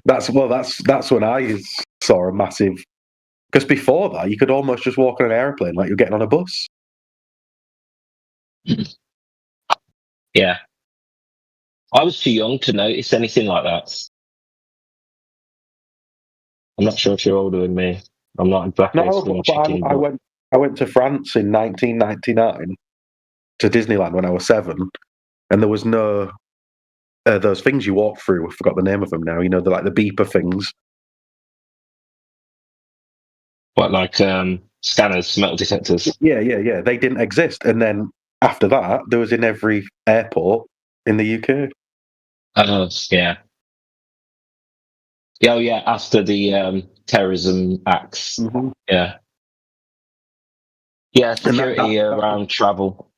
That's when I saw a massive. Because before that, you could almost just walk on an airplane like you're getting on a bus. Yeah. I was too young to notice anything like that. I'm not sure if you're older than me. I'm not exactly chicken. I went to France in 1999 to Disneyland when I was 7, and there was no those things you walk through. I forgot the name of them now. They're like the beeper things. What, like scanners, metal detectors? Yeah. They didn't exist, and then after that, there was in every airport in the UK. Oh, yeah. Oh, yeah. After the terrorism acts, yeah, yeah. Security around travel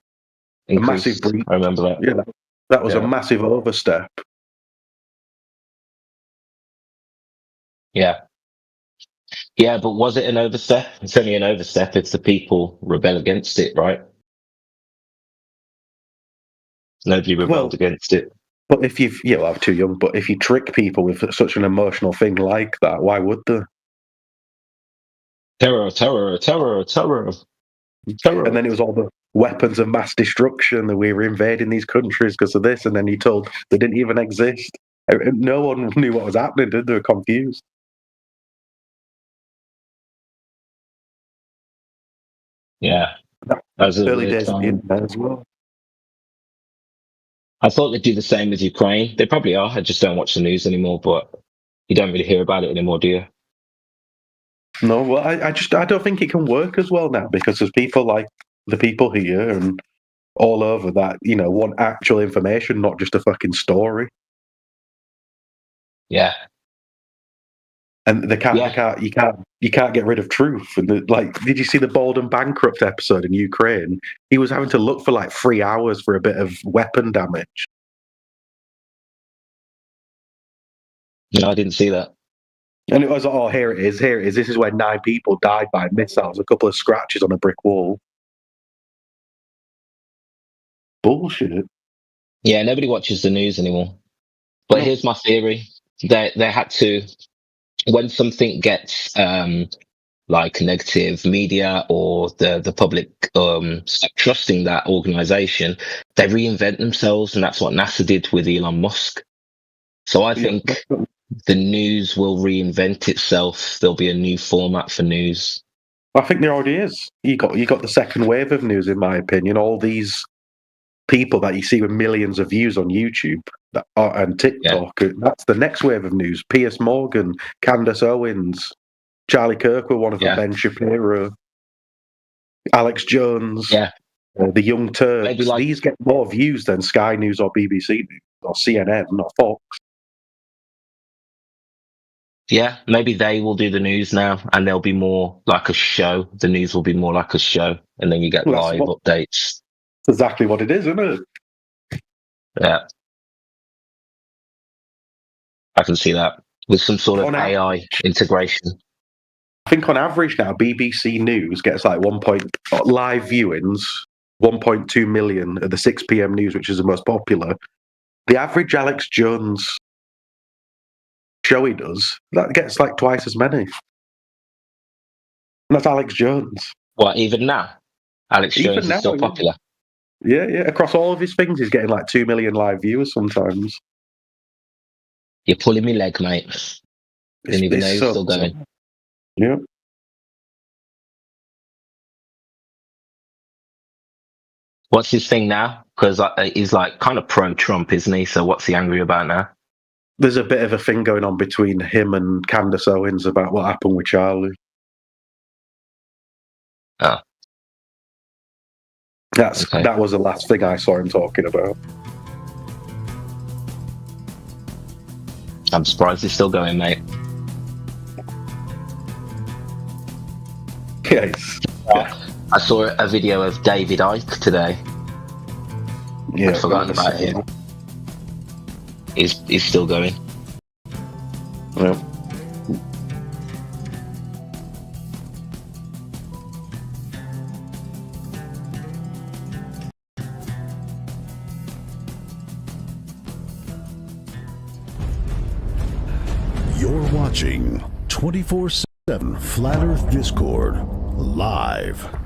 increased. A massive breach. I remember that. Yeah, that was a massive overstep. Yeah. Yeah, but was it an overstep? It's only an overstep if the people rebel against it, right? Nobody rebelled against it. But if I'm too young, but if you trick people with such an emotional thing like that, why would they? Terror, terror, terror, terror. And then it was all the weapons of mass destruction that we were invading these countries because of this, and then you told they didn't even exist. No one knew what was happening, did they? They were confused. Yeah. That was early days of the internet as well. I thought they'd do the same with Ukraine. They probably are. I just don't watch the news anymore, but you don't really hear about it anymore, do you? No, well, I don't think it can work as well now because there's people like the people here and all over that, want actual information, not just a fucking story. Yeah. And you can't get rid of truth. And did you see the Bold and Bankrupt episode in Ukraine? He was having to look for like 3 hours for a bit of weapon damage. No, I didn't see that. And it was, here it is. This is where 9 people died by missiles, a couple of scratches on a brick wall. Bullshit. Yeah, nobody watches the news anymore. But here's my theory. They had to, when something gets like negative media or the public stop trusting that organization, they reinvent themselves, and that's what NASA did with Elon Musk. So I think the news will reinvent itself. There'll be a new format for news. I think there already is. You got the second wave of news, in my opinion. All these people that you see with millions of views on YouTube and TikTok. That's the next wave of news. Piers Morgan, Candace Owens, Charlie Kirk were one of them, Ben Shapiro, Alex Jones, the Young Turks. These get more views than Sky News or BBC News or CNN or Fox. Yeah, maybe they will do the news now, and they'll be more like a show. The news will be more like a show, and then you get live updates. That's exactly what it is, isn't it? Yeah. I can see that with some sort of AI integration. I think on average now, BBC News gets like live viewings, 1.2 million at the 6 p.m. news, which is the most popular. The average Alex Jones show he does, that gets like twice as many. And that's Alex Jones. What, even now? Alex Jones is still popular. Yeah. Across all of his things, he's getting like 2 million live viewers sometimes. You're pulling me leg, mate. Didn't even know he was still going. Yeah. What's his thing now? Because he's like kind of pro-Trump, isn't he? So what's he angry about now? there's a bit of a thing going on between him and Candace Owens about what happened with Charlie. Ah. That was the last thing I saw him talking about. I'm surprised he's still going, mate. Yes. I saw a video of David Icke today. Yeah, I'd forgotten about him. He's still going. Yeah. You're watching 24/7 Flat Earth Discord live.